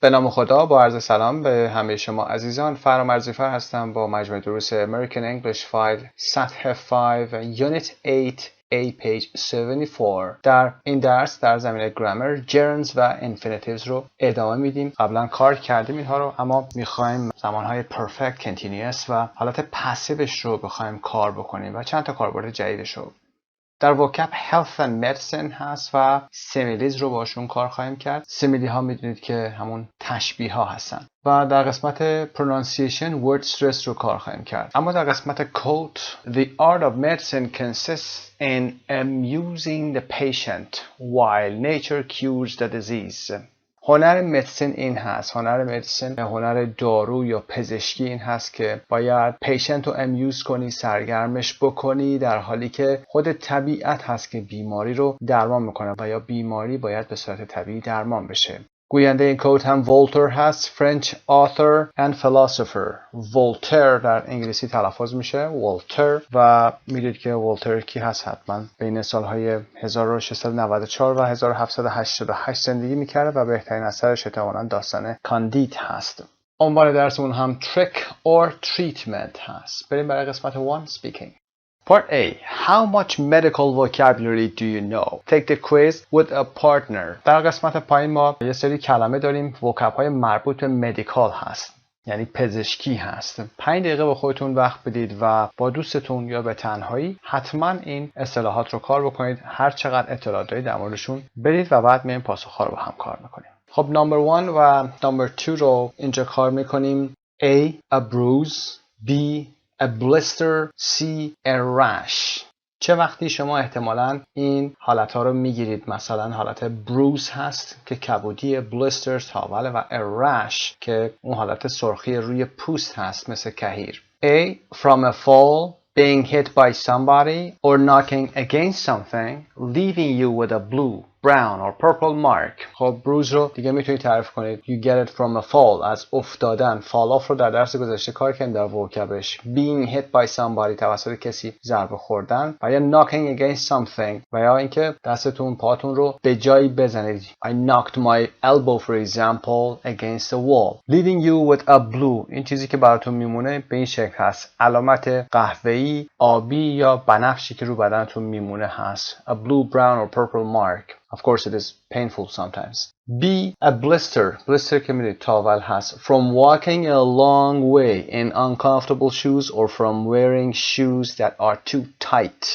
به نام خدا، با عرض سلام به همه شما عزیزان. فرامرزی هستم با مجموعه دروس امریکن انگلیش فایل سطح 5 Unit 8 A page 74. در این درس در زمینه گرامر جرنز و انفینیتیوز رو ادامه میدیم. قبلا کار کردیم اینها رو، اما میخوایم زمانهای پرفکت، کنتینیوس و حالت پسیوش رو بخوایم کار بکنیم و چند تا کاربرد جدیدش رو. در وکب health and medicine هست و سیمیلیز رو باشون کار خواهیم کرد. سیمیلی ها میدونید که همون تشبیه ها هستن. و در قسمت pronunciation word stress رو کار خواهیم کرد. اما در قسمت quote the art of medicine consists in amusing the patient while nature cures the disease. هنر مدیسین این هست، هنر مدیسین، هنر دارو یا پزشکی این هست که باید پیشنت رو امیوز کنی، سرگرمش بکنی، در حالی که خود طبیعت هست که بیماری رو درمان میکنه و یا بیماری باید به صورت طبیعی درمان بشه. گوینده این کوت هم ولتر هست، French author and philosopher. ولتر در انگلیسی تلفظ میشه ولتر و میدونید که ولتر کی هست؟ حتما بین سالهای 1694 و 1788 زندگی میکرده و بهترین اثرش احتمالاً داستان کاندید هست. عنوان درسمون هم trick or treatment هست. بریم برای قسمت 1 speaking. Part A. How much medical vocabulary do you know? Take the quiz with a partner. در قسمت پایین ما یه سری کلمه داریم، وکب های مربوط به مدیکال هست، یعنی پزشکی هست. 5 دقیقه با خودتون وقت بدید و با دوستتون یا به تنهایی حتما این اصطلاحات رو کار بکنید. هر چقدر اطلاعات دارید در موردشون بدید و بعد میایم پاسخ‌ها رو با هم کار میکنیم. خب نمبر 1 و نمبر 2 رو اینجا کار میکنیم. A. A bruise. B. A blister. C. A rash. چه وقتی شما احتمالاً این حالتها رو میگیرید؟ مثلا حالت بروز هست که کبودی، بلیستر تاوله و a rash که اون حالت سرخی روی پوست هست مثل کهیر. A. From a fall, being hit by somebody or knocking against something, leaving you with a blue, brown or purple mark. خب بروز رو دیگه میتونید تعریف کنید. You get it from a fall، از افتادن. fall off رو در درس گذشته کار کردیم در وکبش. Being hit by somebody، توسط کسی ضربه خوردن. و یا knocking against something، و یا اینکه دستتون پاتون رو به جایی بزنید. I knocked my elbow for example against the wall. Leaving you with a blue، این چیزی که براتون میمونه به این شکل هست. علامت قهوه‌ای، آبی یا بنفشی که رو بدنتون میمونه هست. A blue, brown or purple mark. Of course it is painful sometimes. B. A blister. Blister که میدونید تاول هست. From walking a long way in uncomfortable shoes or from wearing shoes that are too tight.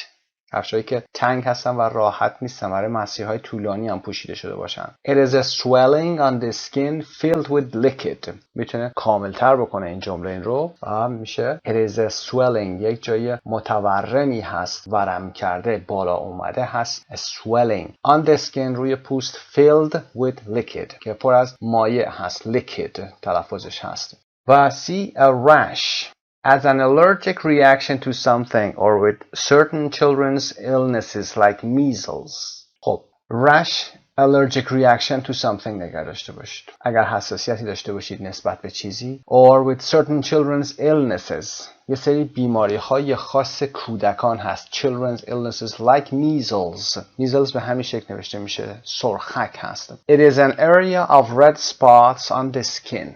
کفشایی که تنگ هستن و راحت نیستن، برای مسیرهای طولانی هم پوشیده شده باشن. It is a swelling on the skin filled with liquid. میتونه کاملتر بکنه این جمله این رو و میشه It is a swelling. یک جای متورمی هست، ورم کرده، بالا اومده هست. A swelling on the skin، روی پوست، filled with liquid که پر از مایع هست. liquid تلفظش هست. و C. A rash. As an allergic reaction to something or with certain children's illnesses like measles. خب rash allergic reaction to something نگه داشته باشید. اگر حساسیتی داشته باشید نسبت به چیزی or with certain children's illnesses. یه سری بیماری های خاص کودکان هست. Children's illnesses like measles. measles به همین شکل نوشته میشه. سرخک هست. It is an area of red spots on the skin.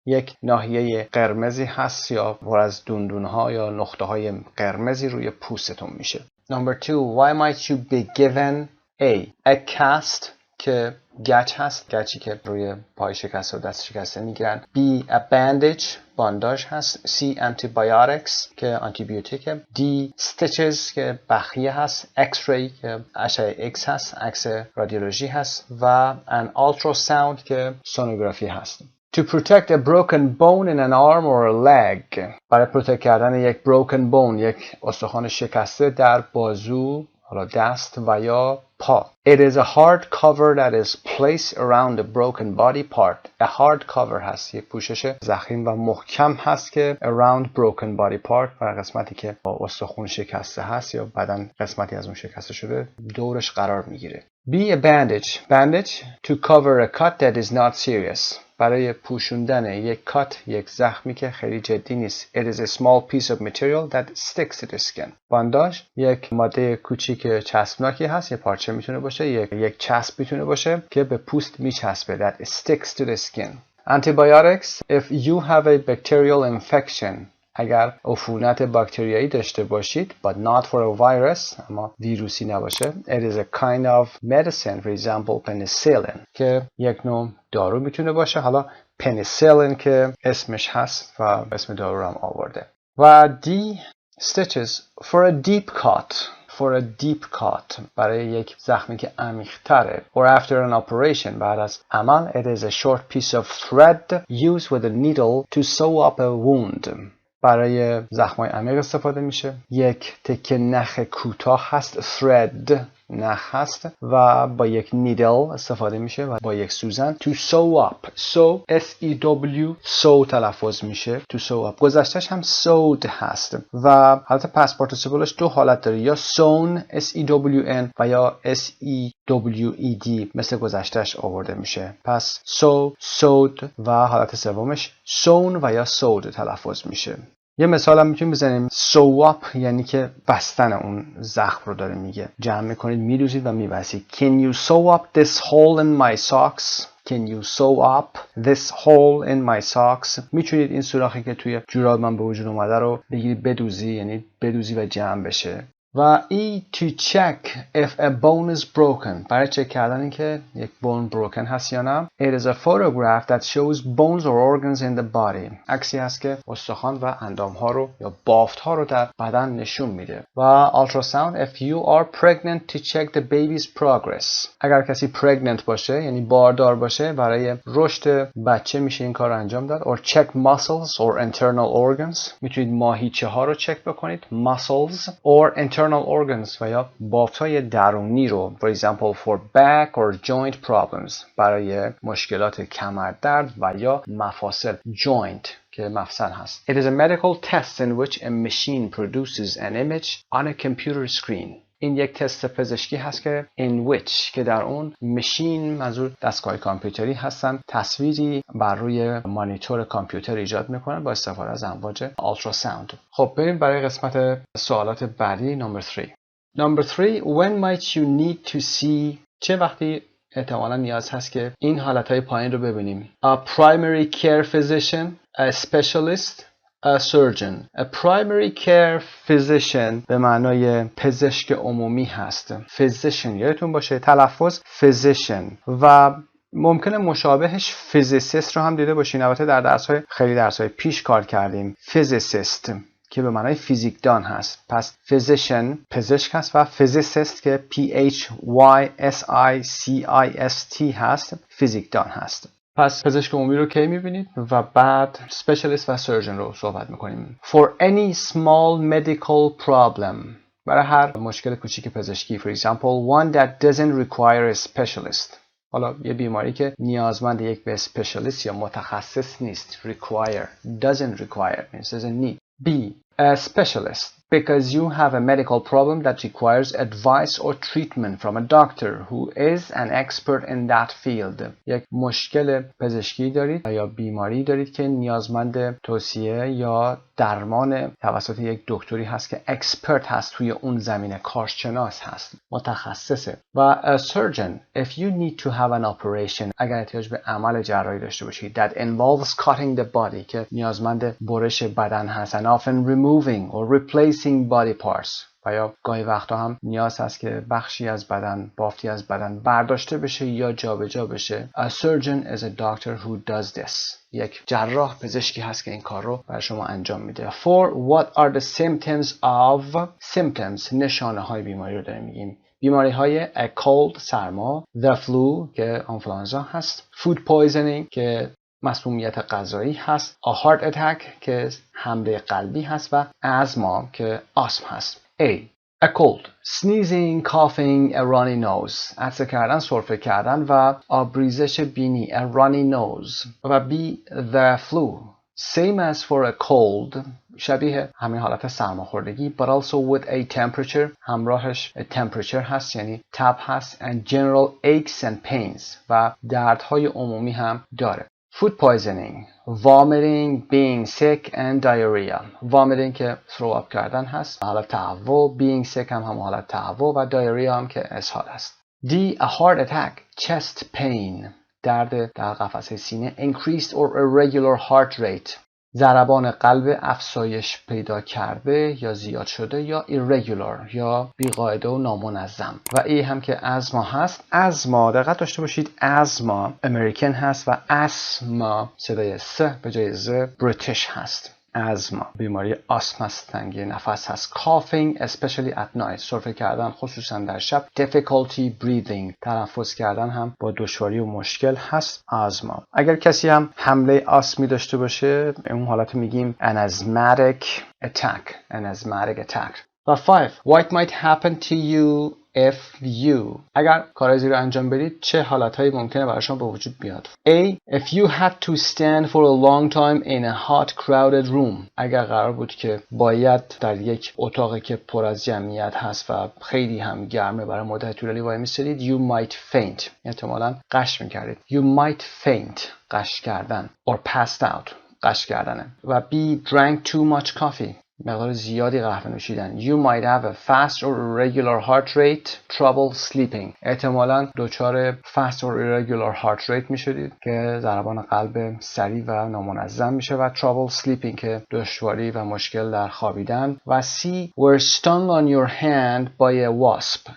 یک ناحیه قرمزی هست یا پر از دندون‌ها یا نقطه‌های قرمزی روی پوستتون میشه. Number 2. Why might you be given A cast که گچ هست، گچی که روی پای شکسته و دست شکسته میگیرن. B. A bandage، بانداژ هست. C. Antibiotics که آنتیبیوتیکه. D. Stitches که بخیه هست. X-ray که اشعه X هست، عکس رادیولوژی هست. و an ultrasound که سونوگرافی هست. To protect a broken bone in an arm or a leg. برای پروتکت کردن یک broken bone، یک استخوان شکسته در بازو، حالا دست و یا پا. It is a hard cover that is placed around the broken body part. A hard cover هست، یک پوشش ضخیم و محکم هست که around broken body part، برای قسمتی که با استخوان شکسته هست یا بدن قسمتی از اون شکسته شده دورش قرار میگیره. B. A bandage. Bandage to cover a cut that is not serious. برای پوشوندن یک کات، یک زخمی که خیلی جدی نیست. It is a small piece of material that sticks to the skin. بانداژ یک ماده کوچیک چسبناکی هست، یک پارچه میتونه باشه، یک چسب میتونه باشه که به پوست میچسبه. That sticks to the skin. Antibiotics if you have a bacterial infection. اگر عفونت باکتریایی داشته باشید but not for a virus اما ویروسی نباشه it is a kind of medicine for example penicillin که یک نوع دارو میتونه باشه. حالا penicillin که اسمش هست و اسم دارو هم آورده. و D stitches for a deep cut برای یک زخمی که عمیق‌تره or after an operation بعد از عمل it is a short piece of thread used with a needle to sew up a wound. برای زخم‌های عمیق استفاده میشه. یک تکه نخ کوتاه هست thread نخ هست و با یک نیدل استفاده میشه و با یک سوزن to sew up S-E-W sew تلفظ میشه to sew up. گذشتهش هم sewed هست و حالت past participleش دو حالت داره یا sewn S-E-W-N و یا S-E-W-E-D مثل گذشتهش آورده میشه. پس sewed و حالت سومش sewn و یا sewed تلفظ میشه. یه مثال هم میتونیم بزنیم sew up یعنی که بستن اون زخم رو داره میگه. جمع میکنید میدوزید و میبسید. Can you sew up this hole in my socks? Can you sew up this hole in my socks? میتونید این سوراخی که توی جوراب من به وجود اومده رو بگیرید بدوزی یعنی بدوزی و جمع بشه. و E to check if a bone is broken برای چک کردن این که یک bone broken هست یا نه. It is a photograph that shows bones or organs in the body. عکسی هست که استخوان و اندام ها رو یا بافت ها رو در بدن نشون میده. و ultrasound if you are pregnant to check the baby's progress. اگر کسی pregnant باشه یعنی باردار باشه برای رشد بچه میشه این کار رو انجام داد. Or check muscles or internal organs. میتونید ماهیچه ها رو چک بکنید muscles or internal organs و یا بافت‌های درونی رو for example for back or joint problems برای مشکلات کمردرد و یا مفاصل joint که مفصل هست. It is a medical test in which a machine produces an image on a computer screen. این یک تست پزشکی هست که in which که در اون ماشین منظور دستگاه کامپیوتری هستن تصویری بر روی مانیتور کامپیوتر ایجاد میکنن با استفاده از امواج ultrasound. خب بریم برای قسمت سوالات بعدی number 3. Number 3 when might you need to see چه وقتی احتمالا نیاز هست که این حالتهای پایین رو ببینیم. A primary care physician, a specialist, a surgeon. A primary care physician به معنای پزشک عمومی هست. Physician یادتون باشه تلفظ physician و ممکنه مشابهش physicist رو هم دیده باشین. البته در درس‌های خیلی درس‌های پیش کار کردیم physicist که به معنای فیزیکدان هست. پس physician پزشک هست و physicist که P-H-Y-S-I-C-I-S-T هست فیزیکدان هست. پس پزشک عمومی رو کی میبینید و بعد specialist و surgeon رو صحبت میکنیم. For any small medical problem برای هر مشکل کوچیک پزشکی for example one that doesn't require a specialist. حالا یه بیماری که نیازمند یک به specialist یا متخصص نیست. require doesn't require means doesn't need. B a specialist because you have a medical problem that requires advice or treatment from a doctor who is an expert in that field. یک مشکل پزشکی دارید یا بیماری دارید که نیازمند توصیه یا درمان توسط یک دکتری هست که اکسپرت هست توی اون زمینه کارشناس هست متخصصه. و a surgeon if you need to have an operation اگر احتیاج به عمل جراحی داشته باشید that involves cutting the body که نیازمند برش بدن هست and often removing or replacing body parts و یا گاهی وقتا هم نیاز هست که بخشی از بدن بافتی از بدن برداشته بشه یا جابجا بشه. A surgeon is a doctor who does this. یک جراح پزشکی هست که این کار رو برای شما انجام میده. For what are the symptoms of symptoms نشانه های بیماری رو داریم میگیم. بیماری های a cold سرما the flu که آنفلوانزا هست food poisoning که مسمومیت غذایی هست a heart attack که حمله قلبی هست و asthma که آسم هست. A cold sneezing coughing a runny nose عطسه کردن سرفه کردن و آبریزش بینی a runny nose. و B the flu same as for a cold شبیه همین حالت سرماخوردگی but also with a temperature همراهش a temperature هست یعنی تب هست and general aches and pains و دردهای عمومی هم داره. Food poisoning, vomiting, being sick and diarrhea. Vomiting که throw up کردن هست حالت تهوع. being sick هم حالت تهوع و diarrhea هم که اسهال هست. D. A heart attack, chest pain. درد در قفسه سینه. increased or irregular heart rate ضربان قلب افزایش پیدا کرده یا زیاد شده، یا irregular یا بی‌قاعده و نامنظم. و ای هم که ازما هست. ازما دقت داشته باشید، ازما امریکن هست و اسما صدای س به جای ز بریتیش هست. ازما بیماری آسم است، تنگی نفس هست. coughing especially at night سرفه کردن خصوصا در شب. difficulty breathing تنفس کردن هم با دشواری و مشکل هست. ازما. اگر کسی هم حمله آسمی داشته باشه اون حالت میگیم an asthmatic attack. و 5 what might happen to you if you اگر کارهای زیر انجام بدید چه حالتهایی ممکنه برای شما به وجود بیاد. A if you had to stand for a long time in a hot crowded room اگر قرار بود که باید در یک اتاقی که پر از جمعیت هست و خیلی هم گرمه برای مدت طولانی وای میسید you might faint احتمالاً غش میکردید. you might faint غش کردن or passed out غش کردنه. و B drank too much coffee مقدار زیادی قهوه نوشیدن. You might have a fast or irregular heart rate, trouble sleeping. احتمالاً دچار fast or irregular heart rate میشدید که ضربان قلب سریع و نامنظم میشه و trouble sleeping که دشواری و مشکل در خوابیدن. و C were stung on your hand by a wasp.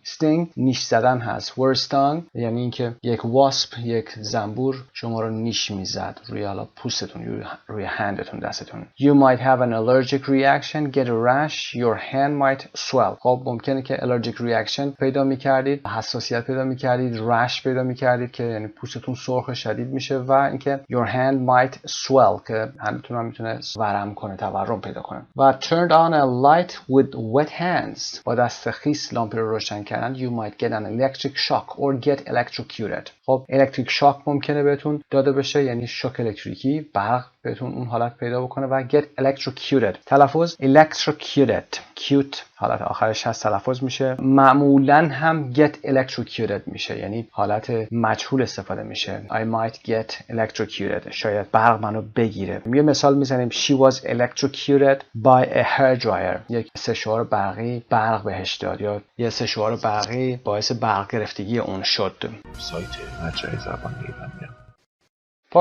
sting نیش زدن هست. were stung یعنی اینکه یک wasp یک زنبور شما رو نیش میزد روی حالا پوستتون، روی هندتون، دستتون. You might have an allergic reaction, get a rash, your hand might swell. خب ممکنه که allergic reaction پیدا می‌کردید، حساسیت پیدا می‌کردید، rash پیدا می‌کردید که یعنی پوستتون سرخ شدید میشه و اینکه your hand might swell که هندتون هم میتونه ورم کنه، تورم پیدا کنه. و turned on a light with wet hands با دست خیس لامپ رو روشن کردن you might get an electric shock or get electrocuted. خب electric shock ممکنه بهتون داده بشه یعنی شوک الکتریکی، برق بهتون اون حالت پیدا بکنه. و get electrocuted تلفظ electrocuted cute حالت آخرش هست تلفظ میشه. معمولا هم get electrocuted میشه یعنی حالت مجهول استفاده میشه. I might get electrocuted شاید برق منو بگیره. یه مثال میزنیم she was electrocuted by a hairdryer یک سشوار برقی برق بهش داد یا یه سشوار برقی باعث برق گرفتگی اون شد. سایت مجموعه زبان ایرانی.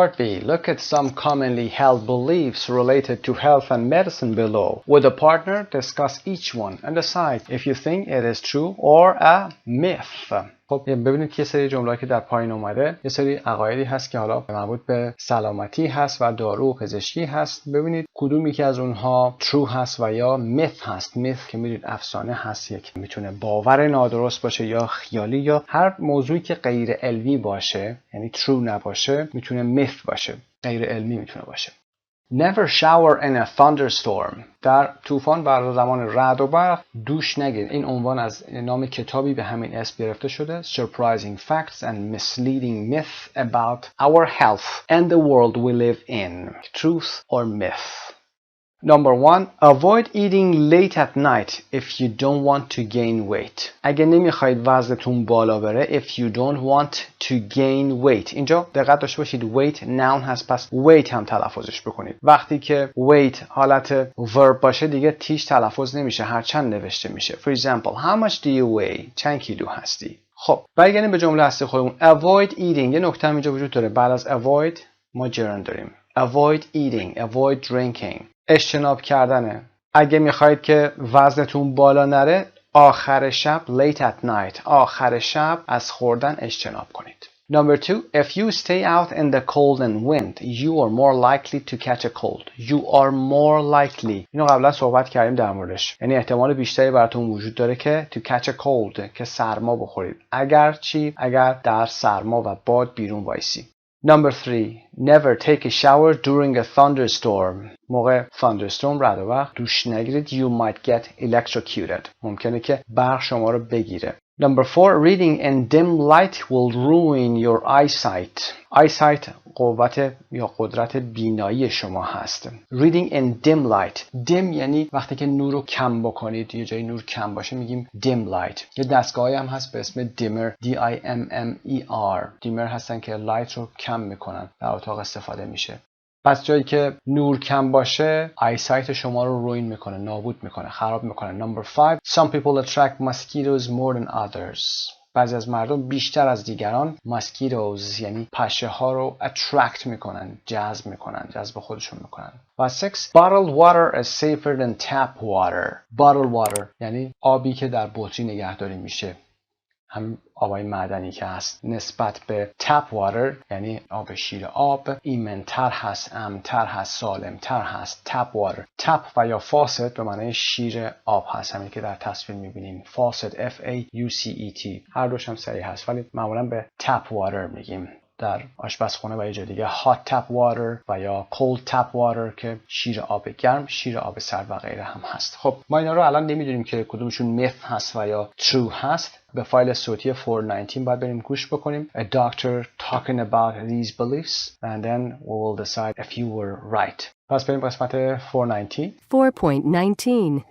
Part B. Look at some commonly held beliefs related to health and medicine below. With a partner, discuss each one and decide if you think it is true or a myth. خب ببینید که یه سری جمله‌ای که در پایین اومده یه سری عقایدی هست که حالا مربوط به سلامتی هست و دارو و پزشکی هست. ببینید کدومی که از اونها true هست و یا myth هست. myth که میدونید افسانه هست، یک میتونه باور نادرست باشه یا خیالی یا هر موضوعی که غیر علمی باشه یعنی true نباشه میتونه myth باشه، غیر علمی میتونه باشه. Never shower in a thunderstorm. در طوفان بر زمان رعد و برق دوش نگیر. این عنوان از نام کتابی به همین اسم گرفته شده. Surprising facts and misleading myths about our health and the world we live in. Truth or myth? Number 1. Avoid eating late at night if you don't want to gain weight. اگه نمیخواید وزنتون بالا بره if you don't want to gain weight. اینجا دقت داشته باشید weight noun هست پس weight هم تلفظش بکنید. وقتی که weight حالت verb باشه دیگه تیش تلفظ نمیشه هرچند نوشته میشه. For example, how much do you weigh? چند کیلو هستی؟ خب برگردیم به جمله اصلی خودمون. Avoid eating یه نکته هم اینجا وجود داره. بعد از avoid ما gerund داریم. Avoid eating, avoid drinking. اجتناب کردنه. اگه میخواید که وزنتون بالا نره آخر شب late at night آخر شب از خوردن اجتناب کنید. Number 2. If you stay out in the cold and wind you are more likely to catch a cold. You are more likely اینو قبلا صحبت کردیم در موردش یعنی احتمال بیشتری براتون وجود داره که to catch a cold که سرما بخورید. اگر چی؟ اگر در سرما و باد بیرون وایسی. Number 3. Never take a shower during a thunderstorm. موقع thunderstorm رعد و برق دوش نگیرید. You might get electrocuted. ممکنه که برق شما رو بگیره. Number 4. Reading in dim light will ruin your eyesight. eyesight قوت یا قدرت بینایی شما هست. Reading in dim light. dim یعنی وقتی که نور رو کم بکنید، یه جایی نور کم باشه میگیم dim light. یه دستگاهی هم هست به اسم dimmer dimmer. dimmer هستن که لایت رو کم میکنن، در اتاق استفاده میشه. پس جایی که نور کم باشه eyesight شما رو روین میکنه، نابود میکنه، خراب میکنه. Number 5. Some people attract mosquitoes more than others. بعضی از مردم بیشتر از دیگران mosquitoes یعنی پشه ها رو attract میکنن، جذب میکنن، جذب خودشون میکنن. و 6 bottled water is safer than tap water. bottled water یعنی آبی که در بطری نگهداری میشه، هم آبای معدنی که هست، نسبت به tap water یعنی آب شیر آب ایمن‌تر هست، امن‌تر هست، سالم‌تر هست. tap water tap و یا faucet به معنای شیر آب هست، همین که در تصویر می‌بینیم faucet F-A-U-C-E-T. هر دوش هم صحیح هست ولی معمولا به tap water میگیم. در آشپزخونه و یه جا دیگه hot tap water و یا cold tap water که شیر آب گرم، شیر آب سرد و غیره هم هست. خب ما اینا رو الان نمیدونیم که کدومشون myth هست و یا true هست. به فایل صوتی 419 باید بریم گوش بکنیم. A doctor talking about these beliefs and then we will decide if you were right. پس بریم قسمت 419. 4.19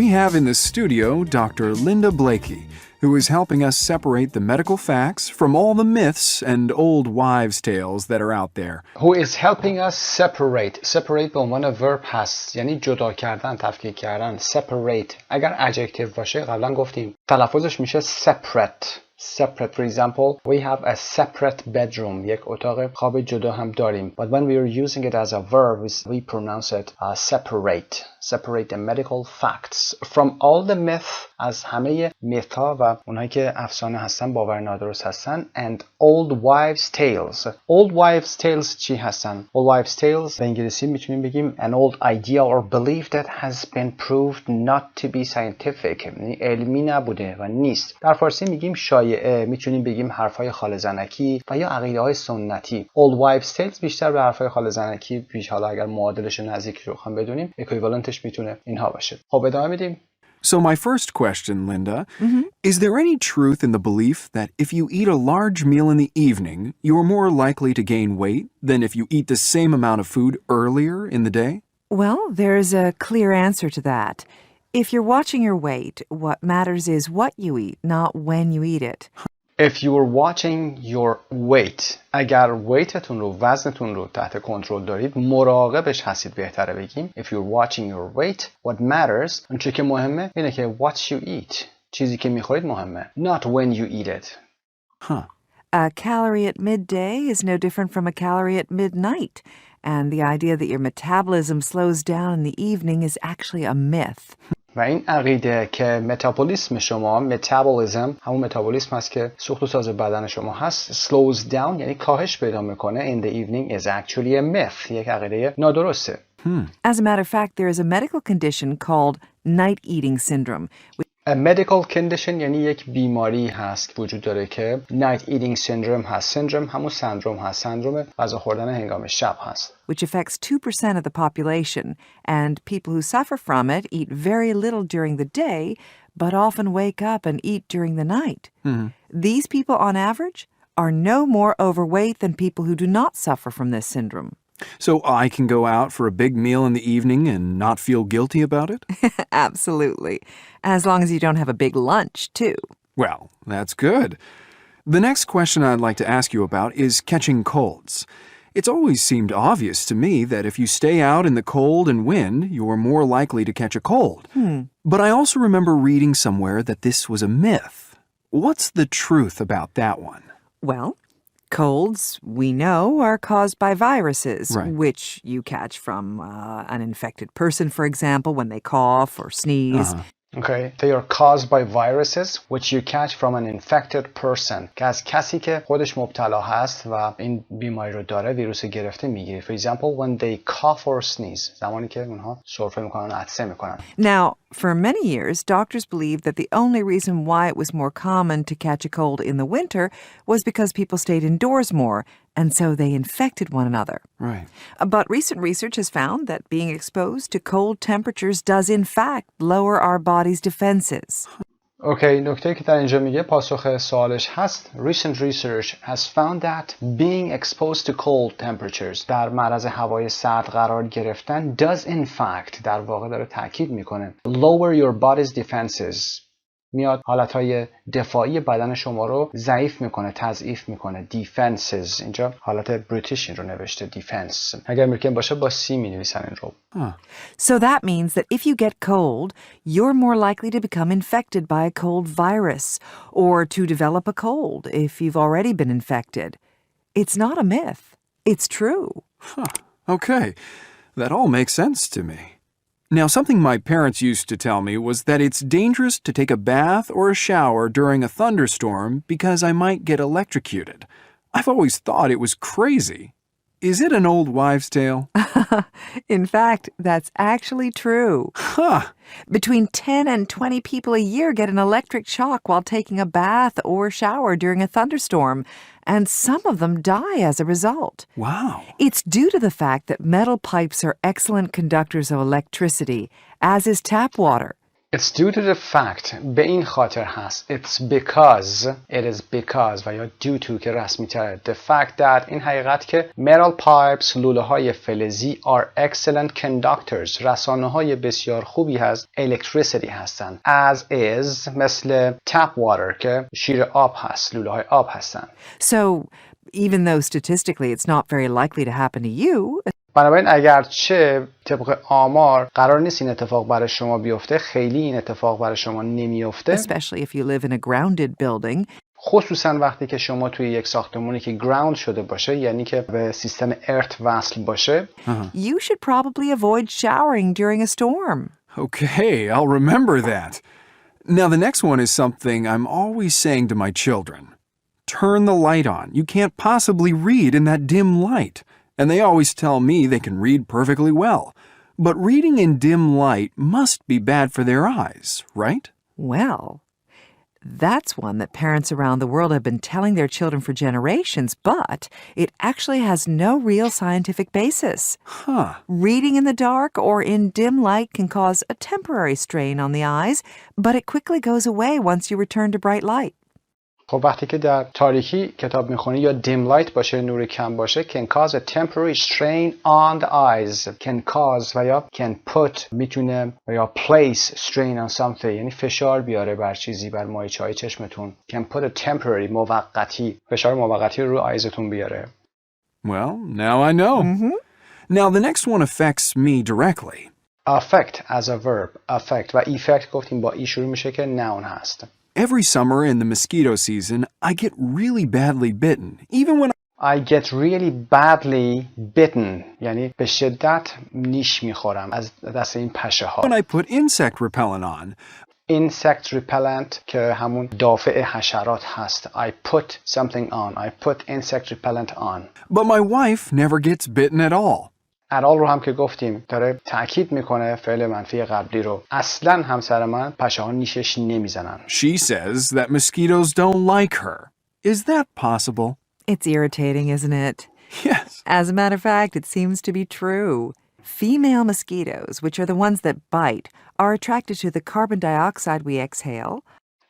We have in the studio Dr. Linda Blakey, who is helping us separate the medical facts from all the myths and old wives' tales that are out there. Who is helping us separate. Separate به عنوان verb هست، یعنی جدا کردن، تفکیک کردن. Separate اگر adjective باشه قبلا گفتیم تلفظش میشه separate. Separate. For example, we have a separate bedroom. یک اتاق خواب جدا هم داریم. But when we are using it as a verb, we pronounce it separate. Separate the medical facts from all the myth. از همه myth ها و اونهایی که افسانه هستن، باور نادرست هستن. And old wives tales. Old wives tales چی هستن؟ Old wives tales به انگلیسی میتونیم بگیم an old idea or belief that has been proved not to be scientific. یعنی علمی نبوده و نیست. در فارسی میگیم شایعه، میتونیم بگیم حرفای خاله زنکی و یا عقیده های سنتی. Old wives tales بیشتر به حرفای خاله زنکی پیش، حالا اگر معادلش نزدیک رو بخوام بدونیم اکویوالنتش میتونه اینها باشه. خب ادامه میدیم. So my first question, Linda, is there any truth in the belief that if you eat a large meal in the evening, you're more likely to gain weight than if you eat the same amount of food earlier in the day? Well, there's a clear answer to that. If you're watching your weight, what matters is what you eat, not when you eat it. If you are watching your weight, اگر ویتتون رو، وزنتون رو تحت کنترل دارید، مراقبش هستید بهتره بگیم. If you're watching your weight, what matters, اون چیزی که مهمه اینه که what you eat. چیزی که میخورید مهمه. Not when you eat it. A calorie at midday is no different from a calorie at midnight. And the idea that your metabolism slows down in the evening is actually a myth. و این عقیده که متابولیسم شما، متابولیسم همون متابولیسم هست که سوخت و ساز بدن شما هست، slows down یعنی کاهش پیدا میکنه in the evening is actually a myth. یک عقیده نادرسته. As a matter of fact, there is a medical condition called night eating syndrome. A medical condition یعنی یک بیماری هست وجود داره که night eating syndrome هست. syndrome همون سندروم هست. سندروم غذا خوردن هنگام شب هست. Which affects 2% of the population, and people who suffer from it eat very little during the day, but often wake up and eat during the night. These people, on average, are no more overweight than people who do not suffer from this syndrome. So I can go out for a big meal in the evening and not feel guilty about it? Absolutely. As long as you don't have a big lunch, too. Well, that's good. The next question I'd like to ask you about is catching colds. It's always seemed obvious to me that if you stay out in the cold and wind, you're more likely to catch a cold. But I also remember reading somewhere that this was a myth. What's the truth about that one? Well, colds, we know, are caused by viruses, Right. which you catch from an infected person, for example, when they cough or sneeze. Okay, they are caused by viruses which you catch from an infected person. که از کسی که خودش مبتلا هست و این بیماری رو داره ویروس گرفته میگیری. For example, when they cough or sneeze. زمانی که اونها سرفه میکنن، عطسه میکنن. Now, for many years, doctors believed that the only reason why it was more common to catch a cold in the winter was because people stayed indoors more, and so they infected one another. Right. But recent research has found that being exposed to cold temperatures does in fact lower our body's defenses. اوکی، نکته که در اینجا میگه پاسخ سوالش هست. Recent research has found that being exposed to cold temperatures در معرض هوای سرد قرار گرفتن does in fact در واقع داره تاکید میکنه lower your body's defenses میاد حالتهای دفاعی بدن شما رو ضعیف میکنه، تضعیف میکنه. defenses، اینجا حالت بریتیش این رو نوشته defense. اگر امریکن باشه با سی می نویسن این رو. So that means that if you get cold, you're more likely to become infected by a cold virus or to develop a cold if you've already been infected. It's not a myth. It's true. Okay, that all makes sense to me. Now, something my parents used to tell me was that it's dangerous to take a bath or a shower during a thunderstorm because I might get electrocuted. I've always thought it was crazy. Is it an old wives' tale? In fact, that's actually true. Huh. Between 10 and 20 people a year get an electric shock while taking a bath or shower during a thunderstorm, and some of them die as a result. Wow. It's due to the fact that metal pipes are excellent conductors of electricity, as is tap water. It's due to the fact، به این خاطر هست. It's because، it is because و یا due to که رسمی تره. The fact that، این حقیقت که metal pipes، لوله های فلزی are excellent conductors، رسانه های بسیار خوبی هست، electricity هستن. As is، مثل tap water که شیر آب هست، لوله های آب هستن. So, even though statistically it's not very likely to happen to you, بنابراین اگرچه طبق آمار قرار نیست این اتفاق برای شما بیفته، خیلی این اتفاق برای شما نمیفته، especially if you live in a grounded building, خصوصا وقتی که شما توی یک ساختمانی که گراوند شده باشه، یعنی که به سیستم ارت وصل باشه، you should probably avoid showering during a storm. Okay, I'll remember that. Now, the next one is something I'm always saying to my children. Turn the light on. You can't possibly read in that dim light. And they always tell me they can read perfectly well. But reading in dim light must be bad for their eyes, right? Well, that's one that parents around the world have been telling their children for generations, but it actually has no real scientific basis. Huh. Reading in the dark or in dim light can cause a temporary strain on the eyes, but it quickly goes away once you return to bright light. خب وقتی که در تاریکی کتاب میخونی یا dim light باشه، نور کم باشه، can cause a temporary strain on the eyes. can cause و یا can put، میتونه و یا place strain on something، یعنی فشار بیاره بر چیزی، بر مایچه های چشمتون. can put a temporary، موقتی، فشار موقتی رو آیزتون بیاره. Well, now I know. Now, the next one affects me directly. affect as a verb. affect و effect گفتیم با ای شروع میشه که noun هست. Every summer in the mosquito season, I get really badly bitten, even when I get really badly bitten، یعنی به شدت نیش میخورم از دست این پشه ها. I put insect repellent on. insect repellent که همون دافع حشرات هست. I put something on. I put insect repellent on. But my wife never gets bitten at all. at all رو هم که گفتیم داره تأکید میکنه فعل منفی قبلی رو. اصلا همسر من پشه ها نیشش نمیزنن. She says that mosquitoes don't like her. Is that possible? It's irritating, isn't it? Yes. As a matter of fact, it seems to be true. Female mosquitoes, which are the ones that bite, are attracted to the carbon dioxide we exhale.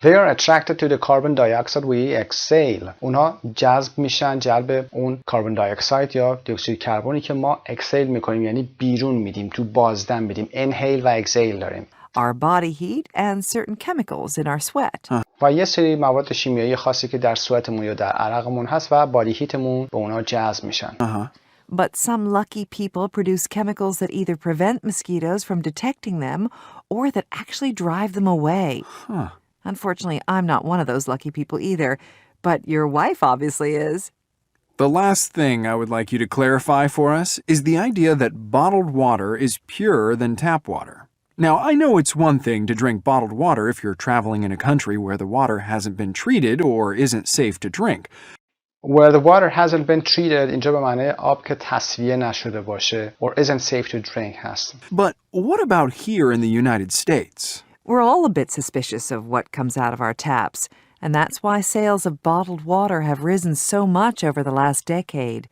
They are attracted to the carbon dioxide we exhale. اونها جذب میشن، جلب اون کاربن دی اکساید یا دی اکسید کربنی که ما اکسیل میکنیم، یعنی بیرون میدیم، تو بازدم میدیم. inhale و exhale داریم. Our body heat and certain chemicals in our sweat. و یه سری مواد شیمیایی خاصی که در سوئتمون یا در عرقمون هست و بادی هیتمون به اونها جذب میشن. But some lucky people produce chemicals that either prevent mosquitoes from detecting them or that actually drive them away. Unfortunately, I'm not one of those lucky people either, but your wife obviously is. The last thing I would like you to clarify for us is the idea that bottled water is purer than tap water. Now, I know it's one thing to drink bottled water if you're traveling in a country where the water hasn't been treated or isn't safe to drink. Where the water hasn't been treated اینجا به معنی آب که تصفیه نشده باشه or isn't safe to drink هست. But what about here in the United States? We're all a bit suspicious of what comes out of our taps, and that's why sales of bottled water have risen so much over the last decade.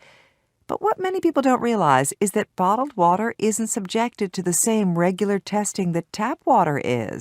But what many people don't realize is that bottled water isn't subjected to the same regular testing that tap water is.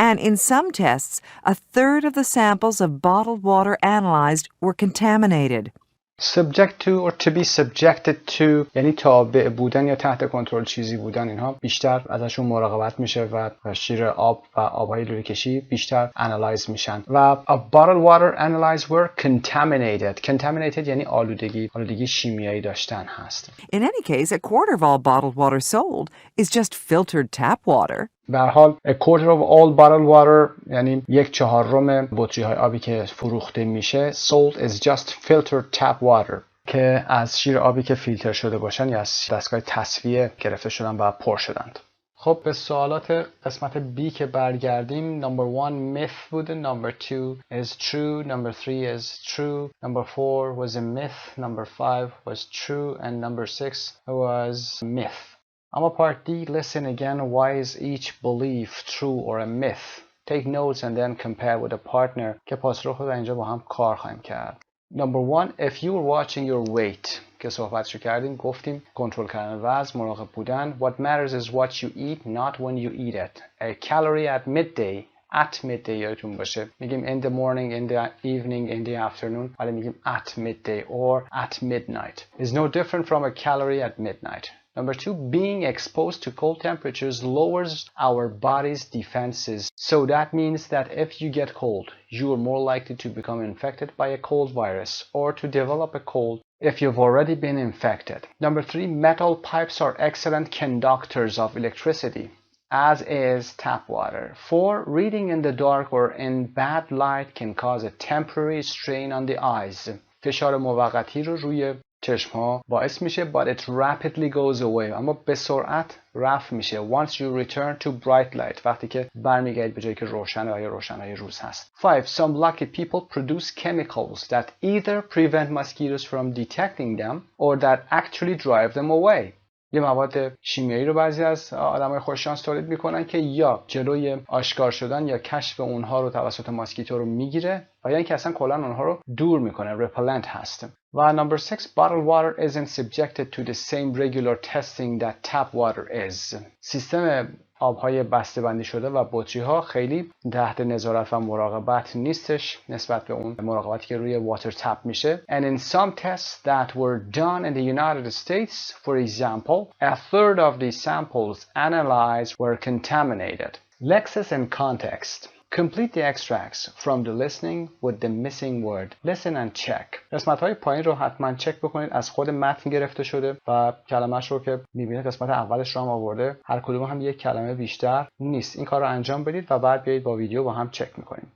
And in some tests, a third of the samples of bottled water analyzed were contaminated. subject to or to be subjected to یعنی تابع بودن یا تحت کنترل چیزی بودن، اینها بیشتر ازشون مراقبت میشه و شیر آب و آبهای لوله کشی بیشتر انالایز میشن. و bottled water analyzed were contaminated یعنی آلودگی شیمیایی داشتن هست. In any case, a quarter of all bottled water sold is just filtered tap water. به هر حال a quarter of all bottled water یعنی 1/4 بطری‌های آبی که فروخته میشه sold is just filtered tap water که از شیر آبی که فیلتر شده باشن یا از دستگاه تصفیه گرفته شدن و پر شدند. خب به سوالات قسمت B که برگردیم. number 1 myth بوده، number 2 is true, number 3 is true, number 4 was a myth, number 5 was true, and number 6 was myth. اما part D, listen again, why is each belief true or a myth? Take notes and then compare with a partner که پاسخ رو اینجا با هم کار خواهیم کرد. Number 1, if you were watching your weight که صحبتشو کردیم، گفتیم کنترل کردن وزن، مراقب بودن. What matters is what you eat, not when you eat it. A calorie at midday یادتون باشه میگیم in the morning, in the evening, in the afternoon، ولی میگیم at midday or at midnight is no different from a calorie at midnight. Number 2, being exposed to cold temperatures lowers our body's defenses. So that means that if you get cold, you are more likely to become infected by a cold virus or to develop a cold if you've already been infected. Number 3, metal pipes are excellent conductors of electricity, as is tap water. 4, reading in the dark or in bad light can cause a temporary strain on the eyes. فشار موقتی رو روی چشم ها باعث میشه but it rapidly goes away اما به سرعت رفع میشه once you return to bright light وقتی که برمیگردید به جایی که روشنه یا روشنای روز هست. 5. Some lucky people produce chemicals that either prevent mosquitoes from detecting them or that actually drive them away. یه مواد شیمیایی رو بعضی از آدمای خوششانس تولید میکنن که یا جلوی آشکار شدن یا کشف اونها رو توسط ماسکیتو رو میگیره و یا اینکه اصلا کلا اونها رو دور میکنه، repellent هست. و number 6, bottled water isn't subjected to the same regular testing that tap water is. سیستم آبهای بسته‌بندی شده و بطری‌ها خیلی تحت نظارت و مراقبت نیستش نسبت به اون مراقبتی که روی واتر تپ میشه. And in some tests that were done in the United States, for example, a third of the samples analyzed were contaminated. Lexis and context. Complete the extracts from the listening with the missing word. Listen and check. قسمت‌های پایین رو حتما چک بکنید. از خود متن گرفته شده و کلمه‌اش رو که می‌بینید قسمت اولش رو هم آورده. هر کدوم هم یک کلمه بیشتر نیست. این کار رو انجام بدید و بعد بیایید با ویدیو با هم چک می‌کنیم.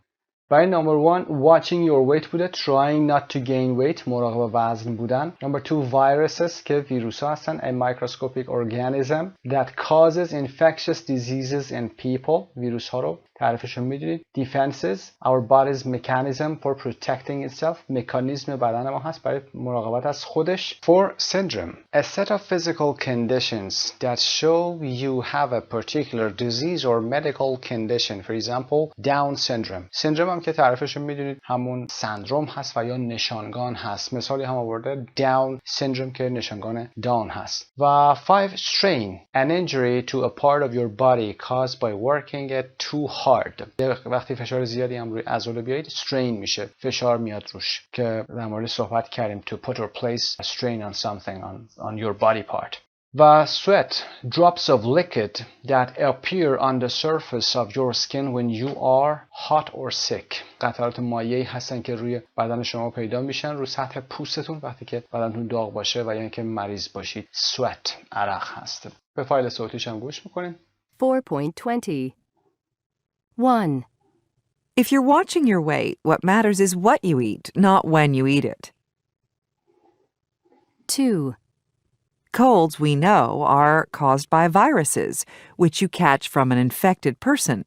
برای number 1 watching your weight بوده، trying not to gain weight، مراقب وزن بودن. number 2 viruses که ویروس ها هستن، a microscopic organism that causes infectious diseases in people، ویروس ها رو تعریفشون میدونید. defenses our body's mechanism for protecting itself، مکانیزم بدن ما هست برای مراقبت از خودش. 4 syndrome a set of physical conditions that show you have a particular disease or medical condition, for example Down syndrome. syndrome هم که تعریفشون میدونید همون سندروم هست و یا نشانگان هست. مثالی هم آورده داون سندروم که نشانگان داون هست. و 5 strain an injury to a part of your body caused by working it too hard. وقتی فشار زیادی هم روی عضله بیایید strain میشه، فشار میاد روش که در مورد صحبت کردیم to put or place a strain on something on your body part. و sweat drops of liquid that appear on the surface of your skin when you are hot or sick. قطرات مایعی هستن که روی بدن شما پیدا میشن رو سطح پوستتون وقتی که بدنتون داغ باشه و یا اینکه مریض باشید. sweat عرق هست. به فایل صوتیش هم گوش میکنیم. 4.20 1. If you're watching your weight, what matters is what you eat, not when you eat it. 2. Colds, we know, are caused by viruses, which you catch from an infected person.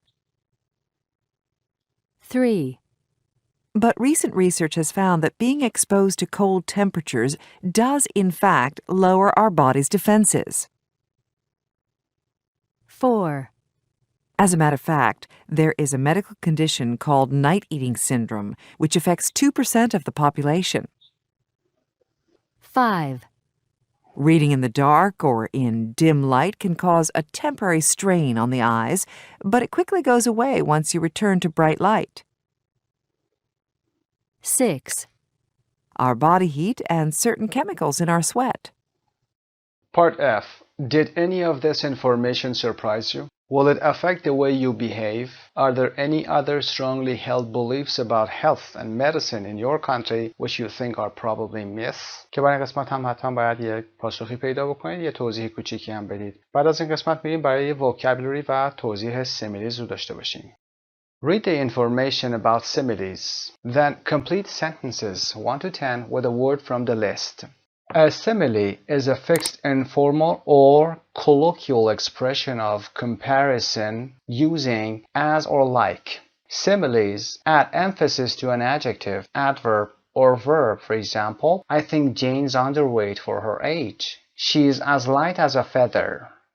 3. But recent research has found that being exposed to cold temperatures does, in fact, lower our body's defenses. 4. As a matter of fact, there is a medical condition called night-eating syndrome, which affects 2% of the population. 5. Reading in the dark or in dim light can cause a temporary strain on the eyes, but it quickly goes away once you return to bright light. 6. our body heat, and certain chemicals in our sweat. Part F. Did any of this information surprise you? Will it affect the way you behave? Are there any other strongly held beliefs about health and medicine in your country which you think are probably myths? که برای این قسمت هم حتما باید یک پاسخی پیدا بکنید، یه توضیح کوچیکی هم بدید. بعد از این قسمت میریم برای vocabulary و توضیح similes رو داشته باشیم. Read the information about similes. Then complete sentences 1 to 10 with a word from the list. A simile is a fixed informal or colloquial expression of comparison using as or like. Similes add emphasis to an adjective, adverb, or verb. For example, I think Jane's underweight for her age. She is as light as a feather.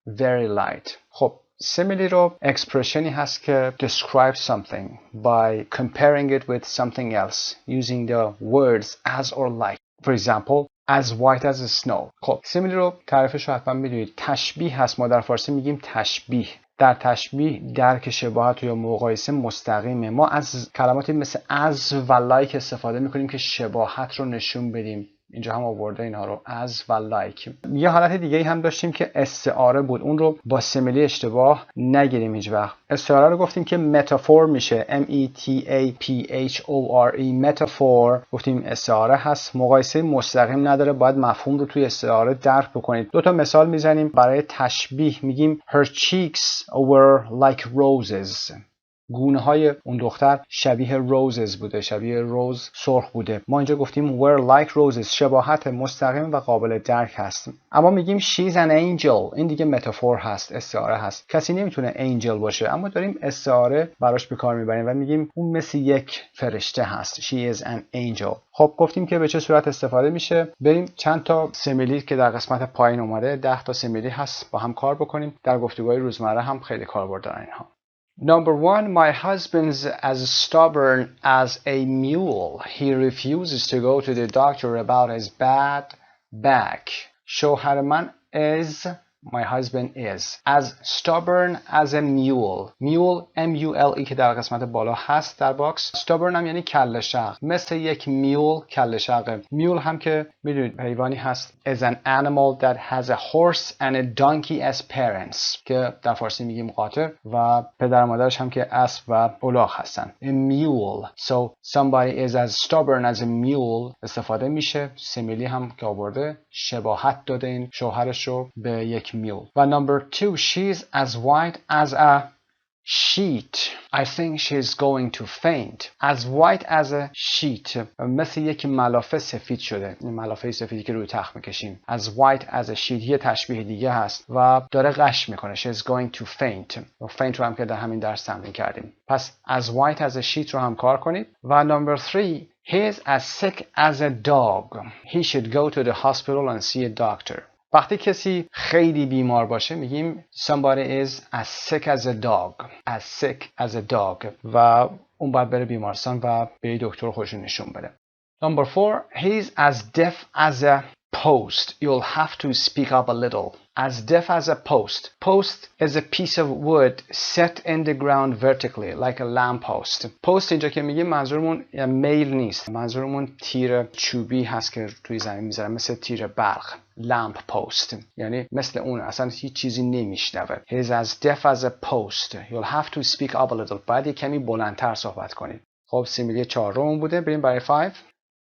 Very light. خب simile رو expressionی هست که describe something by comparing it with something else using the words as or like. For example, as white as snow. خب سیمیلی رو تعریفش رو حتما میدونید. تشبیه هست. ما در فارسی میگیم تشبیه. در تشبیه درک شباهت یا مقایسه مستقیمه. ما از کلماتی مثل از و لایک استفاده میکنیم که شباهت رو نشون بدیم. اینجا هم آورده اینها رو از و لایک. یه حالت دیگه هم داشتیم که استعاره بود. اون رو با سیمیلی اشتباه نگیریم هیچ وقت. استعاره رو گفتیم که متافور میشه. M-E-T-A-P-H-O-R-E متافور. گفتیم استعاره هست. مقایسه مستقیم نداره. باید مفهوم رو توی استعاره درک بکنید. دو تا مثال میزنیم. برای تشبیه میگیم Her cheeks were like roses. گونه های اون دختر شبیه روزز بوده، شبیه روز سرخ بوده. ما اینجا گفتیم were like roses، شباهت مستقیم و قابل درک هست. اما میگیم she's an angel، این دیگه متافور هست، استعاره هست. کسی نمیتونه angel باشه، اما داریم استعاره براش به کار میبریم و میگیم اون مثل یک فرشته هست. she is an angel. خب گفتیم که به چه صورت استفاده میشه. بریم چند تا سیمیلی که در قسمت پایین اومده، 10 تا سیمیلی هست، با هم کار بکنیم. در گفتگوهای روزمره هم خیلی کاربرد دارن اینها. Number 1, my husband's as stubborn as a mule. He refuses to go to the doctor about his bad back. شوهر من is, my husband is, as stubborn as a mule. Mule, M-U-L-E که در قسمت بالا هست در باکس. Stubborn هم یعنی کله شق. مثل یک میول کله شقه. میول هم که میدونید حیوانی هست. is an animal that has a horse and a donkey as parents. که در فارسی میگیم قاطر و پدر مادرش هم که اسب و الاغ هستن. A mule. So somebody is as stubborn as a mule استفاده میشه. سیمیلی هم که آورده شباهت داده این شوهرش رو به یک میول. و number 2, she's as white as a sheet. I think she's going to faint. As white as a sheet. مثل یک ملافه سفید شده. این ملافه سفیدی که روی تخت میکشیم. As white as a sheet. یه تشبیه دیگه هست و داره غش میکنه. She's going to faint. و faint رو هم که در همین درس تمرین کردیم. پس as white as a sheet رو هم کار کنید. و number 3, he is as sick as a dog. He should go to the hospital and see a doctor. وقتی کسی خیلی بیمار باشه میگیم somebody is as sick as a dog. As sick as a dog. و اون باید بره بیمارستان و به دکتر خودش نشون بده. Number 4, he's as deaf as a post. You'll have to speak up a little. As deaf as a post. Post is a piece of wood set in the ground vertically like a lamppost. Post اینجا که میگیم منظورمون میل نیست. منظورمون تیر چوبی هست که توی زمین میذارن مثل تیر برق. Lamp post. یعنی مثل اون اصلا هیچ چیزی نمیشنوه. He's as deaf as a post. You'll have to speak up a little. باید کمی بلندتر صحبت کنید. خب سیمیلی 4 بوده. بریم برای 5.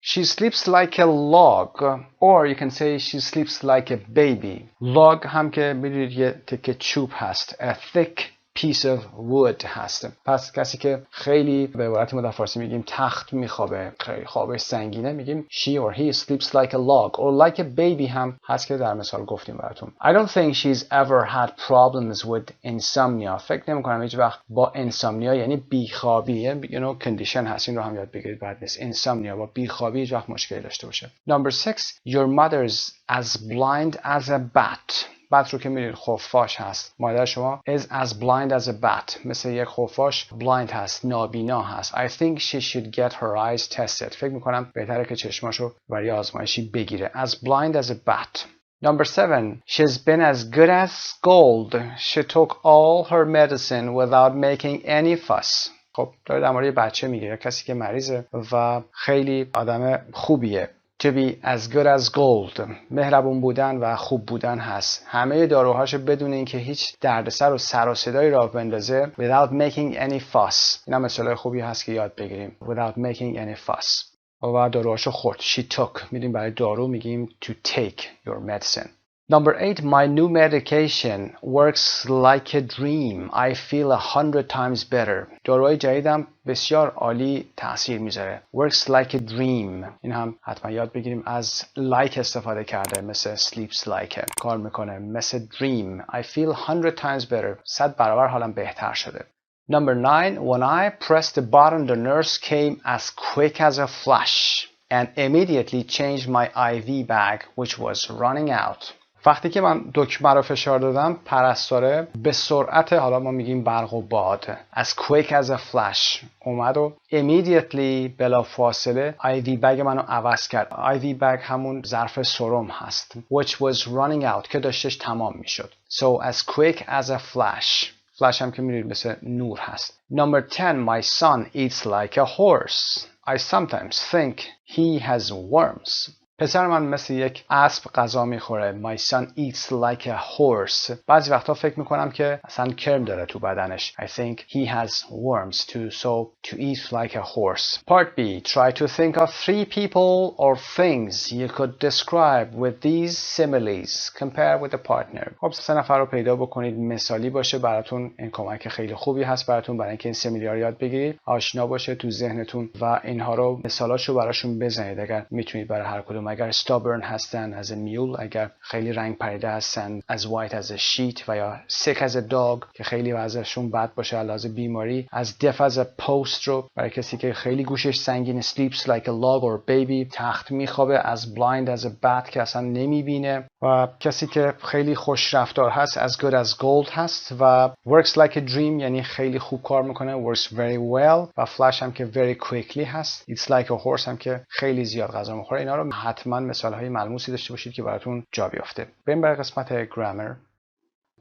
She sleeps like a log, or you can say she sleeps like a baby. Log هم که میدونید یه تکه چوب هست. A thick piece of wood هست. پس کسی که خیلی به عبارت ما در فارسی میگیم تخت میخوابه، خیلی خوابش سنگینه، میگیم she or he sleeps like a log. or like a baby هم هست که در مثال گفتیم براتون. I don't think she's ever had problems with insomnia. فکر نمی‌کنم هیچ وقت با انسامنیا یعنی بیخوابی condition هست، این رو هم یاد بگیرید بعد نیست. insomnia با بیخوابی هیچ وقت مشکلی داشته باشه. Number 6, your mother's as blind as a bat. bat رو که میدونید خفاش هست. مادر شما is as blind as a bat. مثل یک خفاش blind هست، نابینا هست. I think she should get her eyes tested. فکر میکنم بهتره که چشماشو برای آزمایشی بگیره. As blind as a bat. Number 7, she's been as good as gold. She took all her medicine without making any fuss. خب داره در مورد بچه میگه، کسی که مریضه و خیلی آدم خوبیه. To be as good as gold. مهربون بودن و خوب بودن هست. همه داروهاشو بدون اینکه هیچ دردسر و سر و صدایی راه بندازه. Without making any fuss. اینا مثال خوبی هست که یاد بگیریم. Without making any fuss. و داروهاشو خورد. She took. میدیم برای دارو میگیم to take your medicine. Number 8, my new medication works like a dream. I feel 100 times better. داروهای جدیدم بسیار عالی تاثیر میذاره. Works like a dream. این هم حتما یاد بگیریم. از like استفاده کرده مثل sleeps like. کار میکنه مثل dream. I feel 100 times better. 100 برابر حالم بهتر شده. Number 9, when I pressed the button, the nurse came as quick as a flash and immediately changed my IV bag, which was running out. وقتی که من دکمه رو فشار دادم پرستاره به سرعت حالا ما میگیم برق و باد as quick as a flash اومد و immediately بلا فاصله IV bag منو عوض کرد. IV bag همون ظرف سرم هست which was running out که داشتش تمام میشد. So as quick as a flash. flash هم که میدونید مثل نور هست. Number 10, my son eats like a horse. I sometimes think he has worms. پسر من مثل یک اسب غذا میخوره. My son eats like a horse. بعضی وقتا فکر میکنم که اصلا کرم داره تو بدنش. I think he has worms too. So to eat like a horse. Part B. Try to think of 3 people or things you could describe with these similes. Compare with a partner. خب 3 نفر رو پیدا بکنید مثالی باشه براتون. این کمک خیلی خوبی هست براتون برای اینکه این سیمیلیا رو یاد بگیرید. آشنا باشه تو ذهنتون و اینها رو مثالاشو براشون بزنید اگر میتونید برای هر کدوم. اگر stubborn هستن as a mule، اگر خیلی رنگ پریده هستن as white as a sheet و یا sick as a dog که خیلی وضعشون بد باشه علاوه بیماری. as deaf as a post رو برای کسی که خیلی گوشش سنگین sleeps like a log or baby تخت میخوابه. as blind as a bat که اصلا نمیبینه و کسی که خیلی خوش رفتار هست as good as gold هست و works like a dream یعنی خیلی خوب کار میکنه works very well و flash هم که very quickly هست. it's like a horse هم که خیلی زیاد غذا میخوره. اینا رو حتما مثالهای ملموسی داشته باشید که براتون جا بیفته. بریم برای قسمت grammar.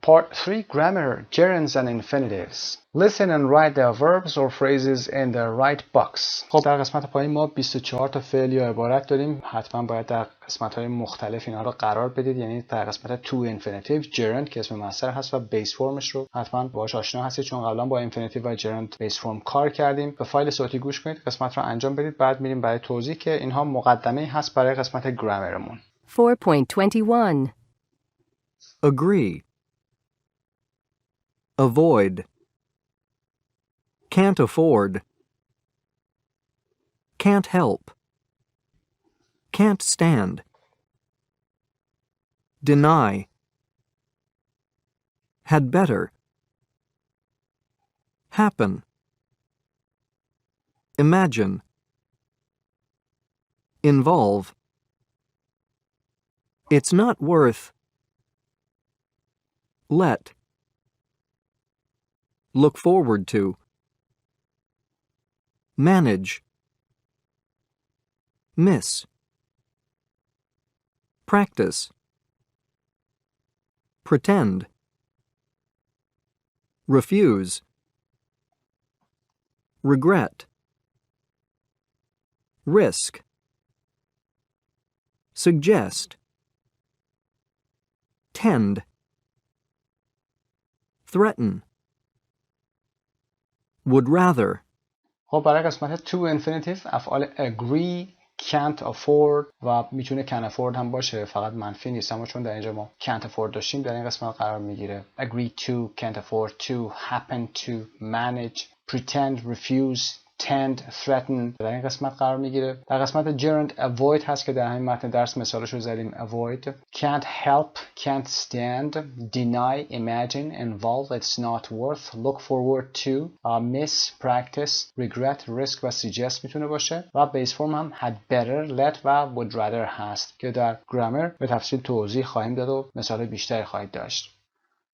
Part 3, grammar, gerunds and infinitives. Listen and write the verbs or phrases in the right box. خب در قسمت پایین ما 24 تا فعل یا عبارت داریم. حتما باید در قسمت‌های مختلف اینها رو قرار بدید. یعنی در قسمت to infinitive, gerund که اسم مصدر هست و بیس فرمش رو حتما باهاش آشنا هستید چون قبلا با infinitive و gerund بیس فرم کار کردیم. به فایل صوتی گوش کنید، قسمت رو انجام بدید، بعد میریم برای توضیح که اینها مقدمه هست برای قسمت گرامرمون. 4.21 Agree. Avoid. Can't afford. Can't help. Can't stand. Deny. Had better. Happen. Imagine. Involve. It's not worth. Let. Look forward to. Manage. Miss. Practice. Pretend. Refuse. Regret. Risk. Suggest. Tend. Threaten. Would rather. خب برای قسمت to infinitive افعال agree, can't afford و میتونه can afford هم باشه، فقط منفی نیست، اما چون در اینجا ما can't afford داشتیم در این قسمت قرار میگیره. agree to, can't afford to, happen to, manage, pretend, refuse, tend, threaten در این قسمت قرار میگیره. در قسمت gerund avoid هست که در همین متن درس مثالش رو زدیم. avoid. can't help, can't stand, deny, imagine, involve, it's not worth, look forward to, miss, practice, regret, risk و suggest میتونه باشه و base form هم had better, let و would rather هست که در grammar به تفصیل توضیح خواهیم داد و مثال بیشتری خواهید داشت.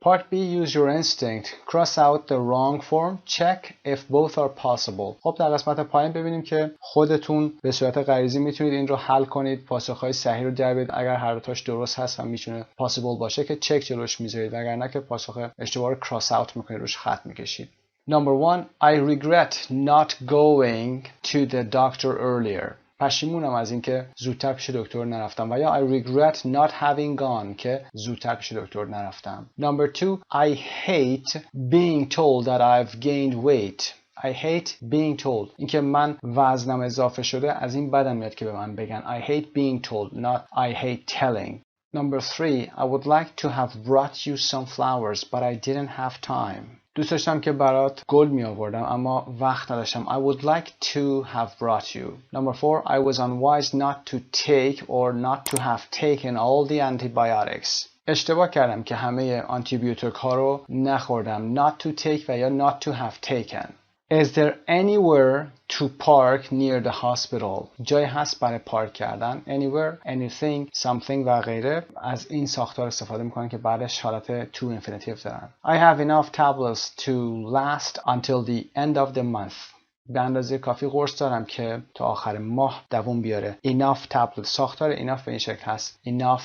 Part B, use your instinct. Cross out the wrong form. Check if both are possible. خب در قسمت پایین ببینیم که خودتون به صورت غریزی میتونید این رو حل کنید. پاسخهای صحیح رو در بیارید. اگر هر دوتاش درست هست و میتونه possible باشه که چک جلوش میذارید. اگر نه که پاسخ اشتباه رو cross out میکنید، روش خط میکشید. Number 1, I regret not going to the doctor earlier. پشیمونم از اینکه زودتر پیش دکتر نرفتم. و یا I regret not having gone که زودتر پیش دکتر نرفتم. Number 2, I hate being told that I've gained weight. I hate being told. اینکه من وزنم اضافه شده، از این بدم میاد که به من بگن. I hate being told, not I hate telling. Number 3, I would like to have brought you some flowers, but I didn't have time. دوست داشتم که برات گل می آوردم اما وقت نداشتم. I would like to have brought you. Number 4, I was unwise not to take or not to have taken all the antibiotics. اشتباه کردم که همه آنتیبیوتیک ها رو نخوردم. Not to take و یا not to have taken. Is there anywhere to park near the hospital? جای هست برای پارک کردن. Anywhere, anything, something و غیره. از این ساختار استفاده میکنن که بعدش حالت to infinitive دارن. I have enough tablets to last until the end of the month. به اندازه کافی قرص دارم که تا آخر ماه دوام بیاره. Enough tablet. ساختار enough به این شکل هست. Enough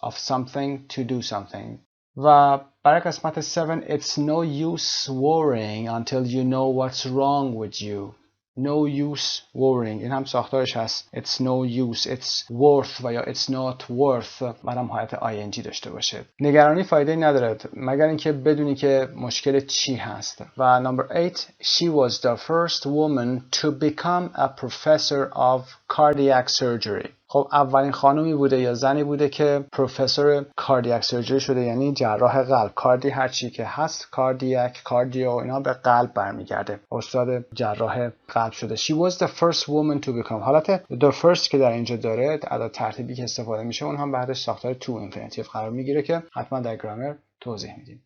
of something to do something. و برای قسمت 7, it's no use worrying until you know what's wrong with you. No use worrying. این هم ساختارش هست. It's no use. It's worth و یا it's not worth. بعدم حالت ing داشته باشه. نگرانی فایده نداره مگر اینکه بدونی که مشکل چی هست. و number 8, she was the first woman to become a professor of cardiac surgery. خب اولین خانومی بوده یا زنی بوده که پروفسور کاردیاک سرجری شده، یعنی جراح قلب. کاردی هر چی که هست، کاردیاک، کاردیو، اینا به قلب برمیگرده. استاد جراح قلب شده. She was the first woman to become. حالت the first که در اینجا داره، ادات ترتیبی که استفاده میشه، اون هم بعدش ساختار to infinitive قرار میگیره که حتما در گرامر توضیح میدیم.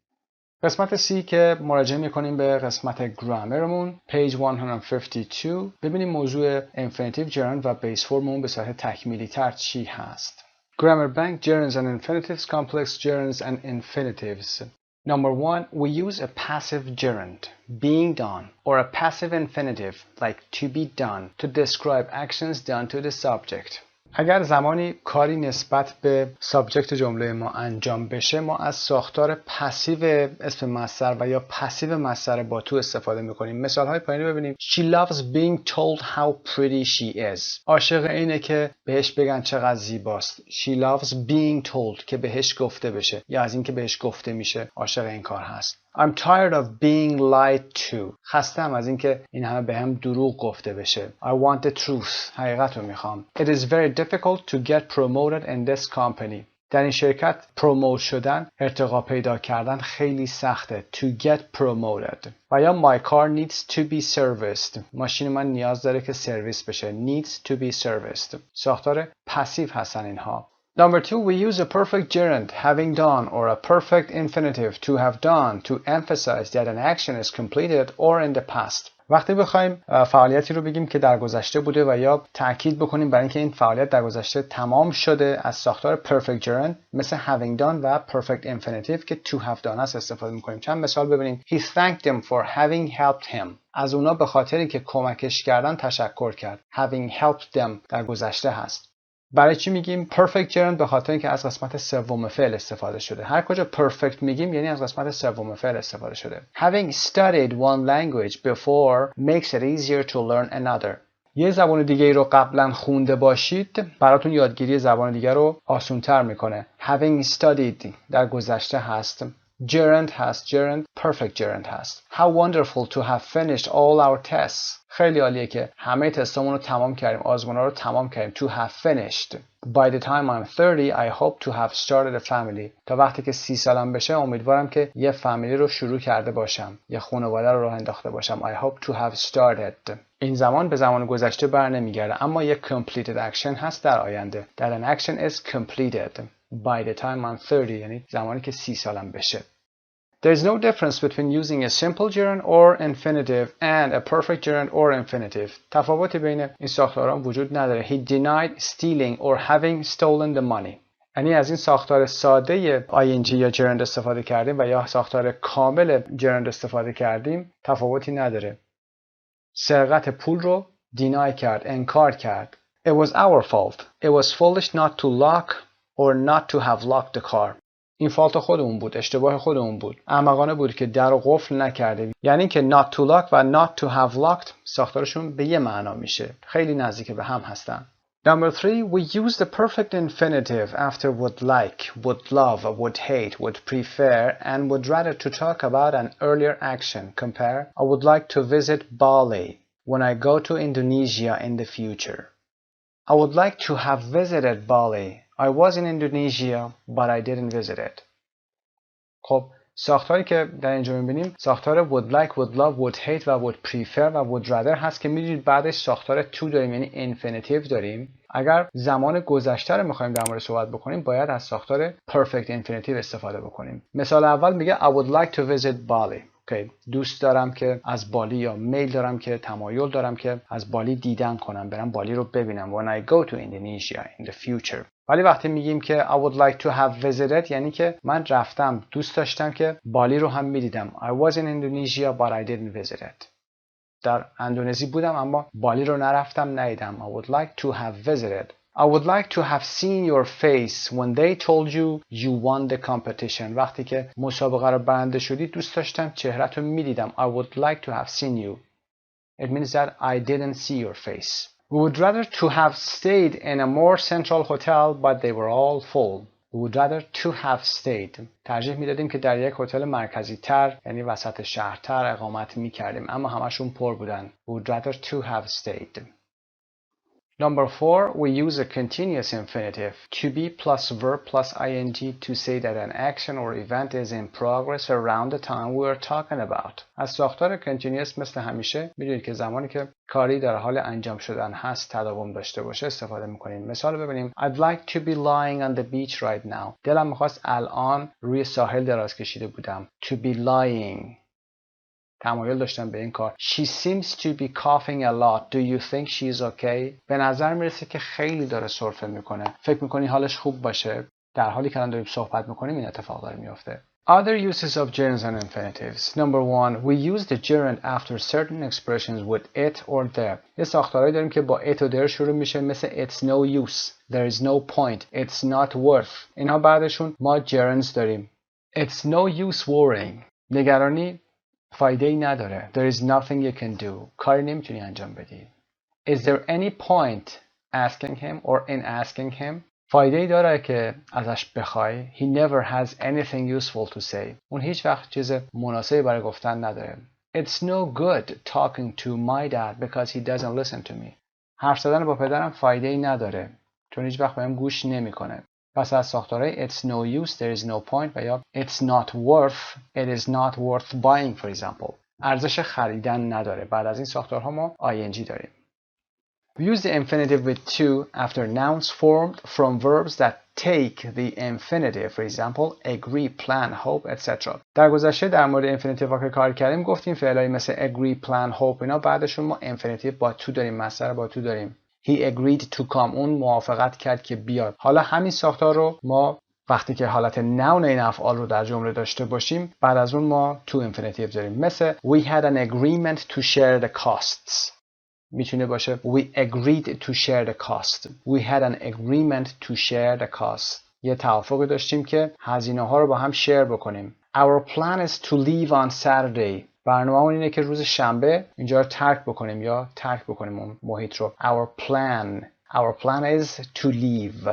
قسمت C که مراجعه میکنیم به قسمت گرامرمون، page 152. ببینیم موضوع infinitive gerund و base formمون به صورت تکمیلی تر چی هست. Grammar bank, gerunds and infinities, complex gerunds and infinitives. Number 1, we use a passive gerund, being done, or a passive infinitive, like to be done, to describe actions done to the subject. اگر زمانی کاری نسبت به سابجکت جمله ما انجام بشه، ما از ساختار پسیو اسم مصدر و یا پسیو مصدر با تو استفاده میکنیم. مثال های پایینی ببینیم. She loves being told how pretty she is. عاشق اینه که بهش بگن چقدر زیباست. She loves being told که بهش گفته بشه یا از این که بهش گفته میشه عاشق این کار هست. I'm tired of being lied to. خستم از اینکه این همه بهم دروغ گفته بشه. I want the truth. حقیقت رو میخوام. It is very difficult to get promoted in this company. در این شرکت پروموت شدن، ارتقا پیدا کردن خیلی سخته. To get promoted. و یا my car needs to be serviced. ماشین من نیاز داره که سرویس بشه. Needs to be serviced. ساختار پسیو هستن اینها. Number 2, we use a perfect gerund, having done, or a perfect infinitive, to have done, to emphasize that an action is completed or in the past. وقتی بخوایم فعالیتی رو بگیم که در گذشته بوده و یا تاکید بکنیم برای اینکه این فعالیت در گذشته تمام شده، از ساختار perfect gerund مثل having done و perfect infinitive که to have done است استفاده می‌کنیم. چند مثال ببینیم. He thanked them for having helped him. از اونا به خاطری که کمکش کردن تشکر کرد. Having helped them در گذشته هست. برای چی میگیم perfect gerund؟ به خاطر اینکه از قسمت سوم فعل استفاده شده. هر کجا perfect میگیم یعنی از قسمت سوم فعل استفاده شده. Having studied one language before makes it easier to learn another. یه زبان دیگه رو قبلا خونده باشید براتون یادگیری زبان دیگه رو آسان‌تر میکنه. Having studied در گذشته هست. Gerund هست. Gerund perfect gerund هست. How wonderful to have finished all our tests. خیلی عالیه که همه تستامون رو تمام کردیم. آزمونا رو تمام کردیم. To have finished. By the time I'm 30, I hope to have started a family. تا وقتی که 30 سالم بشه امیدوارم که یه فامیلی رو شروع کرده باشم. یه خانواده رو راه انداخته باشم. I hope to have started. این زمان به زمان گذشته بر نمیگرده اما یک completed action هست در آینده. That an action is completed. By the time I'm 30 یعنی زمانی که 30 سالم بشه. There is no difference between using a simple gerund or infinitive and a perfect gerund or infinitive. تفاوتی بین این ساختاران وجود نداره. He denied stealing or having stolen the money. یعنی از این ساختار ساده ing یا gerund استفاده کردیم و یا ساختار کامل gerund استفاده کردیم تفاوتی نداره. سرقت پول رو deny کرد، انکار کرد. It was our fault. It was foolish not to lock or not to have locked the car. این فالت خودمون بود، اشتباه خودمون بود، احمقانه بود که در رو قفل نکرده. یعنی که not to lock و not to have locked ساختارشون به یه معنا میشه، خیلی نزدیک به هم هستن. Number 3, we use the perfect infinitive after would like, would love, would hate, would prefer, and would rather to talk about an earlier action. Compare, I would like to visit Bali when I go to Indonesia in the future. I would like to have visited Bali. I was in Indonesia, but I didn't visit it. خب ساختاری که در اینجا می‌بینیم ساختار would like, would love, would hate و would prefer و would rather هست که می‌دونید بعدش ساختار to داریم، یعنی infinitive داریم. اگر زمان گذشته رو می‌خوایم در مورد صحبت بکنیم باید از ساختار perfect infinitive استفاده بکنیم. مثال اول میگه I would like to visit Bali. اوکی، دوست دارم که از بالی یا میل دارم که تمایل دارم که از بالی دیدن کنم، برم بالی رو ببینم. When I go to Indonesia in the future. ولی وقتی میگیم که I would like to have visited یعنی که من رفتم، دوست داشتم که بالی رو هم میدیدم. I was in Indonesia but I didn't visit it. در اندونزی بودم اما بالی رو نرفتم، ندیدم. I would like to have visited. I would like to have seen your face when they told you won the competition. وقتی که مسابقه رو برنده شدی دوست داشتم چهرت رو میدیدم. I would like to have seen you. It means that I didn't see your face. We would rather to have stayed in a more central hotel but they were all full. We would rather to have stayed. ترجیح میدادیم که در یک هتل مرکزی تر یعنی وسط شهرتر اقامت میکردیم اما همشون پر بودن. We would rather to have stayed. Number 4, we use a continuous infinitive, to be plus verb plus ing to say that an action or event is in progress around the time we are talking about. از ساختار continuous مثل همیشه میدونید که زمانی که کاری در حال انجام شدن هست تداوم داشته باشه استفاده میکنیم. مثال ببینیم I'd like to be lying on the beach right now. دلم میخواست الان روی ساحل دراز کشیده بودم. To be lying. تمایل داشتم به این کار. She seems to be coughing a lot. Do you think she's okay? به نظر میرسه که خیلی داره سرفه میکنه. فکر میکنی حالش خوب باشه؟ در حالی که الان داریم صحبت میکنیم این اتفاق داره میفته. Other uses of gerunds and infinitives. Number 1, we use the gerund after certain expressions with it or there. یه ساختارهایی داریم که با it و there شروع میشه مثل it's no use, there is no point, it's not worth. اینها بعدشون ما gerunds داریم. It's no use worrying. نگرانی فایده ای نداره. There is nothing you can do. کاری نمیتونی انجام بدی. Is there any point asking him or in asking him? فایده ای داره که ازش بخوای. He never has anything useful to say. اون هیچ وقت چیز مناسبی برای گفتن نداره. It's no good talking to my dad because he doesn't listen to me. حرف زدن با پدرم فایده ای نداره چون هیچ وقت بهم گوش نمیکنه. پس از ساختارهای it's no use, there is no point و یا it's not worth, it is not worth buying for example. ارزش خریدن نداره. بعد از این ساختارها ما ing داریم. We use the infinitive with to after nouns formed from verbs that take the infinitive. For example, agree, plan, hope, etc. در گذشته در مورد infinitive که کار کردیم گفتیم فعلایی مثل agree, plan, hope اینا بعدشون ما infinitive با to داریم، مصدر با to داریم. He agreed to come. اون موافقت کرد که بیاد. حالا همین ساختار رو ما وقتی که حالت noun این افعال رو در جمله داشته باشیم بعد از اون ما to infinitive داریم. مثل we had an agreement to share the costs. میتونه باشه we agreed to share the cost. We had an agreement to share the cost. یه توافقی داشتیم که هزینه ها رو با هم شیر بکنیم. Our plan is to leave on Saturday. برنامه‌مون اینه که روز شنبه اینجا رو ترک بکنیم یا ترک بکنیم اون محیط رو. Our plan is to leave.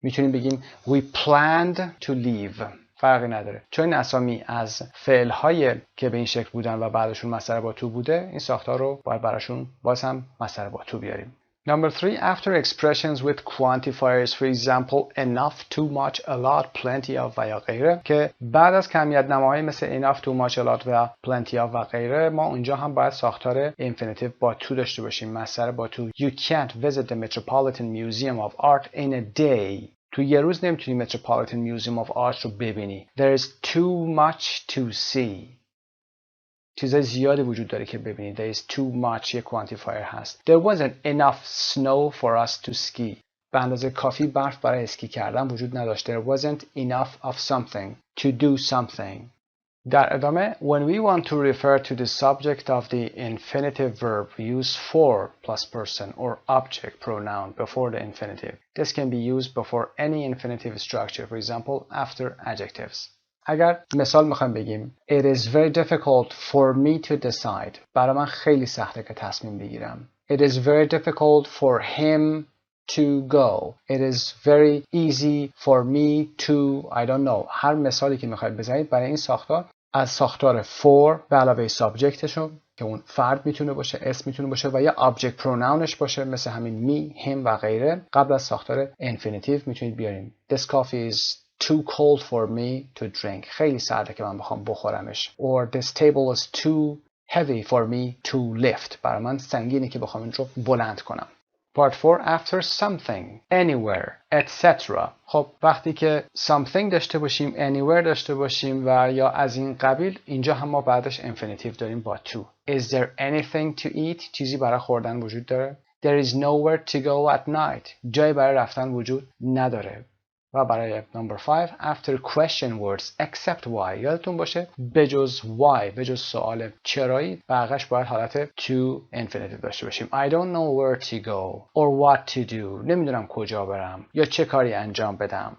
میتونیم بگیم we planned to leave. فرقی نداره. چون این اسامی از فعل‌های که به این شکل بودن و بعدشون مصدر با تو بوده این ساختار رو باید براشون باز هم مصدر با تو بیاریم. Number 3, after expressions with quantifiers, for example, enough, too much, a lot, plenty of و یا غیره که بعد از کمیت نماهایی مثل enough, too much, a lot و plenty of و غیره ما اونجا هم باید ساختار infinitive با to داشته باشیم، مصدر با to. You can't visit the Metropolitan Museum of Art in a day. تو یه روز نمیتونی Metropolitan Museum of Art رو ببینی. There is too much to see. چیزای زیادی وجود داره که ببینید. There is too much یه quantifier هست. There wasn't enough snow for us to ski. به اندازه کافی برف برای اسکی کردن وجود نداشت. There wasn't enough of something to do something. در ادامه when we want to refer to the subject of the infinitive verb we use for plus person or object pronoun before the infinitive. This can be used before any infinitive structure, for example after adjectives. اگر مثال میخوایم بگیم It is very difficult for me to decide. برای من خیلی سخته که تصمیم بگیرم. It is very difficult for him to go. It is very easy for me to I don't know. هر مثالی که میخواید بزنید برای این ساختار از ساختار for به علاوه سابجکتشون که اون فرد میتونه باشه، اسم میتونه باشه و یا object pronounش باشه مثل همین me, him و غیره قبل از ساختار infinitive میتونید بیاریم. This coffee is too cold for me to drink. خیلی سرده که من بخوام بخورمش. Or this table is too heavy for me to lift. برای من سنگینه که بخوام این رو بلند کنم. Part 4 after something, anywhere, etc. خب وقتی که something داشته باشیم, anywhere داشته باشیم و یا از این قبیل اینجا هم ما بعدش infinitive داریم با to. Is there anything to eat? چیزی برای خوردن وجود داره؟ There is nowhere to go at night. جایی برای رفتن وجود نداره. و برای number 5 after question words except why یادتون باشه بجز why بجز سوال چرایی بقیش باید حالت to infinitive داشته باشیم. I don't know where to go or what to do. نمیدونم کجا برم یا چه کاری انجام بدم.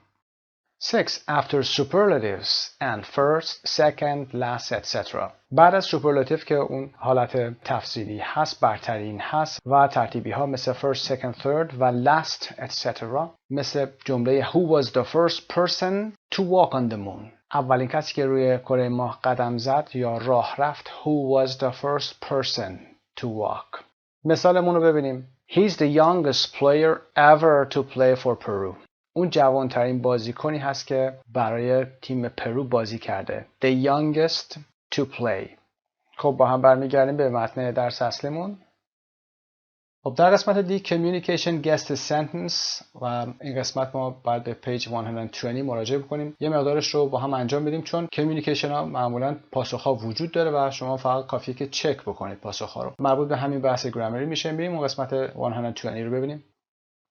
6 after superlatives and first, second, last, etc. بعد از superlative که اون حالت تفضیلی هست برترین هست و ترتیبی ها مثل first, second, third و last, etc. مثل جمله who was the first person to walk on the moon. اولین کسی که روی کره ماه قدم زد یا راه رفت who was the first person to walk. مثالمون رو ببینیم. He's the youngest player ever to play for Peru. اون جوانترین بازیکنی هست که برای تیم پرو بازی کرده. The youngest to play. خب با هم برمیگردیم به متن درس اصلیمون. خب در قسمت دی communication guest sentence و این قسمت ما باید به page 120 مراجعه بکنیم. یه مقدارش رو با هم انجام بدیم چون communication ها معمولا پاسخ ها وجود داره و شما فقط کافیه که چک بکنید پاسخ ها رو. مربوط به همین بحث گرامری میشه. بریم اون قسمت 120 رو ببینیم.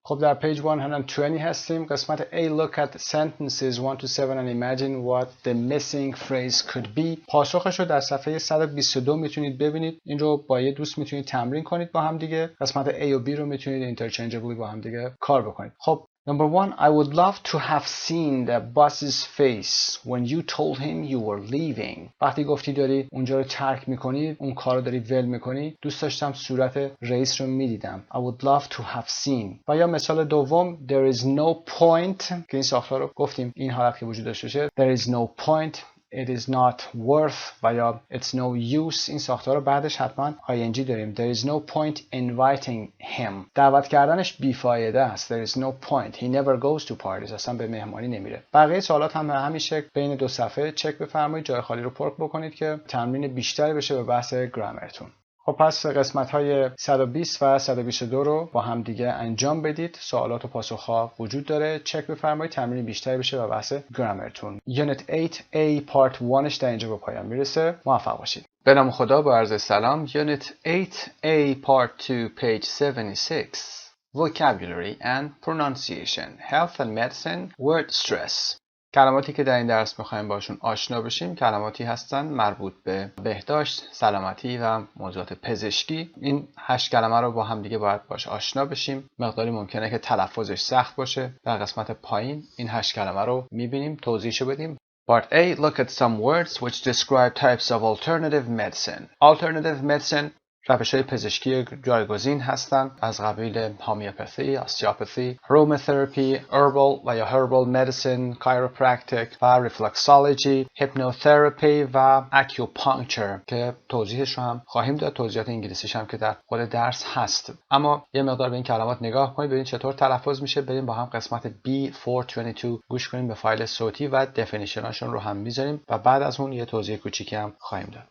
خب در پیج 120 هستیم. قسمت A look at sentences 1 to 7 and imagine what the missing phrase could be. پاسخش رو در صفحه 122 میتونید ببینید. این رو با یه دوست میتونید تمرین کنید با هم دیگه. قسمت A و B رو میتونید interchangeably با هم دیگه کار بکنید. خب Number 1, I would love to have seen the boss's face when you told him you were leaving. وقتی گفتی داری اونجا رو ترک میکنی، اون کار رو داری ول میکنی، دوست داشتم صورت رئیس رو میدیدم. I would love to have seen. و یا مثال دوم, there is no point که این ساختار رو گفتیم این حالت که وجود داشته باشه. There is no point. It is not worth و یا it's no use. این ساختار رو بعدش حتما ing داریم. There is no point inviting him. دعوت کردنش بیفایده است. There is no point. He never goes to parties. اصلا به مهمانی نمیره. بقیه سوالات هم همیشه بین دو صفحه چک بفرمایید. جای خالی رو پر بکنید که تمرین بیشتری بشه به بحث گرامرتون. خب پس قسمت های 120 و 122 رو با هم دیگه انجام بدید. سوالات و پاسخ‌ها وجود داره. چک بفرمایید تمرین بیشتری بشه و بحث گرامرتون. یونیت 8A پارت 1ش در اینجا به پایان میرسه. موفق باشید. به نام خدا با عرض سلام. یونیت 8A پارت 2 پیج 76. Vocabulary and pronunciation. Health and medicine. Word stress. کلماتی که در این درس می‌خوایم باشون آشنا بشیم کلماتی هستن مربوط به بهداشت، سلامتی و موضوعات پزشکی. این 8 کلمه رو با هم دیگه باید باش آشنا بشیم. مقداری ممکنه که تلفظش سخت باشه. در قسمت پایین این 8 کلمه رو می‌بینیم، توضیحشو بدیم. Part A, look at some words which describe types of alternative medicine. Alternative medicine روش‌های پزشکی جایگزین هستند از قبیل هومیوپاتی، استیوپاتی، aromatherapy، herbal و یا herbal medicine، chiropractic و reflexology، hypnotherapy و acupuncture که توضیحش رو هم خواهیم داد. توضیحات انگلیسیش هم که در خود درس هست. اما یه مقدار به این کلمات نگاه کنید ببینید چطور تلفظ میشه. بریم با هم قسمت B422 گوش کنیم به فایل صوتی و دفینیشناشون رو هم میذاریم و بعد از اون یه توضیح کوچیکی هم خواهیم داد.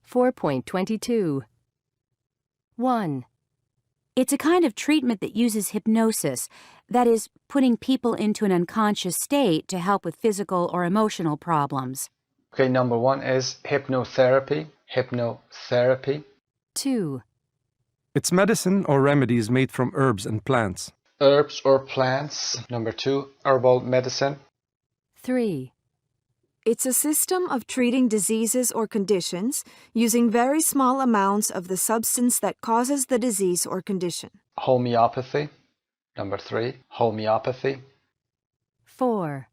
4.22 1. It's a kind of treatment that uses hypnosis, that is, putting people into an unconscious state to help with physical or emotional problems. Okay, number 1 is hypnotherapy. Hypnotherapy. 2. It's medicine or remedies made from herbs and plants. Herbs or plants. Number 2, herbal medicine. 3. It's a system of treating diseases or conditions using very small amounts of the substance that causes the disease or condition. Homeopathy. Number 3. Homeopathy. 4.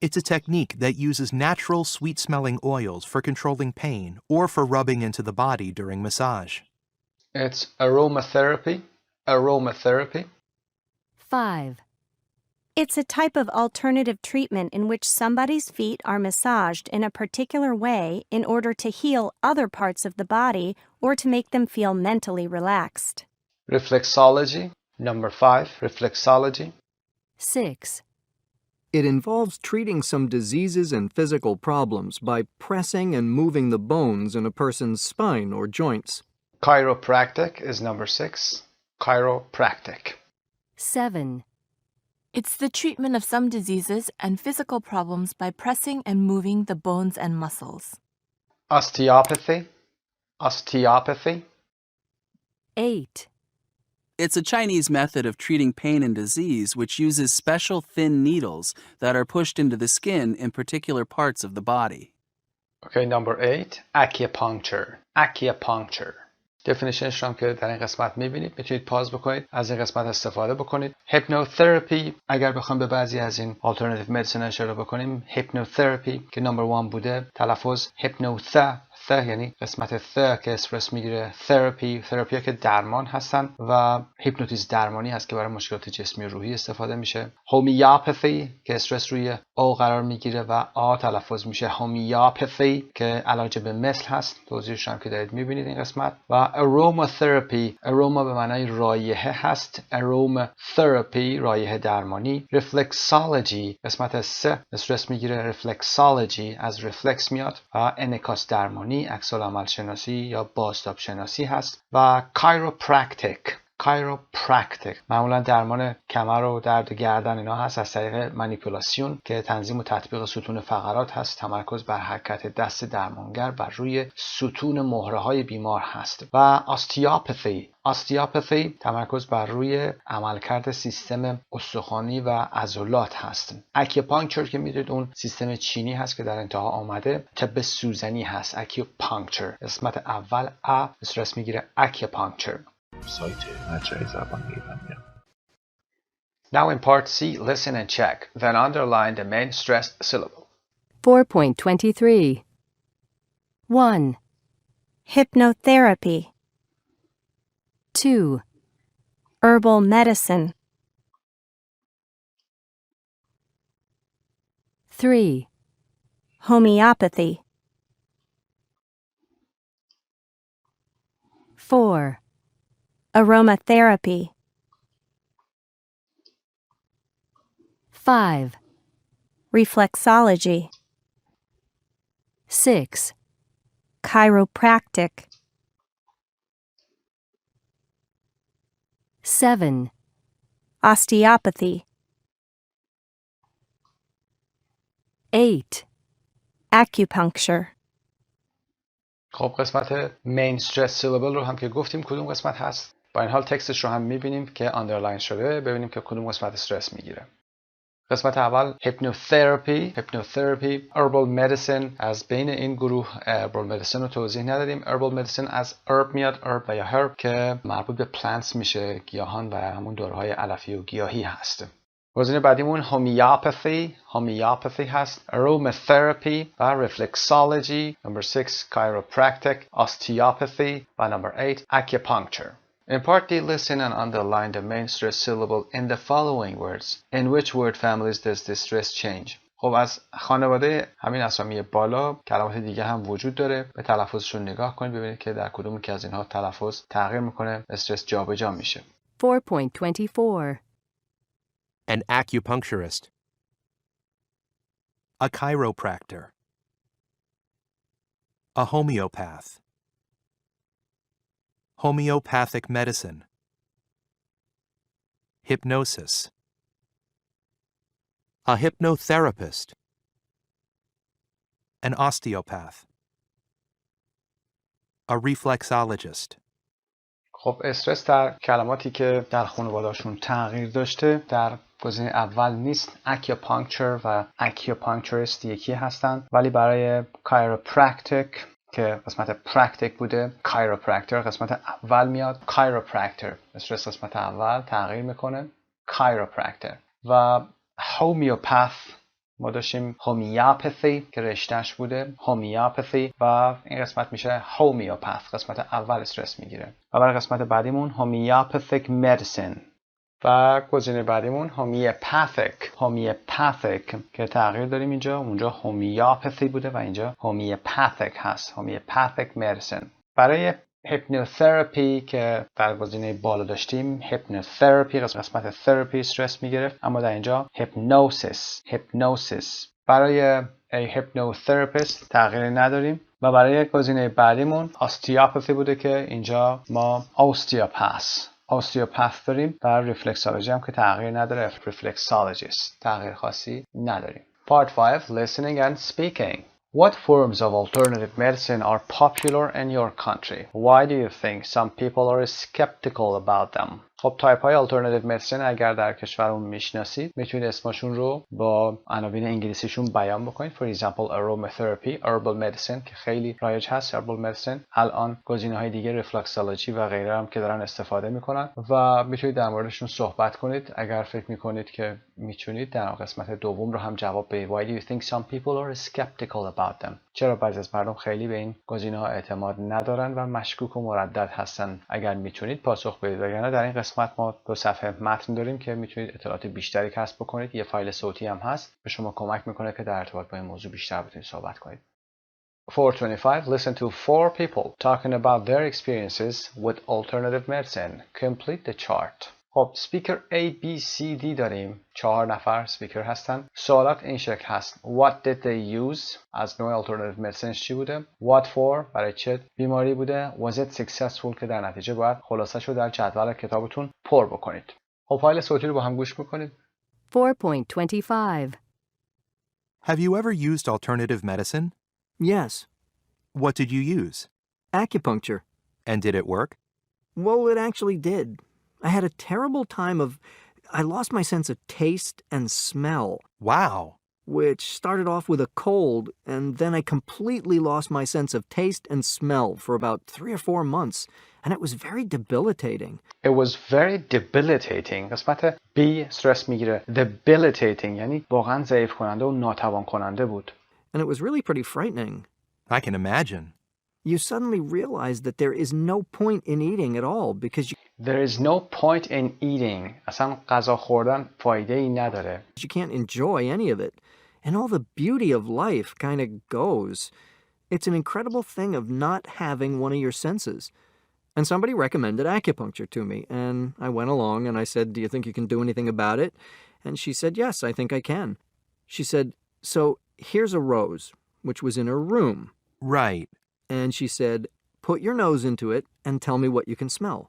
It's a technique that uses natural sweet-smelling oils for controlling pain or for rubbing into the body during massage. It's aromatherapy. Aromatherapy. 5. It's a type of alternative treatment in which somebody's feet are massaged in a particular way in order to heal other parts of the body or to make them feel mentally relaxed. Reflexology. Number 5. Reflexology. 6. It involves treating some diseases and physical problems by pressing and moving the bones in a person's spine or joints. Chiropractic is number 6. Chiropractic. 7. It's the treatment of some diseases and physical problems by pressing and moving the bones and muscles. Osteopathy. Osteopathy. 8. It's a Chinese method of treating pain and disease which uses special thin needles that are pushed into the skin in particular parts of the body. Okay, number 8. Acupuncture. Acupuncture. definitionش رو هم که در این قسمت میبینید، میتونید پاز بکنید، از این قسمت استفاده بکنید. هیپنوتراپی، اگر بخوام به بعضی از این آلترناتیو مدیسین اشاره بکنیم، هیپنوتراپی که نمبر 1 بوده، تلفظ هیپنوثا، یعنی قسمت ث که استرس میگیره، تراپی ها که درمان هستن و هیپنوتیزم درمانی هست که برای مشکلات جسمی و روحی استفاده میشه. هومیوپاثی که استرس روی او قرار میگیره و آ تلفظ میشه هومیوپاثی که علاج به مثل هست، توضیحش هم که دارید میبینید این قسمت. و اروماتراپی، اروما به معنای رایحه هست، اروماتراپی رایحه درمانی. رفلکسولوژی قسمت س استرس میگیره، رفلکسولوژی از رفلکس میاد و انعکاس درمانی، عکس العمل شناسی یا بازتاب شناسی هست. و کایروپرکتیک معمولا درمان کمر و درد گردن اینا هست از طریق مانیپولاسیون که تنظیم و تطبیق ستون فقرات هست، تمرکز بر حرکت دست درمانگر بر روی ستون مهره های بیمار هست. و استیاپاثی تمرکز بر روی عملکرد سیستم استخوانی و عضلات هست. اکیوپانکچر که میدونید اون سیستم چینی هست که در انتها آمده، طب سوزنی هست. اکیوپانکچر قسمت اول ا استرس میگیره، اکیوپانکچر. سایت مجموعه زبان ایرانی. Now in part C, listen and check, then underline the main stressed syllable. 4.23. 1, Hypnotherapy. 2, Herbal medicine. 3, Homeopathy. 4, Aromatherapy. 5, Reflexology. 6, Chiropractic. 7, Osteopathy. 8, Acupuncture. خب قسمت main stress syllable رو هم که گفتیم کدوم قسمت هست، با این حال تکستش رو هم میبینیم که آندرلاین شده، ببینیم که کدوم قسمت استرس میگیره. قسمت اول hypnotherapy، herbal medicine. از بین این گروه herbal medicine رو توضیح ندادیم. herbal medicine از herb میاد، herb و یا herb که مربوط به plants میشه، گیاهان و همون داروهای علفی و گیاهی هست. گزینه بعدیمون homeopathy هست، aromatherapy و reflexology. Number 6 chiropractic, osteopathy و number 8 acupuncture. In part D, listen and underline the main stress syllable in the following words. In which word families does this stress change? خب از خانواده همین اسامی بالا کلمات دیگه هم وجود داره، به تلفظشون نگاه کنید ببینید که در کدومی که از اینها تلفظ تغییر میکنه، استرس جابجا میشه. 4.24. An acupuncturist. A chiropractor. A homeopath. Homeopathic medicine. Hypnosis. A hypnotherapist. An osteopath. A reflexologist. خب استرس در کلماتی که در خانواده‌شون تغییر داشته در گزینه اول نیست. اکیوپانکچر و اکیوپانکچریست یکی هستن، ولی برای کایروپرکتیک که قسمت پرکتیک بوده کایروپرکتور قسمت اول میاد. کایروپرکتور استرس قسمت اول تغییر میکنه کایروپرکتور. و هومیوپث ما داشتیم هومیوپاثی که رشتهش بوده هومیوپاثی و این قسمت میشه هومیوپث قسمت اول استرس میگیره. و برای قسمت بعدیمون هومیوپاثیک مدیسن و گزینه بعدیمون هومیوپاثیک که تغییر داریم اینجا. اونجا هومیوپاثی بوده و اینجا هومیوپاثیک هست هومیوپاثیک مدیسن. برای هیپنوتراپی که در گزینه بالا داشتیم هیپنوتراپی قسمت تراپی استرس میگرفت، اما در اینجا هیپنوسیس. برای هیپنوتراپیست تغییری نداریم. و برای گزینه بعدیمون استیوپاثی بوده که اینجا ما اوستیوپاث داریم. در ریفلکسولوژی هم که تغییر نداره ریفلکسولوژیست تغییر خاصی نداریم. Part 5 Listening and Speaking. What forms of alternative medicine are popular in your country? Why do you think some people are skeptical about them? خب تایپ های alternative medicine اگر در کشورمون میشناسید میتونید اسمشون رو با عناوین انگلیسیشون بیان بکنید. For example aromatherapy, herbal medicine که خیلی رایج هست herbal medicine. الان گزینه های دیگه ریفلکسولوژی و غیره هم که دارن استفاده میکنن و میتونید در موردشون صحبت کنید. اگر فکر میکنید که میتونید در قسمت دوم رو هم جواب بدید. Why do you think some people are skeptical about them? چرا بعضی از مردم خیلی به این گزینه ها اعتماد ندارن و مشکوک و مردد هستن؟ اگر میتونید پاسخ بدید. وگرنه در این قسمت ما 2 صفحه متن داریم که میتونید اطلاعات بیشتری کسب بکنید. یه فایل صوتی هم هست به شما کمک میکنه که در ارتباط با این موضوع بیشتر بتونید صحبت کنید. 425 Listen to 4 people talking about their experiences with alternative medicine. Complete the chart. خب سپیکر A, B, C, D داریم. 4 نفر سپیکر هستن. سوالات این شکل هست. What did they use؟ از نوع alternative medicine چی بوده؟ What for؟ برای چه بیماری بوده؟ Was it successful؟ که در نتیجه باید خلاصش رو در جدول کتابتون پر بکنید. خب فایل صوتی رو با هم گوش میکنید. 4.25 Have you ever used alternative medicine? Yes. What did you use? Acupuncture. And did it work? Well, it actually did. I had a terrible time I lost my sense of taste and smell. Wow. Which started off with a cold, and then I completely lost my sense of taste and smell for about 3 or 4 months, and it was very debilitating. It was very debilitating. قسمت B استرس میگیره. Debilitating یعنی واقعا ضعیف کننده و ناتوان کننده بود. And it was really pretty frightening. I can imagine. You suddenly realize that there is no point in eating at all because There is no point in eating. اصلا غذا خوردن فایده ای نداره. you can't enjoy any of it. And all the beauty of life kind of goes. It's an incredible thing of not having one of your senses. And somebody recommended acupuncture to me, and I went along and I said, do you think you can do anything about it? And she said, yes, I think I can. She said, so here's a rose, which was in her room. Right. And she said, put your nose into it and tell me what you can smell.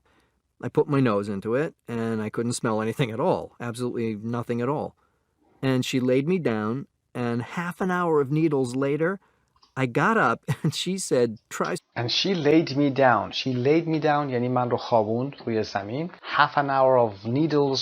I put my nose into it, and I couldn't smell anything at all, absolutely nothing at all. And she laid me down, and half an hour of needles later, I got up, and she said, try... And she laid me down. She laid me down یعنی من رو خوابوند روی زمین. Half an hour of needles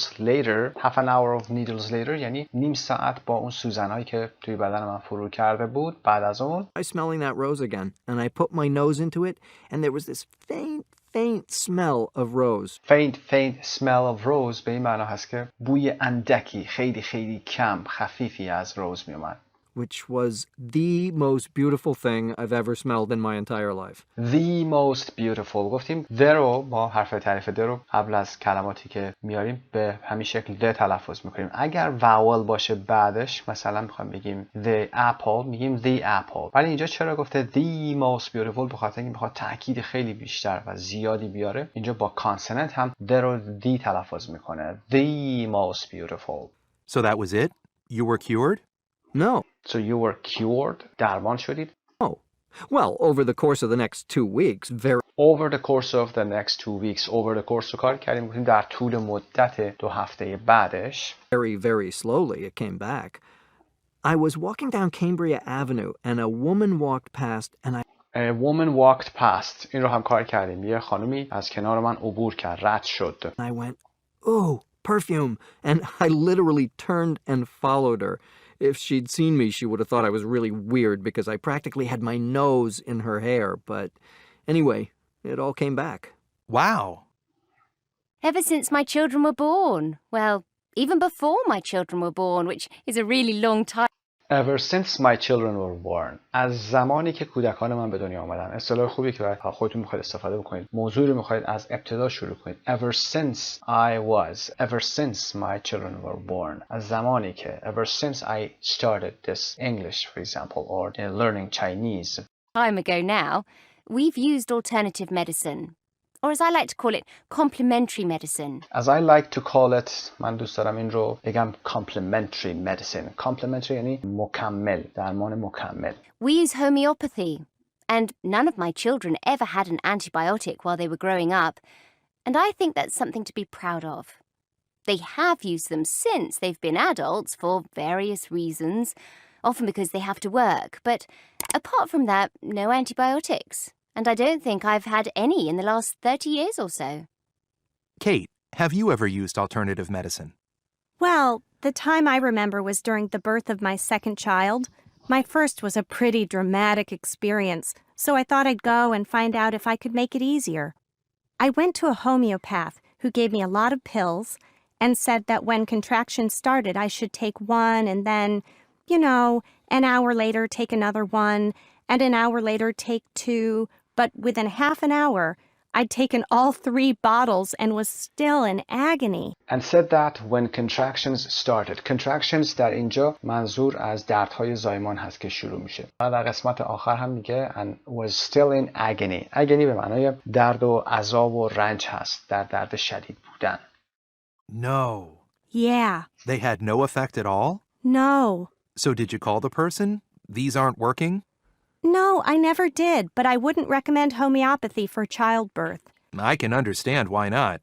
later یعنی نیم ساعت با اون سوزنایی که توی بدن من فرو کرده بود. بعد از اون I smelling that rose again, and I put my nose into it, and there was this faint smell of rose. Faint smell of rose به این معنا هست که بوی اندکی خیلی کم خفیفی از روز می اومد. Which was the most beautiful thing I've ever smelled in my entire life. The most beautiful. گفتیم the رو با حرف تعریف the رو قبل از کلماتی که میاریم به همین شکل the تلفظ میکنیم. اگر vowel باشه بعدش مثلا میخوایم بگیم the apple میگیم the apple. ولی اینجا چرا گفته the most beautiful؟ به خاطر اینکه میخواد تاکید خیلی بیشتر و زیادی بیاره. اینجا با کانسوننت هم the رو the تلفظ میکنه. The most beautiful. So that was it? You were cured? No. So you were cured? درمان شدید؟ Oh. Well, over the course of the next 2 weeks, Over the course of the next 2 weeks. Over the course رو کار کردیم گفتیم در طول مدت 2 هفته بعدش. very slowly it came back. I was walking down Cambria Avenue and a woman walked past and A woman walked past. این رو هم کار کردیم. یه خانومی از کنار من عبور کرد. رد شد. I went, "Ooh, perfume." And I literally turned and followed her. If she'd seen me, she would have thought I was really weird because I practically had my nose in her hair. But anyway, it all came back. Wow. Ever since my children were born. Well, even before my children were born, which is a really long time. Ever since my children were born. از زمانی که کودکان من به دنیا آمدن. اصطلاح خوبی که برای خودتون میخواید استفاده بکنید. موضوع رو میخواید از ابتدا شروع کنید. Ever since I was. Ever since my children were born. از زمانی که. Ever since I started this English, for example, or learning Chinese. Time ago now, we've used alternative medicine. Or as I like to call it, complementary medicine. As I like to call it, من دوست دارم این رو بگم complementary medicine. Complementary یعنی مکمل، درمان مکمل. We use homeopathy, and none of my children ever had an antibiotic while they were growing up, and I think that's something to be proud of. They have used them since they've been adults for various reasons, often because they have to work, but apart from that, no antibiotics. And I don't think I've had any in the last 30 years or so. Kate, have you ever used alternative medicine? Well, the time I remember was during the birth of my second child. My first was a pretty dramatic experience, so I thought I'd go and find out if I could make it easier. I went to a homeopath who gave me a lot of pills and said that when contractions started, I should take one and then, an hour later take another one, and an hour later take two. But within half an hour, I'd taken all 3 bottles and was still in agony. And said that when contractions started. Contractions در اینجا منظور از دردهای زایمان هست که شروع میشه. و در قسمت آخر هم میگه and was still in agony. agony به معنای درد و عذاب و رنج هست. در درد شدید بودن. No. Yeah. They had no effect at all? No. So did you call the person? These aren't working? No, I never did, but I wouldn't recommend homeopathy for childbirth. I can understand why not.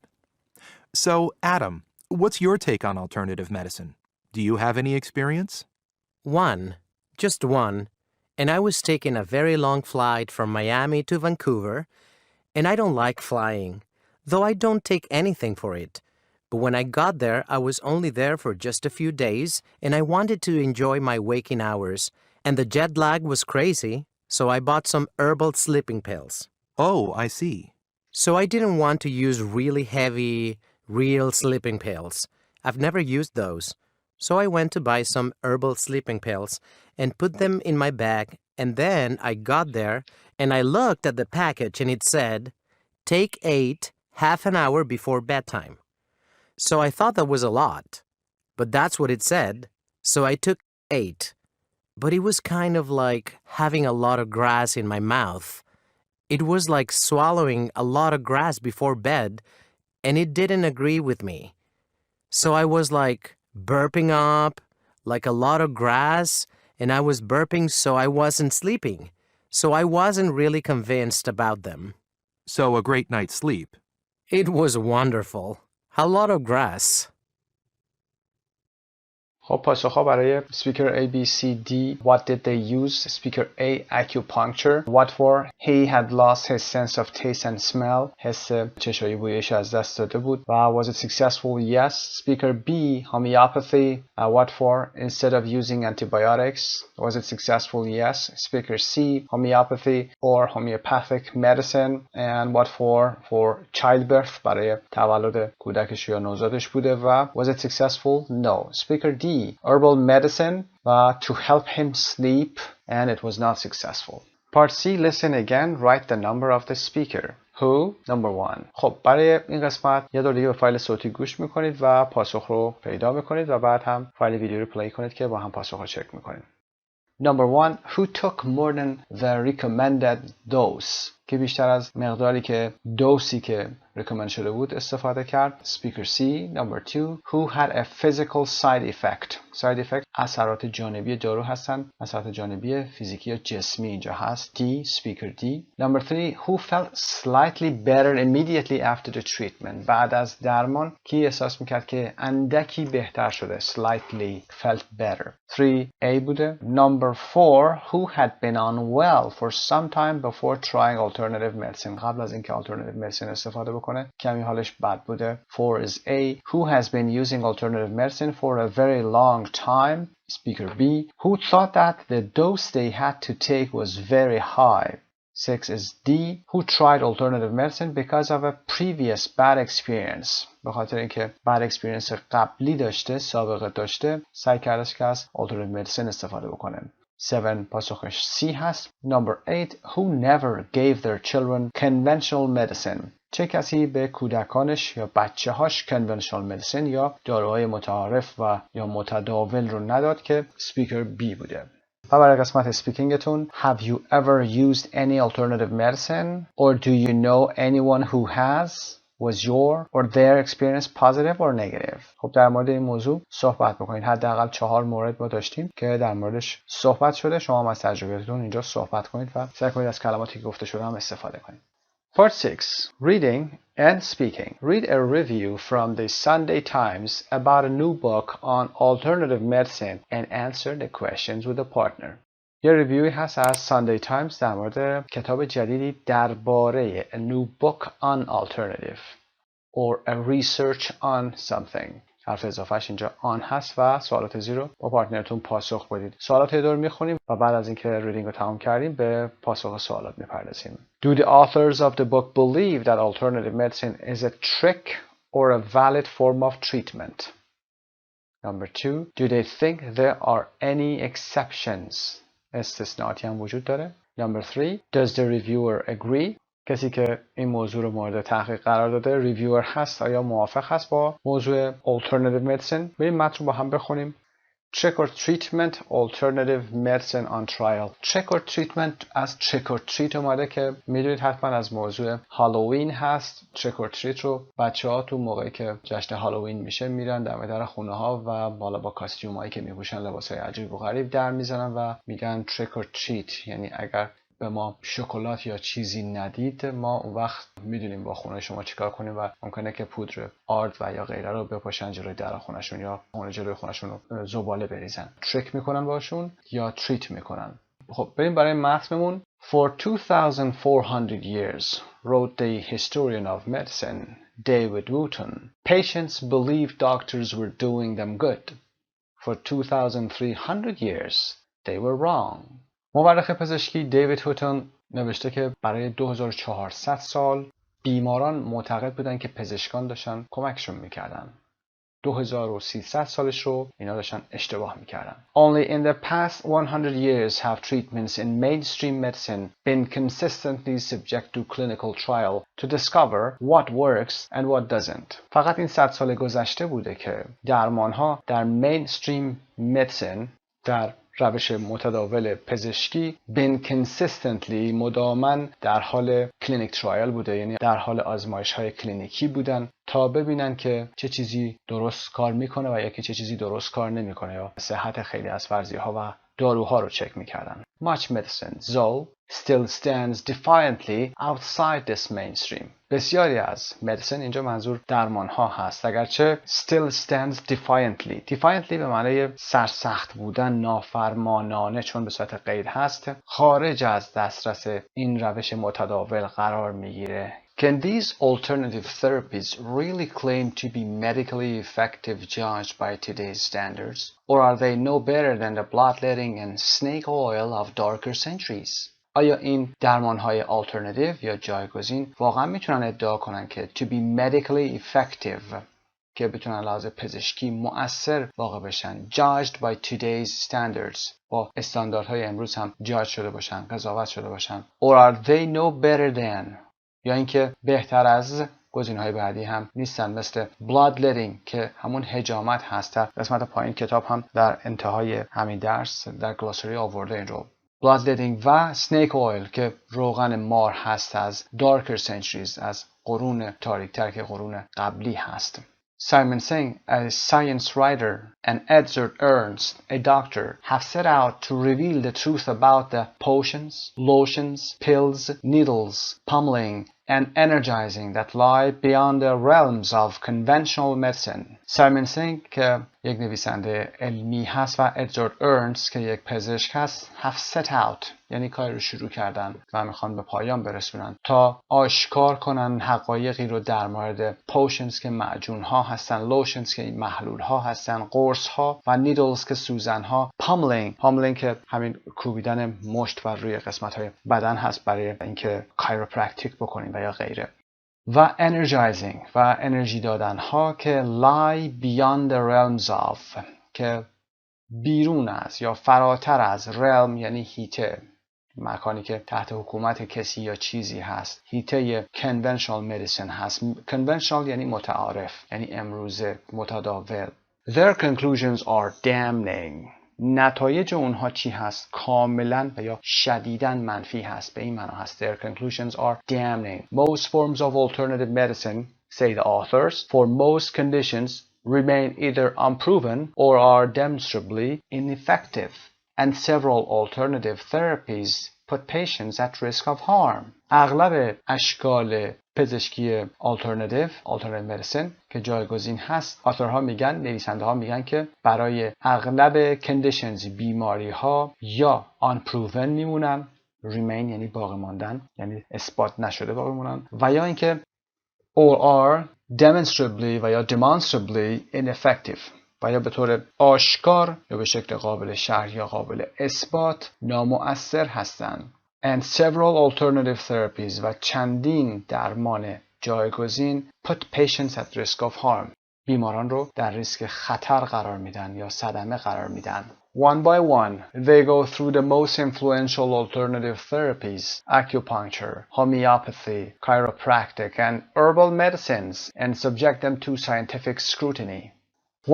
So, Adam, what's your take on alternative medicine? Do you have any experience? One. Just one. And I was taking a very long flight from Miami to Vancouver, and I don't like flying, though I don't take anything for it. But when I got there, I was only there for just a few days, and I wanted to enjoy my waking hours. And the jet lag was crazy, so I bought some herbal sleeping pills. Oh, I see. So I didn't want to use really heavy, real sleeping pills. I've never used those. So I went to buy some herbal sleeping pills and put them in my bag, and then I got there and I looked at the package and it said, "Take 8 half an hour before bedtime." So I thought that was a lot, but that's what it said, so I took 8. But it was kind of like having a lot of grass in my mouth. It was like swallowing a lot of grass before bed, and it didn't agree with me. So I was like burping up, like a lot of grass, and I was burping so I wasn't sleeping. So I wasn't really convinced about them. So a great night's sleep. It was wonderful. A lot of grass. خب پاسخ‌ها برای speaker A, B, C, D. What did they use? Speaker A, acupuncture. What for? He had lost his sense of taste and smell. حس چشایی بویش از دست داده بود. Was it successful? Yes. Speaker B, homeopathy. What for? Instead of using antibiotics. Was it successful? Yes. Speaker C, homeopathy or homeopathic medicine. And what for? For childbirth. برای تولد کودکش یا نوزادش بوده و was it successful? No. Speaker D, herbal medicine to help him sleep, and it was not successful. Part C, listen again, write the number of the speaker. Who? Number 1. خب برای این قسمت یه دور دیگه به فایل صوتی گوش میکنید و پاسخ رو پیدا میکنید و بعد هم فایل ویدیو رو پلی کنید که با هم پاسخ رو چک میکنید. Number 1. Who took more than the recommended dose? که بیشتر از مقداری که دوسی که recommend شده بود استفاده کرد. Speaker C. Number 2. Who had a physical side effect? side effect اثرات جانبی دارو هستن. اثرات جانبی فیزیکی یا جسمی اینجا هست. D speaker D. Number 3 who felt slightly better immediately after the treatment. بعد از درمان کی احساس میکرد که اندکی بهتر شده. Slightly felt better. 3A بوده. Number 4 who had been unwell for some time before trying alternative medicine. قبل از اینکه alternative medicine استفاده بکنه کمی حالش بد بوده. 4 is A who has been using alternative medicine for a very long time. Speaker B who thought that the dose they had to take was very high. 6 is D who tried alternative medicine because of a previous bad experience. به خاطر اینکه bad experience قبلی داشته، سابقه داشته، سعی کرده که از alternative medicine استفاده بکنه. 7 پاسخش C هست. Number 8 who never gave their children conventional medicine. چه کسی به کودکانش یا بچه هاش conventional medicine یا داروهای متعارف و یا متداول رو نداد که speaker B بوده. و برای قسمت سپیکینگتون Have you ever used any alternative medicine or do you know anyone who has? Was your or their experience positive or negative? خب در مورد این موضوع صحبت بکنید. حداقل 4 مورد ما داشتیم که در موردش صحبت شده. شما هم از تجربیاتتون اینجا صحبت کنید و سعی کنید از کلماتی که گفته شده هم استفاده کنید. Part 6. Reading and speaking. Read a review from the Sunday Times about a new book on alternative medicine and answer the questions with a partner. یه ریویوی هست از Sunday Times در مورد کتاب جدیدی درباره a new book on alternative or a research on something. حرف اضافهش اینجا آن هست و سوالات زیرو با پارتنرتون پاسخ بدید. سوالات یه دور میخونیم و بعد از اینکه ریدینگ رو تمام کردیم به پاسخ سوالات میپردازیم. Do the authors of the book believe that alternative medicine is a trick or a valid form of treatment? Number 2. Do they think there are any exceptions? استثناءاتی هم وجود داره. Number 3. Does the reviewer agree? کسی که این موضوع رو مورد تحقیق قرار داده ریویور هست آیا موافق هست با موضوع alternative medicine؟ بریم متن رو با هم بخونیم. Trick or treatment, alternative medicine on trial. Trick or treatment از trick or treat اومده که میدونید حتما از موضوع هالووین هست. Trick or treat رو بچه ها تو موقعی که جشن هالووین میشه میرن در خونه ها و بالا با کاستیوم هایی که میپوشن لباس های عجیب و غریب در میزنن و میگن trick or treat، یعنی اگر به ما شکلات یا چیزی ندید ما اون وقت میدونیم با خونه شما چیکار کنیم و ممکنه که پودر آرد و یا غیره رو بپاشن جلوی در خونهشون یا اون جلوی خونهشون رو زباله بریزن. تریک میکنن باشون یا تریت میکنن. خب بریم برای متنمون. For 2400 years wrote the historian of medicine David Wooten, patients believed doctors were doing them good. For 2300 years they were wrong. مورخ پزشکی دیوید هوتون نوشته که برای 2400 سال بیماران معتقد بودن که پزشکان داشتن کمکشون میکردن. 2300 سالش رو اینا داشتن اشتباه میکردن. Only in the past 100 years have treatments in mainstream medicine been consistently subject to clinical trial to discover what works and what doesn't. فقط این 100 سال گذشته بوده که درمانها در mainstream medicine در روش متداول پزشکی been consistently مداماً در حال کلینیک ترایل بوده، یعنی در حال آزمایش های کلینیکی بودن تا ببینن که چه چیزی درست کار میکنه و یا که چه چیزی درست کار نمیکنه یا صحت خیلی از فرضیه ها و داروها رو چک میکردن. Much medicine, though, still stands defiantly outside this mainstream. بسیاری از medicine اینجا منظور درمان ها هست اگرچه still stands defiantly. Defiantly به معنی سرسخت بودن، نافرمانانه، چون به صورت قید هست خارج از دسترس این روش متداول قرار میگیره. Can these alternative therapies really claim to be medically effective judged by today's standards? Or are they no better than the bloodletting and snake oil of darker centuries? آیا این درمان‌های alternative یا جایگزین واقعا میتونن ادعا کنن که to be medically effective که بتونن لحاظ پزشکی مؤثر واقع بشن judged by today's standards با استانداردهای امروز هم جاج شده باشن، قضاوت شده باشن or are they no better than یا اینکه بهتر از گزینه‌های بعدی هم نیستن مثل bloodletting که همون حجامت هست. در قسمت پایین کتاب هم در انتهای همین درس در گلاسری آورده این رو. bloodletting و snake oil که روغن مار هست از darker centuries از قرون تاریک‌تر که قرون قبلی هست. Simon Singh, a science writer, and Edward Ernst, a doctor, have set out to reveal the truth about the potions, lotions, pills, needles, pummeling, and energizing that lie beyond the realms of conventional medicine. Simon Singh که یک نویسنده علمی هست و ادوارد ارنست که یک پزشک هست have set out یعنی کاری رو شروع کردن و میخوان به پایان برسونن تا آشکار کنن حقایقی رو در مورد potions که معجون ها هستن، lotions که محلول ها هستن، قرص ها و needles که سوزن ها، pummeling که همین کوبیدن مشت بر روی قسمت های بدن هست برای اینکه کایروپرکتیک بکنیم و یا غیره، و energizing و انرژی دادن ها که lie beyond the realms of که بیرون از یا فراتر از realm یعنی هیته، مکانی که تحت حکومت کسی یا چیزی هست، هیته conventional medicine هست. conventional یعنی متعارف، یعنی امروزه، متداول. Their conclusions are damning. نتایج اونها چی هست؟ کاملا و یا شدیداً منفی هست. به این معنا هست Their conclusions are damning. Most forms of alternative medicine, say the authors, for most conditions remain either unproven or are demonstrably ineffective, and several alternative therapies put patients at risk of harm. اغلب اشکال پزشکی alternative medicine که جایگزین هست، آثارها میگن، نویسنده ها میگن که برای اغلب conditions بیماری ها یا unproven میمونن، remain یعنی باقی ماندن، یعنی اثبات نشده باقی مونن، و یا اینکه or are demonstrably و یا demonstrably ineffective و یا به طور آشکار یا به شکل قابل شرح یا قابل اثبات نامؤثر هستند. And several alternative therapies و چندین درمان جایگزین put patients at risk of harm. بیماران رو در ریسک خطر قرار میدن یا صدمه قرار میدن. One by one, they go through the most influential alternative therapies, acupuncture, homeopathy, chiropractic, and herbal medicines, and subject them to scientific scrutiny.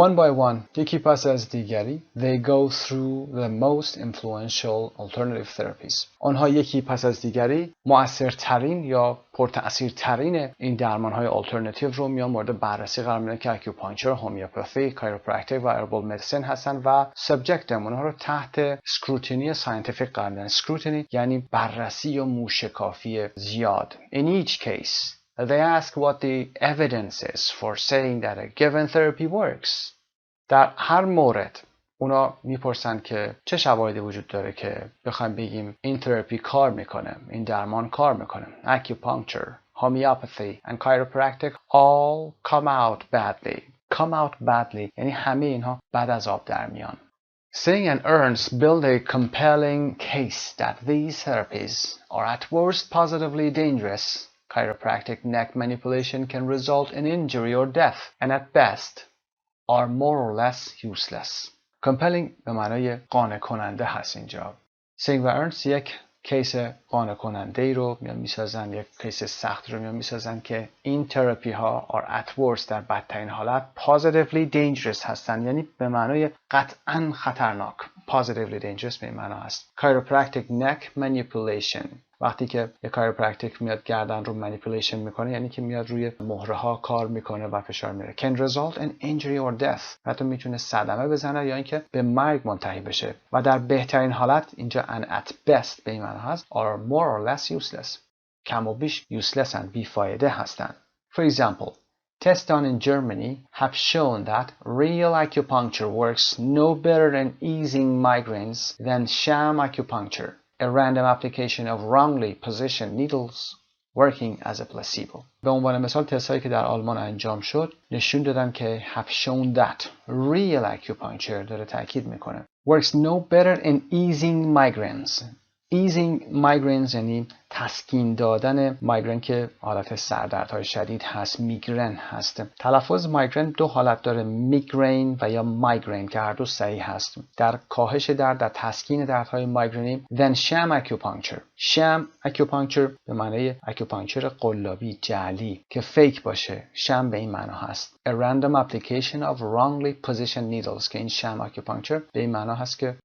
One by one, یکی پس از دیگری, they go through the most influential alternative therapies. آنها یکی پس از دیگری مؤثرترین یا پرتأثیرترین این درمانهای alternative رو میان مورد بررسی قرار میدن که acupuncture، homeopathy، chiropractic و herbal medicine هستن و subject them، اونها رو تحت scrutiny scientific قرار میدن. scrutiny یعنی بررسی یا موشکافی زیاد. In each case, they ask what the evidence is for saying that a given therapy works. در هر مورد اونا میپرسن که چه شواهدی وجود داره که بخوایم بگیم این تراپی کار میکنه، این درمان کار میکنه. Acupuncture, homeopathy and chiropractic all come out badly. Come out badly یعنی همه اینها بد از آب در میان. Singh and Ernst build a compelling case that these therapies are at worst positively dangerous. Chiropractic neck manipulation can result in injury or death, and at best are more or less useless. Compelling به معنای قانع کننده هست اینجا. سینگ و ارنست یک کیس قانع کننده ای رو میان میسازن، یک کیس سخت رو میان میسازن که این تراپی ها are at worst در بدترین حالت positively dangerous هستن، یعنی به معنای قطعاً خطرناک. Positively dangerous به این معنا هست. Chiropractic neck manipulation، وقتی که یک کایروپرکتیک میاد گردن رو manipulation میکنه یعنی که میاد روی مهره ها کار میکنه و فشار میاره. Can result in injury or death، حتی میتونه صدمه بزنه یا اینکه به مرگ منتهی بشه. و در بهترین حالت اینجا and at best به این معنی هست are more or less useless، کم و بیش useless and بیفایده هستن. For example, tests done in Germany have shown that real acupuncture works no better in easing migraines than sham acupuncture, a random application of wrongly positioned needles working as a placebo. به عنوان مثال تستایی که در آلمان انجام شد نشون دادن که have shown that real acupuncture داره تاکید میکنه works no better in easing migraines. easing migraines یعنی تسکین دادن مایگرن که حالت سردردهای شدید هست، میگرن هست. تلفظ مایگرن دو حالت داره، میگرین و یا مایگرین که هر دو صحیح هست. در کاهش درد، در تسکین دردهای مایگرنی. then sham acupuncture. sham acupuncture به معنی اکوپانکچر قلابی، جعلی که فیک باشه. sham به این معنا هست. a random application of wrongly positioned needles که این sham acupuncture به این معنا هست که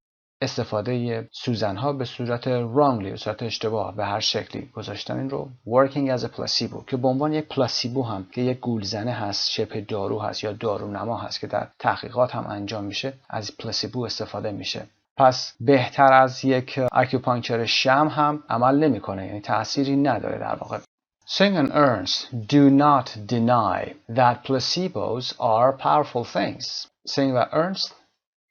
استفاده سوزن‌ها به صورت wrongly، به صورت اشتباه، به هر شکلی گذاشتن این رو working as a placebo، که به عنوان یک پلاسیبو هم که یک گولزنه هست، شبه دارو هست یا دارونما هست که در تحقیقات هم انجام میشه، از پلاسیبو استفاده میشه. پس بهتر از یک اکوپانکچر شم هم عمل نمیکنه، یعنی تأثیری نداره در واقع. Singh and Ernst do not deny that placebos are powerful things. سینگ و ارنست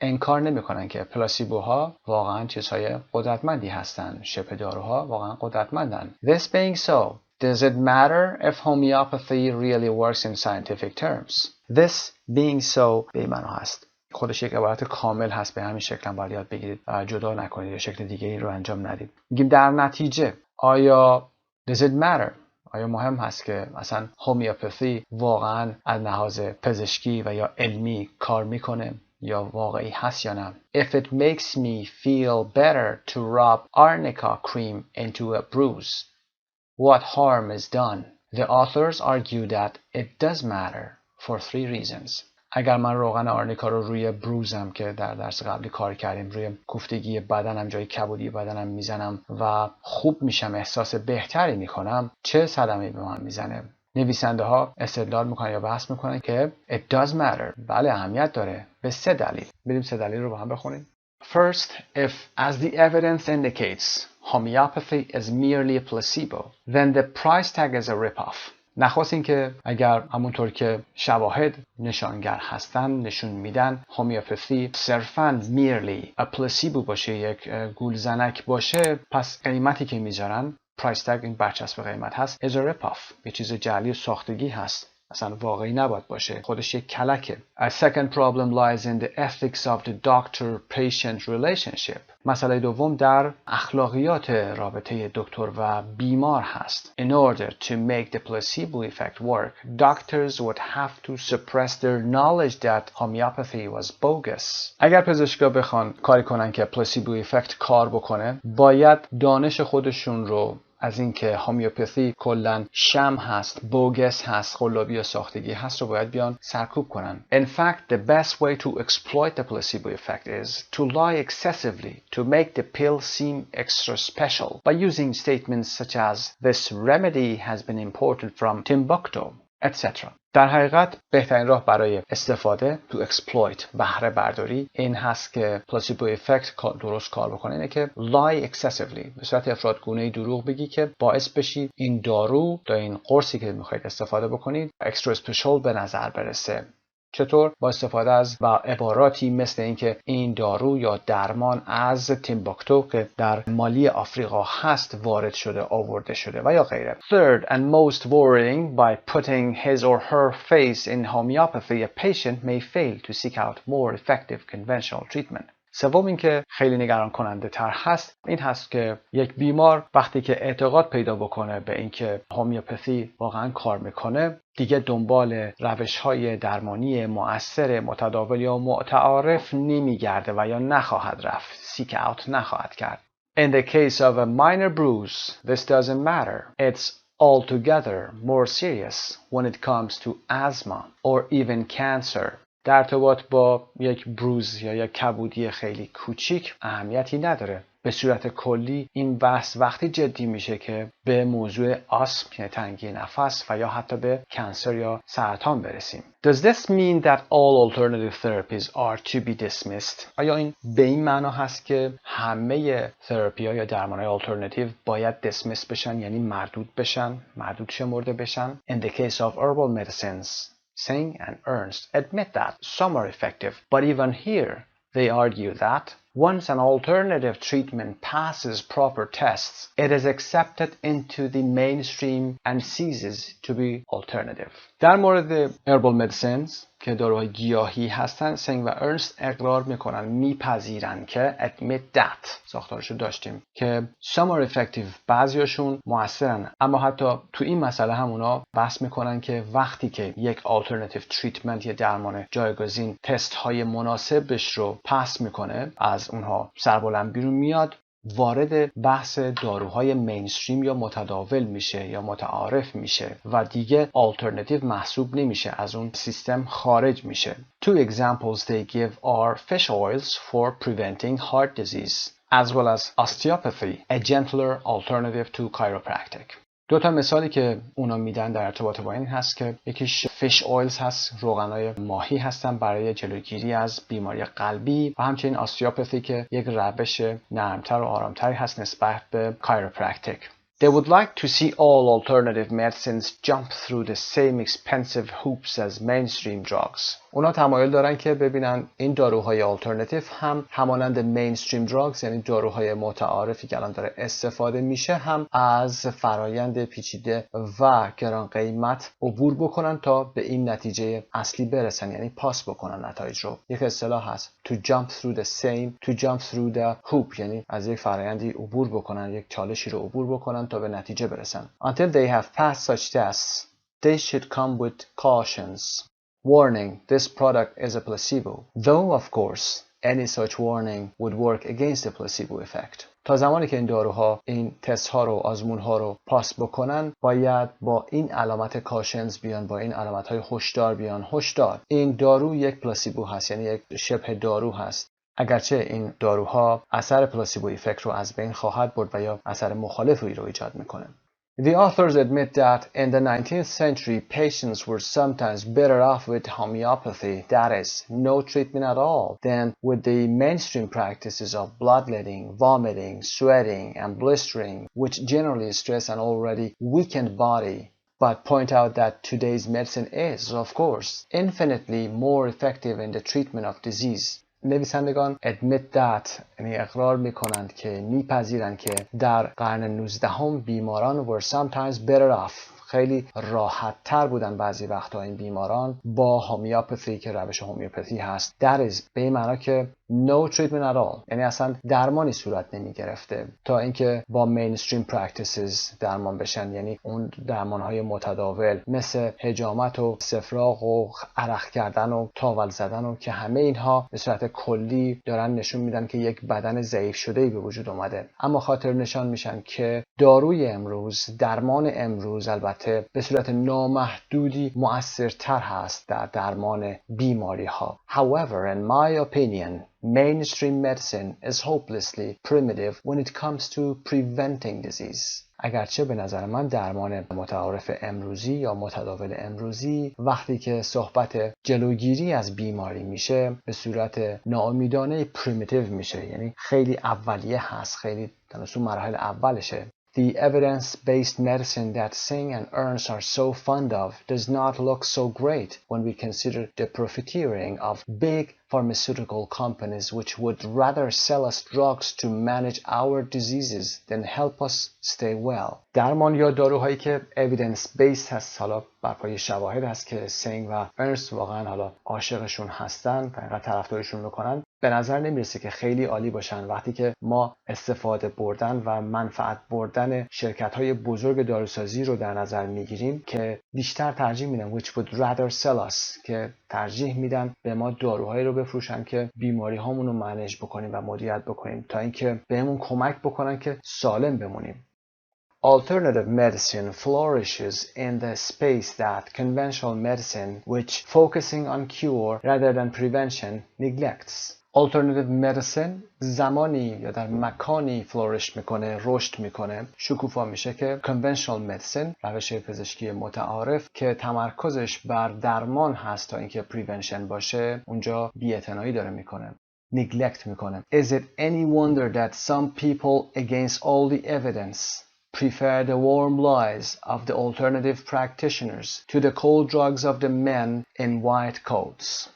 انکار نمیکنن که پلاسیبوها واقعا چیزهای قدرتمندی هستن، شبه داروها واقعا قدرتمندن. This being so, does it matter if homeopathy really works in scientific terms? This being so به این معنا هست. خودش یک عبارت کامل هست، به همین شکل هم باید یاد بگیرید، جدا نکنید یا شکل دیگه ای رو انجام ندید. میگیم در نتیجه آیا does it matter؟ آیا مهم هست که مثلا هومیوپاتی واقعا از لحاظ پزشکی و یا علمی کار میکنه یا واقعی هست یا نه؟ If it makes me feel better to rub arnica cream into a bruise, what harm is done? The authors argue that it does matter for 3 reasons. اگر من روغن آرنیکا رو روی بروزم که در درس قبلی کار کردیم، روی کوفتگی بدنم، جای کبودی بدنم میزنم و خوب میشم، احساس بهتری میکنم، چه صدمه‌ای به من میزنه؟ نویسنده ها استدلال میکنن یا بحث میکنن که it does matter، بله اهمیت داره، به 3 دلیل. بریم 3 دلیل رو با هم بخونیم. First, if as the evidence indicates homeopathy is merely a placebo, then the price tag is a rip-off. نخواست این که اگر همونطور که شواهد نشانگر هستن نشون میدن هومیوپاتی صرفاً merely a placebo باشه، یک گولزنک باشه، پس قیمتی که میذارن پرایس تگ، این برچسب قیمت هست، is a rip-off، یه چیز جعلی و ساختگی هست، اصلا واقعی نباید باشه، خودش یک کلکه. A second problem lies in the ethics of the doctor-patient relationship. مسئله دوم در اخلاقیات رابطه دکتر و بیمار هست. In order to make the placebo effect work, doctors would have to suppress their knowledge that homeopathy was bogus. اگر پزشکا بخوان کاری کنن که پلاسیبو افکت کار بکنه، باید دانش خودشون رو از اینکه هومیوپاتی کلا شم هست، بوگس هست، قلابی و ساختگی هست رو باید بیان سرکوب کنن. In fact, the best way to exploit the placebo effect is to lie excessively to make the pill seem extra special by using statements such as this remedy has been imported from Timbuktu, etc. در حقیقت بهترین راه برای استفاده to exploit، بهره برداری، این هست که placebo effect درست کار بکنه، اینه که lie excessively، به صورت افراطگونه‌ای دروغ بگی که باعث بشی این دارو یا این قرصی که میخواید استفاده بکنید extra special به نظر برسه. چطور؟ با استفاده از عباراتی مثل اینکه این دارو یا درمان از تیمباکتو که در مالی آفریقا هست وارد شده، آورده شده و یا غیره. Third and most worrying, by putting his or her faith in homeopathy, a patient may fail to seek out more effective conventional treatment. سوم این که خیلی نگران کننده تر هست، این هست که یک بیمار وقتی که اعتقاد پیدا بکنه به اینکه هومیوپاتی واقعا کار میکنه، دیگه دنبال روش‌های درمانی مؤثر، متداول یا متعارف نمیگرده و یا نخواهد رفت، seek out نخواهد کرد. In the case of a minor bruise, this doesn't matter. It's altogether more serious when it comes to asthma or even cancer. در ارتباط با یک بروز یا یک کبودی خیلی کوچیک اهمیتی نداره. به صورت کلی این بحث وقتی جدی میشه که به موضوع آسم یعنی تنگی نفس و یا حتی به کنسر یا سرطان برسیم. Does this mean that all alternative therapies are to be dismissed? آیا این به این معنا هست که همه تراپی ها یا درمان های alternative باید dismiss بشن، یعنی مردود بشن، مردود شمرده بشن؟ In the case of herbal medicines, Singh and Ernst admit that some are effective, but even here they argue that once an alternative treatment passes proper tests, it is accepted into the mainstream and ceases to be alternative. در مورد herbal medicines که داروهای گیاهی هستن، سینگ و ارنست اقرار میکنن، میپذیرن که admit that ساختارشو داشتیم که some are effective، بعضیاشون موثرن، اما حتی تو این مسئله هم اونا بحث میکنن که وقتی که یک alternative treatment یا درمان جایگزین تست های مناسبش رو پاس میکنه، از اونها سربلند بیرون میاد، وارد بحث داروهای مینستریم یا متداول میشه یا متعارف میشه و دیگه آلترناتیو محسوب نمیشه، از اون سیستم خارج میشه. Two examples they give are fish oils for preventing heart disease as well as osteopathy, a gentler alternative to chiropractic. دو تا مثالی که اونا میدن در ارتباط با این هست که یکیش فیش اویلز هست، روغنای ماهی هستن برای جلوگیری از بیماری قلبی، و همچنین آستیوپاتی که یک روش نرمتر و آرامتری هست نسبت به chiropractic. They would like to see all alternative medicines jump through the same expensive hoops as mainstream drugs. اونا تمایل دارن که ببینن این داروهای آلترناتیو هم همانند مینستریم دراگز، یعنی داروهای متعارفی که الان داره استفاده میشه، هم از فرایند پیچیده و گران قیمت عبور بکنن تا به این نتیجه اصلی برسن، یعنی پاس بکنن نتایج رو. یک اصطلاح هست to jump through the same, to jump through the hoop، یعنی از یک فرایندی عبور بکنن، یک چالشی رو عبور بکنن تا به نتیجه برسن. Until they have passed such tests, they should come with cautions. Warning, this product is a placebo. Though, of course, any such warning would work against the placebo effect. تا زمانی که این داروها این تست ها رو، آزمون ها رو پاس بکنن، باید با این علامت کاشنز بیان، با این علامت های هشدار بیان. هشدار، این دارو یک پلاسیبو هست، یعنی یک شبه دارو هست. اگرچه این داروها اثر پلاسیبو افکت رو از بین خواهد برد و یا اثر مخالفی رو ایجاد میکنه. The authors admit that in the 19th century, patients were sometimes better off with homeopathy, that is, no treatment at all, than with the mainstream practices of bloodletting, vomiting, sweating, and blistering, which generally stress an already weakened body. But point out that today's medicine is, of course, infinitely more effective in the treatment of disease. نویسندگان admit that، یعنی اقرار میکنند که میپذیرند که در قرن 19 بیماران were sometimes better off، خیلی راحت تر بودن بعضی وقتا این بیماران با هومیوپاتی که روش هومیوپاتی هست. That is به این معنا که no treatment at all، یعنی اصلا درمانی صورت نمی گرفته، تا اینکه با mainstream practices درمان بشن، یعنی اون درمانهای متداول مثل حجامت و استفراغ و عرق کردن و تاول زدن و که همه اینها به صورت کلی دارن نشون میدن که یک بدن ضعیف شده‌ای به وجود اومده، اما خاطر نشان میشن که داروی امروز، درمان امروز البته به صورت نامحدودی مؤثرتر هست در درمان بیماری ها. However, in my opinion, mainstream medicine is hopelessly primitive when it comes to preventing disease. اگرچه به نظر من درمان متعارف امروزی یا متداول امروزی وقتی که صحبت جلوگیری از بیماری میشه به صورت ناامیدانه پریمیتیو میشه، یعنی خیلی اولیه هست، خیلی تناسب مراحل اولشه. The evidence-based medicine that Singh and Ernst are so fond of does not look so great when we consider the profiteering of big pharmaceutical companies which would rather sell us drugs to manage our diseases than help us stay well. درمان یا داروهایی که evidence-based هست، حالا بر پایه شواهد هست که سینگ و ارنست واقعا حالا عاشقشون هستن، دقیقا طرفدارشون میکنن، به نظر نمیرسه که خیلی عالی باشن وقتی که ما استفاده بردن و منفعت بردن شرکت‌های بزرگ داروسازی رو در نظر میگیریم که بیشتر ترجیح میدن which would rather sell us، که ترجیح میدن به ما داروهایی رو بفروشن که بیماری هامون رو منیج بکنیم و مدیریت بکنیم تا اینکه بهمون کمک بکنن که سالم بمونیم. Alternative medicine flourishes in the space that conventional medicine, which focusing on cure rather than prevention, neglects. Alternative medicine زمانی یا در مکانی فلورش میکنه، رشد میکنه، شکوفا میشه که conventional medicine، روش پزشکی متعارف که تمرکزش بر درمان هست تا اینکه prevention باشه، اونجا بی‌اعتنایی داره میکنه، neglect میکنه. Is it any wonder that some people against all the evidence prefer the warm lies of the alternative practitioners to the cold drugs of the men in white coats?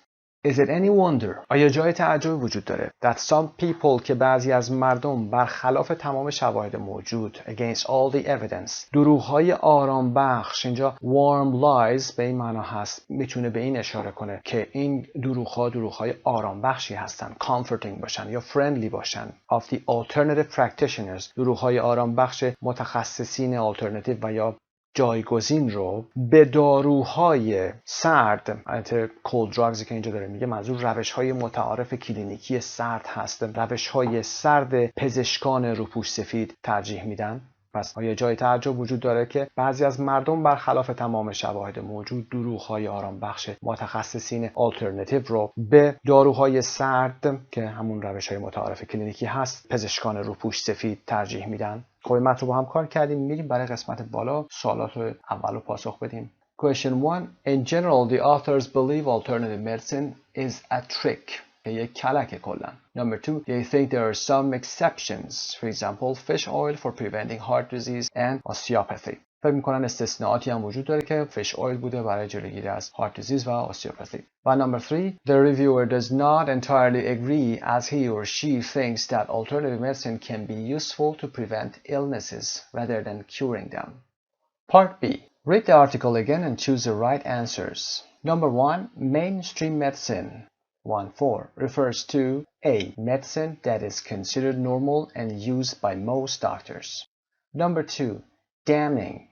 Is it any wonder؟ آیا جای تعجب وجود داره that some people، که بعضی از مردم برخلاف تمام شواهد موجود against all the evidence، دروغ‌های آرام بخش، اینجا warm lies به این معنا هست، میتونه به این اشاره کنه که این دروغ‌های آرام بخشی هستن، comforting باشن یا friendly باشن، of the alternative practitioners، دروغ‌های آرام بخش متخصصین alternative و یا جایگزین رو به داروهای سرد، البته cold drugs که اینجا داره میگه منظور روش‌های متعارف کلینیکی سرد هست، روش‌های سرد پزشکان روپوش سفید ترجیح میدن. پس آیا جای تعجب وجود داره که بعضی از مردم برخلاف تمام شواهد موجود دروغ‌های آرامبخش متخصصین آلترناتیو رو به داروهای سرد که همون روش‌های متعارف کلینیکی هست پزشکان روپوش سفید ترجیح میدن؟ خب این مطلب رو هم کار کردیم، میریم برای قسمت بالا سوالات رو اول پاسخ بدیم. Question 1. In general, the authors believe alternative medicine is a trick. یک کلکه کلا. Number 2. They think there are some exceptions. For example, fish oil for preventing heart disease and osteopathy. فکر میکنن استثناءاتی هم وجود داره که fish oil بوده برای جلوگیری از heart disease و osteopathy. و number 3. The reviewer does not entirely agree as he or she thinks that alternative medicine can be useful to prevent illnesses rather than curing them. Part B. Read the article again and choose the right answers. Number 1. Mainstream medicine 1.4 refers to A. Medicine that is considered normal and used by most doctors. Number 2. Damning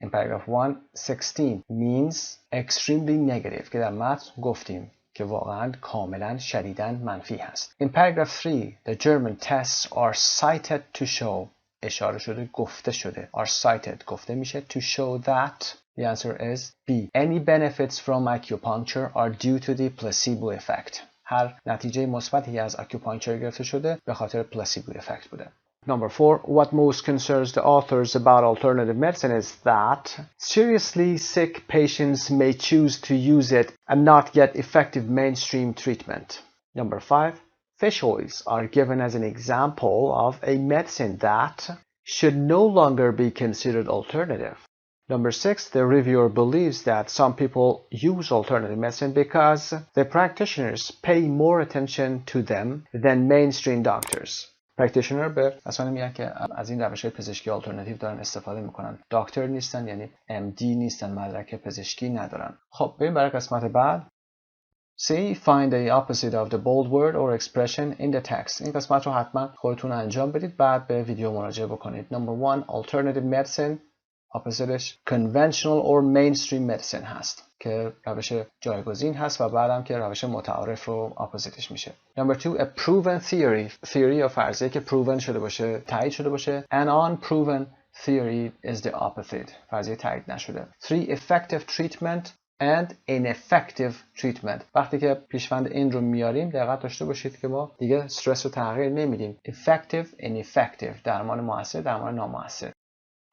in paragraph 1.16 means extremely negative که در متن گفتیم که واقعا کاملا شدیداً منفی هست. In paragraph 3 the German tests are cited to show اشاره شده گفته شده are cited گفته میشه to show that the answer is B. Any benefits from acupuncture are due to the placebo effect. هر نتیجه مثبتی از acupuncture گرفته شده به خاطر placebo effect بوده. Number 4. What most concerns the authors about alternative medicine is that seriously sick patients may choose to use it and not get effective mainstream treatment. Number 5. Fish oils are given as an example of a medicine that should no longer be considered alternative. Number 6, the reviewer believes that some people use alternative medicine because the practitioners pay more attention to them than mainstream doctors. Practitioner به اصلا میگن که از این روش‌های پزشکی آلترناتیو دارن استفاده میکنن. دکتر نیستن یعنی MD نیستن، مدرک پزشکی ندارن. خب بریم برای قسمت بعد. C. Find the opposite of the bold word or expression in the text. این قسمت رو حتما خودتون انجام بدید بعد به ویدیو مراجعه بکنید. Number 1. Alternative medicine oppositeش conventional or mainstream medicine هست که روش جایگزین هست و بعدم که روش متعارف رو oppositeش میشه. Number 2. A proven theory یا فرضیه که proven شده باشه تایید شده باشه. An unproven theory is the opposite. فرضیه تایید نشده. 3. Effective treatment and ineffective treatment. وقتی که پیشوند این رو میاریم دقت داشته باشید که ما دیگه استرس رو تغییر نمیدیم. Effective, ineffective. درمان موثر، درمان نامؤثر.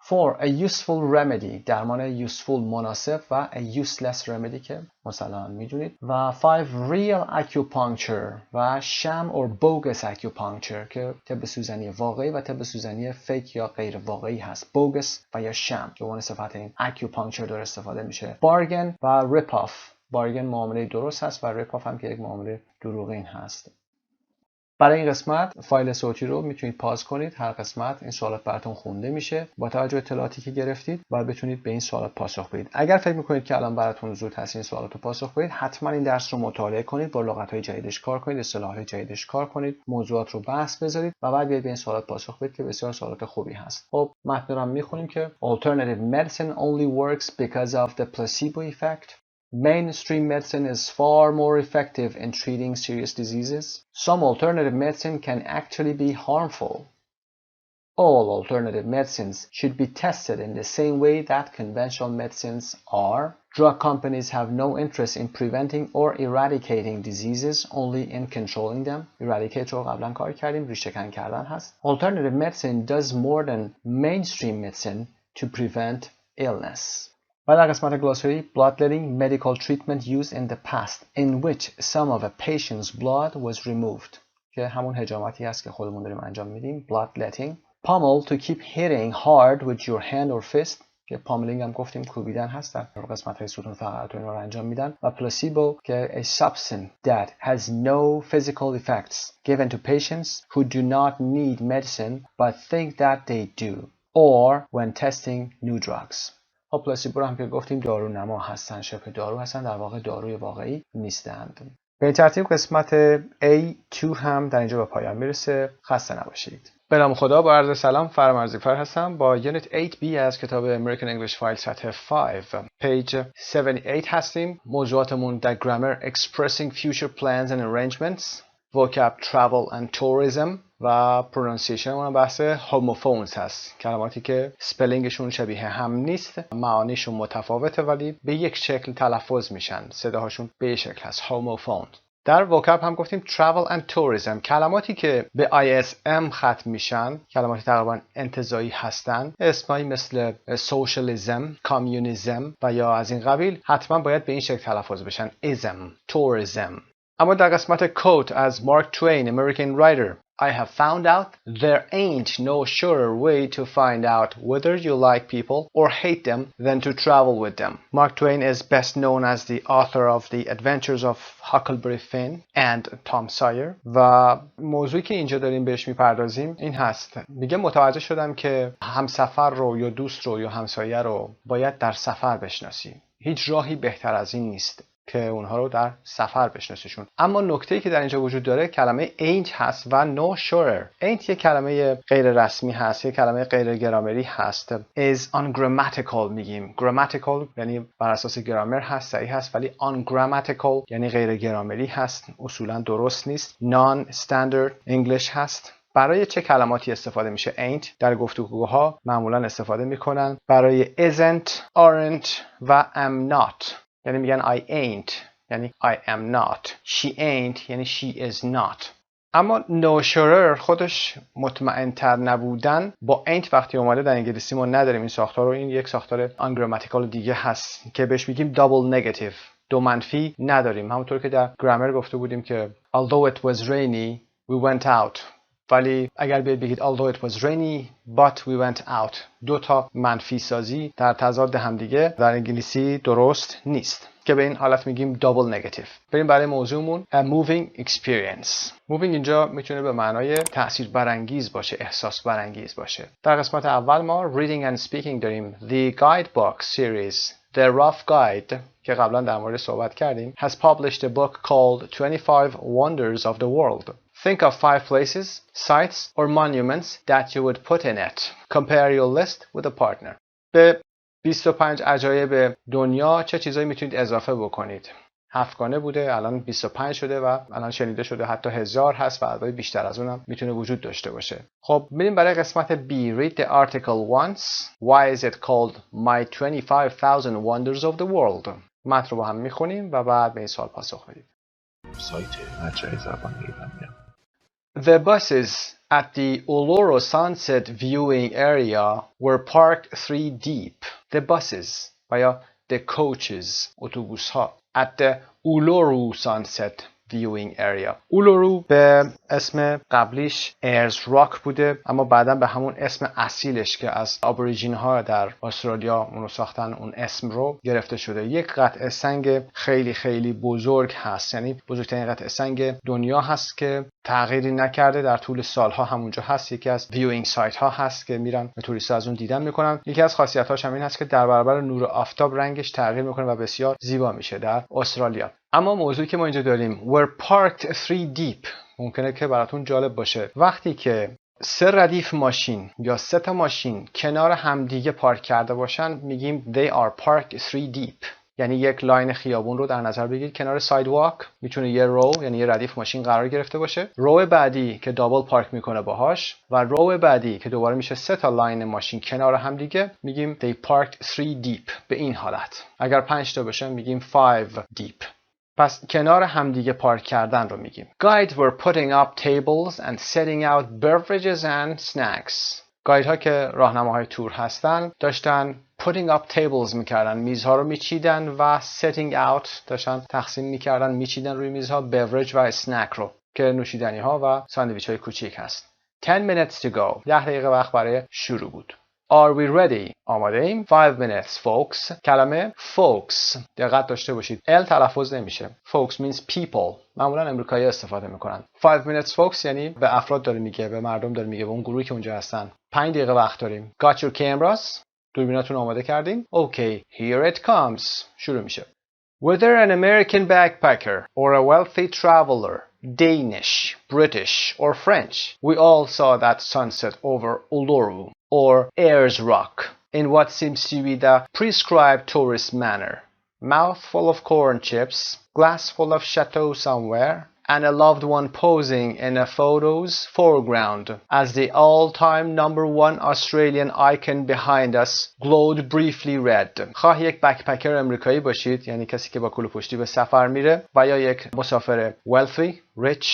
4. A useful remedy. درمان useful مناسب و a useless remedy که مثلا میدونید. و 5. Real acupuncture و sham or bogus acupuncture که طب سوزنی واقعی و طب سوزنی فیک یا غیر واقعی هست. bogus و یا sham که اون صفت این acupuncture داره استفاده میشه. bargain و rip off. bargain معامله درست هست و rip off هم که یک معامله دروغین هست. برای این قسمت فایل صوتی رو میتونید پاز کنید. هر قسمت این سوالات براتون خونده میشه. با توجه به اطلاعاتی که گرفتید باید بتونید به این سوالات پاسخ بدید. اگر فکر میکنید که الان براتون زود هست این سوالات رو پاسخ بدید، حتما این درس رو مطالعه کنید، با لغت‌های جدیدش کار کنید، اصطلاحات جدیدش کار کنید، موضوعات رو بحث بذارید و بعد بیاید به این سوالات پاسخ بدید که بسیار سوالات خوبی هست. خب متن رو میخونیم که alternative medicine only works because of the placebo effect. Mainstream medicine is far more effective in treating serious diseases. Some alternative medicine can actually be harmful. All alternative medicines should be tested in the same way that conventional medicines are. Drug companies have no interest in preventing or eradicating diseases, only in controlling them. Eradicate رو قبلا کار کردیم، ریشه‌کن کردن هست. Alternative medicine does more than mainstream medicine to prevent illness. و در قسمت گلاسری bloodletting, medical treatment used in the past in which some of a patient's blood was removed که همون حجامتی هست که خودمون داریم انجام میدیم. bloodletting. Pummel to keep hitting hard with your hand or fist که پاملینگ هم گفتیم کوبیدن هست در قسمت های ستون فقرات رو انجام میدن. و placebo که a substance that has no physical effects given to patients who do not need medicine but think that they do or when testing new drugs. خب پلاسیبو رو هم که گفتیم دارو نما هستن، شبه دارو هستن، در واقع داروی واقعی نیستند. به این ترتیب قسمت A2 هم در اینجا به پایان میرسه. خسته نباشید. به نام خدا، با عرض سلام، فرامرزی هستم با یونیت 8B از کتاب امریکن انگلیش فایل سطح 5 پیج 78 هستیم. موضوعاتمون در grammar expressing future plans and arrangements، vocab travel and tourism و pronunciation اون بحث homophones هست، کلماتی که سپلینگشون شبیه هم نیست، معانیشون متفاوته ولی به یک شکل تلفظ میشن، صداهاشون به یک شکل هست، homophones. در vocab هم گفتیم travel and tourism، کلماتی که به ISM ختم میشن، کلماتی تقریبا انتزاعی هستن، اسمایی مثل socialism، communism و یا از این قبیل حتما باید به این شکل تلفظ بشن، ism، tourism. اما در قسمت quote از مارک توین، American writer، I have found out there ain't no surer way to find out whether you like people or hate them than to travel with them. Mark Twain is best known as the author of The Adventures of Huckleberry Finn and Tom Sawyer و موضوعی که اینجا داریم بهش میپردازیم این هست. میگه متوجه شدم که همسفر رو یا دوست رو یا همسایه رو باید در سفر بشناسیم. هیچ راهی بهتر از این نیست که اونها رو در سفر بشناسیشون. اما نکته‌ای که در اینجا وجود داره کلمه ain't هست و no surer. ain't یک کلمه غیر رسمی هست، یک کلمه غیر گرامری هست. is ungrammatical میگیم. grammatical یعنی بر اساس گرامر هست، صحیح هست، ولی ungrammatical یعنی غیر گرامری هست، اصولا درست نیست. non standard English هست. برای چه کلماتی استفاده میشه ain't؟ در گفتگوها معمولا استفاده میکنن برای isn't، aren't و am not. یعنی میگن I ain't یعنی I am not. She ain't یعنی she is not. اما no surer خودش مطمئن‌تر نبودن با ain't وقتی اومده در انگلیسی ما نداریم این ساختار رو. این یک ساختار ungrammatical دیگه هست که بهش میگیم double negative. دو منفی نداریم. همونطور که در گرامر گفته بودیم که although it was rainy we went out. ولی اگر بگید although it was rainy but we went out، دو تا منفی سازی در تضاد همدیگه در انگلیسی درست نیست که به این حالت میگیم double negative. بریم برای موضوعمون a moving experience. moving اینجا میتونه به معنای تأثیر برانگیز باشه، احساس برانگیز باشه. در قسمت اول ما reading and speaking داریم. The guidebook series The Rough Guide که قبلا در مورد صحبت کردیم has published a book called 25 Wonders of the World. Think of 5 places, sites, or monuments that you would put in it. Compare your list with a partner. به 25 عجایب دنیا چه چیزایی میتونید اضافه بکنید؟ 7 گانه بوده، الان 25 شده و الان شنیده شده حتی 1000 هست و عدد بیشتر از اونم میتونه وجود داشته باشه. خب بریم برای قسمت B. Read the article once. Why is it called My 25,000 Wonders of the World? متن رو با هم میخونیم و بعد به این سوال پاسخ بدیم. سایت مجموعه زبان ایرانی. The buses at the Uluru Sunset viewing area were parked 3 deep. The buses و یا the coaches اتوبوس ها at the Uluru Sunset viewing area. اولورو به اسم قبلیش ایرز راک بوده اما بعدا به همون اسم اصیلش که از ابوریجین ها در استرالیا اونو ساختن اون اسم رو گرفته شده. یک قطعه سنگ خیلی خیلی بزرگ هست، یعنی بزرگترین قطعه سنگ دنیا هست که تغییری نکرده، در طول سالها همونجا هست. یکی از ویوینگ سایت ها هست که میرن توریست از اون دیدن میکنن. یکی از خاصیت هاش هم این هست که در برابر نور آفتاب رنگش تغییر میکنه و بسیار زیبا میشه در استرالیا. اما موضوعی که ما اینجا داریم were parked 3 deep ممکنه که براتون جالب باشه. وقتی که 3 ردیف ماشین یا 3 تا ماشین کنار همدیگه پارک کرده باشن میگیم they are parked 3 deep. یعنی یک لاین خیابون رو در نظر بگیرید کنار سایدواک، میتونه یه رو یعنی یه ردیف ماشین قرار گرفته باشه، رو بعدی که دابل پارک میکنه باهاش و رو بعدی که دوباره میشه 3 تا لاین ماشین کنار هم دیگه میگیم they parked 3 deep. به این حالت اگر 5 تا بشه میگیم 5 deep. پس کنار همدیگه پارک کردن رو میگیم. Guides were putting up tables and setting out beverages and snacks. گاید ها که راهنماهای تور هستن داشتن putting up tables میکردن، میزها رو میچیدن و setting out داشتن تقسیم میکردن، میچیدن روی میزها beverage و snack رو که نوشیدنی ها و ساندویچ های کوچیک هست. 10 minutes to go. 10 دقیقه وقت برای شروع بود. Are we ready? آماده ایم؟ 5 minutes folks. کلمه folks دقت داشته باشید L تلفظ نمیشه. Folks means people. معمولا امریکایی استفاده میکنن. 5 minutes folks یعنی به افراد داره میگه، به مردم داره میگه، به اون گروهی که اونجا هستن. 5 دقیقه وقت داریم. Got your cameras? دوربیناتون آماده کردین؟ Okay, here it comes. شروع میشه. Whether an American backpacker or a wealthy traveler, Danish, British, or French, we all saw that sunset over Uluru or Ayers Rock in what seems to be the prescribed tourist manner. Mouth full of corn chips, glass full of Chateau somewhere, and a loved one posing in a photo's foreground as the all-time #1 Australian icon behind us glowed briefly red. خواه یک بکپکر امریکایی باشید، یعنی کسی که با کوله پشتی به سفر میره، و یا یک مسافر wealthy, rich،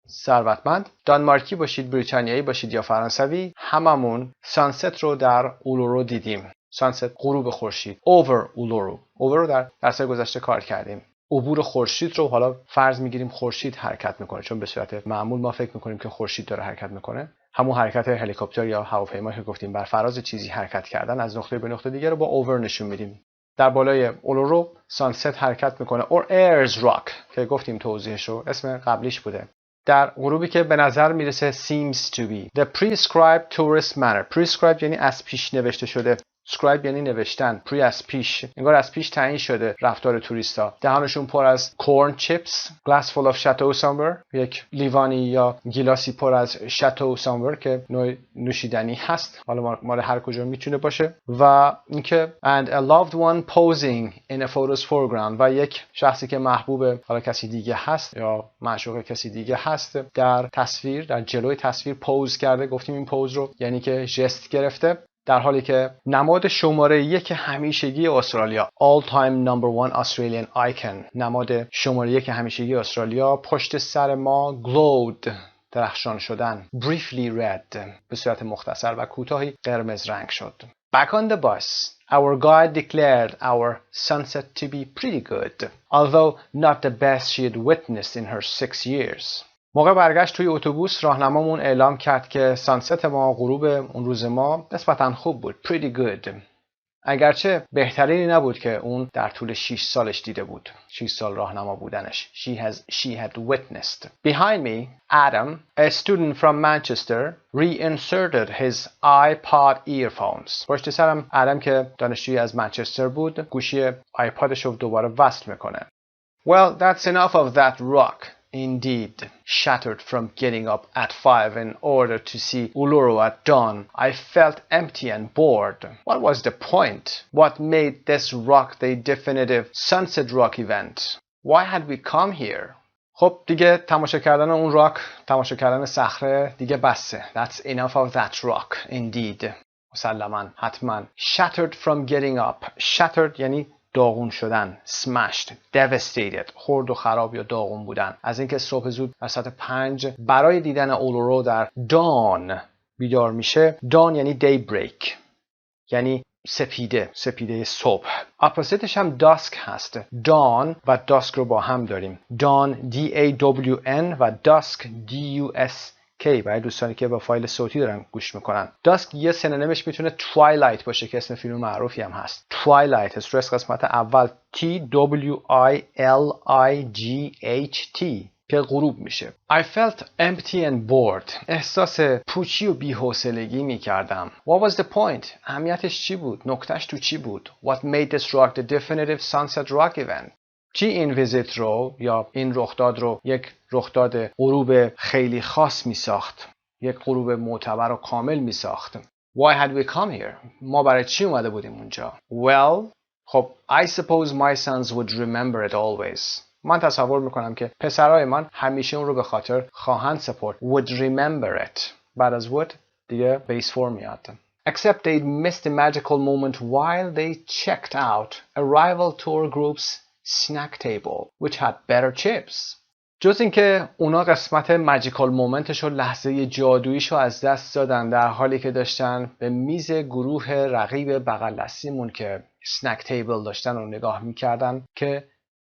ثروتمند، دانمارکی باشید، بریتانیایی باشید یا فرانسوی، هممون سانست رو در اولورو دیدیم. سانست، غروب خورشید. over اولورو. over رو در درس گذشته کار کردیم. عبور خورشید رو حالا فرض میگیریم خورشید حرکت میکنه، چون به صورت معمول ما فکر میکنیم که خورشید داره حرکت میکنه. همون حرکت هلیکوپتر یا هواپیما که گفتیم بر فراز چیزی حرکت کردن از نقطه به نقطه دیگه رو با اوور نشون میدیم. در بالای اولورو سانست حرکت میکنه. or Ayers Rock که گفتیم توضیحش رو، اسم قبلیش بوده. در غروبی که به نظر میرسه seems to be the prescribed tourist manner. prescribed یعنی از پیش نوشته شده. scribe یعنی نوشتن. pre از پیش، انگار از پیش تعیین شده رفتار توریستا. دهانشون پر از corn chips, glass full of Chateau somewhere، یک لیوانی یا گیلاسی پر از Chateau somewhere که نوع نوشیدنی هست، حالا مال هر کجا میتونه باشه. و اینکه and a loved one posing in a photo's foreground، و یک شخصی که محبوب حالا کسی دیگه هست یا معشوق کسی دیگه هست در تصویر، در جلوی تصویر پوز کرده. گفتیم این پوز رو یعنی که ژست گرفته، در حالی که نماد شماره 1 همیشگی استرالیا all time #1 Australian icon، نماد شماره 1 همیشگی استرالیا پشت سر ما glowed، درخشان شدن، briefly red، به صورت مختصر و کوتاهی قرمز رنگ شد. Back on the bus, our guide declared our sunset to be pretty good, although not the best she had witnessed in her 6 years. موقع برگشت توی اتوبوس راهنمامون اعلام کرد که سانست ما، غروب اون روز ما، نسبتاً خوب بود. pretty good. اگرچه بهترینی نبود که اون در طول 6 سالش دیده بود. 6 سال راهنما بودنش. She had witnessed. Behind me, Adam, a student from Manchester, reinserted his iPod earphones. پشت سرم آدم که دانشجویی از منچستر بود، گوشی آیپادش رو دوباره وصل میکنه. Well, that's enough of that rock. Indeed, shattered from getting up at 5 in order to see Uluru at dawn, I felt empty and bored. What was the point? What made this rock the definitive sunset rock event? Why had we come here? خب دیگه تماشا کردن اون راک، تماشا کردن صخره دیگه بسه. That's enough of that rock. Indeed. مسلماً، حتماً. Shattered from getting up. Shattered یعنی داغون شدن، smashed, devastated، خرد و خراب یا داغون بودن. از اینکه صبح زود ساعت 5 برای دیدن اولورو در dawn بیدار میشه. dawn یعنی daybreak، یعنی سپیده صبح. اپوزیتش هم dusk هست. dawn و dusk رو با هم داریم. dawn D-A-W-N و dusk D-U-S-K برای دوستانی که با فایل صوتی دارن گوش میکنن. dusk یه سینونیمش میتونه twilight باشه که اسم فیلم معروفی هم هست. twilight استرس قسمت اول T-W-I-L-I-G-H-T که غروب میشه. I felt empty and bored. احساس پوچی و بی‌حوصلگی میکردم. What was the point? اهمیتش چی بود؟ نکتهش تو چی بود؟ What made this rock the definitive sunset rock event? چی این ویزیت رو یا این رخداد رو یک رخداد غروب خیلی خاص می ساخت؟ یک غروب معتبر و کامل می ساخت. Why had we come here? ما برای چی اومده بودیم اونجا؟ Well, خب I suppose my sons would remember it always. من تصور میکنم که پسرای من همیشه اون رو به خاطر خواهند سپرد. Would remember it. بعد از would دیگه base form میاد. Except they'd missed the magical moment while they checked out a rival tour group's snack table which had better chips. جز اینکه اونا قسمت ماجیکال مومنتش و لحظه جادوییشو از دست دادن در حالی که داشتن به میز گروه رقیب بغل دستیمون که سنک تیبل داشتن رو نگاه میکردن که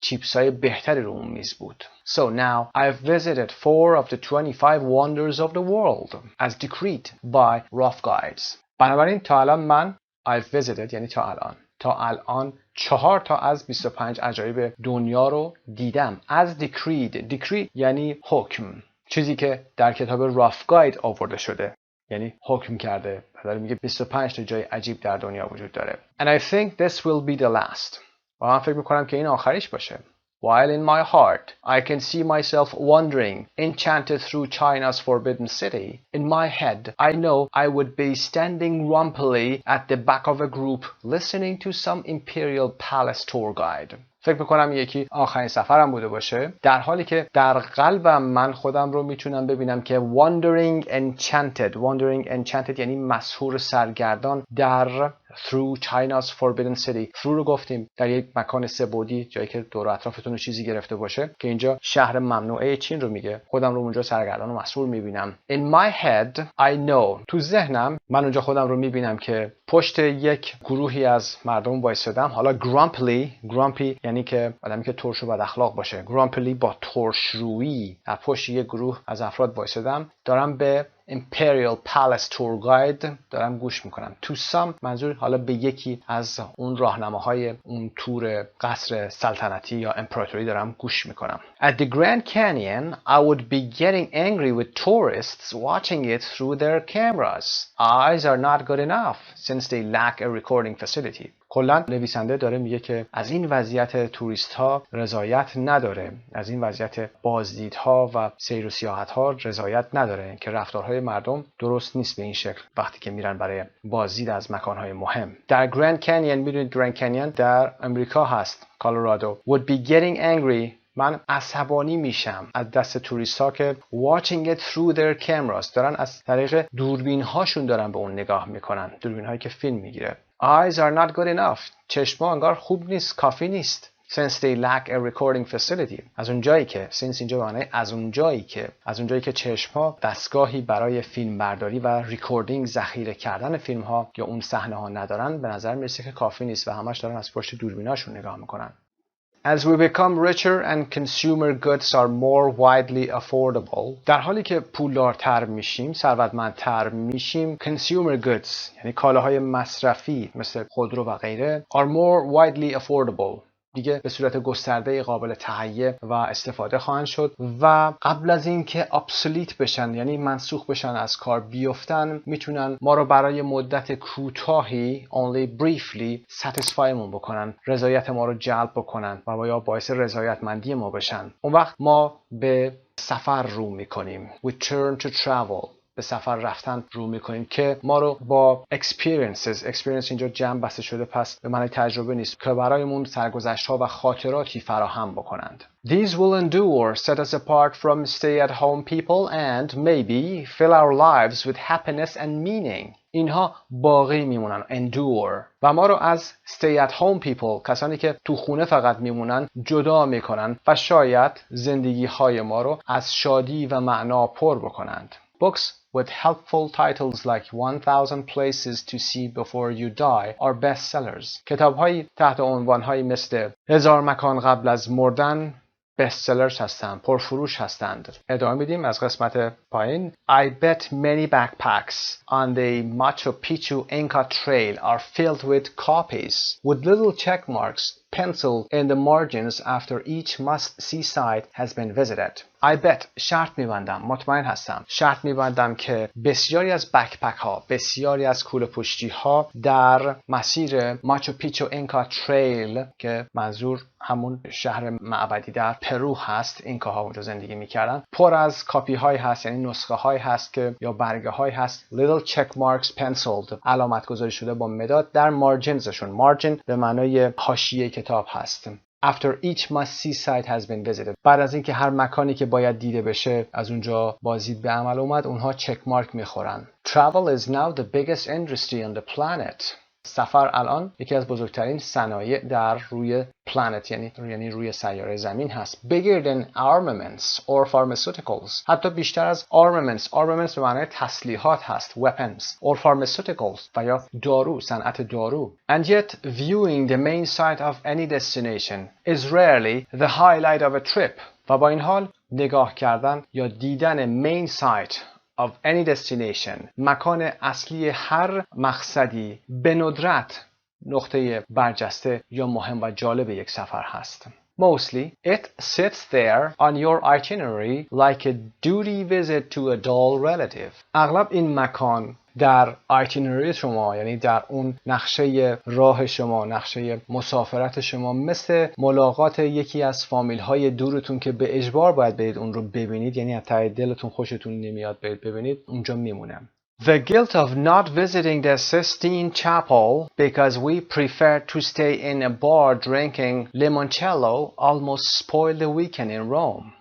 چیپس های بهتری رو اون میز بود. So now I've visited 4 of the 25 wonders of the world as decreed by rough guides. بنابراین تا الان من I've visited یعنی تا الان 4 تا از 25 عجایب دنیا رو دیدم. As decreed یعنی حکم، چیزی که در کتاب rough guide آورده شده، یعنی حکم کرده. داره میگه 25 تا جای عجیب در دنیا وجود داره. And I think this will be the last. و من فکر میکنم که این آخریش باشه. While in my heart, I can see myself wandering, enchanted through China's forbidden city. In my head, I know I would be standing rumpily at the back of a group, listening to some imperial palace tour guide. فکر میکنم یکی آخرین سفرم بوده باشه، در حالی که در قلبم من خودم رو میتونم ببینم که wandering enchanted یعنی مسحور سرگردان در through China's forbidden city. through رو گفتیم در یک مکان سه‌بعدی، جایی که دور و اطرافتون رو چیزی گرفته باشه، که اینجا شهر ممنوعه چین رو میگه. خودم رو اونجا سرگردان و مسحور میبینم. In my head I know. تو ذهنم من اونجا خودم رو میبینم که پشت یک گروهی از مردم وایسادم. حالا grumpy یعنی که آدمی که ترش و بد اخلاق باشه. grumpily با ترشرویی در پشت یک گروه از افراد وایسادم، دارم به Imperial Palace Tour Guide دارم گوش میکنم. To some منظور حالا به یکی از اون راهنماهای اون تور قصر سلطنتی یا امپراتوری دارم گوش میکنم. At the Grand Canyon, I would be getting angry with tourists watching it through their cameras. Eyes are not good enough since they lack a recording facility. کلا نویسنده داره میگه که از این وضعیت توریست ها رضایت نداره، از این وضعیت بازدیدها و سیر و سیاحت ها رضایت نداره، که رفتارهای مردم درست نیست به این شکل وقتی که میرن برای بازدید از مکانهای مهم. در گرند کانیون، میدونید گرند کانیون در امریکا هست، کالورادو. would be getting angry، من عصبانی میشم از دست توریست ها که watching it through their cameras، دارن از طریق دوربین هاشون دارن به اون نگاه میکنن، دوربین هایی که فیلم میگیره. Eyes are not good enough، چشما انگار خوب نیست، کافی نیست. Since they lack a recording facility، از اونجایی که since اینجا به معنی از اونجایی که چشما دستگاهی برای فیلم برداری و ریکوردینگ، ذخیره کردن فیلم ها یا اون صحنه ها ندارن، به نظر میرسه که کافی نیست و همش دارن از پشت دوربیناشون نگاه میکنن. As we become richer and consumer goods are more widely affordable، در حالی که پولدارتر میشیم، ثروتمندتر میشیم، consumer goods یعنی کالاهای مصرفی مثل خودرو و غیره are more widely affordable، دیگه به صورت گسترده قابل تهیه و استفاده خواهند شد و قبل از اینکه obsolete بشن یعنی منسوخ بشن، از کار بیفتن، میتونن ما رو برای مدت کوتاهی only briefly satisfy مون بکنن، رضایت ما رو جلب بکنن و یا باعث رضایتمندی ما بشن. اون وقت ما به سفر رو میکنیم. We turn to travel، به سفر رفتن رو میکنیم که ما رو با experience اینجا جمع بسته شده پس به معنی تجربه نیست، که برایمون سرگذشت‌ها و خاطراتی فراهم بکنند. These will endure, set us apart from stay-at-home people and maybe fill our lives with happiness and meaning. اینها باقی میمونن، endure، و ما رو از stay-at-home people، کسانی که تو خونه فقط میمونن، جدا میکنن و شاید زندگی های ما رو از شادی و معنا پر بکنند. Books with helpful titles like 1000 places to see before you die are bestsellers. کتاب‌هایی تحت عنوان‌هایی مثل 1000 مکان قبل از مردن bestsellers هستند، پرفروش هستند. ادامه میدیم از قسمت پایین. I bet many backpacks on the Machu Picchu Inca Trail are filled with copies with little check marks penciled in the margins after each must-see site has been visited. I bet، شرط میبندم، مطمئن هستم، شرط میبندم که بسیاری از بکپک ها، بسیاری از کوله پشتی ها در مسیر ماچو پیچو اینکا تریل، که منظور همون شهر معبدی در پرو هست، اینکاها اونجا زندگی میکردن، پر از کاپی های هست، یعنی نسخه های هست که یا برگه های هست. little check marks penciled، علامت گذاری شده با مداد در مارجنزشون. مارجن به معنای حاشیه کتاب هست. After each must-see site has been visited، بعد از اینکه هر مکانی که باید دیده بشه از اونجا بازدید به عمل اومد، اونها چک مارک میخورن. Travel is now the biggest industry on the planet. سفر الان یکی از بزرگترین صنایع در روی planet یعنی روی سیاره زمین هست. Bigger than armaments or pharmaceuticals، حتی بیشتر از armaments به معنی تسلیحات هست، weapons، or pharmaceuticals و یا دارو، صنعت دارو. And yet viewing the main site of any destination is rarely the highlight of a trip، و با این حال نگاه کردن یا دیدن main site of any destination، مکان اصلی هر مقصدی، به ندرت نقطه برجسته یا مهم و جالب یک سفر هست. Mostly, it sits there on your itinerary like a duty visit to a dull relative. اغلب این مکان در آیتینری شما، یعنی در اون نقشه راه شما، نقشه مسافرت شما، مثل ملاقات یکی از فامیل های دورتون که به اجبار باید برید اون رو ببینید، یعنی از ته دلتون خوشتون نمیاد برید ببینید، اونجا میمونم. The guilt of not visiting the Sistine Chapel because we preferred to stay in a bar drinking limoncello almost spoiled the weekend in Rome.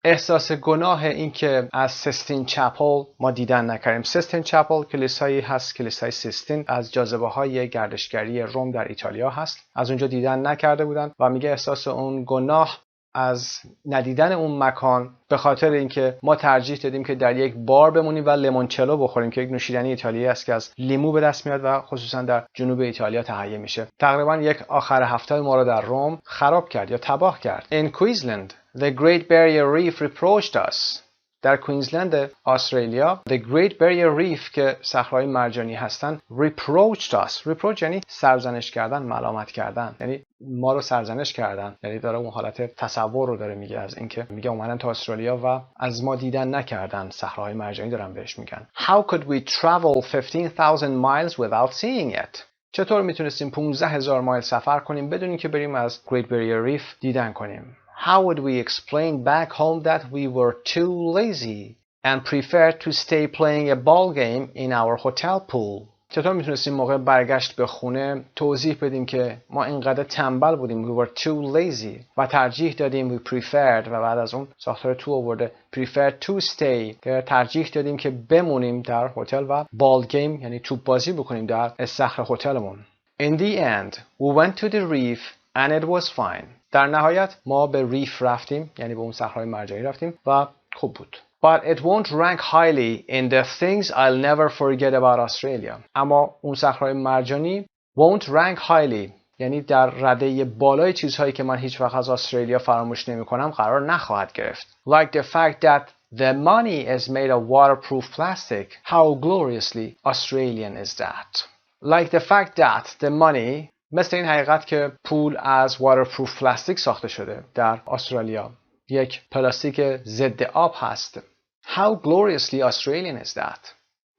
احساس گناه این که از سیستین چپل ما دیدن نکردیم. سیستین چپل کلیسایی هست، کلیسای سیستین، از جاذبه های گردشگری روم در ایتالیا هست. از اونجا دیدن نکرده بودن و میگه احساس اون گناه از ندیدن اون مکان به خاطر اینکه ما ترجیح دادیم که در یک بار بمونیم و لیمونچلو بخوریم که یک نوشیدنی ایتالیایی است که از لیمو به دست میاد و خصوصا در جنوب ایتالیا تهیه میشه. تقریبا یک آخر هفته ما رو در روم خراب کرد یا تباه کرد. In Queensland, the Great Barrier Reef reproached us. در کوینزلند استرالیا The Great Barrier Reef که صخره‌های مرجانی هستن reproached us. reproach یعنی سرزنش کردن، ملامت کردن، یعنی ما رو سرزنش کردن، یعنی داره اون حالت تصور رو داره میگه از اینکه میگه اومدن تا استرالیا و از ما دیدن نکردن، صخره‌های مرجانی دارن بهش میگن. How could we travel 15,000 miles without seeing it? چطور میتونستیم 15,000 مایل سفر کنیم بدون اینکه بریم از Great Barrier Reef دیدن کنیم؟ How would we explain back home that we were too lazy and preferred to stay playing a ball game in our hotel pool? چطور میتونستیم موقع برگشت به خونه توضیح بدیم که ما اینقدر تنبل بودیم we were too lazy و ترجیح دادیم we preferred و بعد از اون ساختار to آورده preferred to stay که ترجیح دادیم که بمونیم در هتل و ball game یعنی توپ بازی بکنیم در استخر هتلمون. In the end we went to the reef and it was fine. در نهایت ما به ریف رفتیم، یعنی به اون صخره‌های مرجانی رفتیم و خوب بود. But it won't rank highly in the things I'll never forget about Australia. اما اون صخره‌های مرجانی won't rank highly یعنی در رده بالای چیزهایی که من هیچ وقت از استرالیا فراموش نمی‌کنم قرار نخواهد گرفت. Like the fact that the money is made of waterproof plastic. How gloriously Australian is that? Like the fact that the money مثل این حقیقت که پول از waterproof پلاستیک ساخته شده در استرالیا. یک پلاستیک ضد آب هست. How gloriously Australian is that?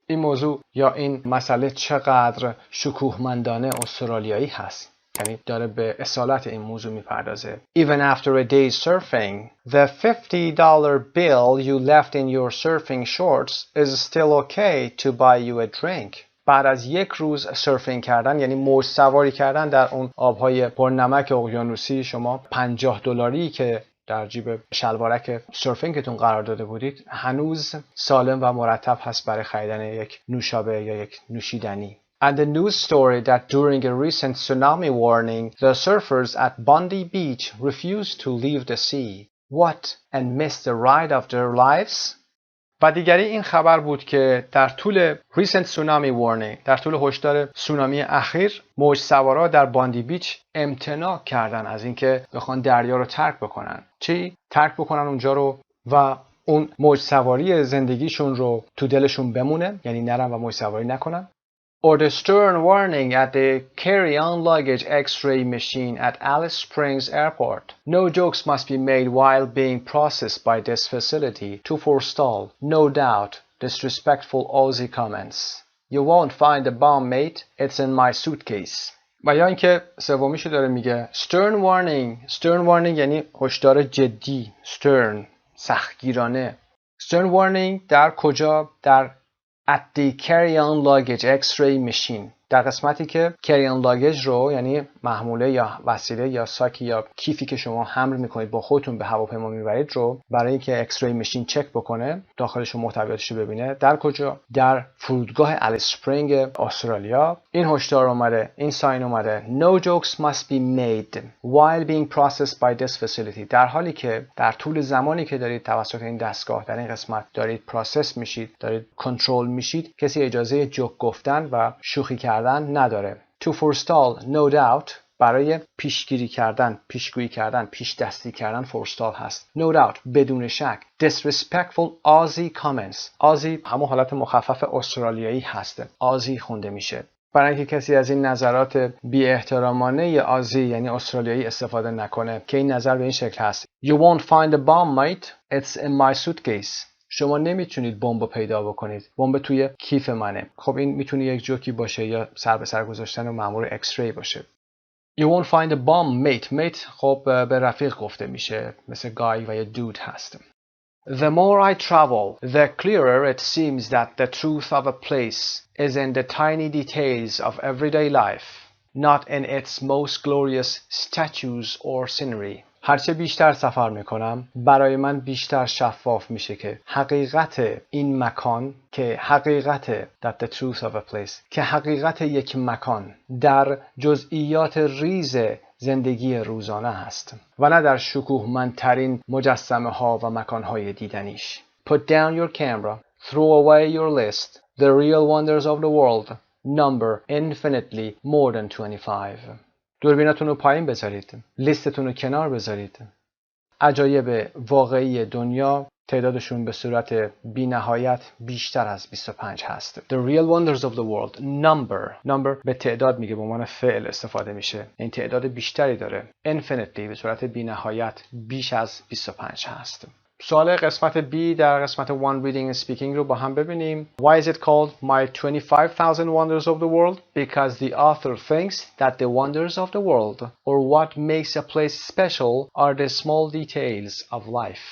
این موضوع یا این مسئله چقدر شکوهمندانه استرالیایی هست. یعنی داره به اصالت این موضوع میپردازه. Even after a day's surfing, the $50 bill you left in your surfing shorts is still okay to buy you a drink. بعد از یک روز سرفینگ کردن یعنی موج سواری کردن در اون آبهای پرنمک اقیانوسی شما $50 که در جیب شلوارک سرفینگتون قرار داده بودید هنوز سالم و مرتب هست برای خریدن یک نوشابه یا یک نوشیدنی. And the news story that during a recent tsunami warning the surfers at Bondi Beach refused to leave the sea. What and missed the ride of their lives? و دیگری این خبر بود که در طول recent tsunami warning در طول هشدار سونامی اخیر موج سوارا در باندی بیچ امتناع کردن از اینکه بخوان دریا رو ترک بکنن. چی؟ ترک بکنن اونجا رو و اون موج سواری زندگیشون رو تو دلشون بمونه، یعنی نرن و موج سواری نکنن. Or the stern warning at the carry-on luggage X-ray machine at Alice Springs Airport. No jokes must be made while being processed by this facility to forestall, no doubt, disrespectful Aussie comments. You won't find the bomb, mate. It's in my suitcase. و یا اینکه سومیشو داره میگه stern warning یعنی هشدار جدی. stern سختگیرانه. stern warning در کجا؟ در at the carry-on luggage X-ray machine. در قسمتی که carry-on luggage رو یعنی محموله یا وسیله یا ساکی یا کیفی که شما حمل میکنید با خودتون به هواپیما میبرید رو برای اینکه X-ray ماشین چک بکنه داخلش رو محتویاتش رو ببینه. در کجا؟ در فرودگاه الیس اسپرینگ استرالیا. این هشدار اومده، این ساین اومده. No jokes must be made while being processed by this facility. در حالی که در طول زمانی که دارید توسط این دستگاه در این قسمت دارید پروسس میشید، دارید کنترل میشید، کسی اجازه جوک گفتن و شوخی کردن نداره. To forestall, no doubt برای پیشگیری کردن، پیشگویی کردن، پیش دستی کردن forestall هست. No doubt بدون شک. Disrespectful Aussie comments. Aussie همون حالت مخفف استرالیایی هست. Aussie خونده میشه. برای اینکه کسی از این نظرات بی احترامانه آزی یعنی استرالیایی استفاده نکنه که این نظر به این شکل هست. You won't find a bomb, mate. It's in my suitcase. شما نمیتونید بمب پیدا بکنید. بمب توی کیف منه. خب این میتونه یک جوکی باشه یا سر به سر گذاشتن و مأمور اکس ری باشه. You won't find a bomb, mate. Mate خب به رفیق گفته میشه، مثل guy و یا dude هست. The more I travel, the clearer it seems that the truth of a place is in the tiny details of everyday life, not in its most glorious statues or scenery. هرچه بیشتر سفر میکنم برای من بیشتر شفاف میشه که حقیقت این مکان، که حقیقت that the truth of a place، که حقیقت یک مکان در جزئیات ریز زندگی روزانه هست و نه در شکوهمندترین مجسمه ها و مکان های دیدنیش. Put down your camera, throw away your list, the real wonders of the world number infinitely more than 25. دوربیناتون رو پایین بذارید، لیستتون رو کنار بذارید. عجایب واقعی دنیا تعدادشون به صورت بی نهایت بیشتر از 25 هست. The real wonders of the world number به تعداد میگه، به عنوان فعل استفاده میشه. این تعداد بیشتری داره. Infinitely به صورت بی نهایت بیش از 25 هست. سوال قسمت B در قسمت One Reading and Speaking رو با هم ببینیم. Why is it called My 25,000 Wonders of the World? Because the author thinks that the wonders of the world, or what makes a place special, are the small details of life,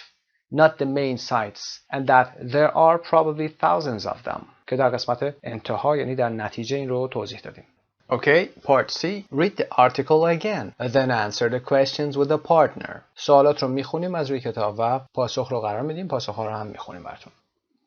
not the main sights, and that there are probably thousands of them. که در قسمت انتها یعنی در نتیجه این رو توضیح دادیم. Okay, part C. Read the article again, then answer the questions with a partner. سوالات رو میخونیم از روی کتاب و پاسخ رو قرار میدیم. پاسخ ها رو هم میخونیم براتون.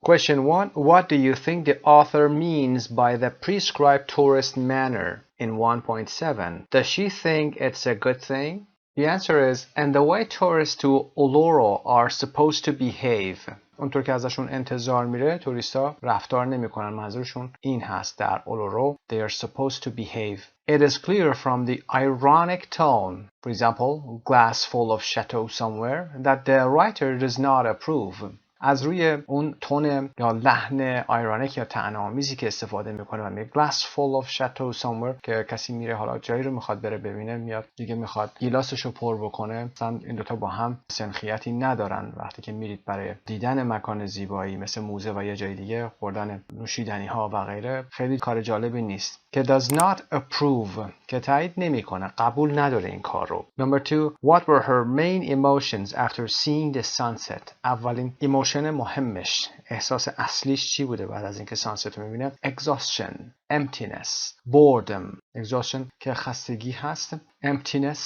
Question 1. What do you think the author means by the prescribed tourist manner in 1.7? Does she think it's a good thing? The answer is, and the way tourists to Uluru are supposed to behave. اونطور که ازشون انتظار میره توریستا رفتار نمیکنن. منظورشون این هست در اولورو they are supposed to behave. It is clear from the ironic tone, for example, glass full of chateau somewhere, that the writer does not approve. از روی اون تون یا لحن آیرونیک یا طعنه‌آمیزی که استفاده میکنه و میگه glass full of chateau somewhere که کسی میره حالا جایی رو میخواد بره ببینه، میاد دیگه میخواد گیلاسشو پر بکنه. مثلا این دوتا با هم سنخیتی ندارن. وقتی که میرید برای دیدن مکان زیبایی مثل موزه و یه جای دیگه، خوردن نوشیدنی ها و غیره، خیلی کار جالبی نیست. که does not approve که تایید نمیکنه، قبول نداره این کار رو. Number 2. What were her main emotions after seeing the sunset? اولین ایموشن مهمش، احساس اصلیش چی بوده بعد از اینکه سانست رو میبینه؟ Exhaustion, emptiness, boredom. Exhaustion که خستگی هست، emptiness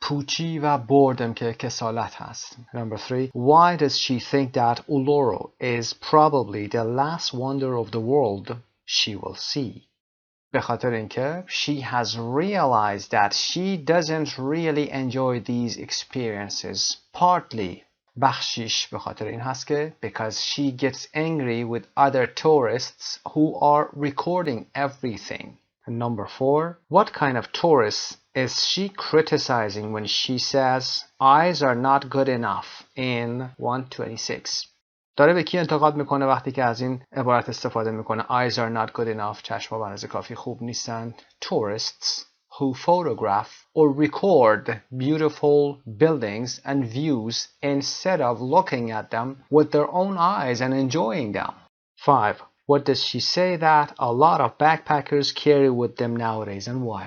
پوچی و boredom که کسالت هست. Number 3. Why does she think that Uluru is probably the last wonder of the world she will see? به خاطر اینکه she has realized that she doesn't really enjoy these experiences. Partly بخشیش به خاطر این هست که because she gets angry with other tourists who are recording everything. And number 4. What kind of tourists is she criticizing when she says eyes are not good enough in 126? داره به کی انتقاد میکنه وقتی که از این عبارت استفاده میکنه eyes are not good enough؟ چشم‌ها به اندازه کافی خوب نیستن. Tourists who photograph or record beautiful buildings and views instead of looking at them with their own eyes and enjoying them. 5. What does she say that a lot of backpackers carry with them nowadays and why?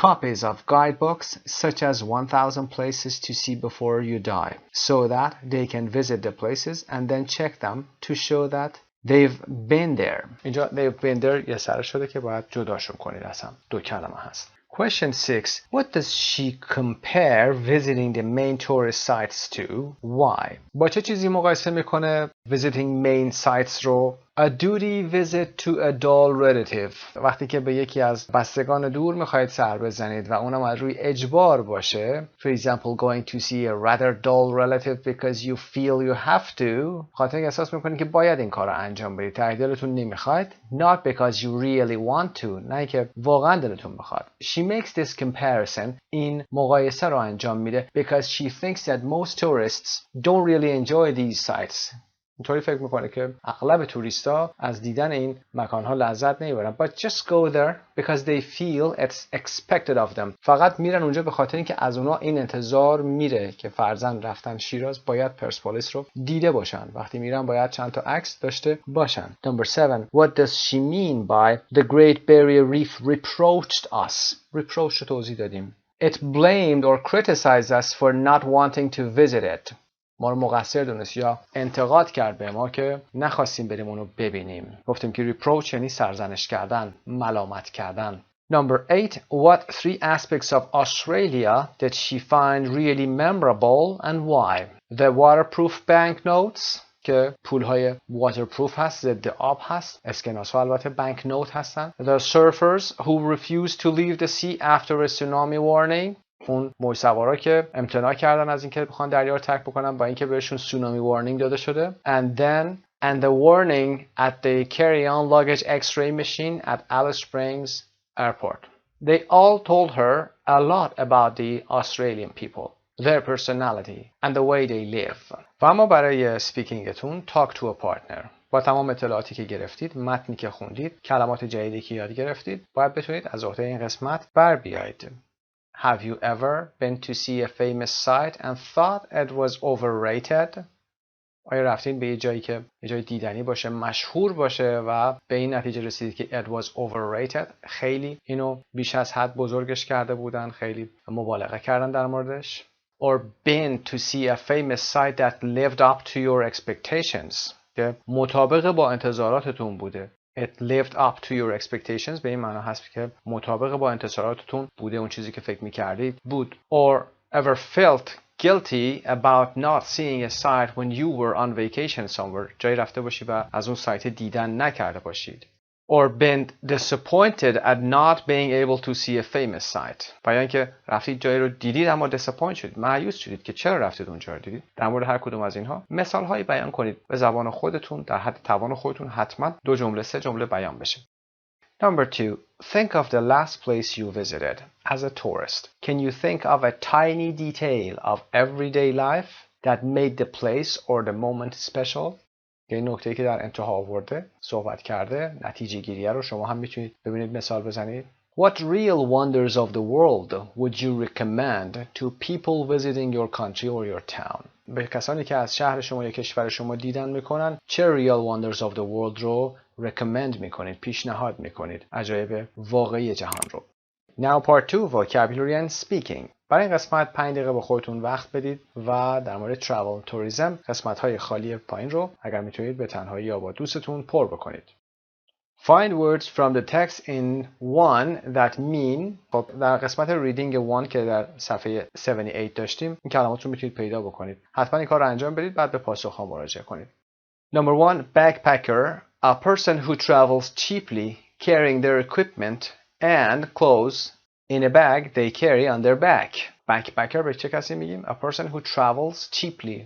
Copies of guidebooks such as 1,000 places to see before you die, so that they can visit the places and then check them to show that they've been there. اینجا they've been there یه سر شده که باید جداشون کنید، اصلا دو کلمه هست. Question 6. What does she compare visiting the main tourist sites to? Why? با چه چیزی مقایسه میکنه visiting main sites رو؟ A duty visit to a dull relative. وقتی که به یکی از بستگان دور میخواید سر بزنید و اونم از روی اجبار باشه. For example, going to see a rather dull relative because you feel you have to. خاطر اینکه احساس میکنید که باید این کار رو انجام بدید. ته دلتون نمیخواید. Not because you really want to. نه که واقعا دلتون بخواد. She makes this comparison. این مقایسه رو انجام میده because she thinks that most tourists don't really enjoy these sites. اینطوری فکر میکنه که اغلب توریستا از دیدن این مکانها لذت نمیبرن. But just go there because they feel it's expected of them. فقط میرن اونجا به خاطر اینکه از اونا این انتظار میره که فرضاً رفتن شیراز باید پرسپولیس رو دیده باشن. وقتی میرن باید چند تا عکس داشته باشن. Number 7. What does she mean by the Great Barrier Reef reproached us? reproach رو توضیح دادیم. It blamed or criticized us for not wanting to visit it. ما رو مقصر دونست یا انتقاد کرد به ما که نخواستیم بریم اونو ببینیم. گفتیم که reproach یعنی سرزنش کردن، ملامت کردن. Number 8. What 3 aspects of Australia did she find really memorable and why? The waterproof banknotes که پولهای waterproof هست، ضد آب هست. اسکناس‌ها البته banknote هستن. The surfers who refused to leave the sea after a tsunami warning. اون موج سوارا که امتناع کردن از اینکه بخوان دریا رو ترک بکنن با اینکه بهشون سونامی وارنینگ داده شده. And the warning at the carry-on luggage X-ray machine at Alice Springs Airport. They all told her a lot about the Australian people, their personality and the way they live. و اما برای سپیکینگتون talk to a partner. با تمام اطلاعاتی که گرفتید، متنی که خوندید، کلمات جدیدی که یاد گرفتید، باید بتونید از عهده این قسمت بر بیایید. Have you ever been to see a famous site and thought it was overrated? آیا رفتین به یه جایی که یه جای دیدنی باشه، مشهور باشه و به این نتیجه رسیدید که it was overrated؟ خیلی اینو بیش از حد بزرگش کرده بودن، خیلی مبالغه کردن در موردش. Or been to see a famous site that lived up to your expectations؟ که مطابق با انتظاراتتون بوده. It lived up to your expectations به این معنا هست که مطابق با انتظاراتتون بوده، اون چیزی که فکر می‌کردید بود. Or ever felt guilty about not seeing a site when you were on vacation somewhere. جایی رفته باشی و از اون سایت دیدن نکرده باشید. Or been disappointed at not being able to see a famous site. بیان که رفتید جایی رو دیدید اما disappointed شدید، مایوس شدید که چرا رفتید اونجا رو دیدید. در مورد هر کدوم از اینها مثال هایی بیان کنید به زبان خودتون، در حد توان خودتون حتما 2 جمله 3 جمله بیان بشه. Number 2. Think of the last place you visited as a tourist. Can you think of a tiny detail of everyday life that made the place or the moment special? این نکته‌ای که در انتها آورده، صحبت کرده، نتیجه گیریه رو شما هم میتونید ببینید مثال بزنید. What real wonders of the world would you recommend to people visiting your country or your town? به کسانی که از شهر شما یا کشور شما دیدن میکنن چه real wonders of the world رو recommend میکنید، پیشنهاد میکنید، عجایب واقعی جهان رو. Now part 2 vocabulary and speaking. برای این قسمت 5 دقیقه با خودتون وقت بدید و در مورد travel tourism قسمت‌های خالی پایین رو اگر میتونید به تنهایی یا با دوستتون پر بکنید. Find words from the text in one that mean. خب در قسمت reading one که در صفحه 78 داشتیم این کلمات رو میتونید پیدا بکنید. حتما این کار رو انجام بدید بعد به پاسخ‌ها مراجعه کنید. Number 1. Backpacker. A person who travels cheaply carrying their equipment and clothes in a bag they carry on their back. Backpacker به چه کسی میگیم؟ A person who travels cheaply.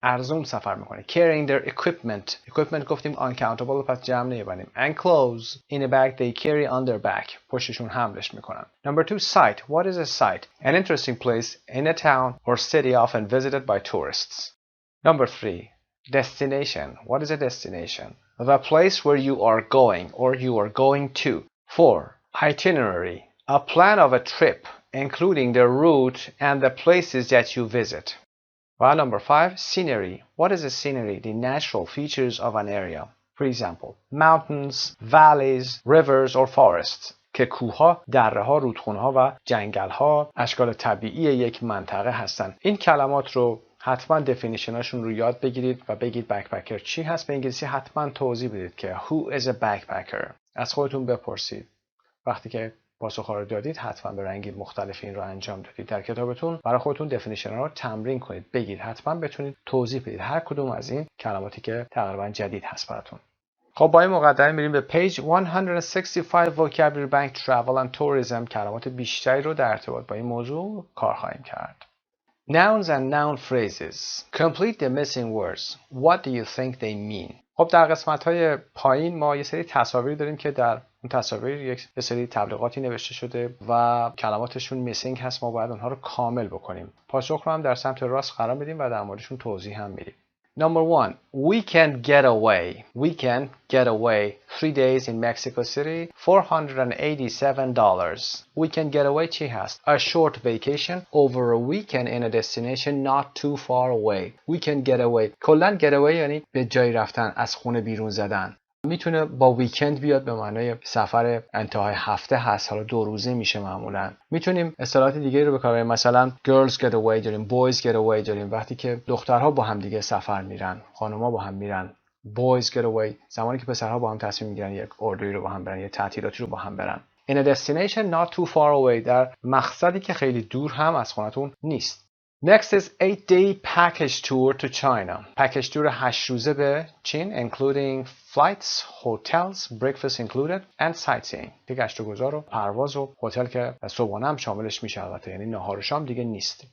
ارزون سفر میکنه. Carrying their equipment. Equipment گفتیم uncountable پس جمع نمیبنیم. And clothes in a bag they carry on their back. پشتشون حملش میکنن. Number 2. Site. What is a site? An interesting place in a town or city often visited by tourists. Number 3. Destination. What is a destination? The place where you are going or you are going to. 4. Itinerary. A plan of a trip including the route and the places that you visit. Well, number 5, scenery. What is a scenery? The natural features of an area. For example, mountains, valleys, rivers or forests. که کوه‌ها، دره‌ها، رودخونه‌ها و جنگل‌ها اشکال طبیعی یک منطقه هستند. این کلمات رو حتما دفینیشناشون رو یاد بگیرید و بگید بکپکر چی هست. به انگلیسی حتما توضیح بدید که who is a backpacker. از خودتون بپرسید. وقتی که پاسخ‌ها رو دادید حتما به رنگی مختلف این رو انجام دادید. در کتابتون برای خودتون دفینیشن رو تمرین کنید. بگید حتما بتونید توضیح بدید هر کدوم از این کلماتی که تقریبا جدید هست براتون. خب با این مقدمه میریم به پیج 165 vocabulary bank travel and tourism. کلمات بیشتری رو در ارتباط با این موضوع کار خواهیم کرد. Nouns and noun phrases. Complete the missing words. What do you think they mean? خب در قسمت‌های پایین ما یه سری تصاویر داریم که در اون تصاویر یک سری تبلیغاتی نوشته شده و کلماتشون میسینگ هست. ما باید اونها رو کامل بکنیم. پاسخ رو هم در سمت راست قرار بدیم و در موردشون توضیح هم میدیم. Number 1, weekend getaway. Weekend getaway. 3 days in Mexico City, $487. Weekend getaway چی هست؟ A short vacation over a weekend in a destination not too far away. Weekend getaway. کلاً getaway یعنی به جایی رفتن، از خونه بیرون زدن. میتونه با ویکند بیاد، به معنای سفر انتهای هفته هست، حالا 2 روزه میشه معمولا. میتونیم اصطلاحات دیگه رو به کار ببریم، مثلا girls getaway داریم، boys getaway داریم، وقتی که دخترها با هم دیگه سفر میرن، خانم‌ها با هم میرن. boys getaway زمانی که پسرها با هم تصمیم میگیرن یک اردویی رو با هم برن، یک تعطیلاتی رو با هم برن. in a destination not too far away در مقصدی که خیلی دور هم از خونتون نیست. Next is 8-day package tour to China. package tour 8 روزه به چین including flights, hotels, breakfast included and sightseeing. دیگه گشت و گذار و پرواز و هتل که صبحانه هم شاملش میشه، البته یعنی نهار و شام دیگه نیست.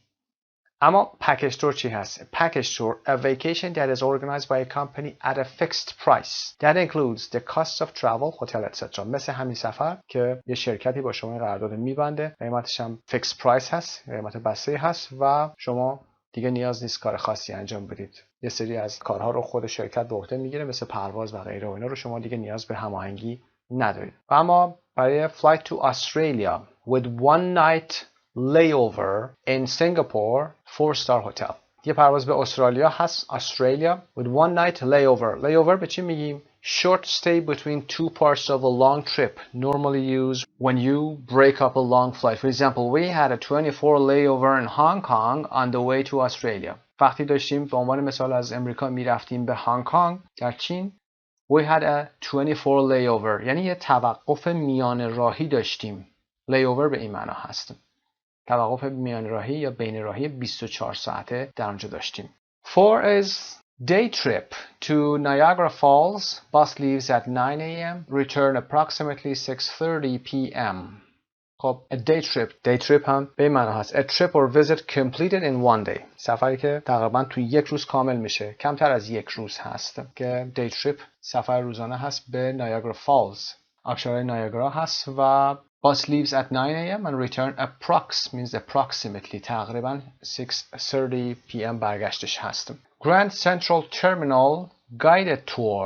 اما package tour چی هست؟ package tour a vacation that is organized by a company at a fixed price that includes the cost of travel, hotel etc. مثل همین سفر که یه شرکتی با شما قرارداد میبنده، قیمتش هم fixed price هست، قیمت بسته هست و شما دیگه نیاز نیست کار خاصی انجام بدید. یه سری از کارها رو خود شرکت به عهده میگیره، مثل پرواز و غیره و اینا رو شما دیگه نیاز به هماهنگی ندارید. و اما برای flight to Australia with one night layover in Singapore 4-star hotel. یه پرواز به استرالیا هست، Australia with one night layover. layover به چی میگیم؟ Short stay between two parts of a long trip, normally used when you break up a long flight. For example, we had a 24 layover in Hong Kong on the way to Australia. وقتی داشتیم به عنوان مثال از امریکا میرفتیم به هنگ کنگ در چین، we had a 24 layover یعنی یه توقف میان راهی داشتیم. layover به این معنا هست، توقف میان راهی یا بین راهی 24 ساعته در اونجا داشتیم. 4 is day trip to Niagara Falls. Bus leaves at 9 a.m. Return approximately 6:30 p.m. خب a day trip هم به این معنا هست a trip or visit completed in one day. سفری که تقریبا توی 1 روز کامل میشه، کمتر از 1 روز هست که day trip سفر روزانه هست به Niagara Falls. آبشارهای نایاگرا هست و bus leaves at 9 a.m. and return means approximately تقریبا 6:30 p.m. برگشتش هست. Grand Central Terminal guided tour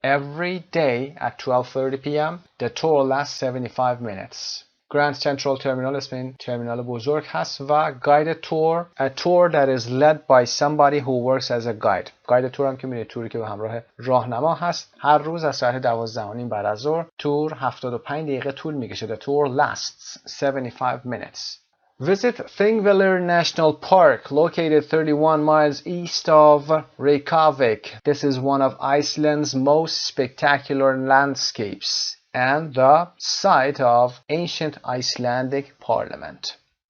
every day at 12:30 p.m. The tour lasts 75 minutes. Grand Central Terminal اسم این ترمینال بزرگ هست و guided tour a tour that is led by somebody who works as a guide. guided tour هم که میره توری که به همراه راهنما هست. هر روز از ساعت 12:30 بعد از ظهر تور 75 دقیقه طول میکشه. The tour lasts 75 minutes. Visit Thingvellir National Park located 31 miles east of Reykjavik. This is one of Iceland's most spectacular landscapes and the site of ancient Icelandic parliament.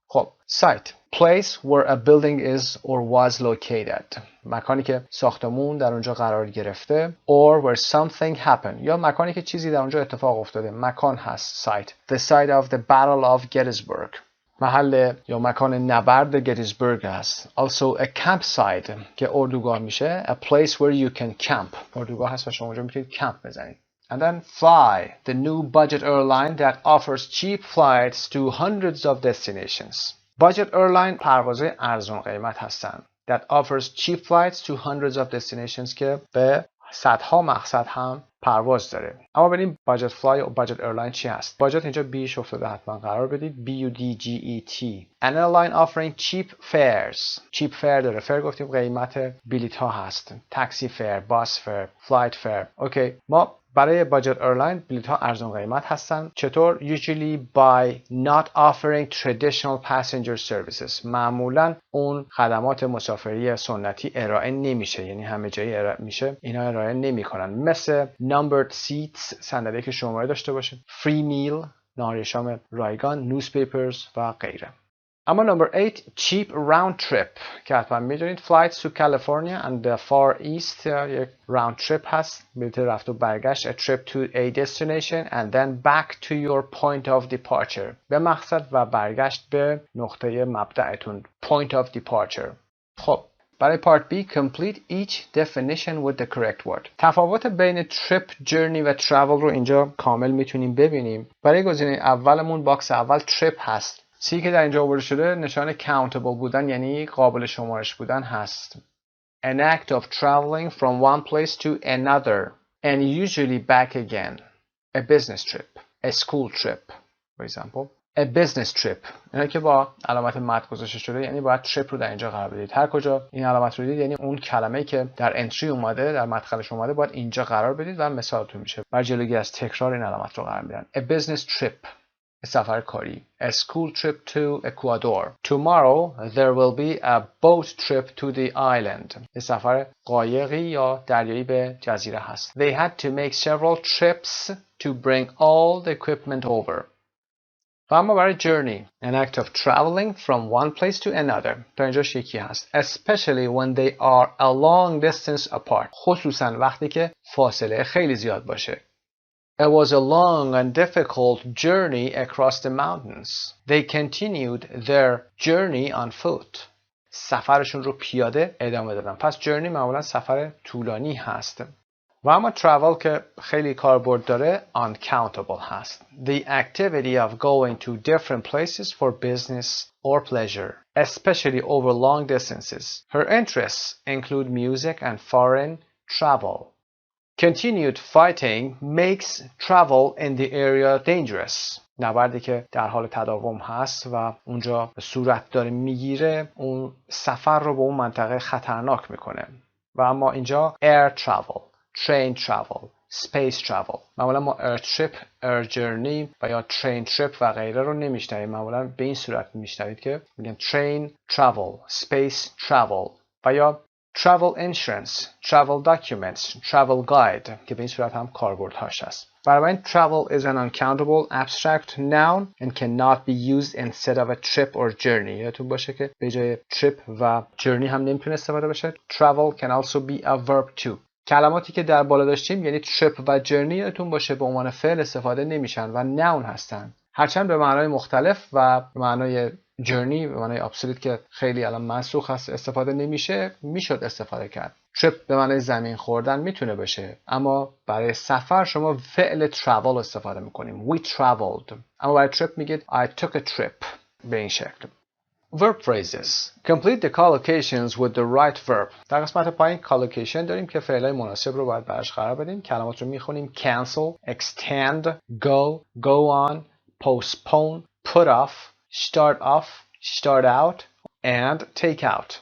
خب site place where a building is or was located. مکانی که ساختمون در اونجا قرار گرفته or where something happened یا مکانی که چیزی در اونجا اتفاق افتاده. مکان هست site. The site of the Battle of Gettysburg. محل یا مکان نبرد گتیسبورگ هست. Also a campsite که اردوگاه میشه. A place where you can camp. اردوگاه هست و شما اونجا میتونید کمپ بزنید. And then Fly, the new budget airline that offers cheap flights to hundreds of destinations. Budget airline پروازهای ارزان قیمت هستن. That offers cheap flights to hundreds of destinations که به صدها مقصد هم پرواز داره. اما بریم budget fly و budget airline چی هست؟ budget اینجا بیش افتاده، حتما قرار بدید. BUDGET. An airline offering cheap fares. cheap fare داره. fare گفتیم قیمت بلیط ها هست. taxi fare, bus fare, flight fare. اوکی، ما برای budget airline بلیط ها ارزان قیمت هستن. چطور؟ usually by not offering traditional passenger services. معمولا اون خدمات مسافری سنتی ارائه نمیشه، یعنی همه جایی ارائه میشه، اینا ارائه نمیکنن. مثل numbered seats، صندلی که شماره داشته باشه، free meal، نهار شام رایگان، newspapers و غیره. اما number 8 cheap round trip که حتما میدونید flights to California and the Far East یک round trip هست، بلیط رفت و برگشت. a trip to a destination and then back to your point of departure. به مقصد و برگشت به نقطه مبدأتون. point of departure. خب برای part B complete each definition with the correct word. تفاوت بین trip, journey و travel رو اینجا کامل میتونیم ببینیم. برای گزینه اولمون باکس اول trip هست. سی که در اینجا آورده شده نشان countable بودن یعنی قابل شمارش بودن هست. an act of traveling from one place to another and usually back again. A business trip, a school trip, for example. A business trip. اینا که با علامت مد گذاشته شده یعنی باید trip رو در اینجا قرار بدید. هر کجا این علامت رو دید یعنی اون کلمه‌ای که در انتری اومده، در مدخلش اومده باید اینجا قرار بدید و مثالتون میشه. برای جلوگیری از تکرار این علامت رو قرار میدن. A business trip. سفر کاری. A school trip to Ecuador. Tomorrow there will be a boat trip to the island. یه سفر قایقی یا دریایی به جزیره هست. They had to make several trips to bring all the equipment over. و اما برای journey, an act of traveling from one place to another. تا اینجاش یکی هست. Especially when they are a long distance apart. خصوصا وقتی که فاصله خیلی زیاد باشه. It was a long and difficult journey across the mountains. They continued their journey on foot. سفرشون رو پیاده ادامه دادن. پس journey معمولا سفر طولانی هست. و اما travel که خیلی کاربرد داره uncountable هست. The activity of going to different places for business or pleasure, especially over long distances. Her interests include music and foreign travel. Continued fighting makes travel in the area dangerous. نبردی که در حال تداوم هست و اونجا صورت داره میگیره اون سفر رو به اون منطقه خطرناک میکنه. و اما اینجا air travel, train travel, space travel. معمولا ما air trip, air journey و یا train trip و غیره رو نمیشنویم. معمولا به این صورت میشنوید که میگن train travel, space travel و یا travel insurance, travel documents, travel guide که به این صورت هم کاربردهاش هست. بنابراین travel is an uncountable abstract noun and cannot be used instead of a trip or journey. یادتون باشه که به جای trip و journey هم نمیتونه استفاده بشه. Travel can also be a verb too. کلماتی که در بالا داشتیم یعنی trip و journey یادتون باشه به عنوان فعل استفاده نمیشن و noun هستن. هرچند به معنای مختلف و به معنای journey به معنای absolute که خیلی الان منسوخ هست استفاده نمیشه میشد استفاده کرد. trip به معنای زمین خوردن میتونه باشه اما برای سفر شما فعل travel استفاده میکنیم. We traveled. اما برای trip میگید I took a trip به این شکل. Verb phrases. Complete the collocations with the right verb. در قسمت پایین collocation داریم که فعلای مناسب رو باید براش قرار بدیم. کلمات رو میخونیم cancel, extend, go on, postpone, put off, start out and take out.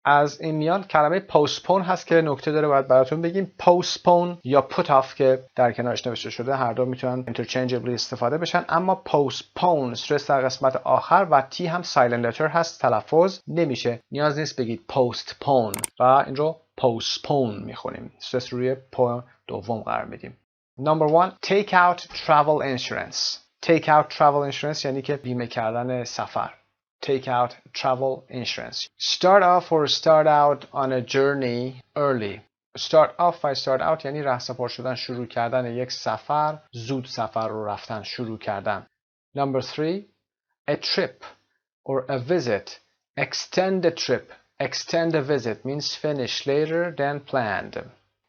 از این میان کلمه postpone هست که نکته داره باید براتون بگیم. postpone یا put off که در کنارش نوشته شده هر دو میتونن interchangeably استفاده بشن اما postpone استرس در قسمت آخر و تی هم silent letter هست تلفظ نمیشه. نیاز نیست بگید postpone و این رو postpone میخونیم. استرس روی پو دوم قرار میدیم. Number 1 take out travel insurance. Take out travel insurance یعنی که بیمه کردن سفر. Take out travel insurance. Start off or start out on a journey early. Start off و start out یعنی رهسپار شدن شروع کردن یک سفر زود سفر رو رفتن شروع کردن. Number 3 a trip or a visit. Extend the trip. Extend a visit means finish later than planned.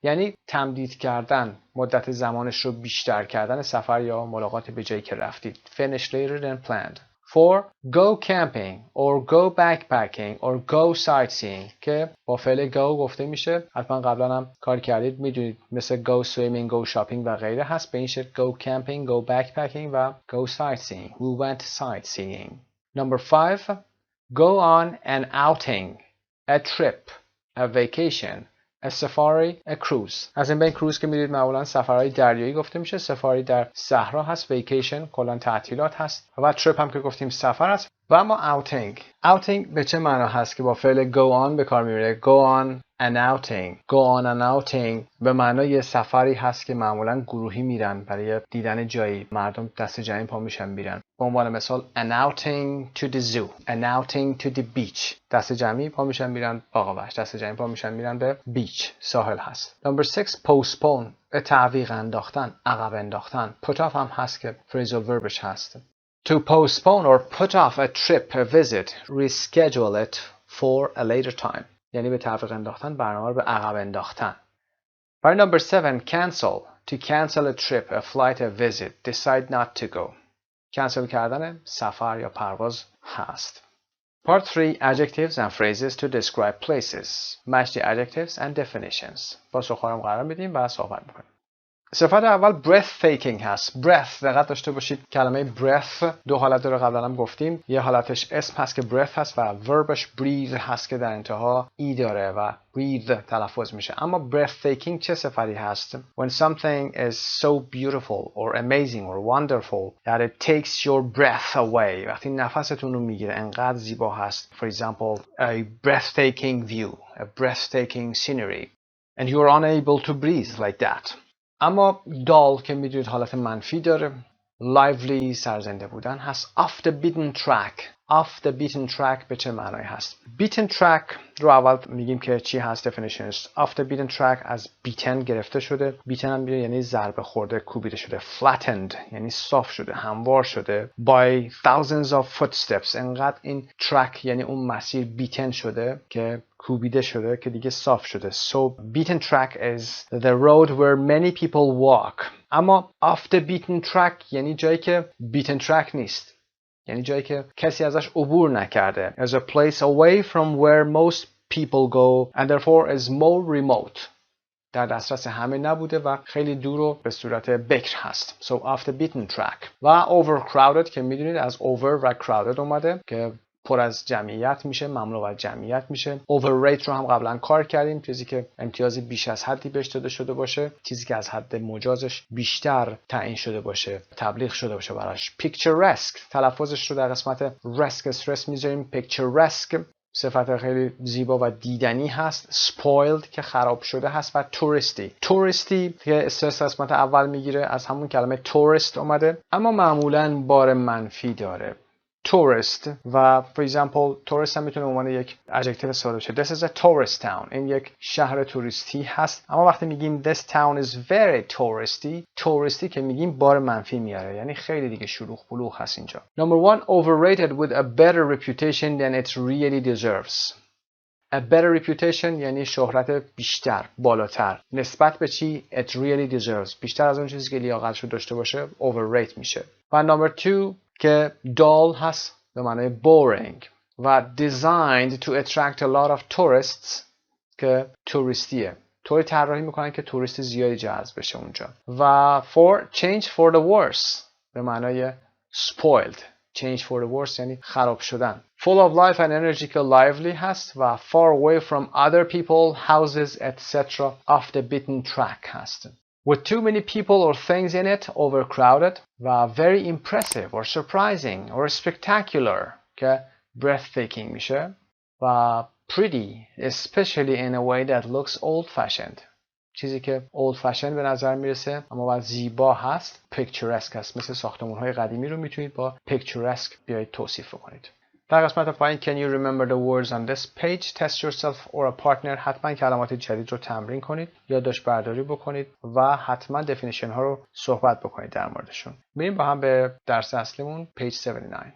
یعنی تمدید کردن مدت زمانش رو بیشتر کردن سفر یا ملاقات به جایی که رفتید. Finish later than planned. 4. Go camping or go backpacking or go sightseeing که با فعل go گفته میشه. حتما قبلا هم کار کردید میدونید مثل go swimming, go shopping و غیره هست. به این شکل go camping, go backpacking و go sightseeing. We went sightseeing. Number 5. Go on an outing, a trip, a vacation, a safari, a cruise. از این بین cruise که میدید معمولا سفرهای دریایی گفته میشه. سفاری در صحرا هست. vacation کلا تعطیلات هست و trip هم که گفتیم سفر هست. و اما outing به چه معنا هست که با فعل go on به کار میبره. go on an outing به معنای سفری هست که معمولا گروهی میرن برای دیدن جایی. مردم دست جمعی پا میشن میرن. به عنوان مثال an outing to the zoo, an outing to the beach. دست جمعی پا میشن میرن باغ وحش. دست جمعی پا میشن میرن به beach ساحل هست. Number 6 postpone به تعویق انداختن عقب انداختن. put off هم هست که phrasal verbش هست. To postpone or put off a trip, a visit, reschedule it for a later time. یعنی به تعویق انداختن برنامه رو به عقب انداختن. برای number 7 cancel. To cancel a trip, a flight, a visit, decide not to go. cancel کردن سفر یا پرواز هست. Part 3. Adjectives and phrases to describe places. Match the adjectives and definitions. با سخنرانی قرار میدیم و صحبت میکنیم. صفت اول breathtaking هست. breath دقت داشته باشید کلمه breath دو حالت داره، قبلا هم گفتیم. یه حالتش اسم هست که breath هست و verbش breathe هست که در انتها ای داره و breathe تلفظ میشه. اما breathtaking چه صفتی هست؟ When something is so beautiful or amazing or wonderful that it takes your breath away. وقتی نفستون رو میگیره انقدر زیبا هست. For example, a breathtaking view, a breathtaking scenery and you are unable to breathe like that. اما dull که میدونید حالت منفی داره. lively سرزنده بودن هست. off the beaten track. off the beaten track به چه معنی هست؟ beaten track رو اول میگیم که چی هست definitions. off the beaten track از beaten گرفته شده. beaten هم یعنی ضربه خورده، کوبیده شده. flattened یعنی صاف شده، هموار شده. by thousands of footsteps. انقدر این track یعنی اون مسیر beaten شده که کوبیده شده که دیگه صاف شده. So beaten track is the road where many people walk. اما off the beaten track یعنی جایی که beaten track نیست. یعنی جایی که کسی ازش عبور نکرده. As a place away from where most people go and therefore is more remote. در دسترس همه نبوده و خیلی دور و به صورت بکر هست. So off the beaten track. و overcrowded که میدونید از over و crowded اومده که پر از جمعیت میشه، مملو از جمعیت میشه. overrate رو هم قبلا کار کردیم، چیزی که امتیازی بیش از حدی بهش داده شده باشه، چیزی که از حد مجازش بیشتر تعیین شده باشه، تبلیغ شده باشه براش. picturesque تلفظش رو در قسمت رسک استرس میذاریم. picturesque صفت خیلی زیبا و دیدنی هست. spoiled که خراب شده هست و touristy که استرس قسمت اول میگیره از همون کلمه tourist اومده اما معمولا بار منفی داره. tourist و for example tourist هم میتونه عنوان یک adjective استفاده بشه. This is a tourist town. این یک شهر توریستی هست. اما وقتی میگیم this town is very touristy که میگیم بار منفی میاره، یعنی خیلی دیگه شلوغ پلوغ هست اینجا. Number 1. overrated with a better reputation than it really deserves. A better reputation یعنی شهرت بیشتر، بالاتر. نسبت به چی؟ It really deserves. بیشتر از اون چیزی که لیاقتش رو داشته باشه overrate میشه. و number 2 که dull هست به معنای boring و designed to attract a lot of tourists که توریستیه، طوری طراحی میکنن که توریست زیادی جذب بشه اونجا. و change for the worse به معنای spoiled. change for the worse یعنی خراب شدن. full of life and energetic lively هست و far away from other people, houses, etc. off the beaten track هست. with too many people or things in it, overcrowded و very impressive or surprising or spectacular که breathtaking میشه و pretty especially in a way that looks old-fashioned چیزی که old-fashioned به نظر میرسه اما باید زیبا هست. picturesque هست، مثل ساختمان‌های قدیمی رو میتونید با picturesque بیایید توصیف کنید. در قسمت پایین can you remember the words on this page, test yourself or a partner. حتما کلمات جدید رو تمرین کنید، یادداشت برداری بکنید و حتما definition ها رو صحبت بکنید در موردشون. بریم با هم به درس اصلیمون page 79.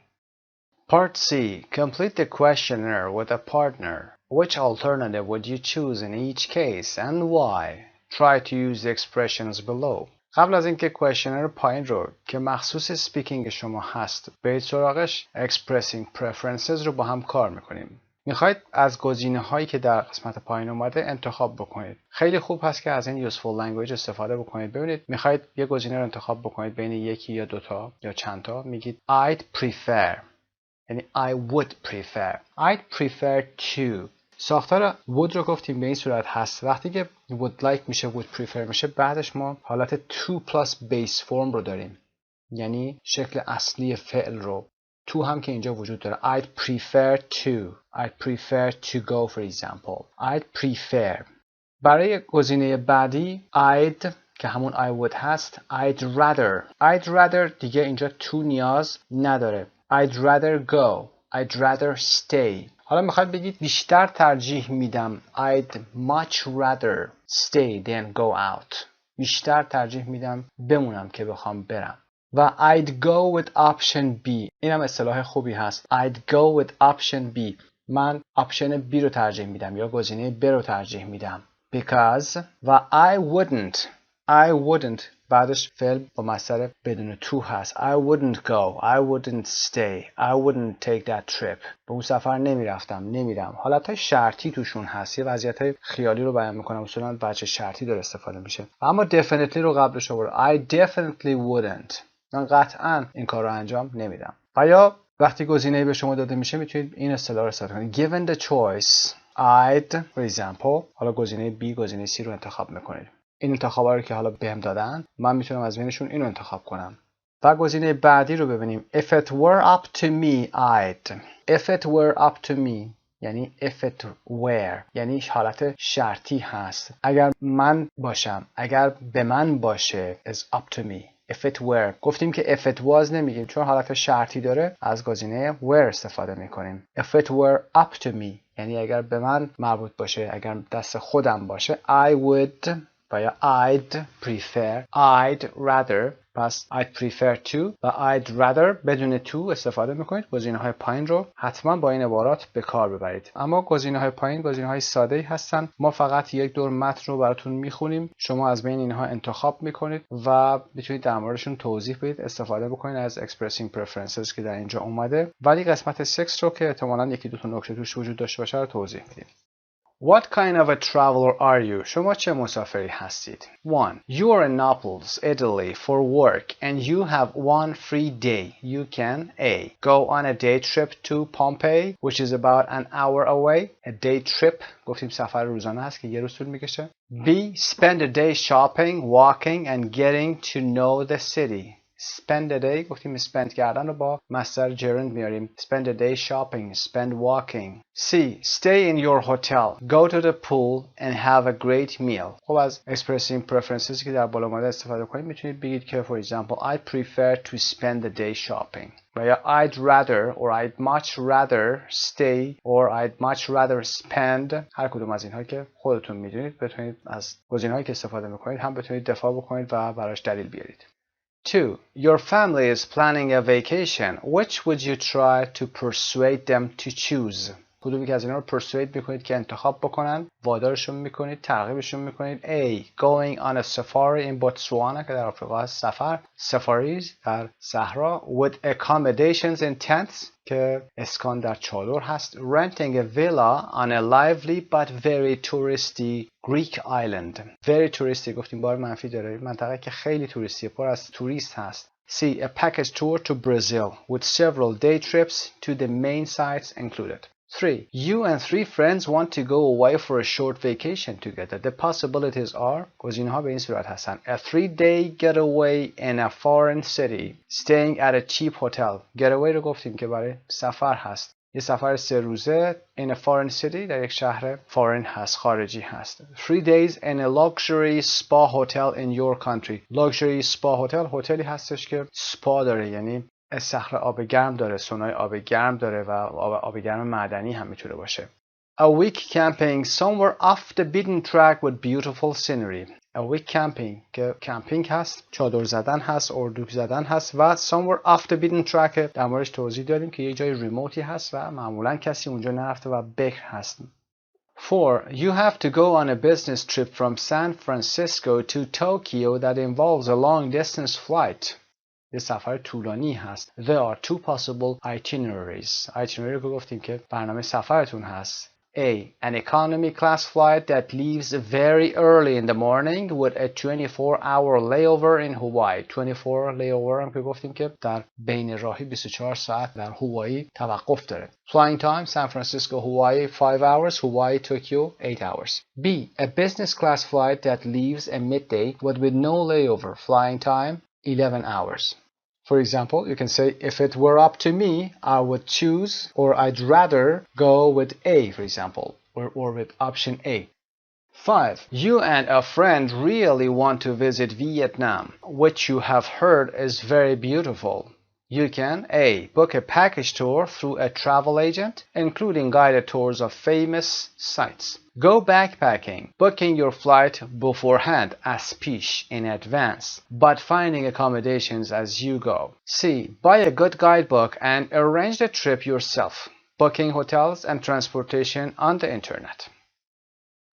Part C. Complete the questionnaire with a partner. Which alternative would you choose in each case and why? Try to use the expressions below. قبل از اینکه کوئسشنر پایین رو که مخصوص سپیکینگ شما هست برید سراغش expressing preferences رو با هم کار میکنیم. میخواید از گزینه هایی که در قسمت پایین اومده انتخاب بکنید. خیلی خوب هست که از این useful language استفاده بکنید. ببینید میخواید یه گزینه رو انتخاب بکنید بین یکی یا دوتا یا چند تا، میگید I'd prefer یعنی I would prefer. I'd prefer to. ساختار would رو گفتیم به این صورت هست. وقتی که would like میشه would prefer میشه بعدش ما حالت to plus base form رو داریم، یعنی شکل اصلی فعل رو. to هم که اینجا وجود داره. I'd prefer to go for example. I'd prefer. برای گزینه بعدی I'd که همون I would هست I'd rather دیگه اینجا to نیاز نداره. I'd rather go. I'd rather stay. حالا میخواید بگید بیشتر ترجیح میدم. I'd much rather stay than go out. بیشتر ترجیح میدم بمونم که بخوام برم. و I'd go with option B. این هم اصطلاح خوبی هست. I'd go with option B. من آپشن B رو ترجیح میدم یا گزینه B رو ترجیح میدم. Because و I wouldn't بعدش فعل با مصدر بدون to هست. I wouldn't go, I wouldn't stay, I wouldn't take that trip. به اون سفر نمیرم. حالتهای شرطی توشون هست. یه وضعیتهای خیالی رو بیان میکنم. اصولا وجه شرطی داره استفاده میشه. اما definitely رو قبلش آورد. I definitely wouldn't. من قطعا این کار رو انجام نمیدم. و یا وقتی گزینه‌ای به شما داده میشه میتونید این اصطلاح رو استفاده کنید. Given the choice, I'd, for example، حالا گزینه B، گزینه C رو انتخاب میکنید. این انتخابا رو که حالا بهم دادن، من میتونم از بینشون اینو انتخاب کنم. و گزینه بعدی رو ببینیم. If it were up to me, I'd. If it were up to me یعنی if it were، یعنی حالت شرطی هست. اگر من باشم، اگر به من باشه is up to me. If it were. گفتیم که if it was نمیگیم چون حالت شرطی داره، از گزینه were استفاده میکنیم. If it were up to me یعنی اگر به من مربوط باشه، اگر دست خودم باشه. I would و یا I'd prefer, I'd rather. پس I'd prefer to و I'd rather بدون to استفاده میکنید. گزینه‌های پایین رو حتما با این عبارات به کار ببرید. اما گزینه‌های پایین گزینه‌های ساده‌ای هستن. ما فقط یک دور متن رو براتون میخونیم. شما از بین اینها انتخاب میکنید و میتونید در موردشون توضیح بدید. استفاده بکنید از expressing preferences که در اینجا اومده. ولی قسمت 6 رو که احتمالاً یکی دو تا نکته توش وجود داشته باشه رو توضیح میدیم. What kind of a traveler are you? شما چه مسافری هستید؟ 1. You are in Naples, Italy for work and you have one free day. You can A. Go on a day trip to Pompeii which is about an hour away. A day trip گفتیم سفر روزانه هست که یه روز طول میکشه. B. Spend a day shopping, walking and getting to know the city. Spend a day گفتیم spend کردن رو با مصدر gerund میاریم. Spend a day shopping, spend walking. C. Stay in your hotel, go to the pool and have a great meal. خب از expressing preferences که در بالا اومده استفاده کنید. میتونید بگید که for example I prefer to spend the day shopping. و یا I'd rather or I'd much rather stay or I'd much rather spend. هر کدوم از اینها که خودتون میدونید بتونید از گزینه‌هایی که استفاده میکنید هم بتونید دفاع بکنید و براش دلیل بیارید. 2. Your family is planning a vacation. Which would you try to persuade them to choose? کدومی که از اینا رو persuade میکنید که انتخاب بکنن، وادارشون میکنید، ترغیبشون میکنید. A. Going on a safari in Botswana که در آفریقا هست. سفر safaris در صحرا with accommodations in tents که اسکان در چادر هست. Renting a villa on a lively but very touristy Greek island. Very touristy گفتیم بار منفی داره. منطقه که خیلی توریستیه، پر از توریست هست. C. A package tour to Brazil with several day trips to the main sites included. 3. You and 3 friends want to go away for a short vacation together. The possibilities are گزینه‌ها به این صورت هستن. A 3-day getaway in a foreign city. Staying at a cheap hotel. Getaway رو گفتیم که برای سفر هست. یه سفر 3 روزه in a foreign city در یک شهر foreign هست، خارجی هست. 3 days in a luxury spa hotel in your country. Luxury spa hotel هتلی هستش که سپا داره، یعنی استخر آب گرم داره، سونای آب گرم داره و آب گرم معدنی هم میتونه باشه. A week camping somewhere off the beaten track with beautiful scenery. A week camping که کمپینگ هست، چادر زدن هست، اردوک زدن هست و somewhere off the beaten track در موردش توضیح دادیم که یه جای ریموتی هست و معمولا کسی اونجا نرفته و بکر هست. 4. You have to go on a business trip from San Francisco to Tokyo that involves a long distance flight. یه سفر طولانی هست. There are 2 possible itineraries. Itinerary رو گفتیم که برنامه سفرتون هست. A. An economy class flight that leaves very early in the morning with a 24-hour layover in Hawaii. 24 layover هم که گفتیم که در بین راهی 24 ساعت در هوایی توقف داره. Flying time San Francisco, Hawaii 5 hours, Hawaii, Tokyo 8 hours. B. A business class flight that leaves at midday but with no layover. Flying time 11 hours. For example, you can say, if it were up to me, I would choose, or I'd rather go with A, for example, or with option A. 5. You and a friend really want to visit Vietnam, which you have heard is very beautiful. You can A. Book a package tour through a travel agent, including guided tours of famous sites. Go backpacking, booking your flight beforehand as pish in advance, but finding accommodations as you go. C. Buy a good guidebook and arrange the trip yourself, booking hotels and transportation on the internet.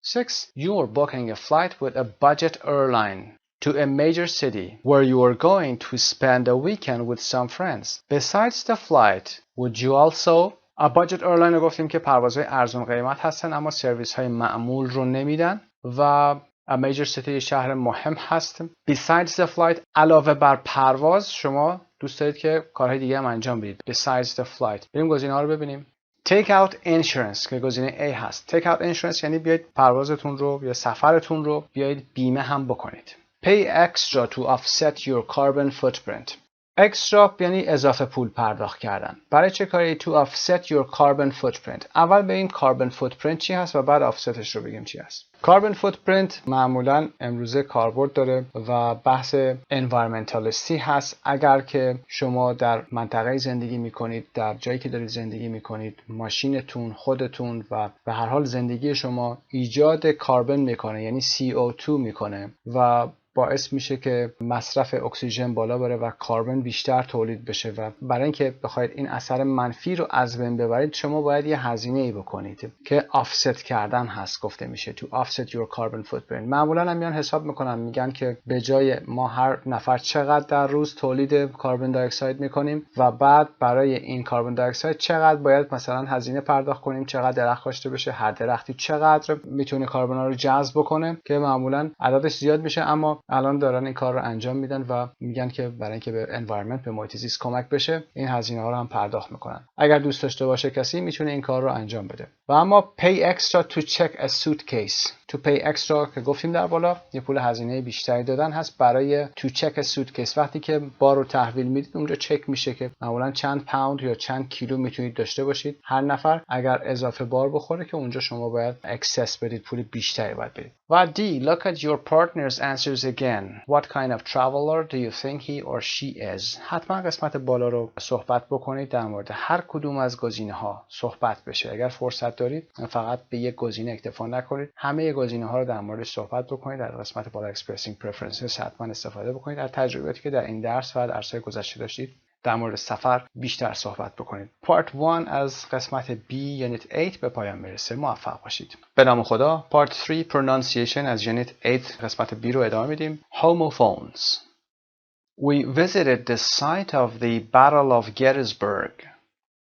6. You are booking a flight with a budget airline. to a major city where you are going to spend a weekend with some friends. Besides the flight, would you also budget airline رو گفتیم که پروازهای ارزان قیمت هستن اما سرویس های معمول رو نمیدن و a major city شهر مهم هست. Besides the flight علاوه بر پرواز شما دوست دارید که کارهای دیگه هم انجام بدید. Besides the flight بریم گزینه ها رو ببینیم. Take out insurance که گزینه A هست. Take out insurance یعنی بیاید پروازتون رو یا سفرتون رو بیاید بیمه هم بکنید. Pay extra to offset your carbon footprint. Extra یعنی اضافه پول پرداخت کردن. برای چه کاری؟ To offset your carbon footprint. اول ببینیم carbon footprint چی هست و بعد offsetش رو بگیم چی هست. carbon footprint معمولا امروزه کاربرد داره و بحث environmentalisty هست. اگر که شما در منطقه زندگی میکنید، در جایی که دارید زندگی میکنید، ماشینتون، خودتون و به هر حال زندگی شما ایجاد کاربن میکنه، یعنی CO2 میکنه و باعث میشه که مصرف اکسیژن بالا بره و کاربن بیشتر تولید بشه و برای اینکه بخواید این اثر منفی رو از بین ببرید شما باید یه هزینه ای بکنید که آفست کردن هست گفته میشه to offset your carbon footprint. معمولا هم میان حساب میکنن میگن که به جای ما هر نفر چقدر در روز تولید کاربن دی اکساید میکنیم و بعد برای این کاربن دی اکساید چقدر باید مثلا هزینه پرداخت کنیم، چقدر درخت کاشته بشه، هر درختی چقدر میتونه کاربن ها رو جذب بکنه که معمولا عددش زیاد میشه اما الان دارن این کار رو انجام میدن و میگن که برای اینکه به environment به محیط زیست کمک بشه این هزینه ها رو هم پرداخت میکنن. اگر دوست داشته باشه کسی میتونه این کار رو انجام بده. و اما pay extra to check a suitcase. to pay extra که گفتیم در بالا یه پول هزینه بیشتری دادن هست برای to check a suitcase. وقتی که بار رو تحویل میدید اونجا چک میشه که معمولا چند پوند یا چند کیلو میتونید داشته باشید هر نفر. اگر اضافه بار بخوره که اونجا شما باید excess بدید، پول بیشتری باید بدید. و D. Look at your partner's answers again. What kind of traveler do you think he or she is? حتما قسمت بالا رو صحبت بکنید، در مورد هر کدوم از گزینه ها صحبت بشه. اگر فرصت دارید فقط به یک گزینه اکتفا نکنید، همه گزینه ها رو در موردش صحبت بکنید. در قسمت بالا expressing preferences حتما استفاده بکنید. از تجربیاتی که در این درس و درس‌های گذشته داشتید در مورد سفر بیشتر صحبت بکنید. Part 1 از قسمت B Unit 8 به پایان میرسه. موفق باشید. به نام خدا. Part 3 Pronunciation از Unit 8 قسمت B رو ادامه میدیم. Homophones. We visited the site of the Battle of Gettysburg.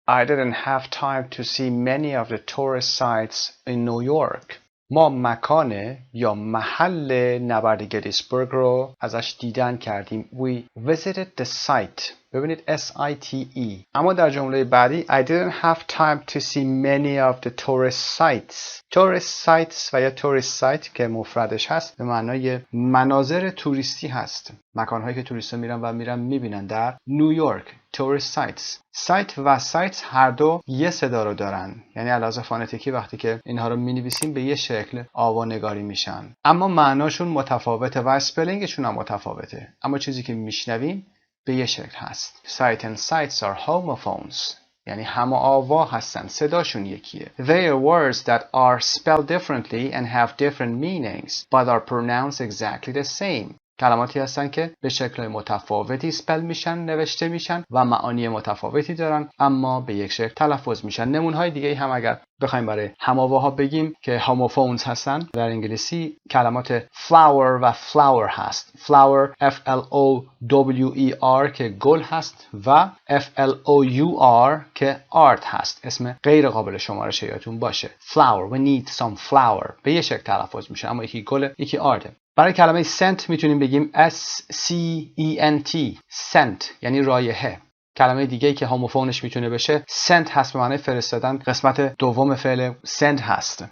I didn't have time to see many of the tourist sites in New York. ما مکان یا محل نبرد گتیسبورگ رو ازش دیدن کردیم. We visited the site. ببینید S-I-T-E. اما در جمله بعدی I didn't have time to see many of the tourist sites. tourist sites و یا tourist site که مفردش هست به معنای مناظر توریستی هست. مکانهایی که توریست‌ها میرن میبینن در نیویورک. tourist sites. سایت و سایت هر دو یه صدا رو دارن، یعنی علاوه فونتیکی وقتی که اینها رو مینویسیم به یه شکل آوانگاری میشن اما معناشون متفاوته و اسپلینگشون هم متفاوته، اما چیزی که میشنویم به یه شکل هست. sight and sights are homophones. یعنی هم آوا هستن، صداشون یکیه. They are words that are spelled differently and have different meanings but are pronounced exactly the same. کلماتی هستن که به شکل متفاوتی اسپل میشن، نوشته میشن و معانی متفاوتی دارن اما به یک شکل تلفظ میشن. نمونه‌های دیگه هم اگر بخوایم برای هم‌آواها بگیم که homophones هستن، در انگلیسی کلمات flower و flower هست. flower F-L-O-W-E-R که گل هست و F-L-O-U-R که art هست، اسم غیر قابل شمارش یادتون باشه. flower we need some flour به یه شکل تلفظ میشه اما یکی گل یکی آرت. برای کلمه scent میتونیم بگیم S-C-E-N-T scent یعنی رایحه. کلمه دیگه‌ای که هوموفونش میتونه بشه sent هست به معنی فرستادن. قسمت دوم فعل send هست.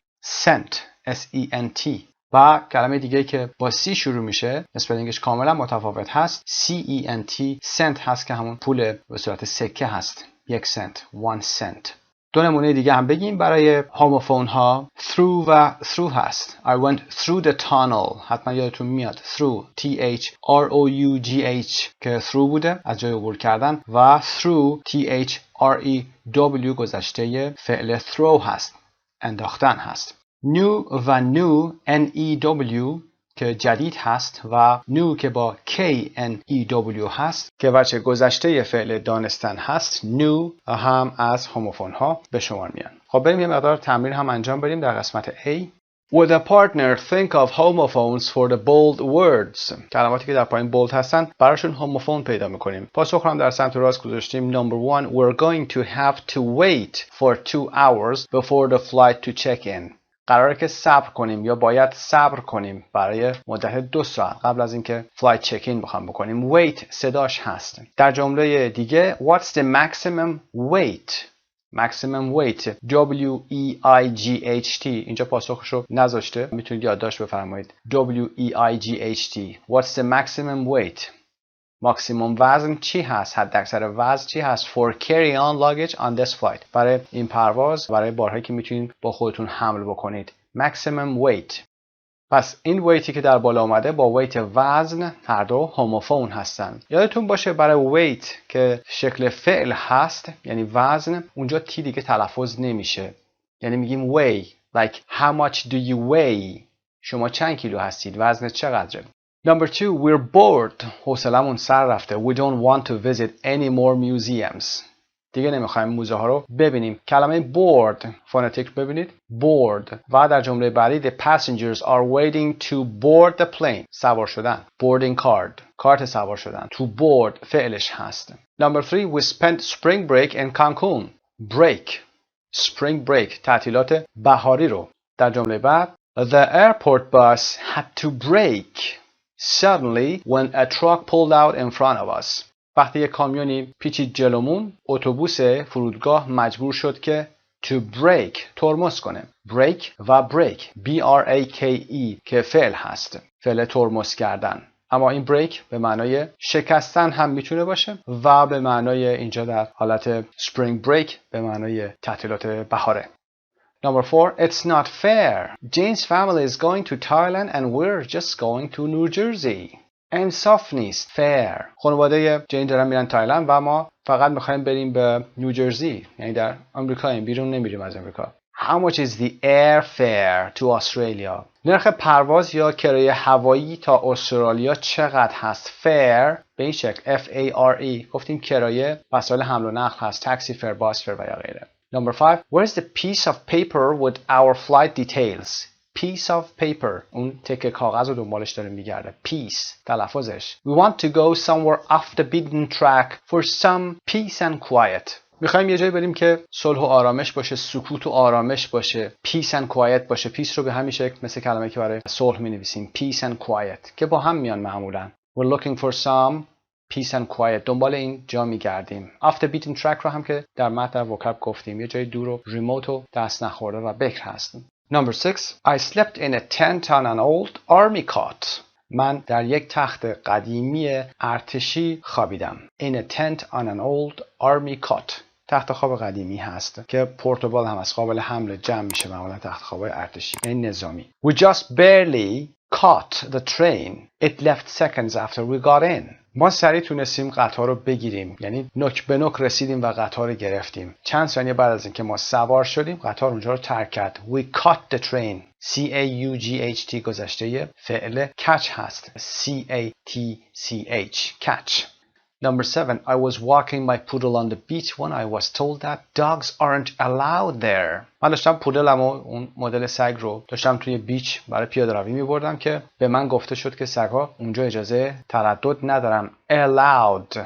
sent S-E-N-T. و کلمه دیگه‌ای که با C شروع میشه اسپلینگش کاملا متفاوت هست. C-E-N-T cent هست که همون پول به صورت سکه هست. 1 سنت 1 cent. دو نمونه دیگه هم بگیم برای هوموفون ها. through و through هست. I went through the tunnel. حتما یادتون میاد through T-H-R-O-U-G-H که through بوده از جای عبور کردن و through T-H-R-E-W گذشته فعل throw هست، انداختن هست. new و new N-E-W که جدید هست و new که با K-N-E-W هست که وجه گذشته فعل دانستن هست. new هم از هوموفون ها به شمار میان. خب بریم یه مقدار تمرین هم انجام بدیم در قسمت A. Would a partner think of homophones for the bold words? کلماتی که در پایین bold هستن براشون هوموفون پیدا میکنیم. پاسخ هم در سمت راست گذاشتیم. Number 1 We're going to have to wait for 2 hours before the flight to check in. قراره که صبر کنیم یا باید صبر کنیم برای مدت 2 ساعت قبل از اینکه فلایت چک این بکنیم. wait صداش هست. در جمله دیگه what's the maximum weight? maximum weight WEIGHT اینجا پاسخشو نذاشته، میتونید یادداشت بفرمایید. WEIGHT what's the maximum weight؟ ماکسیموم وزن چی هست؟ حد اکثر وزن چی هست؟ For carry on luggage on this flight. برای این پرواز، برای بارهایی که میتونید با خودتون حمل بکنید. Maximum weight. پس این ویتی که در بالا اومده با ویت وزن هر دو هوموفون هستن. یادتون باشه برای ویت که شکل فعل هست یعنی وزن، اونجا تی دیگه تلفظ نمیشه. یعنی میگیم weigh. Like how much do you weigh؟ شما چند کیلو هستید؟ وزنت چقدره؟ Number 2 we're bored. حوصلمون سر رفته. We don't want to visit any more museums. دیگه نمیخوایم موزه ها رو ببینیم. کلمه bored فونتیک ببینید. bored. و در جمله بعدی the passengers are waiting to board the plane. سوار شدن. boarding card. کارت سوار شدن. to board فعلش هست. Number 3 we spent spring break in Cancun. break. spring break. تعطیلات بهاری رو. در جمله بعد the airport bus had to brake suddenly when a truck pulled out in front of us. وقتی یک کامیونی پیچید جلومون، اتوبوس فرودگاه مجبور شد که to brake ترمز کنه. brake و break B-R-A-K-E که فعل هست. فعل ترمز کردن. اما این break به معنای شکستن هم میتونه باشه و به معنای اینجا در حالت spring break به معنای تعطیلات بهاره. Number 4 it's not fair. Jane's family is going to Thailand and we're just going to New Jersey. انصاف نیست. fair. خانواده جین دارن میرن تایلند و ما فقط میخوایم بریم به نیوجرسی، یعنی در آمریکاییم، بیرون نمیریم از آمریکا. How much is the airfare to Australia? نرخ پرواز یا کرایه هوایی تا استرالیا چقدر هست؟ fare به این شکل F-A-R-E. گفتیم کرایه وسایل حمل و نقل هست. taxi fare، باس fare و یا غیره. Number 5 where's the piece of paper with our flight details? piece of paper اون تکه کاغذ رو دنبالش داره میگرده. piece تلفظش. We want to go somewhere off the beaten track for some peace and quiet. میخوایم یه جایی بریم که صلح و آرامش باشه، سکوت و آرامش باشه، peace and quiet باشه. peace رو به همین شکل مثل کلمه‌ای که برای صلح می‌نویسیم peace and quiet که با هم میان معمولاً. We're looking for some peace and quiet. دنبال این جا میگردیم. off the beaten track رو هم که در متن وکاب گفتیم، یه جای دور و ریموت و دست نخورده و بکر هست. Number 6 I slept in a tent on an old army cot. من در یک تخت قدیمی ارتشی خوابیدم. In a tent on an old army cot. تخت خواب قدیمی هست که پورتابل هم از قابل حمل جمع میشه معمولا تخت خواب ارتشی یعنی نظامی. We just barely caught the train. It left seconds after we got in. ما سریع تونستیم قطار رو بگیریم، یعنی نوک به نوک رسیدیم و قطار رو گرفتیم. چند ثانیه بعد از اینکه ما سوار شدیم قطار اونجا رو ترک کرد. We caught the train. C-A-U-G-H-T گذشته فعل catch هست. C-A-T-C-H catch. Number 7 I was walking my poodle on the beach when I was told that dogs aren't allowed there. من داشتم پودلمو، اون مدل سگ رو داشتم توی بیچ برای پیاده روی می‌بردم که به من گفته شد که سگ‌ها اونجا اجازه تردد ندارن. allowed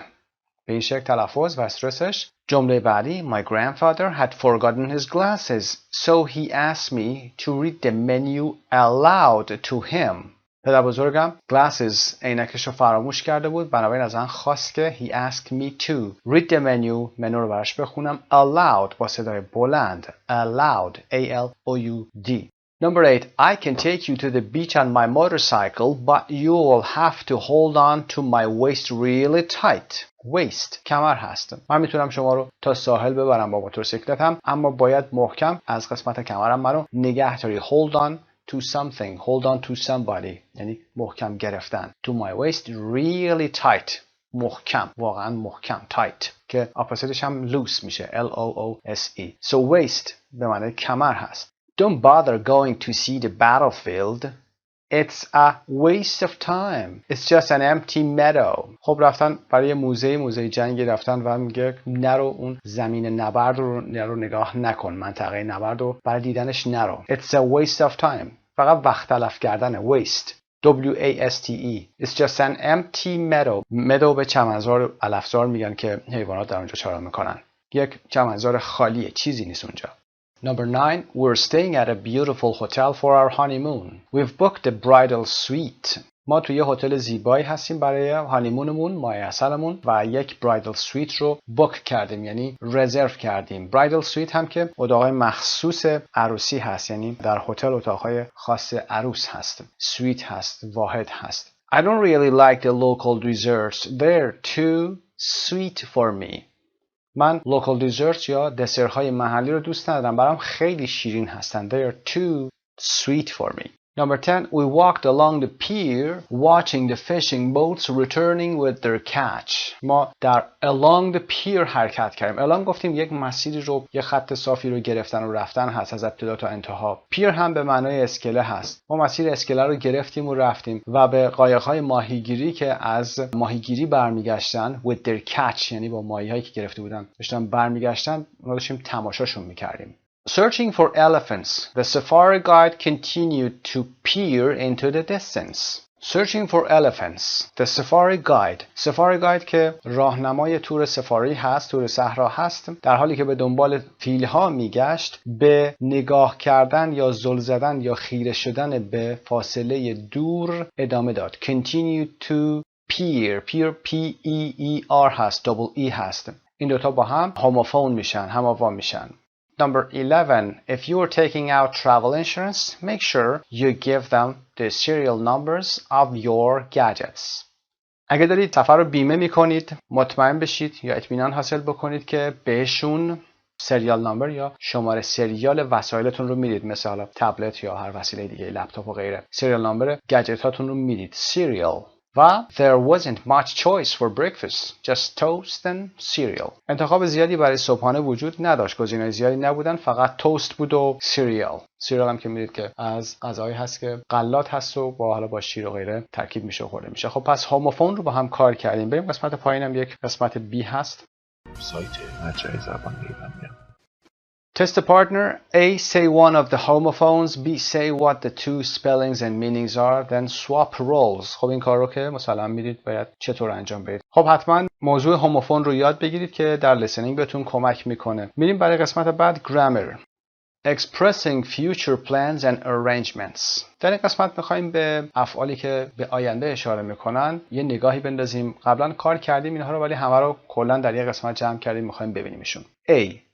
به این شکل تلفظ و استرسش. جمله بعدی My grandfather had forgotten his glasses so he asked me to read the menu aloud to him. پدر بزرگم glasses عینکش رو فراموش کرده بود، بنابراین از من خواست که he asked me to read the menu رو براش بخونم aloud با صدای بلند. aloud A-L-O-U-D. Number 8 I can take you to the beach on my motorcycle but you will have to hold on to my waist really tight. waist کمر هست. من میتونم شما رو تا ساحل ببرم با موتورسیکلتم اما باید محکم از قسمت کمرم منو نگه داری. hold on to something, hold on to somebody یعنی محکم گرفتن. to my waist really tight محکم، واقعا محکم. tight که اپوزیتش هم loose میشه. L-O-O-S-E. so waist به معنی کمر هست. don't bother going to see the battlefield. It's a waste of time. It's just an empty meadow. خب رفتن برای موزه جنگی رفتن و میگه نرو اون زمین نبرد رو نگاه نکن، منطقه نبرد رو برای دیدنش نرو. It's a waste of time. فقط وقت تلف کردن. waste waste It's just an empty meadow. meadow به چمنزار علفزار میگن که حیوانات در اونجا چرا میکنن. یک چمنزار خالیه، چیزی نیست اونجا. Number 9, we're staying at a beautiful hotel for our honeymoon. We've booked a bridal suite. ما توی یه هتل زیبایی هستیم برای هانیمونمون، ماه عسلمون، و یک برایدل سویت رو بوک کردیم، یعنی رزرو کردیم. برایدل سویت هم که اتاقای مخصوص عروسی هست، یعنی در هتل اتاقای خاص عروس هست. سویت هست، واحد هست. I don't really like the local desserts. They're too sweet for me. من local desserts یا دسرهای محلی رو دوست ندارم، برام خیلی شیرین هستن. They're too sweet for me. Number 10, we walked along the pier watching the fishing boats returning with their catch. ما در along the pier حرکت کردیم. along گفتیم یک مسیری رو، یک خط صافی رو گرفتن و رفتن هست از ابتدا تا انتها. pier هم به معنای اسکله هست. ما مسیر اسکله رو گرفتیم و رفتیم و به قایق‌های ماهیگیری که از ماهیگیری برمیگشتن with their catch، یعنی با ماهی‌هایی که گرفته بودن داشتن برمیگشتن، ما داشتیم تماشاشون می‌کردیم. Searching for elephants, the safari guide continued to peer into the distance. Searching for elephants, the safari guide. safari guide که راهنمای تور سفاری هست، تور صحرا هست، در حالی که به دنبال فیل‌ها میگشت، به نگاه کردن یا زل زدن یا خیره شدن به فاصله دور ادامه داد. Continued to peer. peer P-E-E-R هست، double E هست. این دوتا با هم هوموفون میشن، هم‌آوا میشن. Number 11, if you are taking out travel insurance, make sure you give them the serial numbers of your gadgets. اگه دارید سفر رو بیمه میکنید، مطمئن بشید یا اطمینان حاصل بکنید که بهشون سریال نامبر یا شماره سریال وسایلتون رو میدید، مثل حالا تبلت یا هر وسیله دیگه، لپتاپ و غیره. سریال نامبر گجت هاتون رو میدید. سریال. و there wasn't much choice for breakfast, just toast and cereal. انتخاب زیادی برای صبحانه وجود نداشت، گزینه‌های زیادی نبودن، فقط توست بود و سیریال. سیریال هم که میدید که از غذایی هست که غلات هست و با حالا با شیر و غیره ترکیب میشه و خورده میشه. خب پس هوموفون رو با هم کار کردیم. بریم قسمت پایینم یک قسمت بی هست. سایت مجموعه زبان ایرانی. Test the partner. A. Say one of the homophones. B. Say what the two spellings and meanings are. Then swap roles. خب این کار رو که مثلا میدید باید چطور انجام بدید. خب حتما موضوع هوموفون رو یاد بگیرید که در لیسنینگ بهتون کمک میکنه. میریم برای قسمت بعد grammar. Expressing future plans and arrangements. در این قسمت میخوایم به افعالی که به آینده اشاره میکنن یه نگاهی بندازیم. قبلا کار کردیم اینها رو، ولی همه رو کلا در یه قسمت جمع کردیم، میخوایم ببینیمشون. A.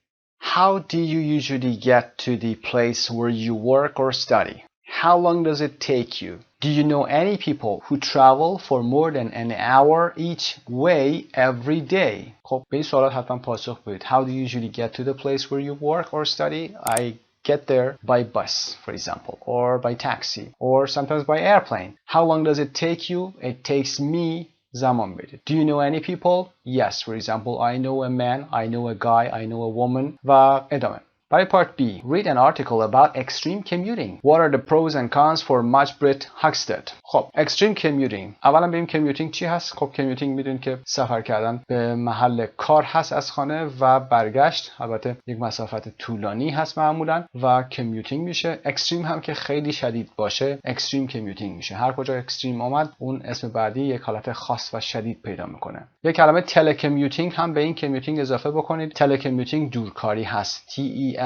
How do you usually get to the place where you work or study? How long does it take you? Do you know any people who travel for more than an hour each way every day? خب به این سوالات حتما پاسخ بدید. How do you usually get to the place where you work or study? I get there by bus, for example, or by taxi, or sometimes by airplane. How long does it take you? It takes me زمان بدید. Do you know any people? Yes, for example, I know a man, I know a guy, I know a woman. و ادامه. برای part B, read an article about extreme commuting. What are the pros and cons for مجموعه هشتم؟ خب extreme commuting. اولا ببینیم commuting چی هست؟ خب commuting میدونید که سفر کردن به محل کار هست از خانه و برگشت. البته یک مسافت طولانی هست معمولا و commuting میشه. extreme هم که خیلی شدید باشه extreme commuting میشه. هر کجا extreme اومد اون اسم بعدی یک حالت خاص و شدید پیدا میکنه. یک کلمه telecommuting هم به این commuting اضافه بکنید. telecommuting دورکاری هست. TELE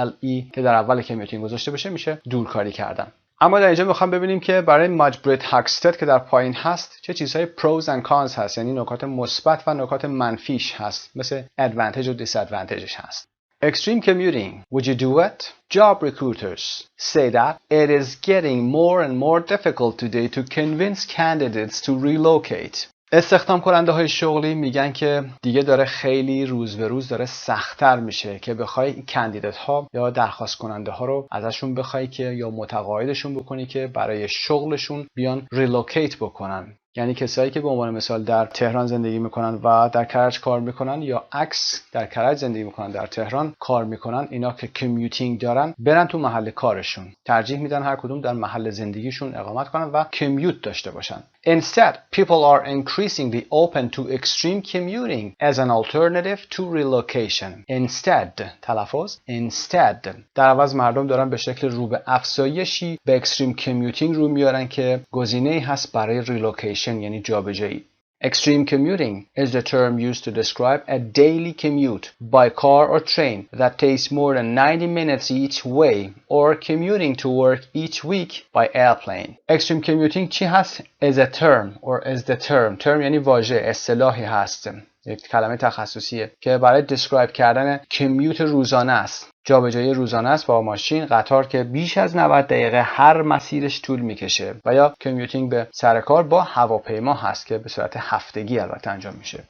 که در اول کمیوتینگ گذاشته بشه میشه دورکاری کردن. اما در اینجا میخوام ببینیم که برای مجموعه هشتم که در پایین هست چه چیزهای pros and cons هست، یعنی نکات مثبت و نکات منفیش هست، مثل advantage و disadvantageش هست. Extreme commuting. Would you do it? Job recruiters say that it is getting more and more difficult today to convince candidates to relocate. استخدام کننده های شغلی میگن که دیگه داره خیلی روز به روز داره سخت‌تر میشه که بخوای کاندیدات ها یا درخواست کننده ها رو ازشون بخوای که یا متقاعدشون بکنی که برای شغلشون بیان ریلوکیت بکنن. یعنی کسایی که به عنوان مثال در تهران زندگی میکنن و در کرج کار میکنن یا عکس در کرج زندگی میکنن در تهران کار میکنن، اینا که کمیوتینگ دارن برن تو محل کارشون. ترجیح میدن هر کدوم در محل زندگیشون اقامت کنن و کمیوت داشته باشن. Instead, people are increasingly open to extreme commuting as an alternative to relocation. Instead تلفظ instead در عوض مردم دارن به شکل رو به افزایشی به extreme commuting رو میارن که گزینه‌ای هست برای relocation یعنی جابجایی. Extreme commuting is the term used to describe a daily commute by car or train that takes more than 90 minutes each way or commuting to work each week by airplane. Extreme commuting چی هست؟ is a term or is the term. term یعنی واژه، اصطلاحی هست. یک کلمه تخصصیه که برای describe کردن کمیوت روزانه است. جابجایی روزانه است با ماشین، قطار که بیش از 90 دقیقه هر مسیرش طول میکشه و یا کمیوتینگ به سر کار با هواپیما هست که به صورت هفتگی البته انجام میشه.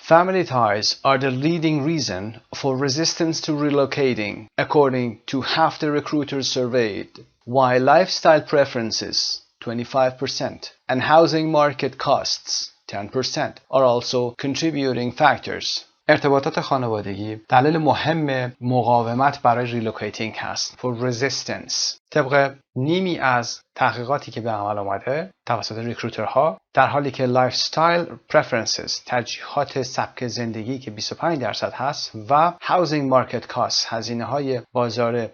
Family ties are the leading reason for resistance to relocating, according to half the recruiters surveyed, while lifestyle preferences, 25%, and housing market costs, 10%, are also contributing factors. ارتباطات خانوادگی دلیل مهم مقاومت برای ریلوکیتینگ هست. For resistance. طبق نیمی از تحقیقاتی که به عمل آمده توسط ریکروترها، در حالی که lifestyle preferences ترجیحات سبک زندگی که 25% هست و housing market costs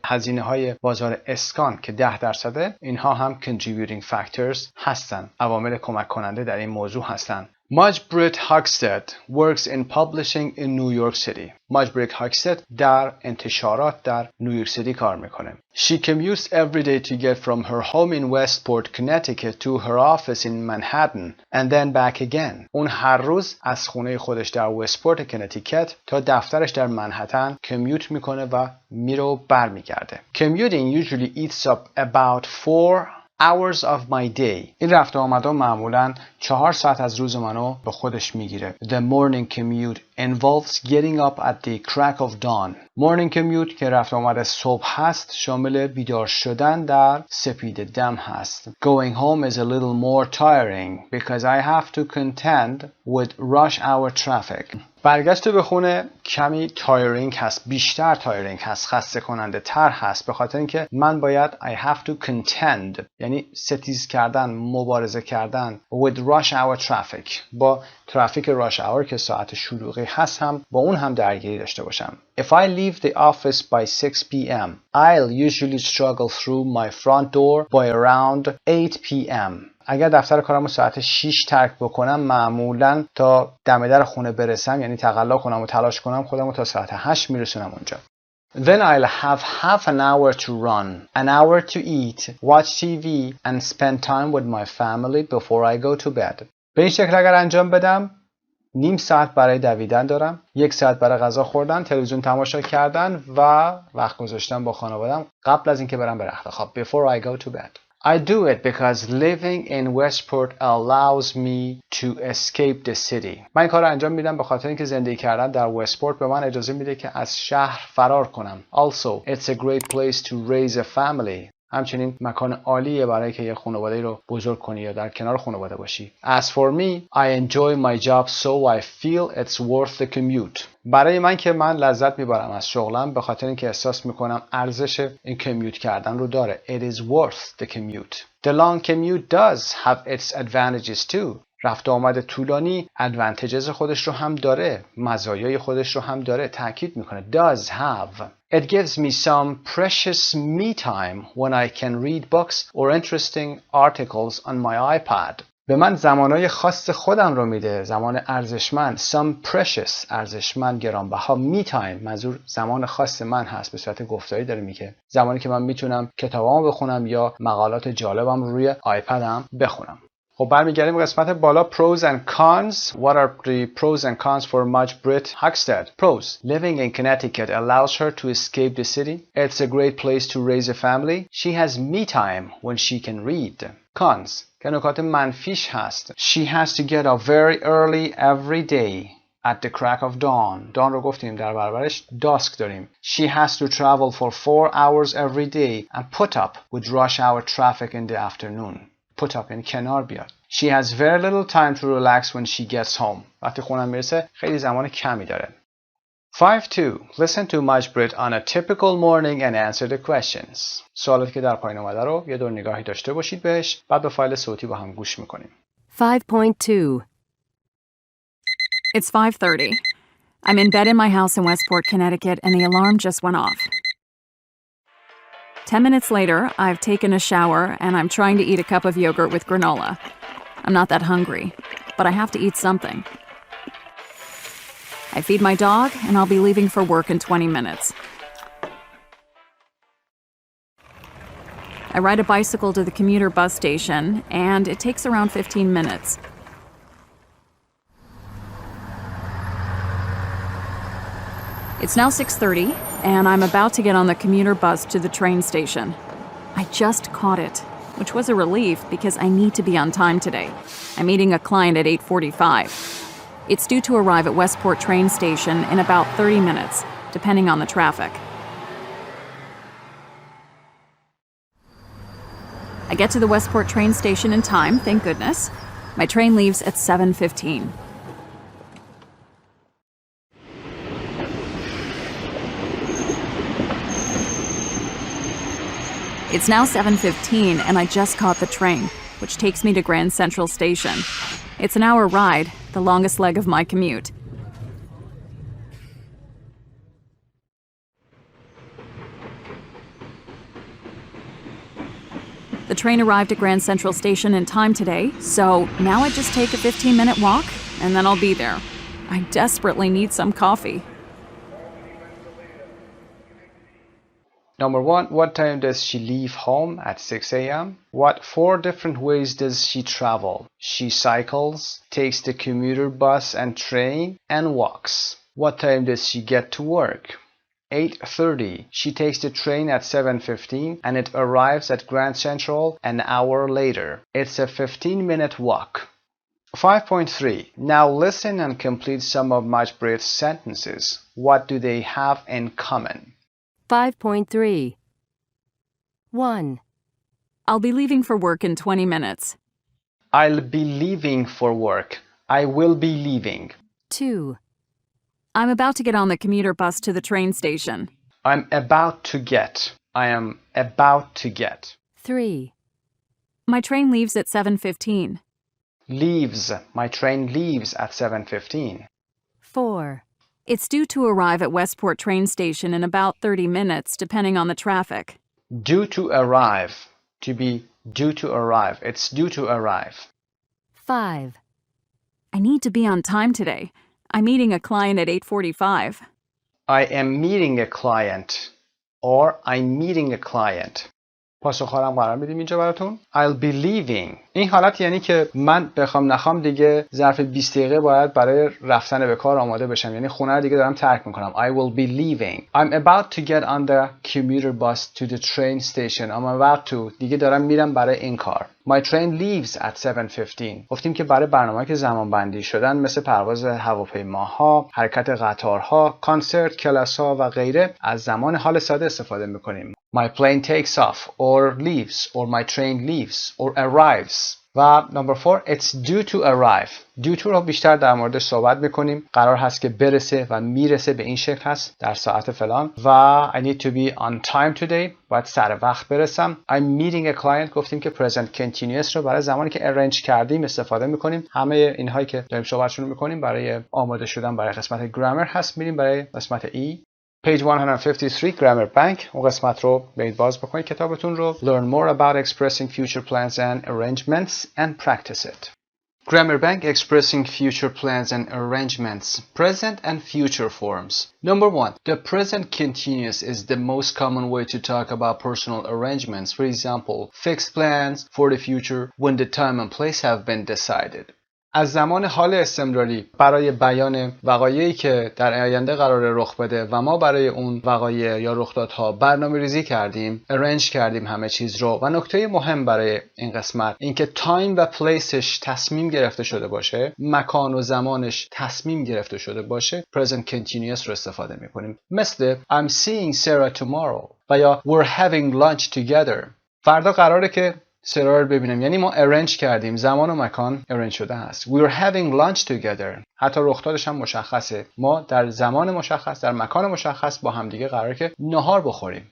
هزینه های بازار اسکان که 10%، اینها هم contributing factors هستند، عوامل کمک کننده در این موضوع هستند. مجموعه هاکستد works in publishing in New York City. مجموعه هاکستد در انتشارات در نیویورک سیتی کار میکنه. She commutes every day to get from her home in Westport, Connecticut to her office in Manhattan and then back again. اون هر روز از خونه خودش در وستپورت کنتیکت تا دفترش در منهتن کمیوت میکنه و میره و برمیگرده. Commuting usually eats up about 4 hours of my day. این رفت و آمدها معمولاً 4 ساعت از روز منو به خودش میگیره. The morning commute involves getting up at the crack of dawn. Morning commute که رفت و آمد صبح هست شامل بیدار شدن در سپید دم هست. Going home is a little more tiring because I have to contend with rush hour traffic. برگشت به خونه کمی تایرینگ هست، بیشتر تایرینگ هست، خسته کننده تر هست، به خاطر اینکه من باید I have to contend یعنی ستیز کردن، مبارزه کردن with rush hour traffic، با ترافیک rush hour که ساعت شلوغی هست هم با اون هم درگیری داشته باشم. If I leave the office by 6 p.m. I'll usually struggle through my front door by around 8 p.m. اگر دفتر کارمو ساعت 6 ترک بکنم معمولاً تا دم در خونه برسم، یعنی تقلا کنم و تلاش کنم خودمو تا ساعت 8 میرسونم اونجا. Then I'll have half an hour to run, an hour to eat, watch TV and spend time with my family before I go to bed. به این شکل اگر انجام بدم نیم ساعت برای دویدن دارم، 1 ساعت برای غذا خوردن، تلویزیون تماشا کردن و وقت گذاشتن با خانواده‌ام قبل از اینکه برم به رخت خواب. Before I go to bed. I do it because living in Westport allows me to escape the city. من این کار رو انجام میدم به خاطر اینکه زندگی کردن در وستپورت به من اجازه میده که از شهر فرار کنم. Also, it's a great place to raise a family. همچنین مکان عالیه برای که یه خانواده رو بزرگ کنی یا در کنار خانواده باشی. As for me, I enjoy my job so I feel it's worth the commute. برای من که من لذت میبرم از شغلم به خاطر اینکه احساس میکنم ارزش این کمیوت کردن رو داره. It is worth the commute. The long commute does have its advantages too. رفت و آمد طولانی ادوانتیجز خودش رو هم داره، مزایای خودش رو هم داره، تاکید میکنه does have. It gives me some precious me time when I can read books or interesting articles on my iPad. به من زمانهای خاص خودم رو میده، زمان ارزشمند. Some precious ارزشمند، گرانبها. me time منظور زمان خاص من هست، به صورت گفتاری داره میگه، زمانی که من میتونم کتابامو بخونم یا مقالات جالبم روی آیپدم بخونم. خب برمیگردیم قسمت بالا. Pros and cons. What are the pros and cons for مجموعه هاکستد? Pros. Living in Connecticut allows her to escape the city. It's a great place to raise a family. She has me time when she can read. Cons. که نکات منفیش هست. She has to get up very early every day. At the crack of dawn. dawn رو گفتیم در برابرش dusk داریم. She has to travel for 4 hours every day and put up with rush hour traffic in the afternoon. Put up یعنی کنار بیاد. She has very little time to relax when she gets home. وقتی خونم میرسه خیلی زمان کمی داره. 5.2. Listen to مجموعه on a typical morning and answer the questions. سوالاتی که در پایین اومده رو یه دور نگاهی داشته باشید بهش، بعد به فایل صوتی با هم گوش میکنیم. 5.2. It's 5:30. I'm in bed in my house in Westport, Connecticut, and the alarm just went off. 10 minutes later, I've taken a shower and I'm trying to eat a cup of yogurt with granola. I'm not that hungry, but I have to eat something. I feed my dog and I'll be leaving for work in 20 minutes. I ride a bicycle to the commuter bus station and it takes around 15 minutes. It's now 6:30, and I'm about to get on the commuter bus to the train station. I just caught it, which was a relief because I need to be on time today. I'm meeting a client at 8:45. It's due to arrive at Westport train station in about 30 minutes, depending on the traffic. I get to the Westport train station in time, thank goodness. My train leaves at 7:15. It's now 7:15 and I just caught the train, which takes me to Grand Central Station. It's an hour ride, the longest leg of my commute. The train arrived at Grand Central Station in time today, so now I just take a 15-minute walk and then I'll be there. I desperately need some coffee. Number 1, what time does she leave home? At 6 a.m. What 4 different ways does she travel? She cycles, takes the commuter bus and train, and walks. What time does she get to work? 8:30. She takes the train at 7:15 and it arrives at Grand Central an hour later. It's a 15-minute walk. 5.3. Now listen and complete some of Majmوعه sentences. What do they have in common? 5.3. 1. I'll be leaving for work in 20 minutes. I'll be leaving for work. I will be leaving. 2. I'm about to get on the commuter bus to the train station. I'm about to get. I am about to get. 3. My train leaves at 7:15. Leaves. My train leaves at 7:15. 4. It's due to arrive at Westport train station in about 30 minutes, depending on the traffic. Due to arrive. To be due to arrive. It's due to arrive. 5. I need to be on time today. I'm meeting a client at 8:45. I am meeting a client. Or I'm meeting a client. پاسخ‌ها رو قرار میدیم اینجا براتون. I'll be leaving. این حالت یعنی که من بخوام نخوام دیگه ظرف 20 دقیقه باید برای رفتن به کار آماده بشم. یعنی خونه رو دیگه دارم ترک میکنم. I will be leaving. I'm about to get on the commuter bus to the train station. I'm about to. دیگه دارم میرم برای این کار. My train leaves at 7:15. گفتیم که برای برنامه‌ای که زمان بندی شدن مثل پرواز هواپیماها، حرکت قطارها، کنسرت، کلاس‌ها و غیره از زمان حال ساده استفاده میکنیم. My plane takes off or leaves or my train leaves or arrives. و number 4 it's due to arrive. due to رو بیشتر در موردش صحبت میکنیم. قرار هست که برسه و میرسه به این شکل هست در ساعت فلان. و I need to be on time today. باید سر وقت برسم. I'm meeting a client. گفتیم که present continuous رو برای زمانی که arrange کردیم استفاده میکنیم. همه اینهایی که داریم صحبتشون رو میکنیم برای آماده شدن برای قسمت grammar هست. میریم برای قسمت E. Page 153 Grammar Bank. اون قسمت رو برید باز بکنید کتابتون رو. Learn more about expressing future plans and arrangements and practice it. Grammar Bank expressing future plans and arrangements, present and future forms. Number 1. The present continuous is the most common way to talk about personal arrangements. For example, fixed plans for the future when the time and place have been decided. از زمان حال استمراری برای بیان وقایعی که در آینده قرار رخ بده و ما برای اون وقایع یا رخدادها برنامه ریزی کردیم، ارنج کردیم همه چیز رو. و نکته مهم برای این قسمت اینکه تایم و پلیسش تصمیم گرفته شده باشه، مکان و زمانش تصمیم گرفته شده باشه، present continuous رو استفاده میکنیم. مثل I'm seeing Sarah tomorrow و یا we're having lunch together. فردا قراره که سرا رو ببینم، یعنی ما ارنج کردیم، زمان و مکان ارنج شده هست. We're having lunch together. حتی رخدادش هم مشخصه. ما در زمان مشخص، در مکان مشخص با همدیگه قراره که نهار بخوریم.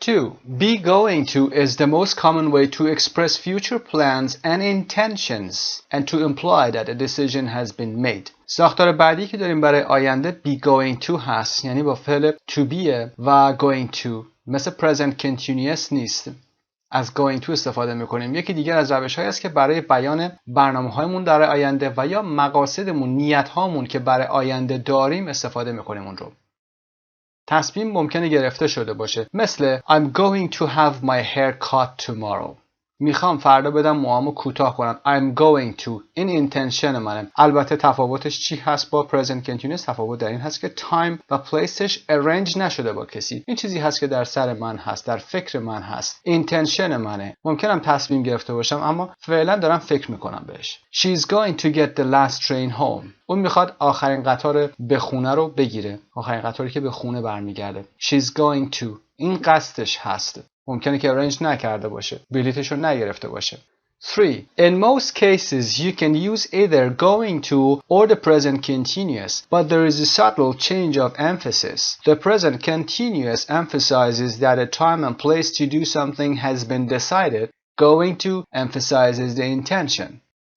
2. Be going to is the most common way to express future plans and intentions and to imply that a decision has been made. ساختار بعدی که داریم برای آینده be going to هست، یعنی با فعل to be و going to، مثل present continuous نیست. از going to استفاده میکنیم. یکی دیگر از روش‌هایی است که برای بیان برنامه‌هامون در آینده و یا مقاصدمون، نیت‌هامون که برای آینده داریم استفاده میکنیم اون رو. تصمیم ممکنه گرفته شده باشه، مثل I'm going to have my hair cut tomorrow. میخوام فردا بدم موهامو کوتاه کنم. I'm going to. این intention منه. البته تفاوتش چی هست با present continuous؟ تفاوت در این هست که time و placeش arrange نشده با کسی. این چیزی هست که در سر من هست، در فکر من هست. intention منه. ممکنم تصمیم گرفته باشم اما فعلا دارم فکر میکنم بهش. She's going to get the last train home. اون میخواد آخرین قطار به خونه رو بگیره. آخرین قطاری که به خونه برمیگرده. She's going to. این قصدش هست. ممکنه که arrange نکرده باشه، بلیتش رو نگرفته باشه. 3. In most cases you can use either going to or the present continuous, but there is a subtle change of emphasis. The present continuous emphasizes that a time and place to do something has been decided. Going to emphasizes the intention.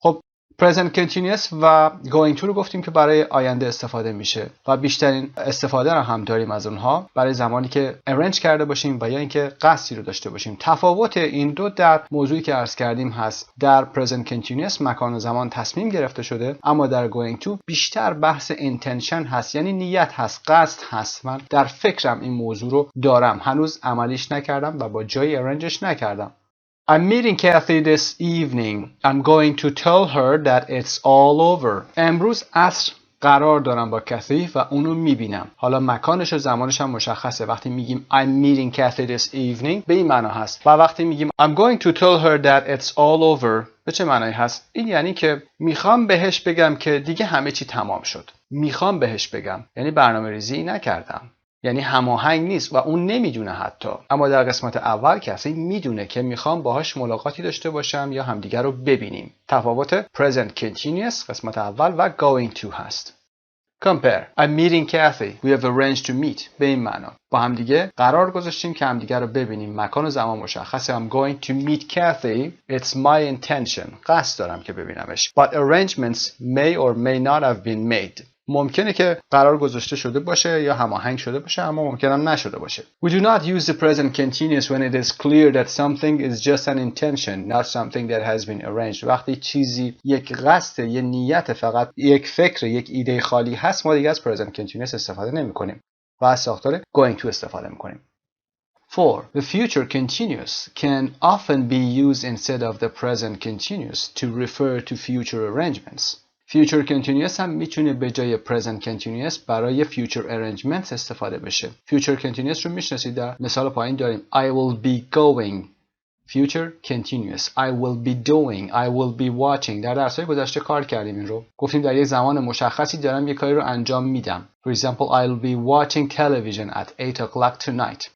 خب present continuous و going to رو گفتیم که برای آینده استفاده میشه و بیشترین استفاده رو هم داریم از اونها برای زمانی که arrange کرده باشیم و یا اینکه قصدی رو داشته باشیم. تفاوت این دو در موضوعی که عرض کردیم هست. در present continuous مکان و زمان تصمیم گرفته شده، اما در going to بیشتر بحث intention هست، یعنی نیت هست، قصد هست. من در فکرم این موضوع رو دارم، هنوز عملیش نکردم و با جایی arrangeش نکردم. I'm meeting Kathy this evening. I'm going to tell her that it's all over. امروز عصر قرار دارم با کثی و اونو میبینم. حالا مکانش و زمانش هم مشخصه. وقتی میگیم I'm meeting Kathy this evening به این معنا هست. و وقتی میگیم I'm going to tell her that it's all over به چه معنایی هست؟ این یعنی که میخوام بهش بگم که دیگه همه چی تمام شد. میخوام بهش بگم، یعنی برنامه ریزی نکردم. یعنی هماهنگ نیست و اون نمیدونه حتی. اما در قسمت اول کسی میدونه که میخوام باهاش ملاقاتی داشته باشم یا همدیگر رو ببینیم. تفاوت present continuous قسمت اول و going to هست. Compare. I'm meeting Kathy. We have arranged to meet. به این معنا. با همدیگه قرار گذاشتیم که همدیگر رو ببینیم. مکان و زمان مشخصه. I'm going to meet Kathy. It's my intention. قصد دارم که ببینمش. But arrangements may or may not have been made. ممکنه که قرار گذاشته شده باشه یا هماهنگ شده باشه، اما ممکنه هم نشده باشه. We do not use the present continuous when it is clear that something is just an intention, not something that has been arranged. وقتی چیزی یک قصد، یک نیت، فقط یک فکر، یک ایده خالی هست، ما دیگه از present continuous استفاده نمی‌کنیم و از ساختار going to استفاده می‌کنیم. 4. The future continuous can often be used instead of the present continuous to refer to future arrangements. future continuous هم میتونه به جای present continuous برای future arrangements استفاده بشه. future continuous رو میشناسید، در مثال پایین داریم I will be going. future continuous. I will be doing. I will be watching. در درس‌های گذشته کار کردیم این رو. گفتیم در یک زمان مشخصی دارم یک کاری رو انجام میدم. For example, I'll be watching television at 8 o'clock tonight.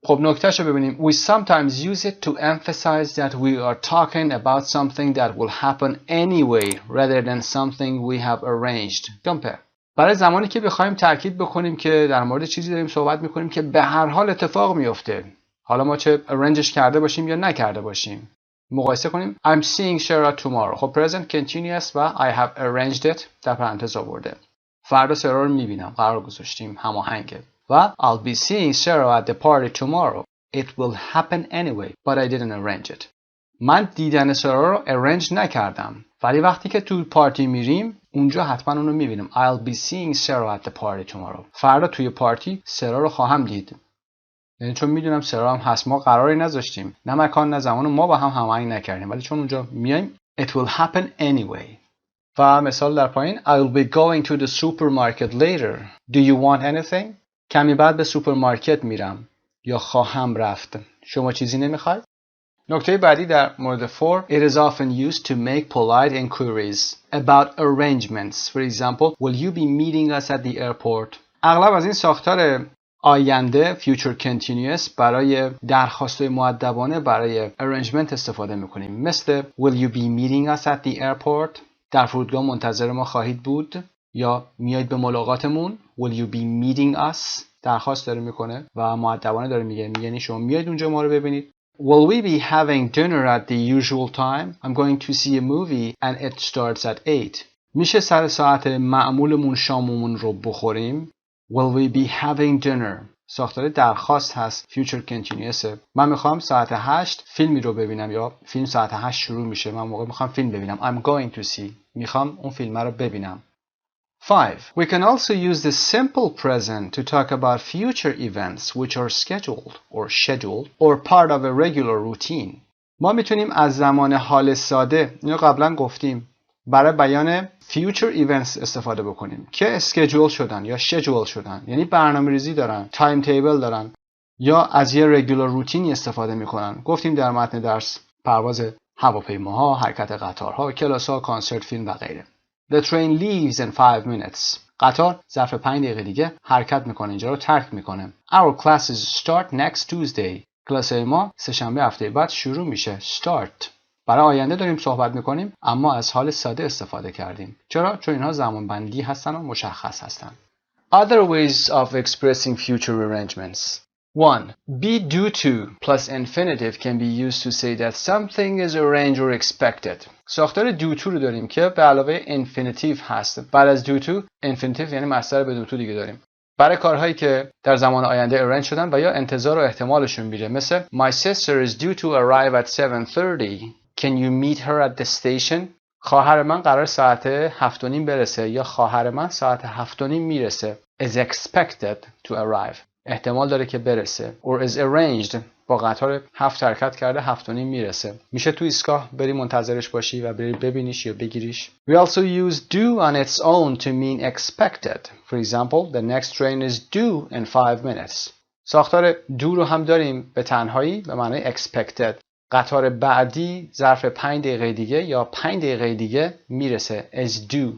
خب نکتهش رو ببینیم. We sometimes use it to emphasize that we are talking about something that will happen anyway rather than something we have arranged. Compare. برای زمانی که بخوایم تاکید بکنیم که در مورد چیزی داریم صحبت میکنیم که به هر حال اتفاق میفته. حالا ما چه arrangeش کرده باشیم یا نکرده باشیم. مقایسه کنیم. I'm seeing Sarah tomorrow. خب present continuous و I have arranged it در پرانتز آورده. فردا سارا رو میبینم. قرار گذاشتیم. هماهنگه. و I'll be seeing Sarah at the party tomorrow. It will happen anyway, but I didn't arrange it. من دیدن سارا رو arrange نکردم. ولی وقتی که تو پارتی میریم اونجا حتما اونو میبینیم. I'll be seeing Sarah at the party tomorrow. فردا توی پارتی سارا رو خواهم دید. یعنی چون میدونم سارا هم هست، ما قراری نذاشتیم. نه مکان نه زمان ما با هم هماهنگ نکردیم. ولی چون اونجا میایم it will happen anyway. و مثال در پایین I'll be going to the supermarket later. Do you want anything? کمی بعد به سوپرمارکت میرم یا خواهم رفت. شما چیزی نمیخواید؟ نکته بعدی در مورد 4. It is often used to make polite inquiries about arrangements. For example, will you be meeting us at the airport? اغلب از این ساختار آینده future continuous برای درخواست مؤدبانه برای arrangement استفاده میکنیم. مثل will you be meeting us at the airport؟ در فرودگاه منتظر ما خواهید بود. یا میاید به ملاقاتمون. Will you be meeting us؟ درخواست داره میکنه و مؤدبانه داره میگه یعنی شما میاید اونجا ما رو ببینید. Will we be having dinner at the usual time? I'm going to see a movie and it starts at 8. میشه سر ساعت معمولمون شاممون رو بخوریم. Will we be having dinner؟ ساختار درخواست هست. future continuous. من میخوام ساعت 8 فیلمی رو ببینم یا فیلم ساعت 8 شروع میشه. من موقع میخوام فیلم ببینم. I'm going to see. میخوام اون فیلم رو ببینم. 5. We can also use the simple present to talk about future events which are scheduled or part of a regular routine. ما میتونیم از زمان حال ساده، اینو قبلا گفتیم، برای بیان future events استفاده بکنیم که schedule شدن یا schedule شدن، یعنی برنامه‌ریزی دارن، تایم تیبل دارن یا از یه regular روتینی استفاده میکنن. گفتیم در متن درس پرواز هواپیماها، حرکت قطارها، کلاس‌ها، کنسرت، فیلم و غیره. The train leaves in 5 minutes. قطار ظرف 5 دقیقه دیگه حرکت میکنه، اینجا رو ترک میکنه. Our classes start next Tuesday. کلاس ما سه‌شنبه هفته بعد شروع میشه. Start. برای آینده داریم صحبت میکنیم اما از حال ساده استفاده کردیم. چرا؟ چون اینها زمانبندی هستن و مشخص هستن. Other ways of expressing future arrangements. 1. Be due to plus infinitive can be used to say that something is arranged or expected. ساختار due to رو داریم که به علاوه infinitive هست. بعد از due to infinitive یعنی مصدر به due to دیگه داریم. برای کارهایی که در زمان آینده arrange شدن و یا انتظار و احتمالشون میره، مثل My sister is due to arrive at 7:30. Can you meet her at the station? خواهر من قرار ساعت 7:30 برسه یا خواهر من ساعت 7:30 میرسه. Is expected to arrive. احتمال داره که برسه. Or is arranged. با قطار 7 حرکت کرده 7:30 میرسه. میشه تو ایستگاه بری منتظرش باشی و بری ببینیش یا بگیریش. We also use do on its own to mean expected. For example, the next train is due in 5 minutes. ساختار do رو هم داریم به تنهایی به معنی expected. قطار بعدی ظرف 5 دقیقه دیگه یا 5 دقیقه دیگه میرسه. is due.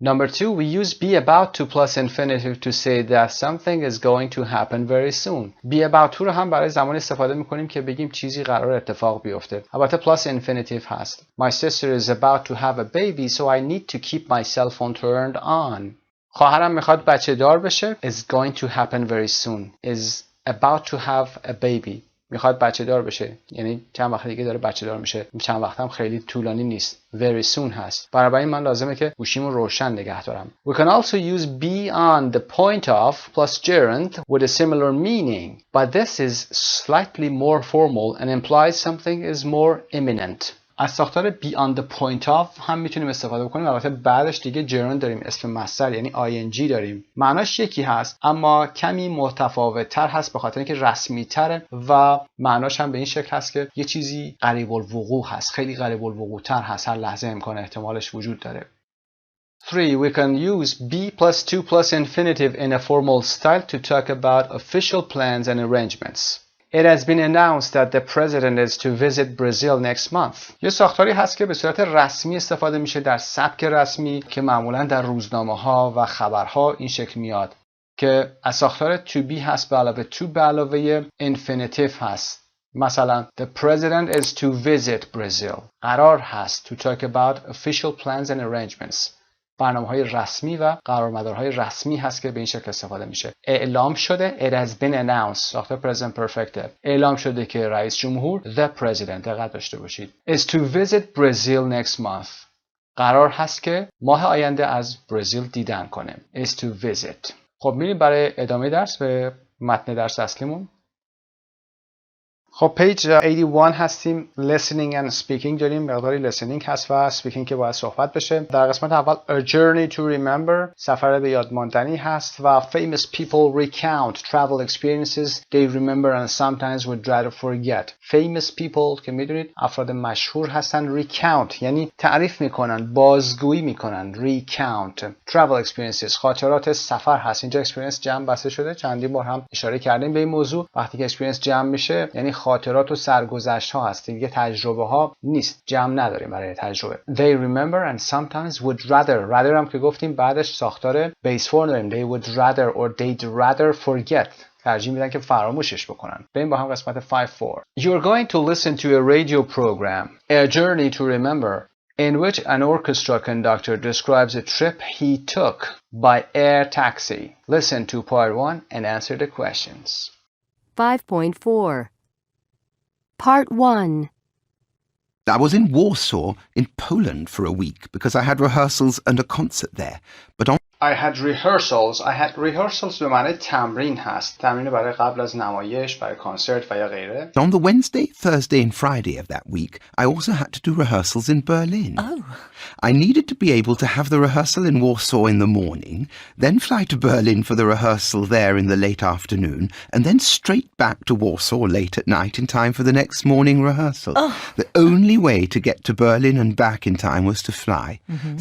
Number 2, we use be about to plus infinitive to say that something is going to happen very soon. Be about to رو هم برای زمان استفاده میکنیم که بگیم چیزی قرار اتفاق بیفته. البته plus infinitive هست. My sister is about to have a baby so I need to keep my cell phone turned on. خواهرم میخواد بچه دار بشه. is going to happen very soon. is about to have a baby. میخواد بچه دار بشه یعنی چند وقت دیگه داره بچه دار میشه. چند وقت هم خیلی طولانی نیست. very soon هست. برای من لازمه که گوشیمو روشن نگه دارم. We can also use be on the point of plus gerund with a similar meaning, but this is slightly more formal and implies something is more imminent. از ساختار be on the point of هم میتونیم استفاده بکنیم. البته بعدش دیگه gerund داریم، اسم مصدر یعنی ing داریم. معناش یکی هست اما کمی متفاوت تر هست به خاطر اینکه رسمی تره و معناش هم به این شکل هست که یه چیزی قریب الوقوع هست، خیلی قریب الوقوع تر هست، هر لحظه امکان احتمالش وجود داره. 3. We can use be plus to plus infinitive in a formal style to talk about official plans and arrangements. It has been announced that the president is to visit Brazil next month. یه ساختاری هست که به صورت رسمی استفاده میشه در سبک رسمی که معمولا در روزنامه‌ها و خبرها این شکل میاد که از ساختار to be هست به علاوه to به علاوه infinitive هست. مثلا the president is to visit Brazil. قرار هست to talk about official plans and arrangements. برنامه‌های رسمی و قرارمدارهای رسمی هست که به این شکل استفاده میشه. اعلام شده it has been announced. ساختار present perfect. اعلام شده که رئیس جمهور the president دقت داشته باشید is to visit Brazil next month. قرار هست که ماه آینده از برزیل دیدن کنه. is to visit. خب میریم برای ادامه درس به متن درس اصلیمون. خب پیج 81 هستیم. listening and speaking داریم. مقداری listening هست و speaking که باید صحبت بشه. در قسمت اول a journey to remember سفر به یاد ماندنی هست و famous people recount travel experiences they remember and sometimes would rather forget. famous people که میدونید افراد مشهور هستن. recount یعنی تعریف میکنن، بازگویی میکنن. recount travel experiences خاطرات سفر هست. اینجا experience جمع بسته شده. چندین بار هم اشاره کردیم به این موضوع. وقتی که experience جمع میشه یعنی خاطرات و سرگذشت ها هست دیگه، تجربه ها نیست. جمع نداریم برای تجربه. They remember and sometimes would rather هم که گفتیم بعدش ساختار base form داریم. They would rather or they'd rather forget. ترجیح میدن که فراموشش بکنن. بریم با هم قسمت 5-4. You're going to listen to a radio program. A journey to remember. in which an orchestra conductor describes a trip he took by air taxi. Listen to part 1 and answer the questions. 5.4 Part 1 I was in Warsaw, in Poland, for a week because I had rehearsals and a concert there. But on I had rehearsals به معنی تمرین هست. تمرین برای قبل از نمایش، برای کنسرت و یا غیره. On the Wednesday, Thursday and Friday of that week, I also had to do rehearsals in Berlin. Oh. I needed to be able to have the rehearsal in Warsaw in the morning, then fly to Berlin for the rehearsal there in the late afternoon, and then straight back to Warsaw late at night in time for the next morning rehearsal. Oh. The only way to get to Berlin and back in time was to fly,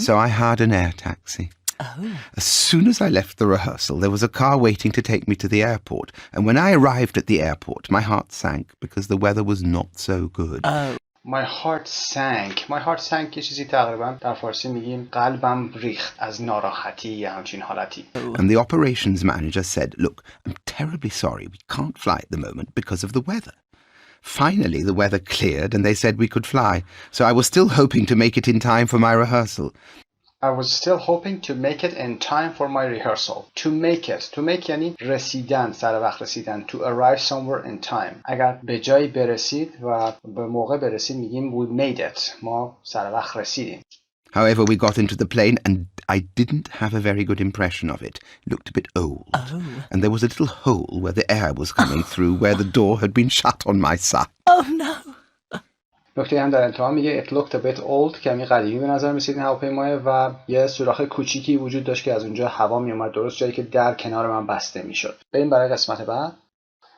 so I hired an air taxi. Oh. As soon as I left the rehearsal, there was a car waiting to take me to the airport, and when I arrived at the airport, my heart sank because the weather was not so good. Oh. My heart sank یه چیزی تقریبا در فارسی میگیم قلبم ریخت از ناراحتی یا همچین حالتی. And the operations manager said, "Look, I'm terribly sorry, we can't fly at the moment because of the weather." Finally, the weather cleared and they said we could fly, so I was still hoping to make it in time for my rehearsal. To make یعنی رسیدن، سر وقت رسیدن. To arrive somewhere in time. اگر به جایی برسید و به موقع برسید میگیم we made it. ما سر وقت رسیدیم. However, we got into the plane and I didn't have a very good impression of it. It looked a bit old. Oh. And there was a little hole where the air was coming through where the door had been shut on my side. Oh no. نکته هم در انتها میگه it looked a bit old که کمی قدیمی به نظر میسید این هواپیمای و یه سوراخ کوچیکی وجود داشت که از اونجا هوا میومد، درست جایی که در کنار من بسته میشد. بریم برای قسمت بعد.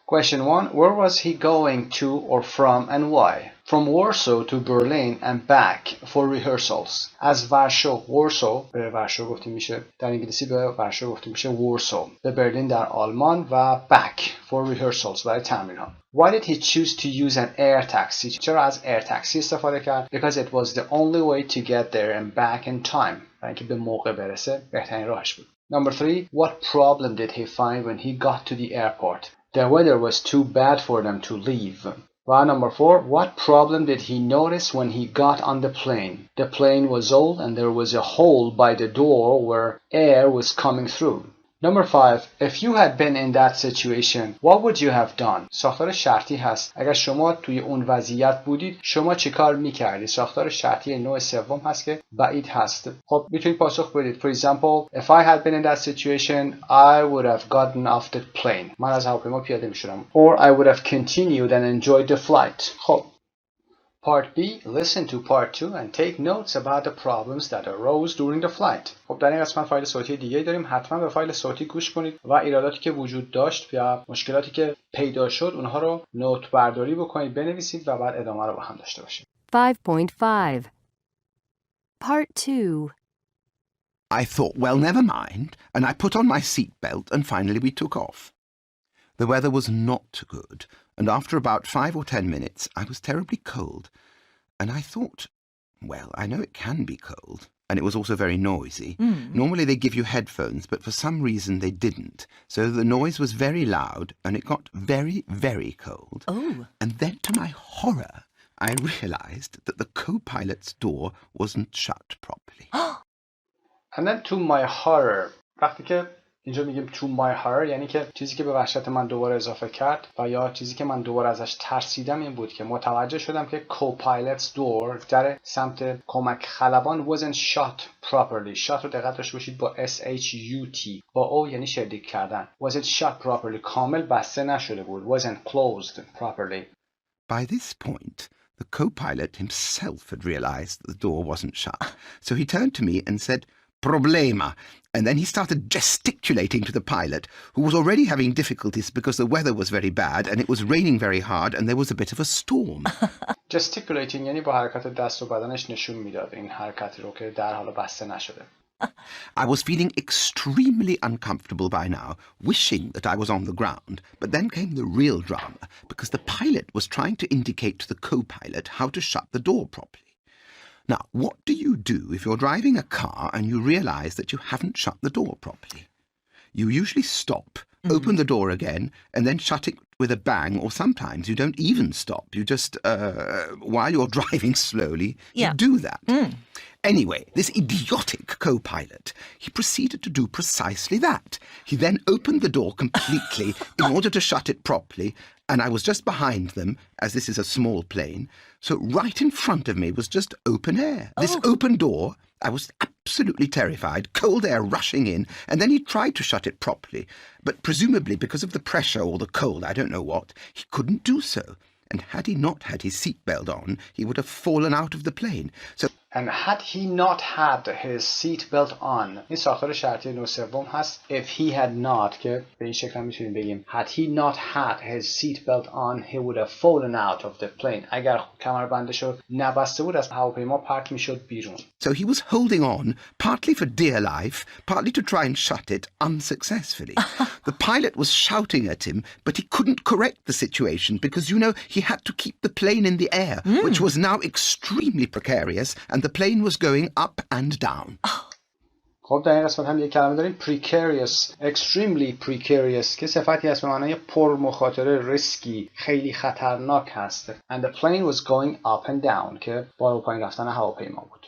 Question 1. Where was he going to or from and why? From Warsaw to Berlin and back for rehearsals. از Warsaw به ورشو گفته میشه، در انگلیسی به ورشو گفته میشه Warsaw. به برلین در آلمان و back for rehearsals برای تمرین ها. Why did he choose to use an air taxi? چرا از air taxi استفاده کرد؟ Because it was the only way to get there and back in time. برای اینکه به موقع برسه بهترین راهش بود. Number 3. What problem did he find when he got to the airport? The weather was too bad for them to leave. Well, number 4, what problem did he notice when he got on the plane? The plane was old and there was a hole by the door where air was coming through. Number 5, if you had been in that situation, what would you have done? ساختار شرطی هست. اگر شما توی اون وضعیت بودید، شما چی کار میکردید؟ ساختار شرطی نوع سوم هست که بعید هست. خب میتونید پاسخ بدید. For example, if I had been in that situation, I would have gotten off the plane. من از هواپیما پیاده میشدم. Or I would have continued and enjoyed the flight. خب. Part B, listen to part 2 and take notes about the problems that arose during the flight. خب در این قسمت فایل صوتی دیگه داریم. حتما به فایل صوتی گوش کنید و ایراداتی که وجود داشت یا مشکلاتی که پیدا شد اونها رو نوت برداری بکنید، بنویسید و بعد ادامه رو با هم داشته باشید. 5.5 Part 2 I thought, well, never mind, and I put on my seatbelt and finally we took off. The weather was not good, and after about 5 or 10 minutes, I was terribly cold. And I thought, well, I know it can be cold, and it was also very noisy. Normally they give you headphones, but for some reason they didn't. So the noise was very loud, and it got very, very cold. Oh. And then to my horror, I realized that the co-pilot's door wasn't shut properly. And then to my horror, وقتی که اینجا میگیم to my horror یعنی که چیزی که به وحشت من دوباره اضافه کرد و یا چیزی که من دوباره ازش ترسیدم این بود که متوجه شدم که co-pilot's door در سمت کمک خلبان wasn't shut properly. shut رو دقت داشته باشید با S-H-U-T با O یعنی شلیک کردن. wasn't shut properly کامل بسته نشده بود. wasn't closed properly. By this point, the co-pilot himself had realized that the door wasn't shut. So he turned to me and said, "Problema." And then he started gesticulating to the pilot, who was already having difficulties because the weather was very bad and it was raining very hard and there was a bit of a storm. Gesticulating یعنی با حرکت دست و بدنش نشون میداد این حرکتی رو که در حال بسته نشده. I was feeling extremely uncomfortable by now, wishing that I was on the ground, but then came the real drama, because the pilot was trying to indicate to the co-pilot how to shut the door properly. Now, what do you do if you're driving a car and you realize that you haven't shut the door properly? You usually stop open the door again, and then shut it with a bang, or sometimes you don't even stop. You just, while you're driving slowly, you do that. Anyway, this idiotic co-pilot, he proceeded to do precisely that. He then opened the door completely in order to shut it properly, and I was just behind them, as this is a small plane, so right in front of me was just open air. This open door, I was absolutely terrified, cold air rushing in, and then he tried to shut it properly, but presumably because of the pressure or the cold, I don't know what, he couldn't do so. And had he not had his seatbelt on, he would have fallen out of the plane. So And had he not had his seat belt on. این ساختار شرطی نوع سوم هست. If he had not که به این شکل هم میتونیم بگیم had he not had his seat belt on he would have fallen out of the plane. اگر کمربندشو نبسته بود از هواپیما پرت میشد بیرون. So he was holding on, partly for dear life, partly to try and shut it unsuccessfully. The pilot was shouting at him, but he couldn't correct the situation because, you know, he had to keep the plane in the air, which was now extremely precarious, and the plane was going up and down. خب در این قسمت هم یک کلمه داریم precarious, extremely precarious که صفتی هست به معنای پر مخاطره، ریسکی، خیلی خطرناک هست. And the plane was going up and down که بالا و پایین رفتن هواپیما بود.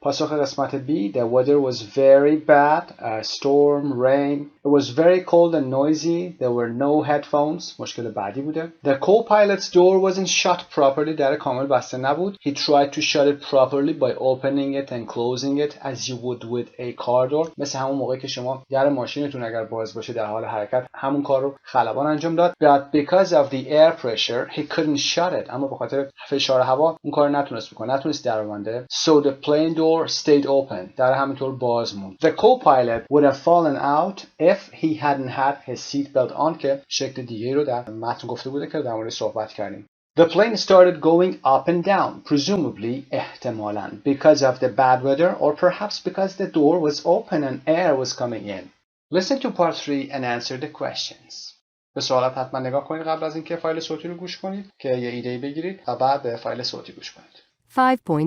پاسخ قسمت B, the weather was very bad, storm, rain. It was very cold and noisy. There were no headphones. مشکل بعدی بوده. The co-pilot's door wasn't shut properly. در کامل بسته نبود. He tried to shut it properly by opening it and closing it as you would with a car door. مثل همون موقعی که شما در ماشینتون اگر باز باشه در حال حرکت همون کار رو خلبان انجام داد. But because of the air pressure, he couldn't shut it. اما به خاطر فشار هوا اون کار نتونست بکنه. نتونست در ببنده. So the plane door stayed open. در همینطور باز موند. The co-pilot would have fallen out if he hadn't had his seatbelt on که شکل دیگه رو در متن گفته بوده که در مورد صحبت کردیم. The plane started going up and down, presumably احتمالاً because of the bad weather or perhaps because the door was open and air was coming in. Listen to part 3 and answer the questions. به سوالات حتما نگاه کنید قبل از اینکه فایل صوتی رو گوش کنید که یه ایده بگیرید و بعد به فایل صوتی گوش کنید.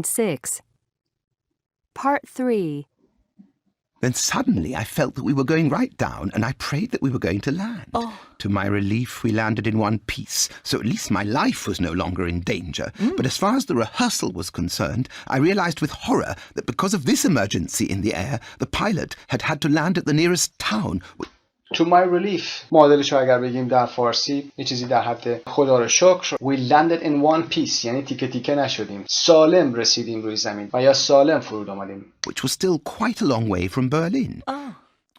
5.6 Part 3 Then suddenly I felt that we were going right down and I prayed that we were going to land. To my relief, we landed in one piece, so at least my life was no longer in danger. But as far as the rehearsal was concerned, I realized with horror that because of this emergency in the air, the pilot had had to land at the nearest town. To my relief معادلش رو اگر بگیم در فارسی یه چیزی در حد خدا رو شکر. We landed in one piece یعنی تیکه تیکه نشدیم. سالم رسیدیم روی زمین و یا سالم فرود آمدیم. Which was still quite a long way from Berlin.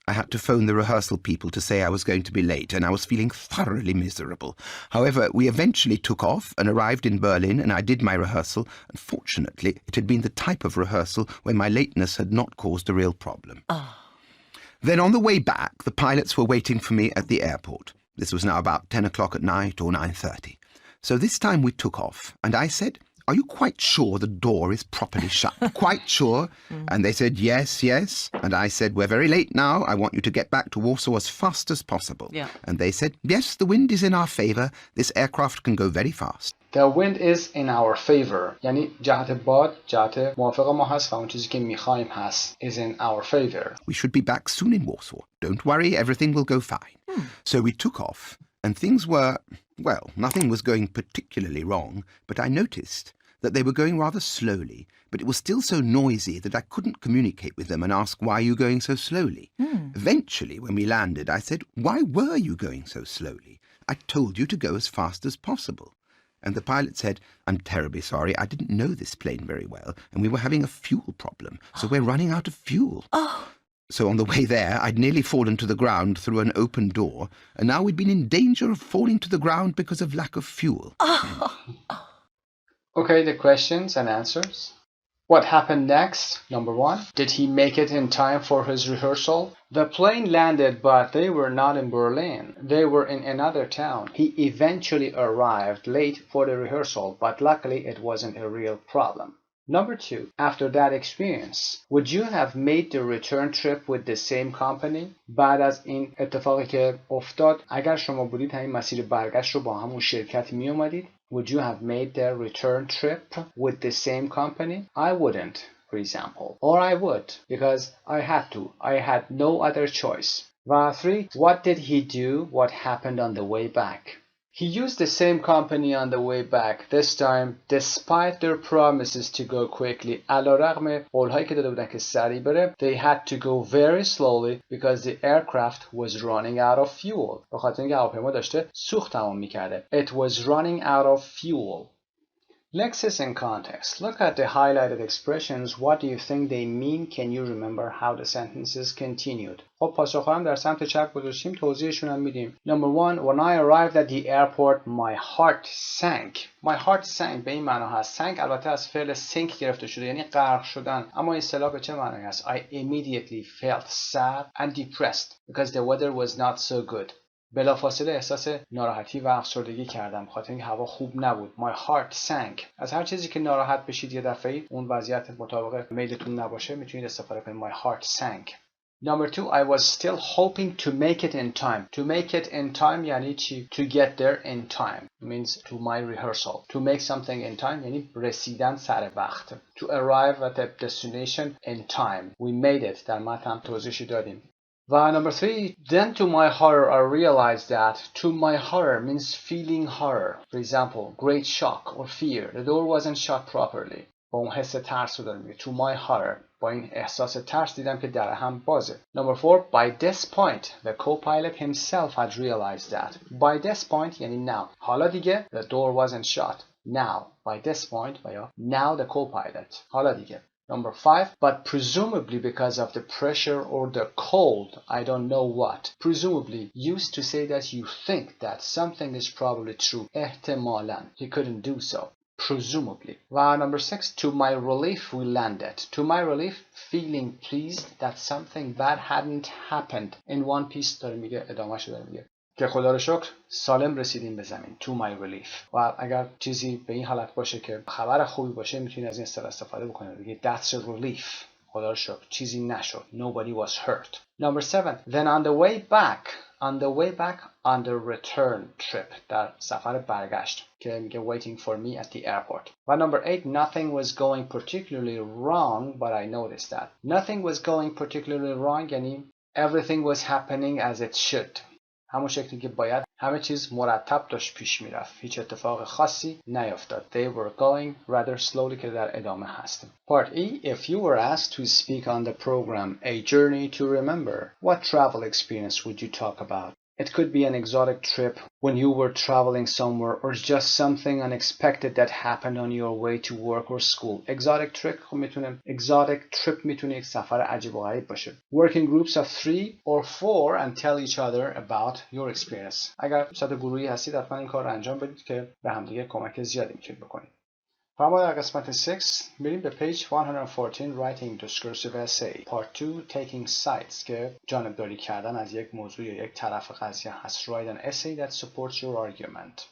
I had to phone the rehearsal people to say I was going to be late and I was feeling thoroughly miserable. However, we eventually took off and arrived in Berlin and I did my rehearsal. And fortunately, it had been the type of rehearsal where my lateness had not caused a real problem. Then on the way back, the pilots were waiting for me at the airport. This was now about 10 o'clock at night or 9:30. So this time we took off, and I said, "Are you quite sure the door is properly shut? Quite sure?" And they said, "Yes, yes." And I said, "We're very late now. I want you to get back to Warsaw as fast as possible." And they said, "Yes, the wind is in our favor. This aircraft can go very fast." The wind is in our favor. یعنی جهت باد جهت موافق ما هست و اون چیزی که میخوایم هست is in our favor. We should be back soon in Warsaw. Don't worry, everything will go fine. So we took off, and things were, well, nothing was going particularly wrong, but I noticed that they were going rather slowly, but it was still so noisy that I couldn't communicate with them and ask, "Why are you going so slowly?" Eventually, when we landed, I said, "Why were you going so slowly? I told you to go as fast as possible." And the pilot said, "I'm terribly sorry, I didn't know this plane very well, and we were having a fuel problem, so we're running out of fuel." So on the way there, I'd nearly fallen to the ground through an open door, and now we'd been in danger of falling to the ground because of lack of fuel. Okay, the questions and answers. What happened next? Number 1. Did he make it in time for his rehearsal? The plane landed, but they were not in Berlin. They were in another town. He eventually arrived late for the rehearsal, but luckily it wasn't a real problem. Number 2. After that experience, would you have made the return trip with the same company? بعد از این اتفاقی که افتاد، اگر شما بودید همین مسیر برگشت رو با همون شرکت می اومدید؟ Would you have made the return trip with the same company? I wouldn't, for example. Or I would, because I had to. I had no other choice. و 3. What did he do? What happened on the way back? He used the same company on the way back. This time, despite their promises to go quickly, علیرغم قولهایی که داده بودن که سریع بره, they had to go very slowly because the aircraft was running out of fuel. به خاطر اینکه هواپیما داشته سوخت تمام میکرده. It was running out of fuel. Lexis in context. Look at the highlighted expressions. What do you think they mean? Can you remember how the sentences continued? خب پاسخ‌ها هم در سمت چپ گذاشتیم. توضیحشون هم میدیم. Number 1. When I arrived at the airport, my heart sank. My heart sank به این معنا هست. sank البته از فعل sink گرفته شده یعنی غرق شدن. اما این اصطلاح به چه معنی هست؟ I immediately felt sad and depressed because the weather was not so good. بلافاصله احساس ناراحتی و افسردگی کردم خاطر اینکه هوا خوب نبود. My heart sank. از هر چیزی که ناراحت بشید یه دفعه اون وضعیت مطابق میلتون نباشه میتونید استفاده کنید. My heart sank. Number 2. I was still hoping to make it in time. To make it in time یعنی چی؟ To get there in time means to my rehearsal. To make something in time یعنی رسیدن سر وقت. To arrive at the destination in time. We made it. در متن هم توضیحش دادیم. و number 3, then to my horror I realized that. To my horror means feeling horror. For example, great shock or fear. The door wasn't shut properly. با اون حس ترس رو دارم میگه. To my horror. با این احساس ترس دیدم که در هم بازه. Number 4, by this point, the co-pilot himself had realized that. By this point یعنی now. حالا دیگه the door wasn't shut. Now. By this point و یا now the co-pilot. حالا دیگه. Number 5, but presumably because of the pressure or the cold, I don't know what. Presumably used to say that you think that something is probably true. احتمالاً. He couldn't do so. Presumably. و number 6, to my relief we landed. To my relief, feeling pleased that something bad hadn't happened. In one piece داره میگه ادامه‌شو داره میگه که خدا رو شکر سالم رسیدیم به زمین. To my relief. و اگر چیزی به این حالت باشه که خبر خوبی باشه میتونید از این اصطلاح استفاده بکنید. بگید that's a relief. خدا رو شکر چیزی نشد. Nobody was hurt. Number 7. Then on the way back. On the return trip. در سفر برگشت که میگه waiting for me at the airport. و number 8. Nothing was going particularly wrong but I noticed that. Nothing was going particularly wrong یعنی everything was happening as it should. همون شکلی که باید همه چیز مرتب داشت پیش میرفت. هیچ اتفاق خاصی نیفتاد. They were going rather slowly که در ادامه هست. Part E. If you were asked to speak on the program A Journey to Remember, what travel experience would you talk about? It could be an exotic trip when you were traveling somewhere or just something unexpected that happened on your way to work or school. Exotic trip میتونه یک سفر عجیب و غریب باشه. Working groups of 3 or 4 and tell each other about your experience. اگر صورت گروهی هستید حتما این کار رو انجام بدید که به همدیگه کمک زیادی میتونید بکنید. اما در قسمت 6 بریم به page 114 Writing Discursive Essay Part 2 Taking Sides که جانبداری کردن از یک موضوع یا یک طرف قضیه هست. Write an essay that supports your argument.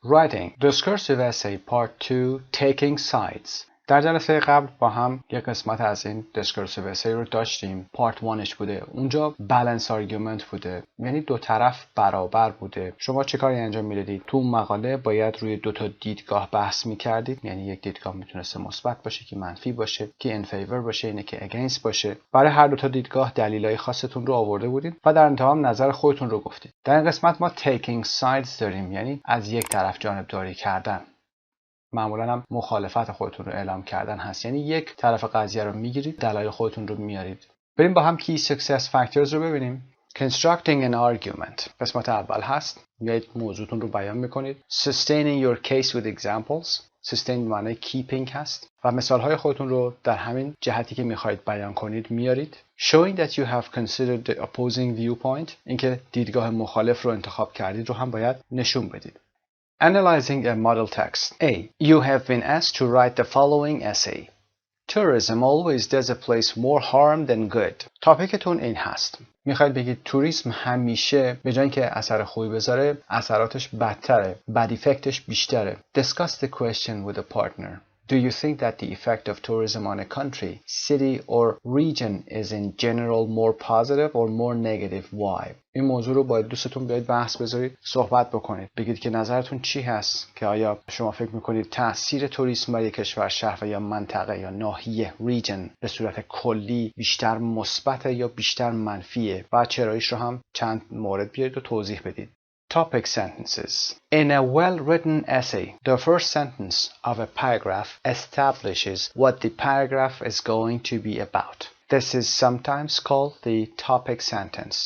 Writing Discursive Essay Part 2 Taking Sides. در جلسه قبل با هم یک قسمت از این discursive essay رو داشتیم. پارت 1ش بوده. اونجا balance argument بوده. یعنی دو طرف برابر بوده. شما چه کاری انجام میدادید؟ تو مقاله باید روی دو تا دیدگاه بحث میکردید. یعنی یک دیدگاه میتونسته مثبت باشه که منفی باشه، که in favor باشه، اینه که against باشه. برای هر دو تا دیدگاه دلایل خاصتون رو آورده بودید و در انتها هم نظر خودتون رو گفتید. در این قسمت ما taking sides داریم، یعنی از یک طرف جانبداری کردن. معمولا هم مخالفت خودتون رو اعلام کردن هست، یعنی یک طرف قضیه رو میگیرید، دلایل خودتون رو میارید. بریم با هم key success factors رو ببینیم. Constructing an argument قسمت اول هست، یک موضوعتون رو بیان میکنید. Sustaining your case with examples. sustain معنی keeping هست و مثالهای خودتون رو در همین جهتی که میخواید بیان کنید میارید. Showing that you have considered the opposing viewpoint. اینکه دیدگاه مخالف رو انتخاب کردید رو هم باید نشون بدید. Analyzing a model text. A. You have been asked to write the following essay. Tourism always does a place more harm than good. تاپیکتون این هست. میخواید بگید توریسم همیشه به جای اینکه اثر خوبی بذاره اثراتش بدتره. bad effectش بیشتره. Discuss the question with a partner. Do you think that the effect of tourism on a country, city or region is in general more positive or more negative? Why? این موضوع رو باید دوستتون بیاید بحث بذارید، صحبت بکنید، بگید که نظرتون چی هست، که آیا شما فکر میکنید تاثیر توریسم بر یک کشور، شهر یا منطقه یا ناحیه region به صورت کلی بیشتر مثبت یا بیشتر منفیه و چراییش رو هم چند مورد بیارید و توضیح بدید. Topic sentences. In a well-written essay, the first sentence of a paragraph establishes what the paragraph is going to be about. This is sometimes called the topic sentence.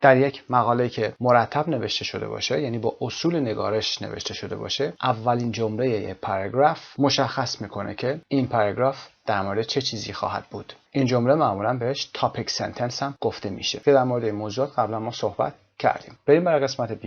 در یک مقاله که مرتب نوشته شده باشه، یعنی با اصول نگارش نوشته شده باشه، اولین جمله یک پاراگراف مشخص میکنه که این پاراگراف در مورد چه چیزی خواهد بود. این جمله معمولا بهش توپیک سنتنس هم گفته میشه که در مورد این موضوع قبلا ما صحبت کردیم. بریم برای قسمت B.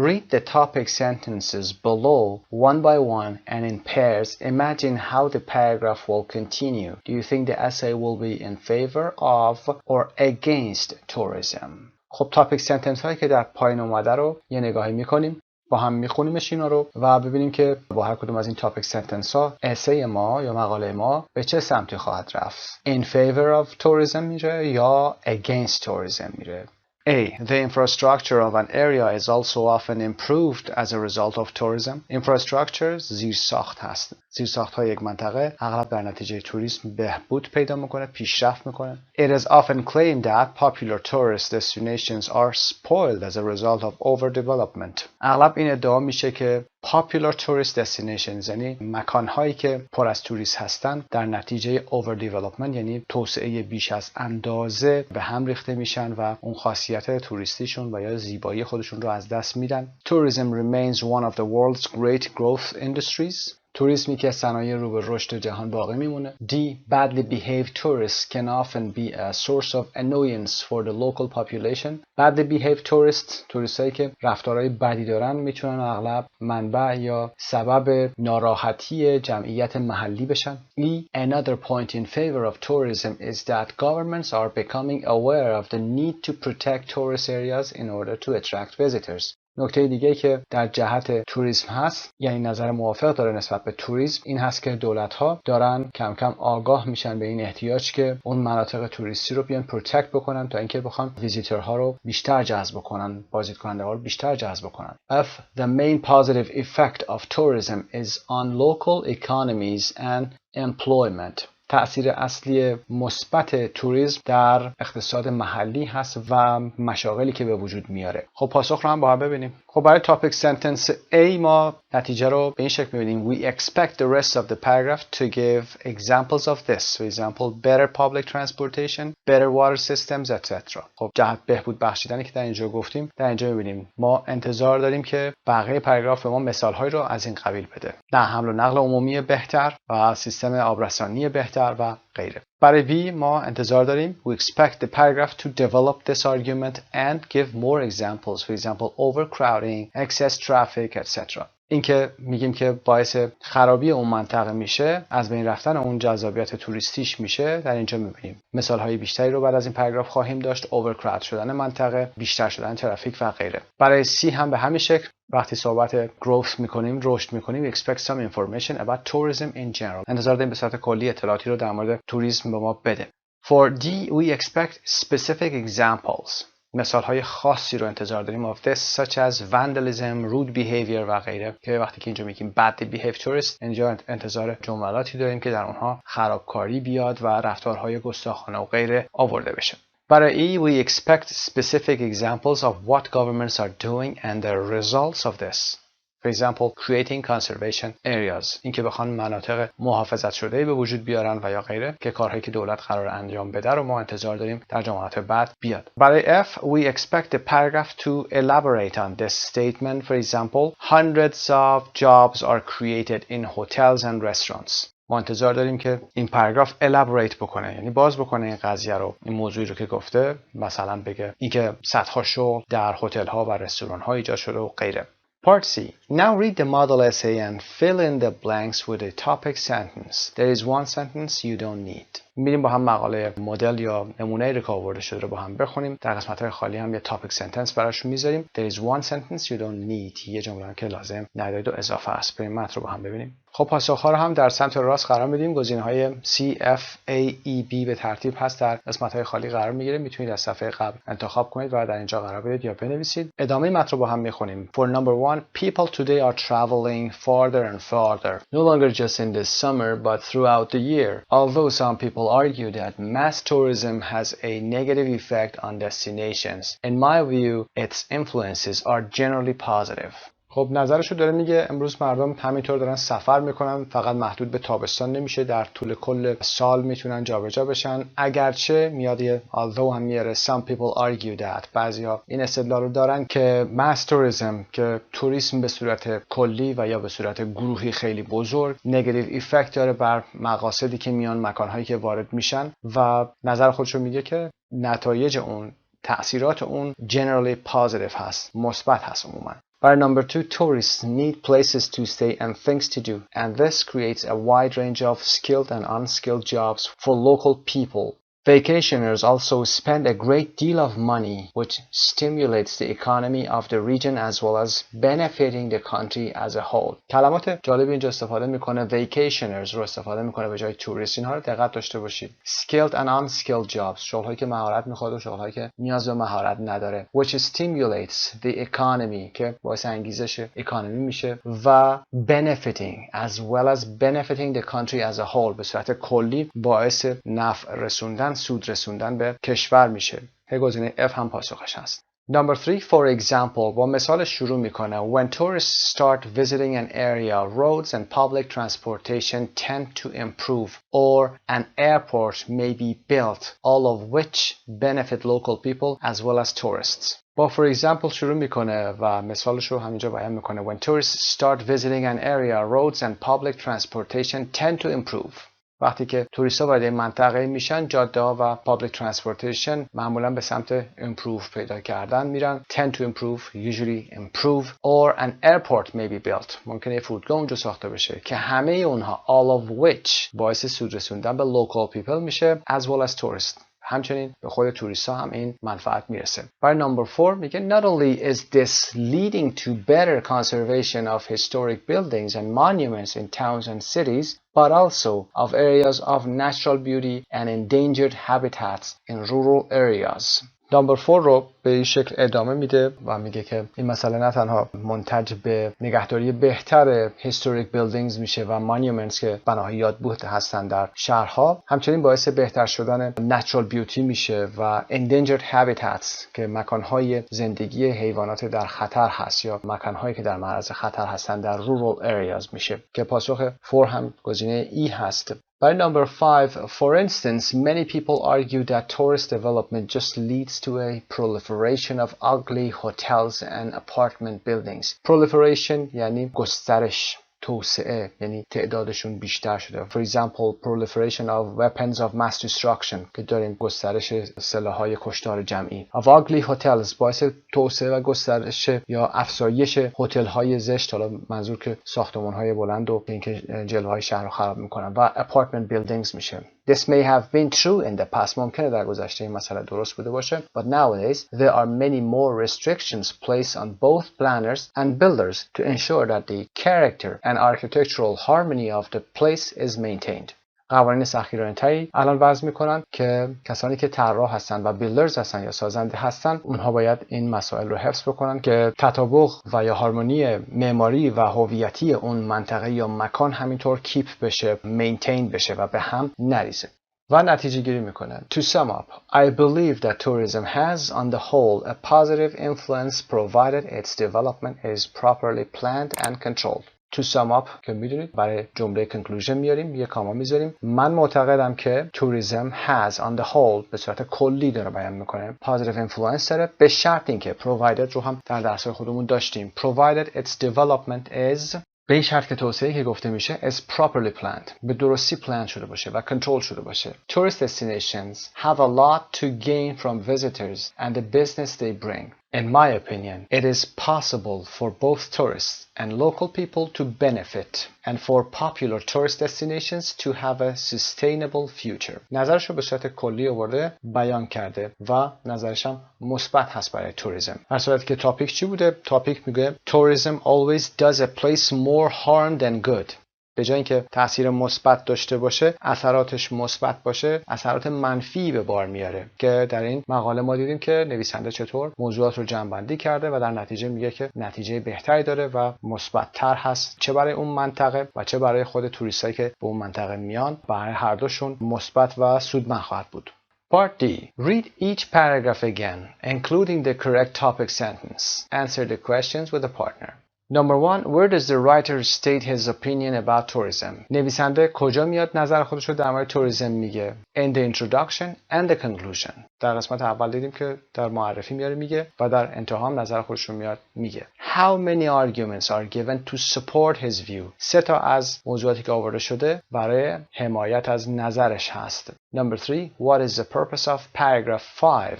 Read the topic sentences below one by one and in pairs imagine how the paragraph will continue. Do you think the essay will be in favor of or against tourism? خب تاپیک سنتنس هایی که در پایین اومده رو یه نگاهی میکنیم، با هم میخونیمش اینا رو و ببینیم که با هر کدوم از این تاپیک سنتنس ها اسه ما یا مقاله ما به چه سمتی خواهد رفت. In favor of tourism میره یا against tourism میره. A. The infrastructure of an area is also often improved as a result of tourism. Infrastructure زیرساخت هست. زیرساخت های یک منطقه اغلب در نتیجه توریسم بهبود پیدا میکنه، پیشرفت میکنه. It is often claimed that popular tourist destinations are spoiled as a result of overdevelopment. اغلب این ادعا میشه که popular tourist destinations یعنی مکانهایی که پر از توریست هستن در نتیجه overdevelopment یعنی توسعه بیش از اندازه به هم ریخته میشن و اون خاصیت توریستیشون و یا زیبایی خودشون رو از دست میدن. Tourism remains one of the world's great growth industries. توریسمی که صنایع رو به رشد جهان باقی میمونه. D. Badly behaved tourists can often be a source of annoyance for the local population. Badly behaved tourists، توریستایی که رفتارهای بدی دارن میتونن اغلب منبع یا سبب ناراحتی جمعیت محلی بشن. E. Another point in favor of tourism is that governments are becoming aware of the need to protect tourist areas in order to attract visitors. نکته دیگه که در جهت توریسم هست، یعنی نظر موافق داره نسبت به توریسم، این هست که دولت‌ها دارن کم کم آگاه میشن به این احتیاج که اون مناطق توریستی رو بیان پروتکت بکنن تا اینکه بخوان ویزیتورها رو بیشتر جذب بکنن، بازدیدکننده‌ها رو بیشتر جذب بکنن. F. The main positive effect of tourism is on local economies and employment. تأثیر اصلی مثبت توریسم در اقتصاد محلی هست و مشاغلی که به وجود میاره. خب پاسخ رو هم با هم ببینیم. خب برای topic sentence A ما نتیجه رو به این شکل می‌بینیم. We expect the rest of the paragraph to give examples of this. For example, better public transportation, better water systems, etc. خب جهت بهبود بخشیدنی که در اینجا گفتیم در اینجا می‌بینیم. ما انتظار داریم که بقیه پاراگراف به ما مثال‌هایی رو از این قبیل بده. در حمل و نقل عمومی بهتر و سیستم آبرسانی بهتر و غیره. برای B ما انتظار داریم We expect the paragraph to develop this argument and give more examples. For example, overcrowding, excess traffic, etc. این که میگیم که باعث خرابی اون منطقه میشه، از بین رفتن اون جذابیت توریستیش میشه، در اینجا میبینیم. مثال های بیشتری رو بعد از این پاراگراف خواهیم داشت. overcrowd شدن منطقه، بیشتر شدن ترافیک و غیره. برای C هم به همین شکل وقتی صحبت growth میکنیم، رشد میکنیم, we expect some information about tourism in general. انتظار داریم به صورت کلی اطلاعاتی رو در مورد توریسم به ما بده. For D, we expect specific examples. مثال‌های خاصی رو انتظار داریم of this such as vandalism, rude behavior و غیره که وقتی که اینجا میگیم badly behaved tourist اینجا انتظار جملاتی داریم که در اونها خرابکاری بیاد و رفتارهای گستاخانه و غیره آورده بشه. برای E, we expect specific examples of what governments are doing and the results of this. For example, creating conservation areas. اینکه بخوان مناطق محافظت شده به وجود بیارن و یا غیره که کارهایی که دولت قرار انجام بده رو ما انتظار داریم در جملات بعد بیاد. برای F, we expect the paragraph to elaborate on this statement. For example, hundreds of jobs are created in hotels and restaurants. ما انتظار داریم که این پاراگراف elaborate بکنه، یعنی باز بکنه این قضیه رو، این موضوعی رو که گفته، مثلا بگه اینکه صدها شغل در هتل ها و رستوران ها ایجاد شده و غیره. Part C. Now read the model essay and fill in the blanks with a topic sentence. There is one sentence you don't need. میریم با هم مقاله مدل یا نمونه‌ای رو که آورده شده رو با هم بخونیم. در قسمت‌های خالی هم یه topic sentence براشون میذاریم. There is one sentence you don't need. یه جمله که لازم ندارید و اضافه است. بریم متن رو با هم ببینیم. خب پاسخ‌ها رو هم در سمت راست قرار میدیم. گزینه‌های C, F, A, E, B به ترتیب هست، در قسمت‌های خالی قرار میگیره. میتونید از صفحه قبل انتخاب کنید و در اینجا قرار بدید یا بنویسید. ادامه متن رو با هم می‌خونیم. For number 1, people today are traveling farther and farther, no longer just in the summer but throughout the year. Although some people argue that mass tourism has a negative effect on destinations, in my view, its influences are generally positive. خب نظرشو داره میگه امروز مردم همینطور دارن سفر میکنن، فقط محدود به تابستان نمیشه، در طول کل سال میتونن جابجا بشن. اگرچه میاد یه although هم میاره some people argue that، بعضیا این استدلال رو دارن که mass tourism که توریسم به صورت کلی و یا به صورت گروهی خیلی بزرگ negative effect داره بر مقاصدی که میان، مکانهایی که وارد میشن و نظر خودشو میگه که نتایج اون، تأثیرات اون generally positive هست، مثبت هست عموما. By number 2, tourists need places to stay and things to do, and this creates a wide range of skilled and unskilled jobs for local people. Vacationers also spend a great deal of money, which stimulates the economy of the region as well as benefiting the country as a whole. کلمات جالب اینجا استفاده میکنه. vacationers رو استفاده میکنه به جای tourists. اینها رو دقت داشته باشید. skilled and unskilled jobs، شغلهایی که مهارت میخواد و شغلهایی که نیاز به مهارت نداره. which stimulates the economy که باعث انگیزش اکانومی میشه و benefiting as well as benefiting the country as a whole، به صورت کلی باعث نفع رسوندن، سود رسوندن به کشور میشه. گزینه F هم پاسخش هست. Number 3, for example، با مثال شروع میکنه. When tourists start visiting an area, roads and public transportation tend to improve, or an airport may be built, all of which benefit local people as well as tourists. با for example شروع میکنه و مثالش رو همینجا بیان میکنه. When tourists start visiting an area, roads and public transportation tend to improve. وقتی که توریست ها وارد این منطقه میشن، جاده ها و public transportation معمولا به سمت improve پیدا کردن میرن. tend to improve, usually improve, or an airport may be built. ممکنه یه فرودگاه اونجا ساخته بشه که همه اونها all of which باعث سود رسوندن به local people میشه as well as tourists. همچنین به خود توریست ها هم این منفعت میرسه. برای number 4 میگه not only is this leading to better conservation of historic buildings and monuments in towns and cities, but also of areas of natural beauty and endangered habitats in rural areas. نمبر 4 رو به این شکل ادامه میده و میگه که این مسئله نه تنها منتج به نگهداری بهتر historic buildings میشه و monuments که بناهای یادبود هستن در شهرها، همچنین باعث بهتر شدن natural beauty میشه و endangered habitats که مکانهای زندگی حیوانات در خطر هست یا مکانهایی که در معرض خطر هستن در rural areas میشه که پاسخ 4 هم گزینه E هست. By number 5, for instance, many people argue that tourist development just leads to a proliferation of ugly hotels and apartment buildings. Proliferation یعنی گسترش، توسعه، یعنی تعدادشون بیشتر شده. For example, proliferation of weapons of mass destruction که داریم گسترش سلاح‌های کشتار جمعی. Of ugly hotels باعث توسعه و گسترش یا افزایش هتل‌های زشت، حالا منظور که ساختمان‌های بلند و اینکه جلوه‌های شهر رو خراب می‌کنن، و apartment buildings میشه. This may have been true in the past. ممکنه در گذشته این مسئله درست بوده باشه. But nowadays there are many more restrictions placed on both planners and builders to ensure that the character and architectural harmony of the place is maintained. قوانین سختگیرانه‌تری الان وضع میکنن که کسانی که طراح هستن و بیلدرز هستن یا سازنده هستن، اونها باید این مسائل رو حفظ بکنن که تطابق و یا هارمونی معماری و هویتی اون منطقه یا مکان همینطور کیپ بشه، مینتین بشه و به هم نریزه. و نتیجه گیری میکنن. To sum up, I believe that tourism has on the whole a positive influence provided its development is properly planned and controlled. To sum up که میدونید برای جمله conclusion میاریم، یه کاما میذاریم. من معتقدم که tourism has on the whole به صورت کلی داره بیان میکنه positive influence داره، به شرط اینکه provided رو هم در درس‌های خودمون داشتیم. Provided its development is، به این شرط که توسعه‌ای که گفته میشه is properly planned، به درستی پلان شده باشه و کنترل شده باشه. Tourist destinations have a lot to gain from visitors and the business they bring. In my opinion, it is possible for both tourists and local people to benefit and for popular tourist destinations to have a sustainable future. نظرشو به صورت کلی آورده بیان کرده و نظرش هم مثبت هست برای توریسم. در صورتی که تاپیک چی بوده؟ تاپیک میگه tourism always does a place more harm than good. به جای اینکه تاثیر مثبت داشته باشه، اثراتش مثبت باشه، اثرات منفی به بار میاره که در این مقاله ما دیدیم که نویسنده چطور موضوعات رو جمع‌بندی کرده و در نتیجه میگه که نتیجه بهتری داره و مثبت‌تر هست، چه برای اون منطقه و چه برای خود توریستایی که به اون منطقه میان. برای هر دوشون مثبت و سودمند خواهد بود. Part D. Read each paragraph again, including the correct topic sentence. Answer the questions with a partner. Number 1. Where does the writer state his opinion about tourism? نویسنده کجا میاد نظر خودش رو در مورد توریسم میگه؟ In the introduction and the conclusion. در قسمت اول دیدیم که در معرفی میاره میگه و در انتها هم نظر خودش رو میاد میگه. How many arguments are given to support his view? 3 تا از موضوعاتی که آورده شده برای حمایت از نظرش هست. Number 3. What is the purpose of paragraph 5?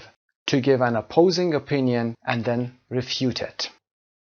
To give an opposing opinion and then refute it.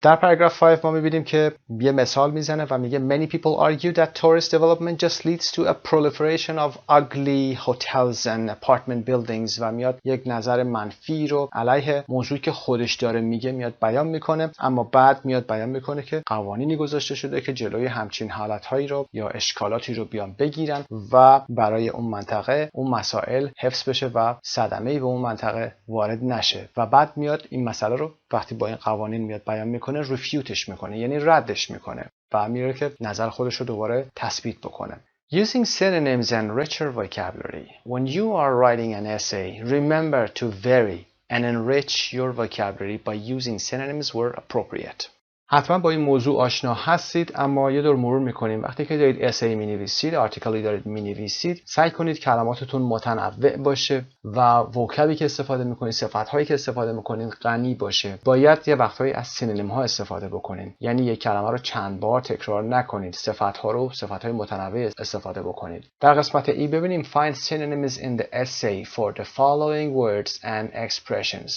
در پاراگراف 5 ما می‌بینیم که یه مثال میزنه و میگه many people argue that tourist development just leads to a proliferation of ugly hotels and apartment buildings و میاد یک نظر منفی رو علیه موضوعی که خودش داره میگه میاد بیان میکنه، اما بعد میاد بیان میکنه که قوانینی گذاشته شده که جلوی همچین حالتهایی رو یا اشکالاتی رو بیان بگیرن و برای اون منطقه اون مسائل حفظ بشه و صدمه‌ای به اون منطقه وارد نشه و بعد میاد این مسئله رو وقتی با این قوانین میاد بیان میکنه ریفیوتش میکنه، یعنی ردش میکنه و میره که نظر خودش رو دوباره تثبیت بکنه. Using synonyms and richer vocabulary. When you are writing an essay, remember to vary and enrich your vocabulary by using synonyms where appropriate. حتما با این موضوع آشنا هستید، اما یه دور مرور میکنیم. وقتی که دارید اسای مینویسید، آرتیکلی دارید مینویسید، سعی کنید کلماتتون متنوع باشه و وکبی که استفاده میکنید، صفت‌هایی که استفاده میکنید غنی باشه. باید یه وقتایی از سینونیم ها استفاده بکنید، یعنی یک کلمه رو چند بار تکرار نکنید، صفت‌ها رو صفت‌های متنوع استفاده بکنید. در قسمت ای ببینیم find synonyms in the essay for the following words and expressions.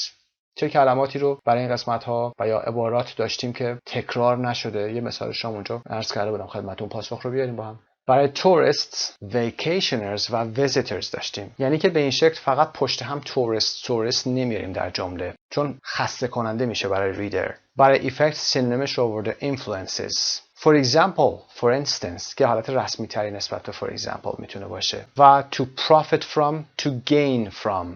چه کلماتی رو برای این قسمت ها و یا عبارات داشتیم که تکرار نشده. یه مثالش رو اونجا عرض کرده بودم خدمتتون، پاسخ رو بیاریم با هم. برای tourists, vacationers و visitors داشتیم، یعنی که به این شکل فقط پشت هم tourist نمیاریم در جمله چون خسته کننده میشه برای ریدر. برای effect سینونیمش رو آورده influences. For example, for instance که حالت رسمی تری نسبت به for example میتونه باشه. و to profit from, to gain from،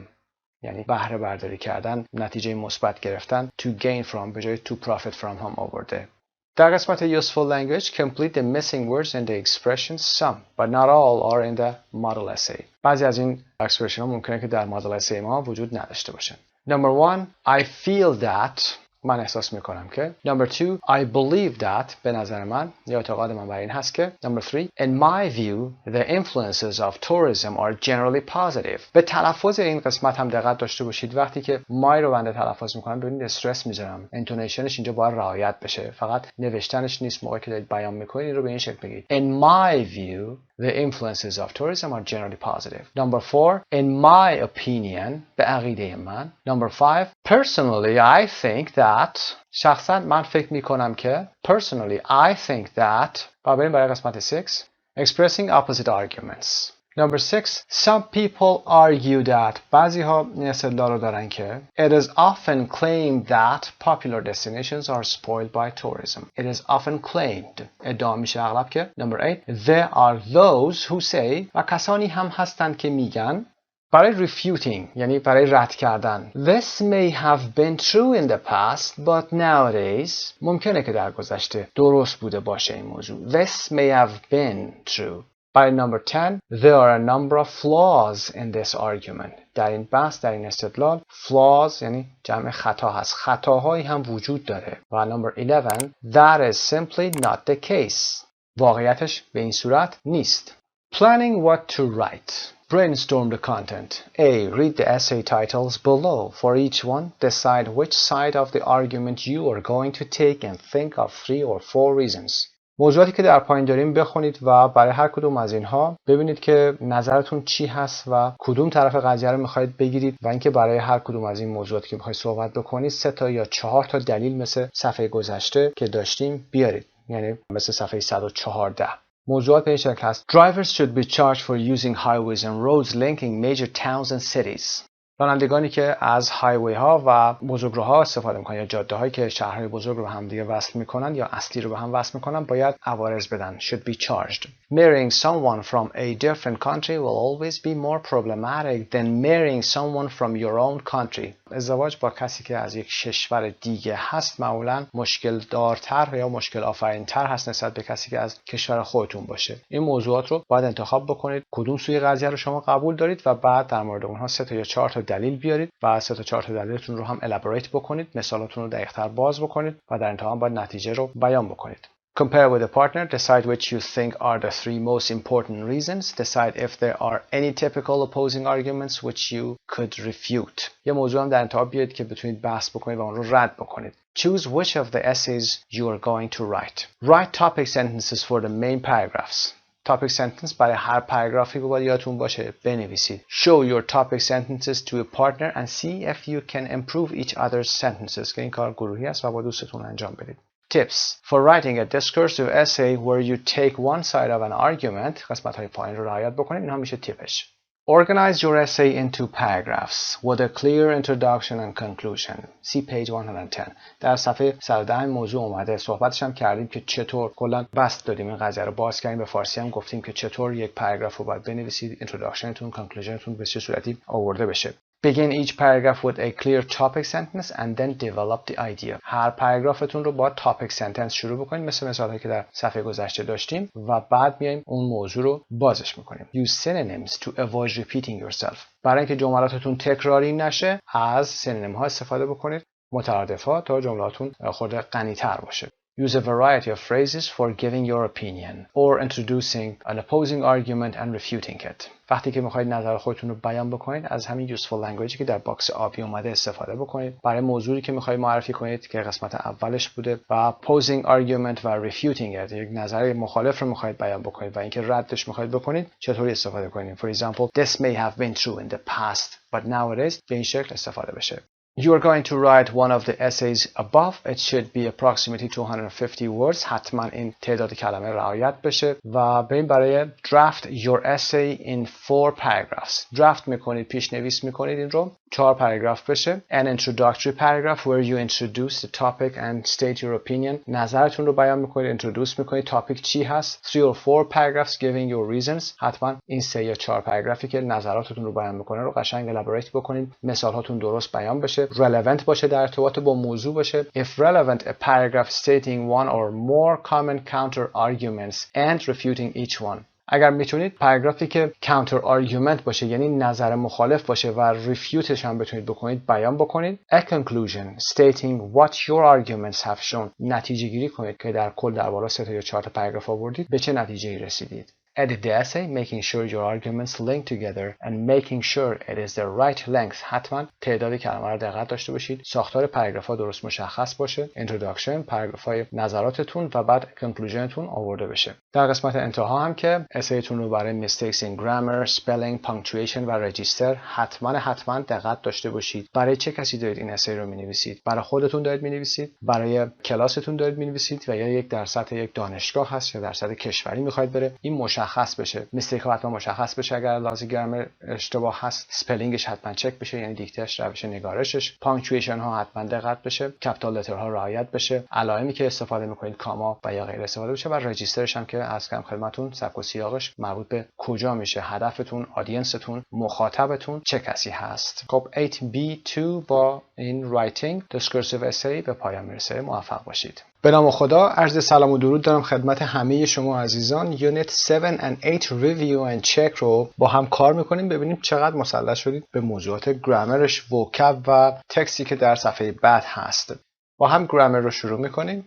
یعنی بهره برداری کردن، نتیجه مثبت گرفتن. To gain from به جای to profit from هم آورده. در قسمت useful language complete the missing words in the expressions some but not all are in the model essay. بعضی از این expression ها ممکنه که در مدل essay ما وجود نداشته باشن. Number 1 I feel that، من احساس میکنم که. Number 2 I believe that، به نظر من یا اعتقاد من بر این هست که. Number 3 in my view the influences of tourism are generally positive. به تلفظ این قسمت هم دقت داشته باشید. وقتی که my رو بنده تلفظ میکنم ببینید استرس میذارم، انتونیشنش اینجا باید رعایت بشه، فقط نوشتنش نیست. موقعی که دارید بیان میکنید این رو به این شکل بگید in my view the influences of tourism are generally positive. Number 4 in my opinion، به عقیده من. Number 5 personally I think that، شخصا من فکر میکنم که. Personally I think that. و بریم برای قسمت 6 expressing opposite arguments. Number 6 some people argue that، بعضی ها این استدلال رو دارن که it is often claimed that popular destinations are spoiled by tourism. It is often claimed، ادعا میشه اغلب که. Number 8 there are those who say، و کسانی هم هستند که میگن. برای refuting یعنی برای رد کردن this may have been true in the past but nowadays، ممکنه که در گذشته درست بوده باشه این موضوع. This may have been true. برای number 10 there are a number of flaws in this argument. در این بحث، در این استدلال flaws یعنی جمع خطا هست، خطاهایی هم وجود داره. و number 11 that is simply not the case، واقعیتش به این صورت نیست. Planning what to write. Brainstorm the content. A. Read the essay titles below. For each one, decide which side of the argument you are going to take and think of 3 or 4 reasons. موضوعاتی که در پایین داریم بخونید و برای هر کدوم از اینها ببینید که نظرتون چی هست و کدوم طرف قضیه رو میخواید بگیرید و اینکه برای هر کدوم از این موضوعاتی که میخواید صحبت بکنید 3 تا یا 4 تا دلیل مثل صفحه گذشته که داشتیم بیارید، یعنی مثل صفحه 114. موضوعات به این شکل هست. Drivers should be charged for using highways and roads linking major towns and cities. رانندگانی که از هایوی ها و بزرگراه‌ها استفاده میکنن یا جاده هایی که شهرهای بزرگ رو به هم دیگه وصل میکنن یا اصلی رو به هم وصل میکنن باید عوارض بدن. should be charged. Marrying someone from a different country will always be more problematic than marrying someone from your own country. ازدواج با کسی که از یک کشور دیگه هست معمولا مشکل دارتر یا مشکل آفرین‌تر هست نسبت به کسی که از کشور خودتون باشه. این موضوعات رو باید انتخاب بکنید کدوم سوی قضیه رو شما قبول دارید و بعد در مورد اونها 3 تا یا 4 تا دلیل بیارید و 3 تا 4 تا دلیلتون رو هم الاborate بکنید، مثالاتون رو دقیق‌تر باز بکنید و در انتها باید نتیجه رو بیان بکنید. Compare with a partner, decide which you think are the 3 most important reasons, decide if there are any typical opposing arguments which you could refute. یه موضوع هم در انتها بیارید که بتونید بحث بکنید و اون رو رد بکنید. Choose which of the essays you are going to write. Write topic sentences for the main paragraphs. topic sentence برای هر پاراگرافی رو باید یادتون باشه بنویسید. Show your topic sentences to a partner and see if you can improve each other's sentences. که این کار گروهی است و با دوستتون انجام بدید. Tips for writing a discursive essay where you take one side of an argument. قسمت های پایین رو رعایت بکنید. اینها میشه تیپش. Organize your essay into paragraphs with a clear introduction and conclusion. See page 110. در صفحه 110 موضوع اومده. صحبتش هم کردیم که چطور کلا بست دادیم این قضیه رو باز کردیم. به فارسی هم گفتیم که چطور یک پاراگراف رو باید بنویسید، اینتروداکشنتون، کانکلوژنتون به چه صورتی آورده بشه. Begin each paragraph with a clear topic sentence and then develop the idea. هر پاراگرافتون رو با topic sentence شروع بکنید مثل مثالایی که در صفحه گذشته داشتیم و بعد میایم اون موضوع رو بازش میکنیم. Use synonyms to avoid repeating yourself. برای اینکه جملاتتون تکراری نشه از سینونیم ها استفاده بکنید، مترادف ها، تا جملاتون خود غنی‌تر باشه. Use a variety of phrases for giving your opinion or introducing an opposing argument and refuting it. وقتی که میخواید نظر خودتون رو بیان بکنید از همین useful language که در باکس آبی اومده استفاده بکنید. برای موضوعی که میخواید معرفی کنید که قسمت اولش بوده و opposing argument و refuting it، یک نظر مخالف رو میخواید بیان بکنید و اینکه ردش میخواید بکنید چطوری استفاده کنید. For example, this may have been true in the past but nowadays به این شکل استفاده بشه. You are going to write one of the essays above. It should be approximately 250 words. حتما این تعداد کلمه رعایت بشه و بریم برای draft your essay in 4 paragraphs. draft میکنید، پیشنویس میکنید این رو 4 پاراگراف بشه. An introductory paragraph where you introduce the topic and state your opinion. نظرتون رو بیان میکنید، introduce میکنید تاپیک چی هست. 3 or 4 paragraphs giving your reasons. حتما این 3 یا 4 پاراگرافی که نظراتتون رو بیان میکنه رو قشنگ elaborate بکنید، مثال هاتون درست بیان بشه، relevant باشه، در ارتباط با موضوع باشه. If relevant, a paragraph stating one or more common counter arguments and refuting each one. اگر میتونید پاراگرافی که counter argument باشه یعنی نظر مخالف باشه و ریفیوتش هم بتونید بکنید بیان بکنید. A conclusion stating what your arguments have shown. نتیجه گیری کنید که در کل در بالا 3 تا یا 4 تا پاراگراف آوردید به چه نتیجه‌ای رسیدید. Edit the essay, making sure your arguments link together and making sure it is the right length. حتما تعداد کلمه رو دقت داشته باشید. ساختار پاراگراف ها درست مشخص باشه. Introduction، پاراگراف های نظراتتون و بعد conclusionتون آورده بشه. در قسمت انتها هم که اسیتون رو برای mistakes in grammar, spelling, punctuation و register حتما دقت داشته باشید. برای چه کسی دارید این اسی رو می‌نویسید؟ برای خودتون دارید می‌نویسید؟ برای کلاستون دارید می‌نویسید و یا یک در سطح یک دانشگاه هست یا در سطح کشوری می‌خواید بره؟ این مشخص بشه. میستیک ها حتما مشخص بشه اگر لحاظ گرامر اشتباه هست. سپلینگش حتما چک بشه یعنی دیکتهش، روش نگارشش. پانکچویشن ها حتما دقت بشه. کپیتال لتر ها رعایت بشه. علائمی که استفاده میکنید کاما و یا غیر استفاده بشه و رجیسترش هم که از کم خدمتتون سبک و سیاقش مربوط به کجا میشه، هدفتون، آدینستون، مخاطبتون چه کسی هست. خب 8B2 با این رایتینگ discursive essay به پایان میرسه. موفق باشید. به نام خدا عرض سلام و درود دارم خدمت همه شما عزیزان. یونت 7 and 8 ریویو and چک رو با هم کار میکنیم ببینیم چقدر مسلط شدید به موضوعات گرامرش، وکب و تکستی که در صفحه بعد هست. با هم گرامر رو شروع میکنیم.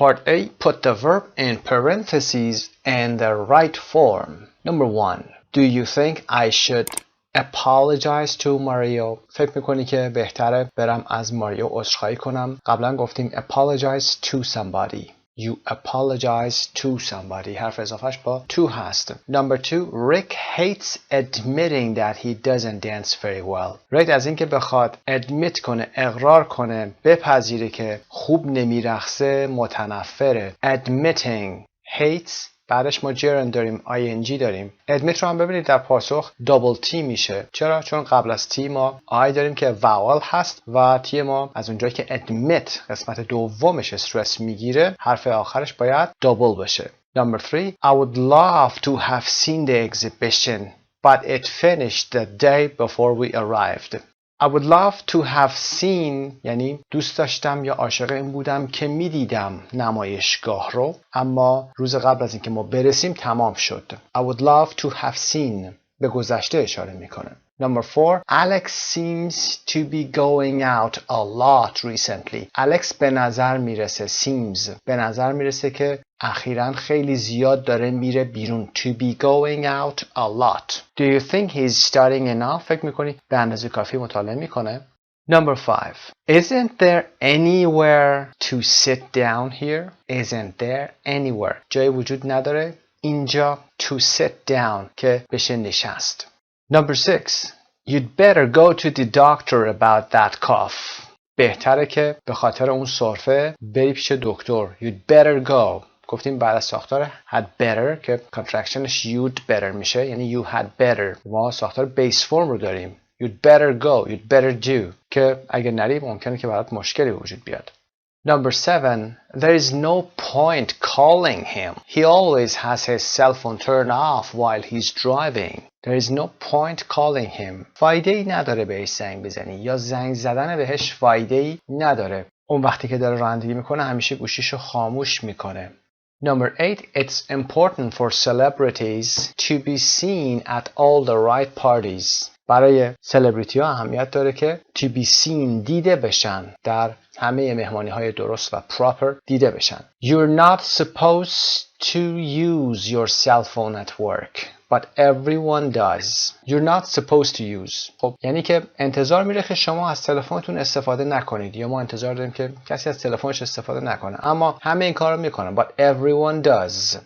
Part A. Put the verb in parentheses and the right form. Number 1. Do you think I should apologize to Mario? فکر میکنی که بهتره برم از ماریو عذرخواهی کنم؟ قبلا گفتیم apologize to somebody. You apologize to somebody. حرف اضافهش با to هست. Number 2. Rick hates admitting that he doesn't dance very well. ریک از اینکه بخواد admit کنه، اقرار کنه، بپذیره که خوب نمیرقصه متنفره. Admitting hates بعدش ما gerund داریم ing داریم. admit رو هم ببینید در پاسخ double t میشه. چرا؟ چون قبل از t ما I داریم که vowel هست و t ما از اونجایی که admit قسمت دومش استرس میگیره حرف آخرش باید double بشه. Number 3 I would love to have seen the exhibition but it finished the day before we arrived. I would love to have seen یعنی دوست داشتم یا عاشق این بودم که میدیدم نمایشگاه رو، اما روز قبل از اینکه ما برسیم تمام شد. I would love to have seen به گذشته اشاره میکنه. Number 4 Alex seems to be going out a lot recently. Alex به نظر میرسه seems به نظر میرسه که اخیراً خیلی زیاد داره میره بیرون. To be going out a lot. Do you think he's studying enough? فکر میکنی به اندازه کافی مطالعه میکنه؟ Number 5 Isn't there anywhere to sit down here? Isn't there anywhere? جایی وجود نداره اینجا to sit down که بشه نشست. Number 6 You'd better go to the doctor about that cough. بهتره که به خاطر اون سرفه بری پیش دکتر. You'd better go. گفتیم بعد از ساختار had better که contractionش you'd better میشه، یعنی you had better. ما ساختار base form رو داریم. You'd better go, you'd better do که اگه نری ممکنه که برات مشکلی وجود بیاد. Number 7 There is no point calling him. He always has his cell phone turned off while he's driving. There is no point calling him. فایده ای نداره بهش زنگ بزنی یا زنگ زدن بهش فایده ای نداره. اون وقتی که داره رانندگی میکنه همیشه گوشیشو خاموش میکنه. Number 8 It's important for celebrities to be seen at all the right parties. برای سلبریتی ها اهمیت داره که to be seen دیده بشن، در همه مهمانی های درست و proper دیده بشن. You're not supposed to use your cell phone at work, but everyone does. You're not supposed to use. خب یعنی که انتظار میره که شما از تلفنتون استفاده نکنید، یا ما انتظار داریم که کسی از تلفنش استفاده نکنه، اما همه این کار رو میکنن. But everyone does.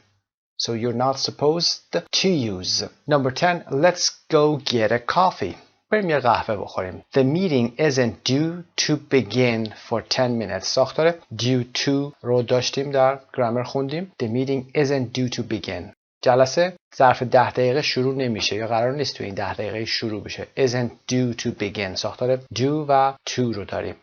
So you're not supposed to use. Number 10 Let's go get a coffee. بریم یه قهوه بخوریم. The meeting isn't due to begin for 10 minutes. ساختار due to رو داشتیم در گرامر خوندیم. The meeting isn't due to begin. جلسه ظرف 10 دقیقه شروع نمیشه یا قرار نیست تو این 10 دقیقه شروع بشه. Isn't due to begin. ساختار do و to رو داریم.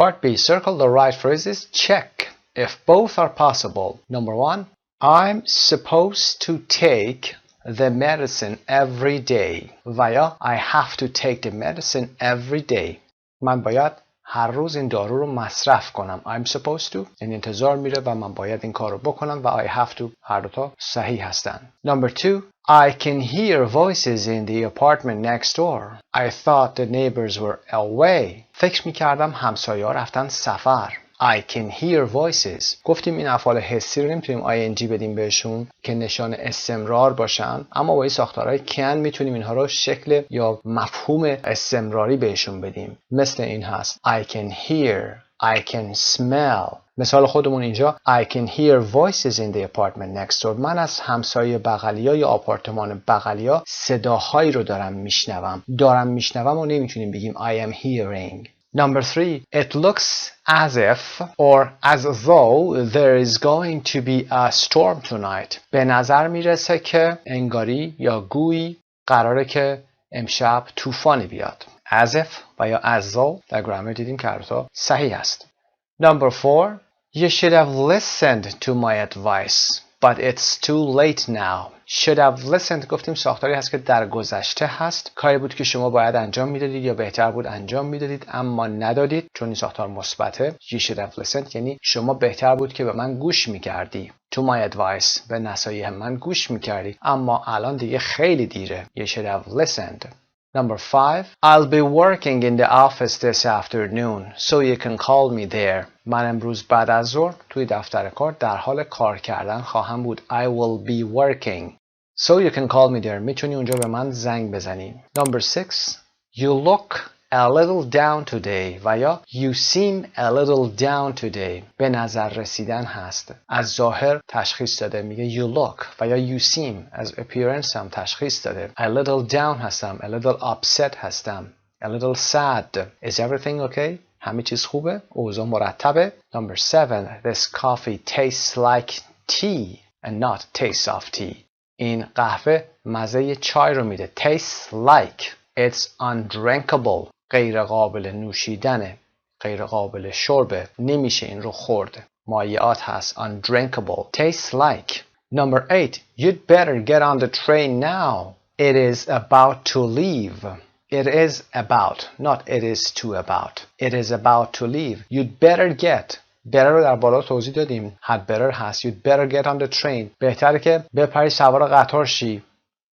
Part B. Circle the right phrases. Check if both are possible. Number 1 I'm supposed to take the medicine every day. ویا I have to take the medicine every day. من باید هر روز این دارو رو مصرف کنم. I'm supposed to یعنی انتظار میره و من باید این کار رو بکنم و I have to هر دوتا صحیح هستن. Number 2 I can hear voices in the apartment next door. I thought the neighbors were away. فکر میکردم همسایه ها رفتن سفر. I can hear voices. گفتیم این افعال حسی رو نمیتونیم ing بدیم بهشون که نشان استمرار باشن، اما با این ساختارهای can میتونیم اینها رو شکل یا مفهوم استمراری بهشون بدیم. مثل این هست I can hear, I can smell. مثال خودمون اینجا I can hear voices in the apartment next door. من از همسایه بغلیا یا آپارتمان بغلیا صداهایی رو دارم میشنوم و نمیتونیم بگیم I am hearing. Number 3, it looks as if or as though there is going to be a storm tonight. به نظر میرسه که انگاری یا گویی قراره که امشب طوفانی بیاد. As if و یا as though در گرامر دیدیم که هر دو صحیح است. Number 4, you should have listened to my advice, but it's too late now. should have listened گفتیم ساختاری هست که در گذشته هست، کاری بود که شما باید انجام میدادید یا بهتر بود انجام میدادید اما ندادید، چون این ساختار مثبته. you should have listened یعنی شما بهتر بود که به من گوش میکردی. to my advice به نصایح من گوش میکردی اما الان دیگه خیلی دیره. you should have listened. Number 5, I'll be working in the office this afternoon, so you can call me there. من امروز بعد از ظهر توی دفتر کار در حال کار کردن خواهم بود. I will be working. So you can call me there. میتونی اونجا به من زنگ بزنی. Number 6, you look a little down today و یا you seem a little down today. به نظر رسیدن هست. از ظاهر تشخیص داده میگه you look و یا you seem. از appearance هم تشخیص داده. A little down هستم. A little upset هستم. A little sad. Is everything okay? همه چیز خوبه؟ اوضاع مرتبه. Number 7, this coffee tastes like tea. and not taste of tea. این قهوه مزه چای رو میده. Tastes like. It's undrinkable. غیر قابل نوشیدنه. غیر قابل شربه. نمیشه این رو خورد. مایعات هست. Undrinkable. Tastes like. Number 8. You'd better get on the train now. It is about to leave. It is about. Not it is to about. It is about to leave. You'd better get. better رو در بالا توضیح دادیم. had better هست. You'd better get on the train. بهتره که بپری سوار قطار شی.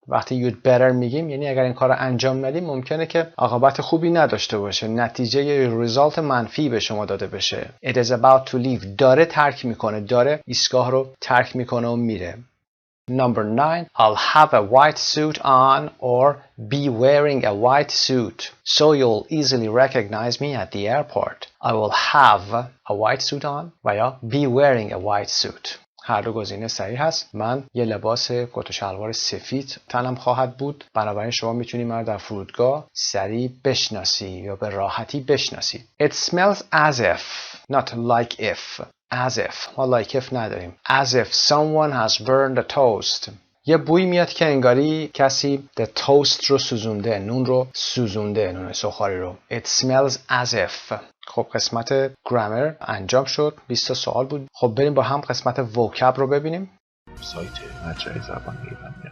وقتی you'd better میگیم یعنی اگر این کار رو انجام ندیم ممکنه که عاقبت خوبی نداشته باشه. نتیجه یا ریزالت منفی به شما داده بشه. It is about to leave. داره ترک میکنه. داره ایستگاه رو ترک میکنه و میره. Number 9. I'll have a white suit on or be wearing a white suit so you'll easily recognize me at the airport. I will have a white suit on و یا be wearing a white suit. هر دو گزینه صحیح هست. من یه لباس کت و شلوار سفید تنم خواهد بود. بنابراین شما میتونید من در فرودگاه سریع بشناسی یا به راحتی بشناسید. It smells as if, not like if. As if. ما like if نداریم. As if someone has burned a toast. یه بوی میاد که انگاری کسی the toast رو سوزونده. نون رو سوزونده. نون سوخاری رو. It smells as if. خب قسمت گرامر انجام شد. 20 سوال بود. خب بریم با هم قسمت vocab رو ببینیم. سایت مجموعه زبان ایرانی.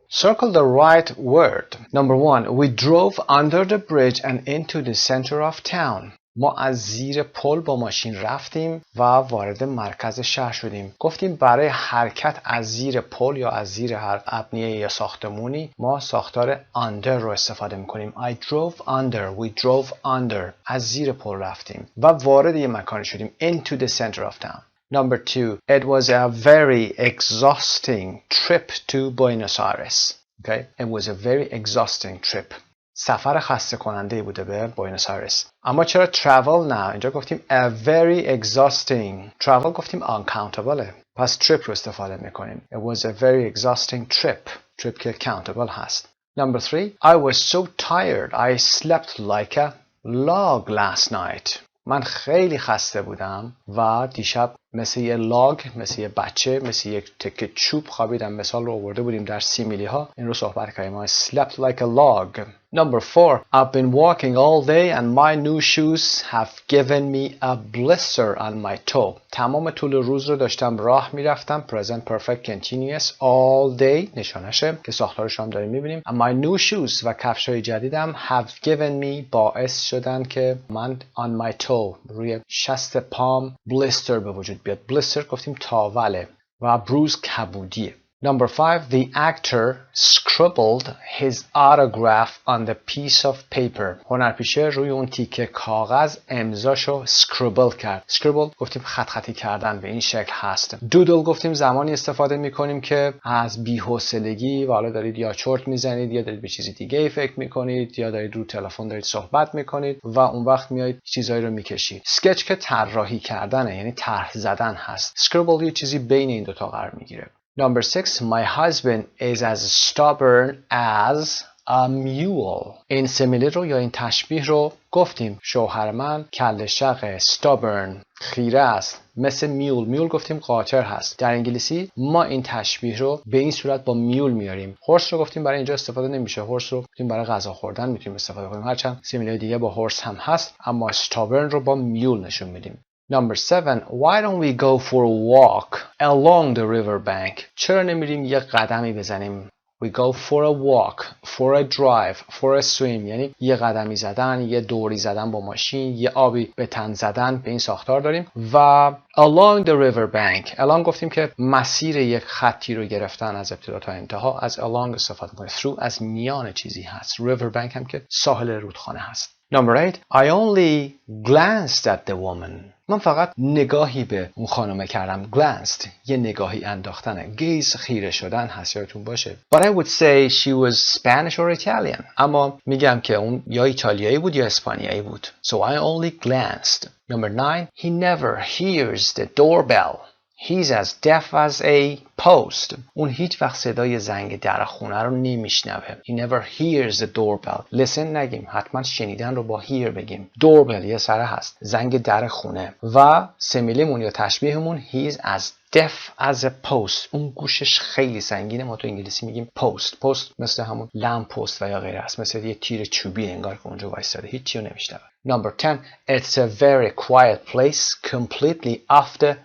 Circle the right word. Number 1. We drove under the bridge and into the center of town. ما از زیر پل با ماشین رفتیم و وارد مرکز شهر شدیم. گفتیم برای حرکت از زیر پل یا از زیر هر ابنیه یا ساختمونی ما ساختار under رو استفاده میکنیم. I drove under. We drove under. از زیر پل رفتیم و وارد یه مکانی شدیم. Into the center of town. Number 2. It was a very exhausting trip to Buenos Aires. Okay? It was a very exhausting trip. سفر خسته کننده بوده به بوینس آیرس. اما چرا travel نه؟ اینجا گفتیم a very exhausting. travel گفتیم uncountable. پس trip رو استفاده میکنیم. It was a very exhausting trip. trip که countable هست. Number 3. I was so tired. I slept like a log last night. من خیلی خسته بودم و دیشب مثل یه لاگ، مثل یه بچه، مثل یک تکه چوب خوابیدم. مثال رو آورده بودیم در سیمیلی ها. این رو صحبت کردیم. I slept like a log. Number 4. I've been walking all day and my new shoes have given me a blister on my toe. تمام طول روز رو داشتم راه میرفتم. Present perfect continuous all day نشانشه که ساختارش هم داریم میبینیم. And my new shoes و کفشای جدیدم have given me باعث شدن که من on my toe روی شست پام blister به وجود بیاد. blister گفتیم تاوله و bruise کبودیه. Number 5. The actor scribbled his autograph on the piece of paper. هنرپیشه روی اون تیکه کاغذ امضاشو scribble کرد. scribble گفتیم خط خطی کردن به این شکل هست. doodle گفتیم زمانی استفاده میکنیم که از بی‌حوصلگی و حالا دارید یا چرت میزنید یا دارید به چیزی دیگه فکر میکنید یا دارید رو تلفن دارید صحبت میکنید و اون وقت میایید چیزایی رو میکشید. sketch که طراحی کردنه یعنی طرح زدن هست. scribble یه چیزی بین این دو تا قرار میگیره. Number 6. My husband is as stubborn as a mule. این سیمیلی رو یا این تشبیه رو گفتیم. شوهر من کله شق stubborn خیره است مثل میول گفتیم قاطر هست. در انگلیسی ما این تشبیه رو به این صورت با میول میاریم. هورس رو گفتیم برای اینجا استفاده نمیشه. هورس رو گفتیم برای غذا خوردن میتونیم استفاده کنیم. هرچند سیمیلی دیگه با هورس هم هست اما stubborn رو با میول نشون میدیم. Number 7. Why don't we go for a walk along the river bank? چرا نمیریم یه قدمی بزنیم؟ We go for a walk, for a drive, for a swim. یعنی یه قدمی زدن، یه دوری زدن با ماشین، یه آبی به تن زدن. به این ساختار داریم. و along the river bank. along گفتیم که مسیر یک خطی رو گرفتن از ابتدا تا انتها. از along استفاده کنیم. through از میان چیزی هست. river bank هم که ساحل رودخانه هست. Number 8. I only glanced at the woman. من فقط نگاهی به اون خانمه کردم. glanced یه نگاهی انداختنه. gaze خیره شدن هست یادتون باشه. But I would say she was Spanish or Italian. اما میگم که اون یا ایتالیایی بود یا اسپانیایی بود. So I only glanced. Number 9. He never hears the doorbell. He's as deaf as a post. اون هیچ وقت صدای زنگ در خونه رو نمیشنوه. He never hears the doorbell. Listen نگیم. حتما شنیدن رو با hear بگیم. Doorbell یه سره هست. زنگ در خونه. و سمیلیمون یا تشبیهمون he's as deaf as a post. اون گوشش خیلی سنگینه. ما تو انگلیسی میگیم post. post مثل همون لمپ پست و یا غیره است. مثل یه تیر چوبی انگار که اونجا وایساده. هیچی رو نمیشنوه. Number 10. It's a very quiet place completely off the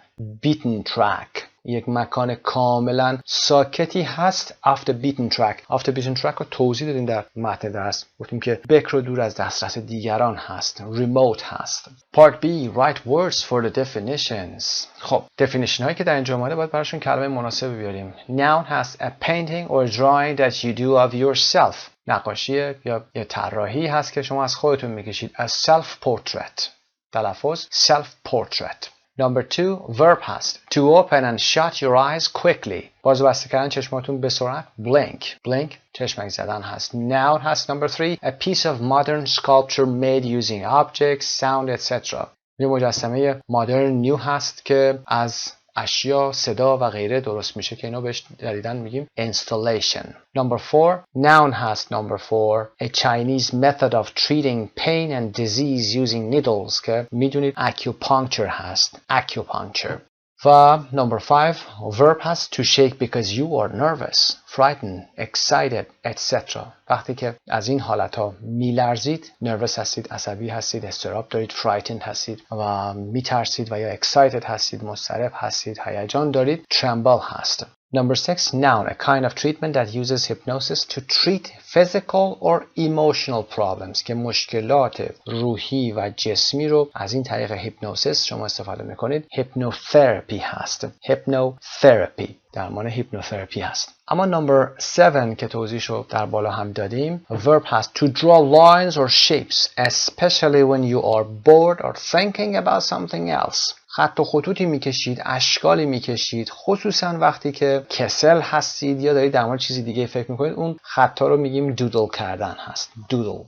beaten track. یک مکان کاملا ساکتی هست off the beaten track. off the beaten track رو توضیح دادیم در متن درس. گفتیم که بکر و دور از دسترس دیگران هست. remote هست. Part B. Write words for the definitions. خب definition هایی که در اینجا اومده باید براشون کلمه مناسب بیاریم. Noun has a painting or drawing that you do of yourself. نقاشی یا طراحی هست که شما از خودتون میکشید. A self portrait. تلفظ self portrait. Number 2, verb هست. To open and shut your eyes quickly. باز و بسته کردن چشماتون به سرعت. Blink. Blink چشمک زدن هست. Noun هست. Number 3, a piece of modern sculpture made using objects, sound, etc. یه مجسمه مدرن نیو هست که از اشیا، صدا و غیره درست میشه که اینا بهش جدیدن میگیم installation. Number 4, noun هست. Number 4, a Chinese method of treating pain and disease using needles که میدونید acupuncture هست. acupuncture. و number 5, verb هست. to shake because you are nervous, frightened, excited, etc. وقتی که از این حالت ها میلرزید، nervous هستید، عصبی هستید، اضطراب دارید، frightened هستید و میترسید و یا excited هستید، مضطرب هستید، هیجان دارید، tremble هست. Number 6, noun, a kind of treatment that uses hypnosis to treat physical or emotional problems که مشکلات روحی و جسمی رو از این طریق هیپنوسیس شما استفاده میکنید. hypnotherapy هست. hypnotherapy درمان هیپنوتراپی هست. اما number 7 که توضیحش رو در بالا هم دادیم، verb هست. to draw lines or shapes especially when you are bored or thinking about something else. خط و خطوطی میکشید، اشکالی میکشید، خصوصا وقتی که کسل هستید یا دارید در مورد چیزی دیگه فکر میکنید. اون خطا رو میگیم دودل کردن هست. doodle.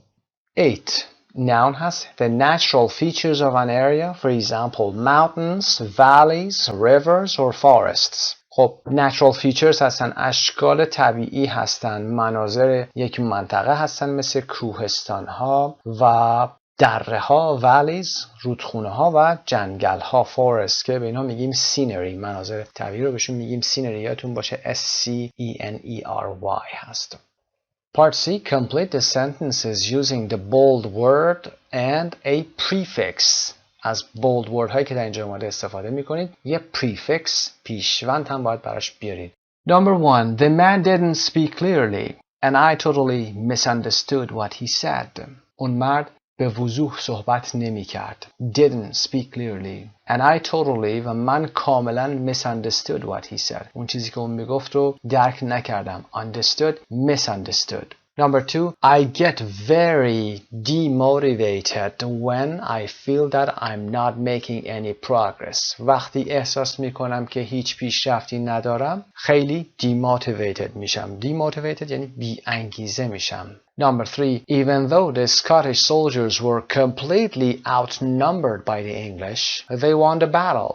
8. Noun هست. The natural features of an area, for example mountains, valleys, rivers or forests. خب natural features هستن، اشکال طبیعی هستن، مناظر یک منطقه هستن مثل کوهستان ها و دره ها، valleys، رودخونه ها و جنگل ها، forest که به اینا میگیم scenery. مناظر طبیعی رو بهشون میگیم scenery. یادتون باشه SCENERY هست. Part C, complete the sentences using the bold word and a prefix. از bold word هایی که در اینجا اومده استفاده میکنید. یه prefix پیشوند هم باید براش بیارید. Number 1, the man didn't speak clearly and I totally misunderstood what he said. اون مرد به وضوح صحبت نمی کرد. Didn't speak clearly and I totally و من کاملا misunderstood what he said. اون چیزی که اون میگفت رو درک نکردم. Understood, misunderstood. Number 2, I get very demotivated when I feel that I'm not making any progress. وقتی احساس میکنم که هیچ پیشرفتی ندارم، خیلی demotivated میشم. Demotivated یعنی بی انگیزه میشم. Number 3, even though the Scottish soldiers were completely outnumbered by the English, they won the battle.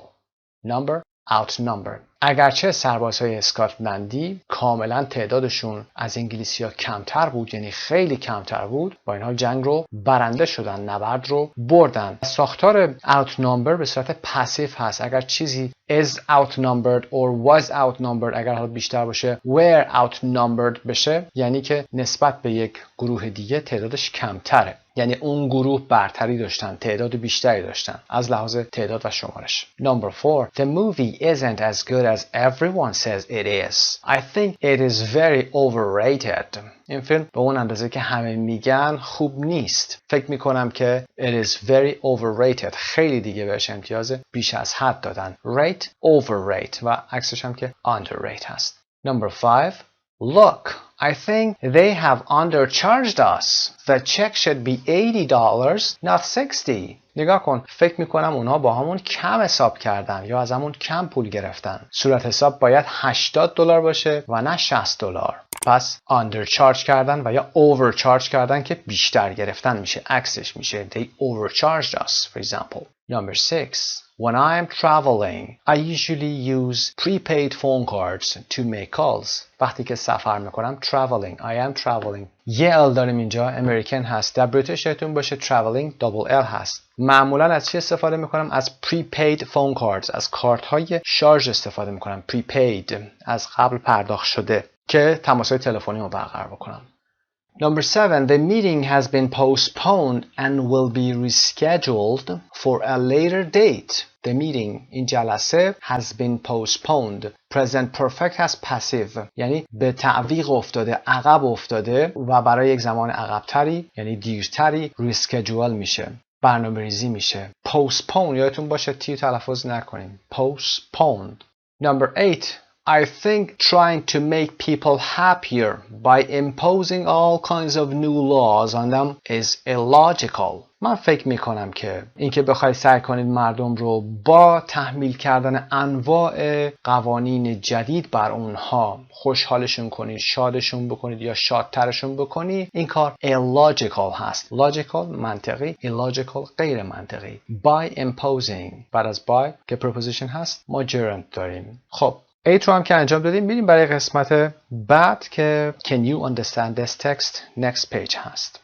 Number outnumbered. اگرچه سربازهای اسکاتلندی کاملا تعدادشون از انگلیسی‌ها کمتر بود، یعنی خیلی کمتر بود، با این حال جنگ رو برنده شدن، نبرد رو بردن. ساختار outnumber به صورت پسیو هست. اگر چیزی is outnumbered or was outnumbered، اگر حالا بیشتر باشه were outnumbered بشه، یعنی که نسبت به یک گروه دیگه تعدادش کمتره. یعنی اون گروه برتری داشتن، تعداد بیشتری داشتن از لحاظ تعداد و شمارش. Number 4, the movie isn't as good as everyone says it is. I think it is very overrated. این فیلم به اون اندازه که همه میگن خوب نیست. فکر میکنم که it is very overrated. خیلی دیگه بهش امتیاز بیش از حد دادن. Rate, overrate و عکسش هم که underrate هست. Number 5, look, I think they have undercharged us. The check should be $80, not 60. نگاه کن، فکر میکنم اونها با همون کم حساب کردن یا از همون کم پول گرفتن. صورت حساب باید $80 باشه و نه $60. پس undercharge کردن و یا overcharge کردن که بیشتر گرفتن میشه. عکسش میشه they overcharged us for example. Number 6. When I am traveling, I usually use prepaid phone cards to make calls. وقتی که سفر میکنم traveling I am traveling یه ال داریم اینجا امریکن هست. در بریتیش یادتون باشه traveling double ال هست. معمولا از چی استفاده میکنم؟ از prepaid phone cards از کارت های شارژ استفاده میکنم. prepaid از قبل پرداخت شده که تماس‌های تلفنی رو برقرار بکنم. Number 7. The meeting has been postponed and will be rescheduled for a later date. The meeting این جلسه has been postponed. Present perfect هست passive یعنی به تعویق افتاده، عقب افتاده و برای یک زمان عقبتری یعنی دیرتری reschedule میشه. برنامه ریزی میشه. Postpone یادتون باشه تی تلفظ نکنیم. Postponed. Number 8. I think trying to make people happier by imposing all kinds of new laws on them is illogical. من فکر میکنم که اینکه بخواید سعی کنید مردم رو با تحمیل کردن انواع قوانین جدید بر اونها خوشحالشون کنید، شادشون بکنید یا شادترشون بکنید، این کار illogical هست. logical منطقی، illogical غیر منطقی. by imposing بعد از by که preposition هست ما gerund داریم. خب 8 رو هم که انجام دادیم میریم برای قسمت بعد که Can you understand this text? Next page هست.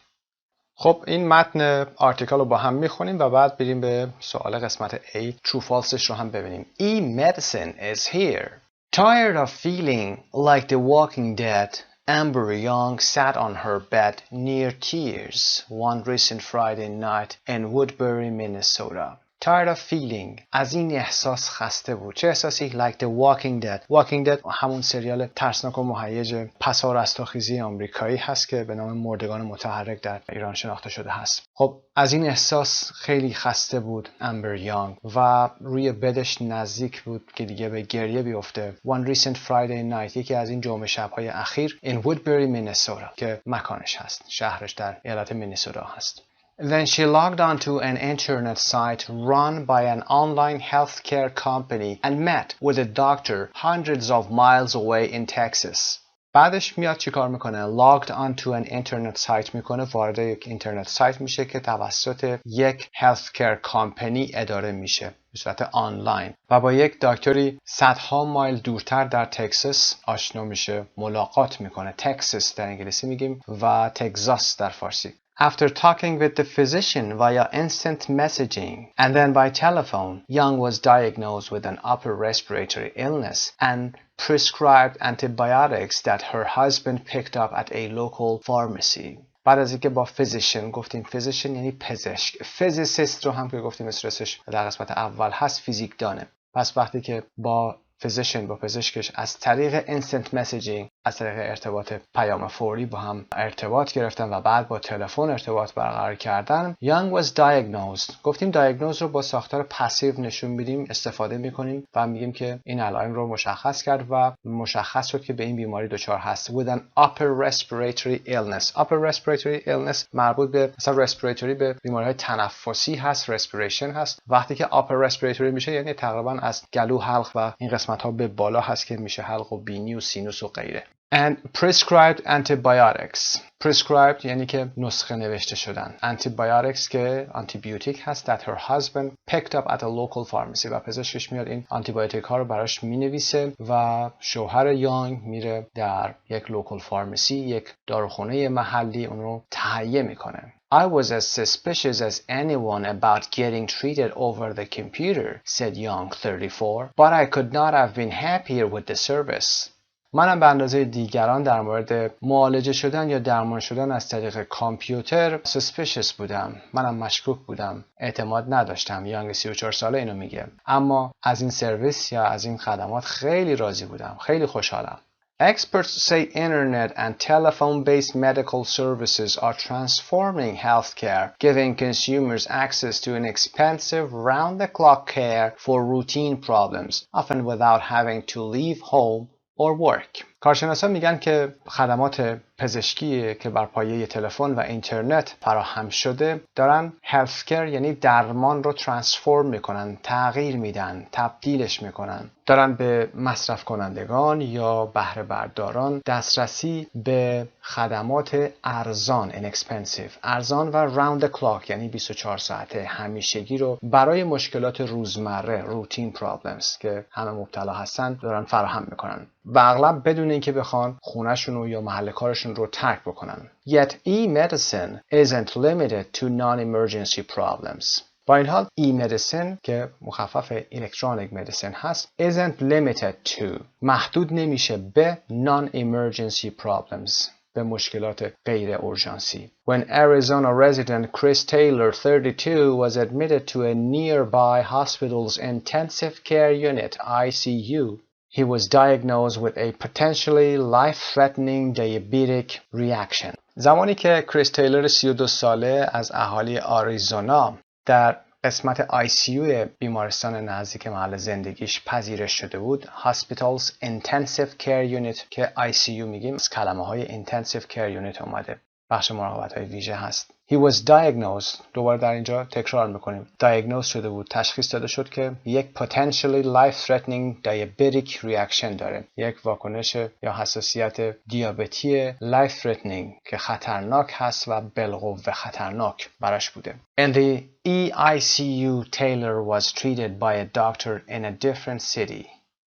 خب این متن آرتیکل رو با هم میخونیم و بعد بریم به سوال قسمت A True Falseش رو هم ببینیم. E-medicine is here. Tired of feeling like the walking dead, Amber Young sat on her bed near tears one recent Friday night in Woodbury, Minnesota. Tired of feeling از این احساس خسته بود. چه احساسی؟ Like the walking dead. Walking dead همون سریال ترسناک و مهیج پسا رستاخیزی آمریکایی هست که به نام مردگان متحرک در ایران شناخته شده هست. خب از این احساس خیلی خسته بود امبر یانگ و روی بدش نزدیک بود که دیگه به گریه بیفته. One recent Friday night یکی از این جمعه شب‌های اخیر in Woodbury, Minnesota که مکانش هست. شهرش در ایالت مینیسوتا هست. Then she logged onto an internet site run by an online healthcare company and met with a doctor hundreds of miles away in Texas. بعدش میاد چی کار میکنه؟ Logged onto an internet site میکنه، وارد یک اینترنت سایت میشه که توسط یک healthcare company اداره میشه به صورت آنلاین و با یک دکتری صدها مایل دورتر در تگزاس آشنا میشه، ملاقات میکنه. تگزاس در انگلیسی میگیم و تگزاس در فارسی. After talking with the physician via instant messaging and then by telephone, Young was diagnosed with an upper respiratory illness and prescribed antibiotics that her husband picked up at a local pharmacy. بعد از اینکه با physician گفتیم physician یعنی پزشک. physicist رو هم که گفتیم اسمش در قسمت اول هست فیزیکدانه. پس وقتی که با physician با پزشکش از طریق instant messaging از طریق ارتباط پیام فوری با هم ارتباط گرفتن و بعد با تلفن ارتباط برقرار کردن. Young was diagnosed. گفتیم diagnose رو با ساختار پسیو نشون میدیم، استفاده میکنیم و میگیم که این علائم رو مشخص کرد و مشخص شد که به این بیماری دچار هست. With an upper respiratory illness. Upper respiratory illness مربوط به مثلا respiratory به بیماری‌های تنفسی هست، respiration هست. وقتی که upper respiratory میشه یعنی تقریبا از گلو، حلق و این قسمت‌ها به بالا هست که میشه حلق و بینی و سینوس و غیره. And prescribed antibiotics. Prescribed یعنی که نسخه نوشته شدن. Antibiotics که آنتیبیوتیک هست that her husband picked up at a local pharmacy و پزشکش میاد این آنتیبیوتیک ها رو براش مینویسه و شوهر یانگ میره در یک local pharmacy، یک داروخانه محلی اون رو تهیه میکنه. I was as suspicious as anyone about getting treated over the computer, said Young, 34, but I could not have been happier with the service. منم به اندازه دیگران در مورد معالجه شدن یا درمان شدن از طریق کامپیوتر suspicious بودم. منم مشکوک بودم. اعتماد نداشتم. یانگ 34 ساله اینو میگه. اما از این سرویس یا از این خدمات خیلی راضی بودم. خیلی خوشحالم. Experts say internet and telephone-based medical services are transforming healthcare, giving consumers access to inexpensive, round-the-clock care for routine problems, often without having to leave home or work. کارشناسان میگن که خدمات پزشکی که بر پایه تلفن و اینترنت فراهم شده دارن هلث کیر یعنی درمان رو ترانسفورم میکنن، تغییر میدن، تبدیلش میکنن. دارن به مصرف کنندگان یا بهره برداران دسترسی به خدمات ارزان inexpensive، ارزان و round the clock یعنی 24 ساعته همیشگی رو برای مشکلات روزمره روتین پرابلمز که همه مبتلا هستن دارن فراهم میکنن و اغلب بدون اینکه بخوان خونه‌شون یا محل کارشون رو ترک بکنن. Yet e-medicine isn't limited to non-emergency problems. با این حال e-medicine که مخفف electronic medicine هست isn't limited to محدود نمیشه به non-emergency problems، به مشکلات غیر اورژانسی. When Arizona resident Chris Taylor, 32, was admitted to a nearby hospital's intensive care unit (ICU), he was diagnosed with a potentially life-threatening diabetic reaction. زمانی که کریس تیلر 32 ساله از اهالی آریزونا در قسمت ICU بیمارستان نزدیک محل زندگیش پذیرش شده بود، Hospital's Intensive Care Unit که ICU میگیم از کلمه های Intensive Care Unit اومده، بخش مراقبت های ویژه هست. He was diagnosed، دوباره در اینجا تکرار میکنیم، diagnosed شده بود، تشخیص داده شد که یک potentially life-threatening diabetic reaction داره، یک واکنش یا حساسیت دیابتی life-threatening که خطرناک هست و بالقوه خطرناک براش بوده. In the EICU, Taylor was treated by a doctor in a different city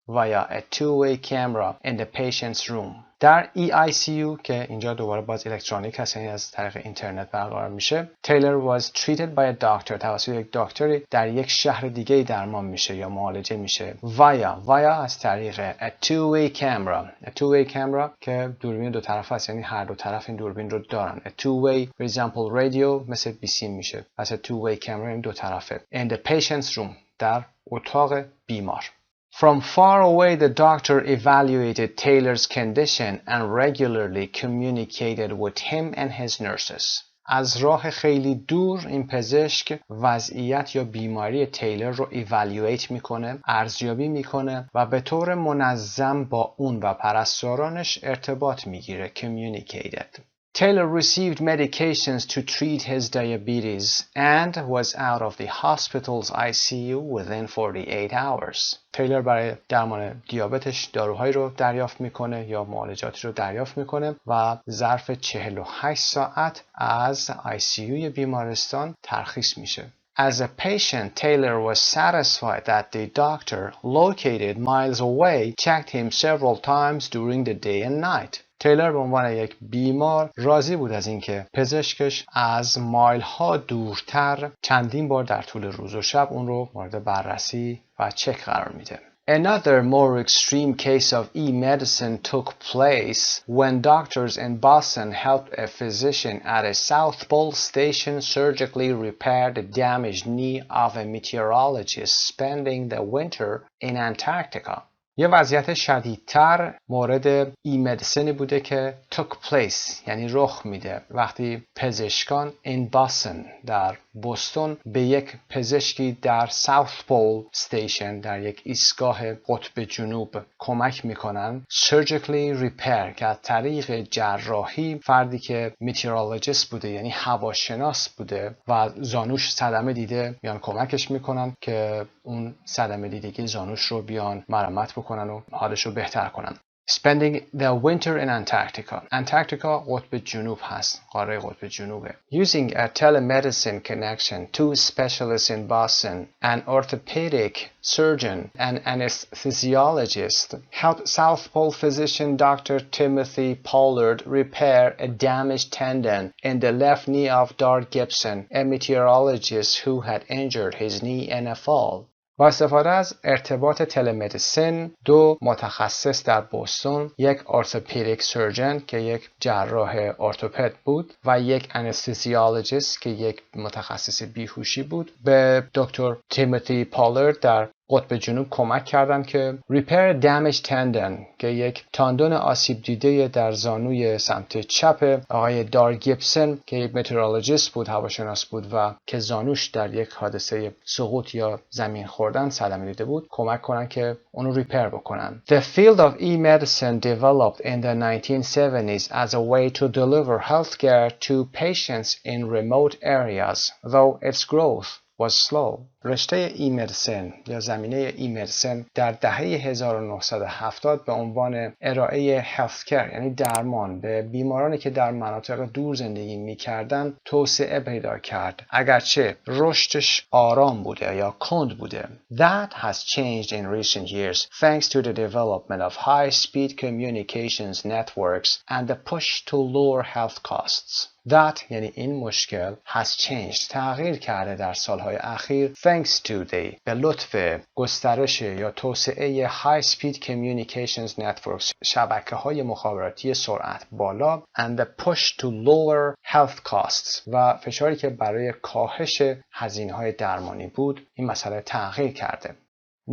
via a two-way camera in the patient's room. در EICU که اینجا دوباره باز الکترونیک هست یعنی از طریق اینترنت برقرار میشه، Taylor was treated by a doctor، توسط یک دکتری در یک شهر دیگه درمان میشه یا معالجه میشه. via از طریق a two-way camera که دوربین دو طرف هست یعنی هر دو طرف این دوربین رو دارن. a two-way for example radio مثل بیسیم میشه، پس a two-way camera این دو طرفه. in the patient's room در اتاق بیمار. From far away, the doctor evaluated Taylor's condition and regularly communicated with him and his nurses. از راه خیلی دور این پزشک وضعیت یا بیماری تیلر رو evaluate میکنه، ارزیابی میکنه و به طور منظم با اون و پرستارانش ارتباط میگیره. Communicated. Taylor received medications to treat his diabetes and was out of the hospital's ICU within 48 hours. تیلر برای درمان دیابتش داروهایی رو دریافت میکنه یا معالجاتی رو دریافت میکنه و ظرف 48 ساعت از ICU بیمارستان ترخیص میشه. As a patient, Taylor was satisfied that the doctor, located miles away, checked him several times during the day and night. تیلر به عنوان یک بیمار راضی بود از اینکه پزشکش از مایل ها دورتر چندین بار در طول روز و شب اون رو مورد بررسی و چک قرار میده. Another more extreme case of e-medicine took place when doctors in Boston helped a physician at a South Pole station surgically repair the damaged knee of a meteorologist spending the winter in Antarctica. یه وضعیت شدیدتر مورد e-medicine بوده که took place یعنی رخ میده وقتی پزشکان in Boston در بوستون به یک پزشکی در South Pole Station در یک ایستگاه قطب جنوب کمک میکنن surgically repair که از طریق جراحی فردی که meteorologist بوده یعنی هواشناس بوده و زانوش صدمه دیده بیان کمکش میکنن که اون صدمه دیدگی زانوش رو بیان مرمت بکنن و حالش رو بهتر کنن. Spending the winter in Antarctica. Antarctica قطب جنوب هست، قاره قطب جنوبه. Using a telemedicine connection, two specialists in Boston, an orthopedic surgeon and anesthesiologist, helped South Pole physician Dr. Timothy Pollard repair a damaged tendon in the left knee of Dar Gibson, a meteorologist who had injured his knee in a fall. با استفاده از ارتباط تلمدیسین دو متخصص در بوستون، یک ارتوپدیک سرجن که یک جراح ارتوپد بود و یک انستزیولوژیست که یک متخصص بیهوشی بود، به دکتر تیموتی پالارد در قطب جنوب کمک کردن که repair damaged tendon که یک تاندون آسیب دیده در زانوی سمت چپ آقای دار گیبسن که یک متئورولوژیست بود، هواشناس بود و که زانوش در یک حادثه سقوط یا زمین خوردن صدمه دیده بود، کمک کنن که اونو ریپر بکنن. The field of e-medicine developed in the 1970s as a way to deliver healthcare to patients in remote areas, though its growth was slow. رشته ایمرسن یا زمینه ایمرسن در دهه 1970 به عنوان ارائه هلثکر یعنی درمان به بیمارانی که در مناطق دور زندگی می‌کردند توسعه پیدا کرد، اگرچه رشدش آرام بوده یا کند بوده. That has changed in recent years thanks to the development of high-speed communications networks and the push to lower health costs. That یعنی این مشکل has changed تغییر کرده در سالهای اخیر thanks to the به لطف گسترش یا توسعه high speed communications networks شبکه‌های مخابراتی سرعت بالا and the push to lower health costs و فشاری که برای کاهش هزینه‌های درمانی بود این مسئله تغییر کرده.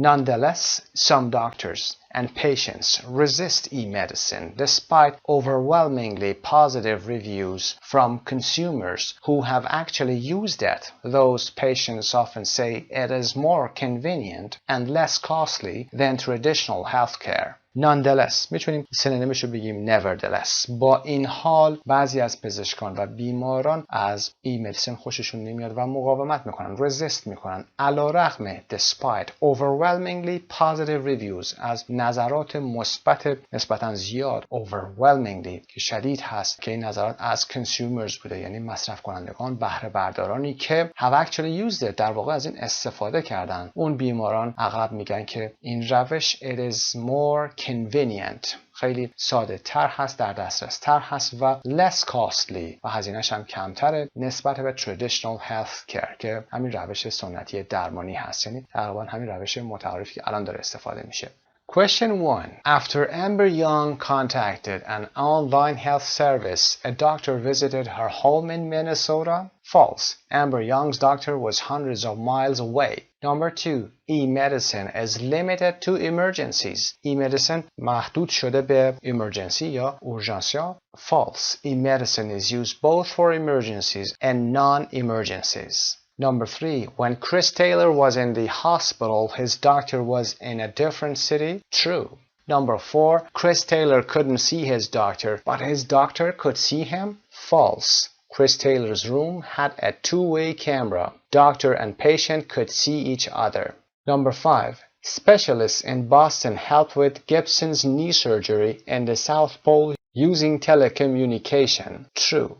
Nonetheless, some doctors and patients resist e-medicine despite overwhelmingly positive reviews from consumers who have actually used it. Those patients often say it is more convenient and less costly than traditional healthcare. Nonetheless میتونیم سینونیمش رو بگیم nevertheless. با این حال بعضی از پزشکان و بیماران از ای-مدیسین خوششون نمیاد و مقاومت میکنن، رزیست میکنن علیرغم despite overwhelmingly positive reviews از نظرات مثبت نسبتا زیاد overwhelmingly که شدید هست که این نظرات از consumers بوده یعنی مصرف کنندگان بهره بردارانی که have actually used it در واقع از این استفاده کردن. اون بیماران عقب میگن که این روش it is more convenient خیلی ساده تر هست، در دسترس تر هست و less costly و هزینه‌اش هم کمتره نسبت به traditional health care که همین روش سنتی درمانی هست، یعنی تقریبا همین روش متعارفی که الان داره استفاده میشه. Question 1. After Amber Young contacted an online health service, a doctor visited her home in Minnesota? False. Amber Young's doctor was hundreds of miles away. Number 2. E-medicine is limited to emergencies. E-medicine محدود شده به emergency یا urgencia. False. E-medicine is used both for emergencies and non-emergencies. Number 3. When Chris Taylor was in the hospital, his doctor was in a different city? True. Number 4. Chris Taylor couldn't see his doctor, but his doctor could see him? False. Chris Taylor's room had a two-way camera. Doctor and patient could see each other. Number 5. Specialists in Boston helped with Gibson's knee surgery in the South Pole using telecommunication. True.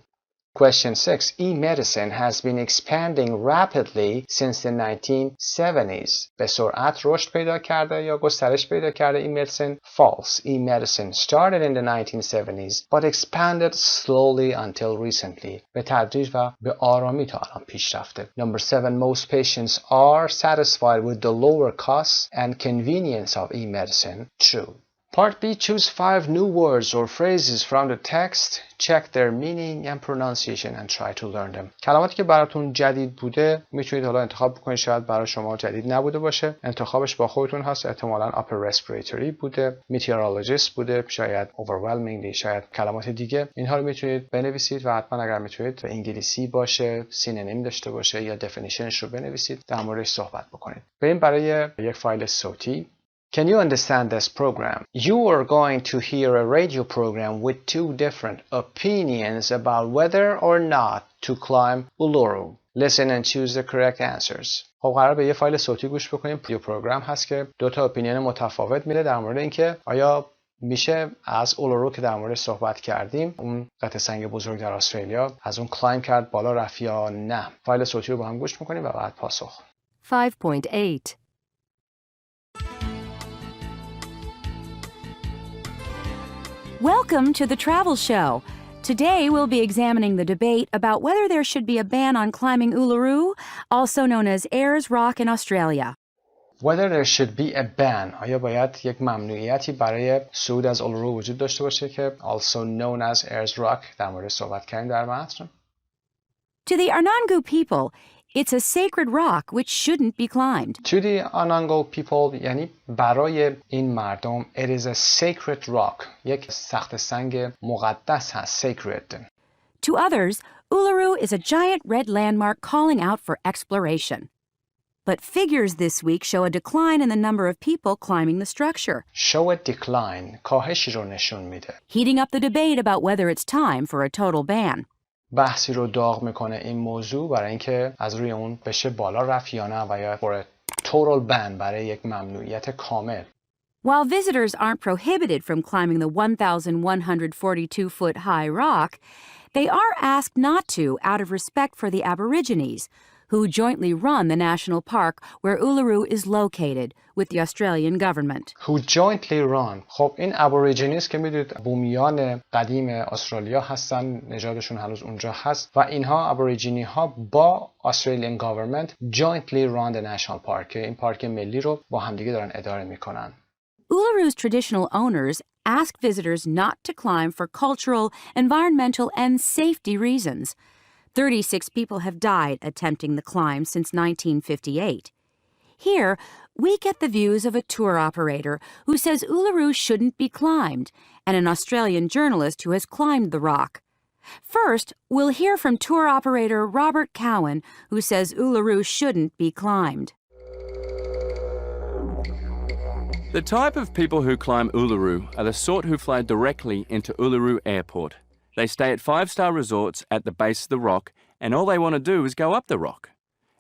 Question 6. E-medicine has been expanding rapidly since the 1970s. به سرعت رشد پیدا کرده یا گسترش پیدا کرده e-medicine. False. E-medicine started in the 1970s but expanded slowly until recently. به تدریج و به آرامی تا الان پیش رفته. Number 7. Most patients are satisfied with the lower costs and convenience of e-medicine. True. Part B. Choose 5 new words or phrases from the text. Check their meaning and pronunciation and try to learn them. کلماتی که براتون جدید بوده میتونید حالا انتخاب بکنید، شاید برای شما جدید نبوده باشه، انتخابش با خودتون هست. احتمالاً upper respiratory بوده، meteorologist بوده، شاید overwhelmingly، شاید کلمات دیگه. اینها رو میتونید بنویسید و حتما اگر میتونید به انگلیسی باشه، سینونیم داشته باشه یا definitionش رو بنویسید، در موردش صحبت بکنید. بریم برای یک فایل صوتی. Can you understand this program? You are going to hear a radio program with 2 different opinions about whether or not to climb Uluru. Listen and choose the correct answers. خب قرار به یه فایل صوتی گوش بکنیم. یه پروگرام هست که 2 تا اپینین متفاوت میده در مورد اینکه آیا میشه از اولورو که در موردش صحبت کردیم، اون قطعه سنگ بزرگ در استرالیا، از اون کلایم کرد بالا رفت یا نه. فایل صوتی رو با هم گوش میکنیم و بعد پاسخ. 5.8 Welcome to the Travel Show. Today we'll be examining the debate about whether there should be a ban on climbing Uluru, also known as Ayers Rock in Australia. Whether there should be a ban. آیا باید یک ممنوعیتی برای صعود از اولورو وجود داشته باشه که also known as Ayers Rock در مورد صحبت کردیم در متن. To the Arnangu people, It's a sacred rock which shouldn't be climbed. To the Anango people یعنی برای این مردم it is a sacred rock. یک سخت سنگ مقدس هست. Sacred. To others, Uluru is a giant red landmark calling out for exploration. But figures this week show a decline in the number of people climbing the structure. Show a decline. کاهشی رو نشون میده. Heating up the debate about whether it's time for a total ban. بحثی رو داغ میکنه این موضوع برای اینکه از روی اون بشه بالا رفت یا نه و یا for a total ban برای یک ممنوعیت کامل. While visitors aren't prohibited from climbing the 1,142-foot high rock, they are asked not to out of respect for the Aborigines, who jointly run the national park where Uluru is located with the Australian government. Who jointly run. خب این ابوریجینیز که میدونید بومیان قدیم استرالیا هستن، نژادشون هنوز اونجا هست و اینها ابوریجینی ها با Australian government jointly run the national park که این پارک ملی رو با همدیگه دارن اداره میکنن. Uluru's traditional owners ask visitors not to climb for cultural, environmental, and safety reasons. 36 people have died attempting the climb since 1958. Here, we get the views of a tour operator who says Uluru shouldn't be climbed, and an Australian journalist who has climbed the rock. First, we'll hear from tour operator Robert Cowan, who says Uluru shouldn't be climbed. The type of people who climb Uluru are the sort who fly directly into Uluru Airport. They stay at five-star resorts at the base of the rock, and all they want to do is go up the rock.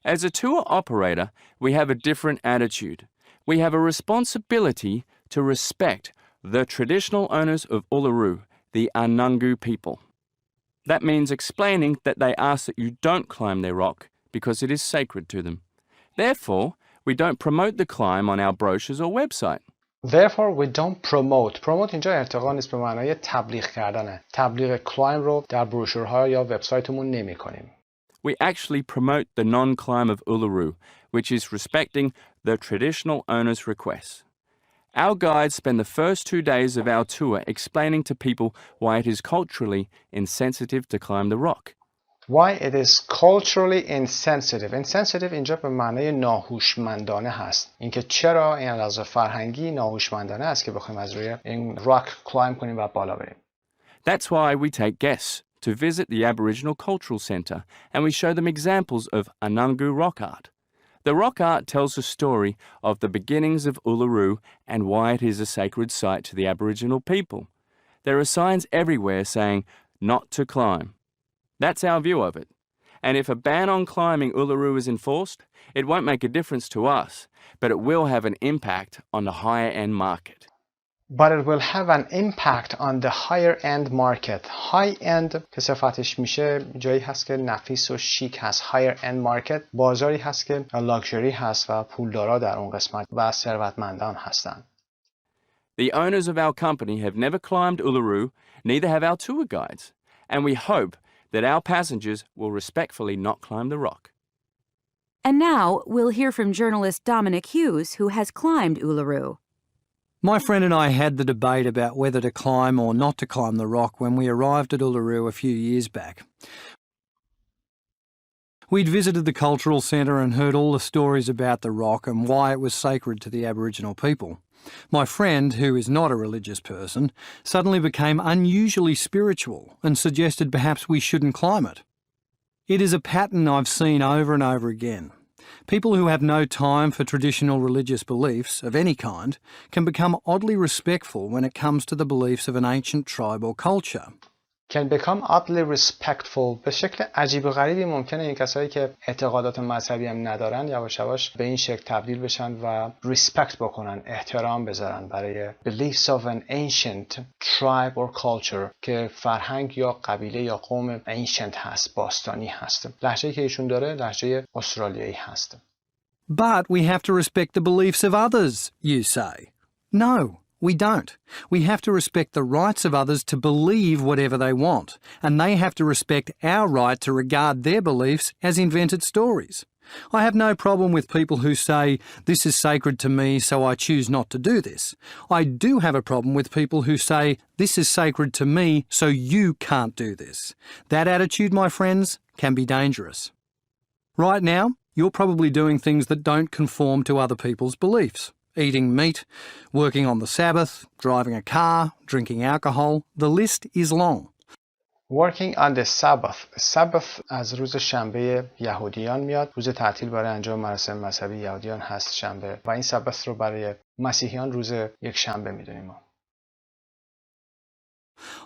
As a tour operator, we have a different attitude. We have a responsibility to respect the traditional owners of Uluru, the Anangu people. That means explaining that they ask that you don't climb their rock because it is sacred to them. Therefore, we don't promote the climb on our brochures or website. Therefore, we don't promote. Promote اینجا ارتقا نیست به معنای تبلیغ کردنه. تبلیغ کلایم رو در بروشورها یا وبسایتمون نمی کنیم. We actually promote the non-climb of Uluru, which is respecting the traditional owner's requests. Our guides spend the first 2 days of our tour explaining to people why it is culturally insensitive to climb the rock. Why it is culturally insensitive. Insensitive اینجا به معنای ناهوشمندانه هست. اینکه چرا این از فرهنگی ناهوشمندانه است که بخوایم از روی این راک کلایم کنیم و بالا بریم. That's why we take guests to visit the Aboriginal Cultural Centre and we show them examples of Anangu rock art. The rock art tells the story of the beginnings of Uluru and why it is a sacred site to the Aboriginal people. There are signs everywhere saying not to climb. That's our view of it. And if a ban on climbing Uluru is enforced, it won't make a difference to us, but it will have an impact on the higher end market. But it will have an impact on the higher end market. High end که صفتش میشه جایی هست که نفیس و شیک هست. Higher end market بازاری هست که لاکچری هست و پولدارا در اون قسمت و ثروتمندان هستن. The owners of our company have never climbed Uluru, neither have our tour guides, and we hope that our passengers will respectfully not climb the rock. And now we'll hear from journalist Dominic Hughes, who has climbed Uluru. My friend and I had the debate about whether to climb or not to climb the rock when we arrived at Uluru a few years back. We'd visited the cultural centre and heard all the stories about the rock and why it was sacred to the Aboriginal people. My friend, who is not a religious person, suddenly became unusually spiritual and suggested perhaps we shouldn't climb it. It is a pattern I've seen over and over again. People who have no time for traditional religious beliefs of any kind can become oddly respectful when it comes to the beliefs of an ancient tribe or culture. Can become oddly respectful. به شکل عجیب و غریبی ممکنه این کسایی که اعتقادات مذهبی هم ندارن یواش یواش به این شکل تبدیل بشن و respect بکنن، احترام بذارن برای beliefs of an ancient tribe or culture که فرهنگ یا قبیله یا قوم ancient هست، باستانی هست. لهجه‌ای که ایشون داره لهجه استرالیایی هست. But we have to respect the beliefs of others, you say. No. We don't. We have to respect the rights of others to believe whatever they want, and they have to respect our right to regard their beliefs as invented stories. I have no problem with people who say, this is sacred to me, so I choose not to do this. I do have a problem with people who say, this is sacred to me, so you can't do this. That attitude, my friends, can be dangerous. Right now, you're probably doing things that don't conform to other people's beliefs. Eating meat, working on the Sabbath, driving a car, drinking alcohol. The list is long. Working on the Sabbath. Sabbath از روز شنبه یهودیان میاد. روز تعطیل برای انجام مراسم مذهبی یهودیان هست شنبه و این سبت رو برای مسیحیان روز یک شنبه میدونیم.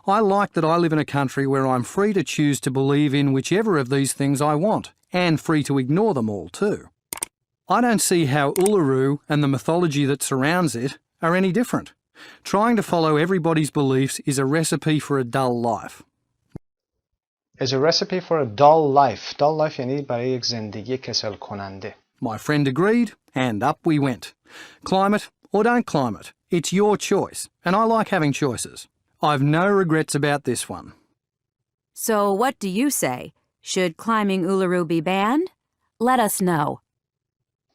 I like that I live in a country where I'm free to choose to believe in whichever of these things I want, and free to ignore them all too. I don't see how Uluru and the mythology that surrounds it are any different. Trying to follow everybody's beliefs is a recipe for a dull life. Is a recipe for a dull life. Dull life یعنی برای یک زندگی کسل کننده. My friend agreed, and up we went. Climb it or don't climb it. It's your choice, and I like having choices. I've no regrets about this one. So what do you say? Should climbing Uluru be banned? Let us know.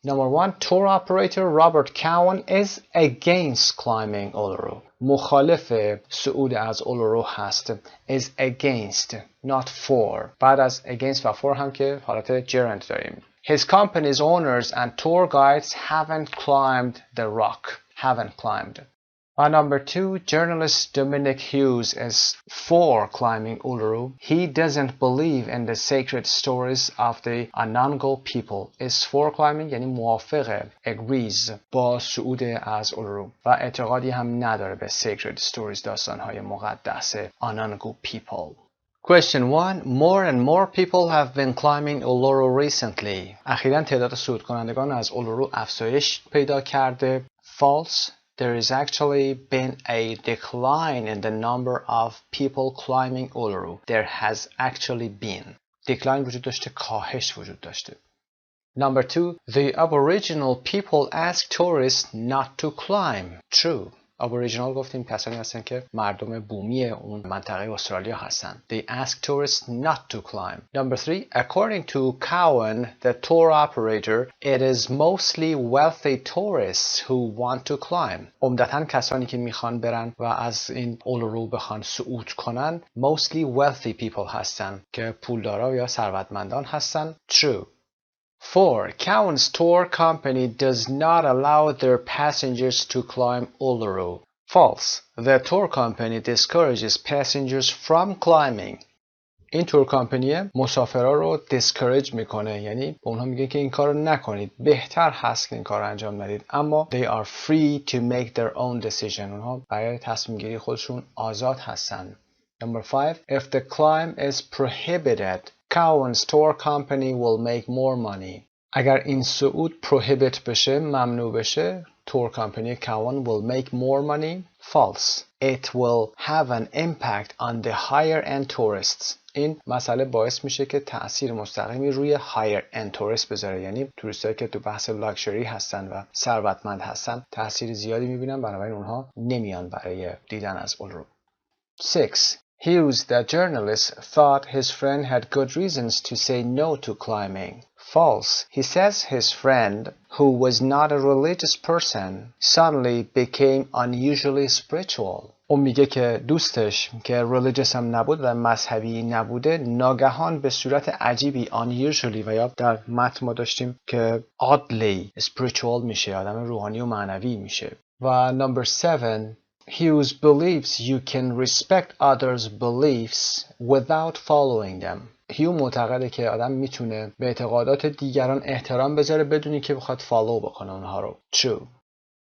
Number 1, tour operator Robert Cowan is against climbing Uluru. مخالف صعود از Uluru هست. Is against, not for. بعد از against و for هم که حالت gerund داریم. His company's owners and tour guides haven't climbed the rock. Haven't climbed. Number 2, journalist Dominic Hughes is for climbing Uluru. He doesn't believe in the sacred stories of the Anango people. Is for climbing یعنی موافقه agrees با صعود از Uluru و اعتقادی هم نداره به sacred stories داستانهای مقدس Anango people. Question 1. More and more people have been climbing Uluru recently. اخیراً تعداد صعود کنندگان از Uluru افزایش پیدا کرده. False. There has actually been a decline in the number of people climbing Uluru. There has actually been. Decline وجود داشته، کاهش وجود داشته. Number 2. The Aboriginal people ask tourists not to climb. True. Aboriginal گفتیم کسانی هستن که مردم بومی اون منطقه استرالیا هستن. They ask tourists not to climb. Number 3. According to Cowan, the tour operator, it is mostly wealthy tourists who want to climb. عمدتاً کسانی که میخوان برن و از این اولورو بخوان صعود کنن mostly wealthy people هستن که پولدارا یا ثروتمندان هستن. True. 4. Cowan's tour company does not allow their passengers to climb Uluru. False. The tour company discourages passengers from climbing. این تور کمپانی مسافرها رو discourage میکنه، یعنی به اونها میگه که این کار رو نکنید، بهتر هست که این کار رو انجام ندید، اما they are free to make their own decision. اونها برای تصمیم گیری خودشون آزاد هستن. Number 5. If the climb is prohibited, Cowan's tour company will make more money. اگر این صعود prohibit بشه، ممنوع بشه، tour company Cowan will make more money. False. It will have an impact on the higher end tourists. این مسئله باعث میشه که تأثیر مستقیمی روی higher end tourists بذاره، یعنی توریستایی که تو بحث لاکچری هستن و ثروتمند هستن تأثیر زیادی میبینن، بنابراین اونها نمیان برای دیدن از اولورو. 6. Hughes, the journalist, thought his friend had good reasons to say no to climbing. False. He says his friend, who was not a religious person, suddenly became unusually spiritual. اون میگه که دوستش که religious هم نبود و مذهبی نبوده ناگهان به صورت عجیبی unusually و یا در متن ما داشتیم که oddly spiritual میشه، آدم روحانی و معنوی میشه. و number 7. Hughes believes you can respect others' beliefs without following them. هیو معتقده که آدم میتونه به اعتقادات دیگران احترام بذاره بدونی که بخواد فالو بکنه اونها رو. True.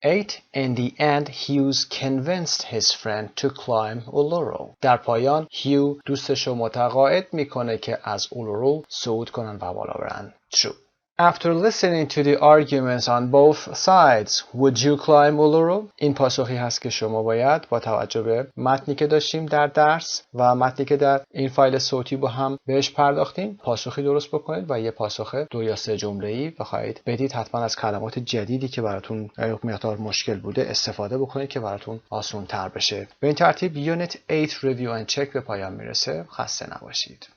8. In the end, Hughes convinced his friend to climb Uluru. در payán, Hugh دوستش رو متقاعد میکنه که از اولورو صعود کنن و بالا برن. True. After listening to the arguments on both sides, would you climb Uluru? این پاسخی هست که شما باید با توجه به متنی که داشتیم در درس و متنی که در این فایل صوتی با هم بهش پرداختیم پاسخی درست بکنید و یه پاسخ 2 یا 3 جمله‌ای بخواید بدید. حتما از کلمات جدیدی که براتون مقدار مشکل بوده استفاده بکنید که براتون آسان تر بشه. به این ترتیب یونت 8 ریویو اند چک به پایان میرسه. خسته نباشید.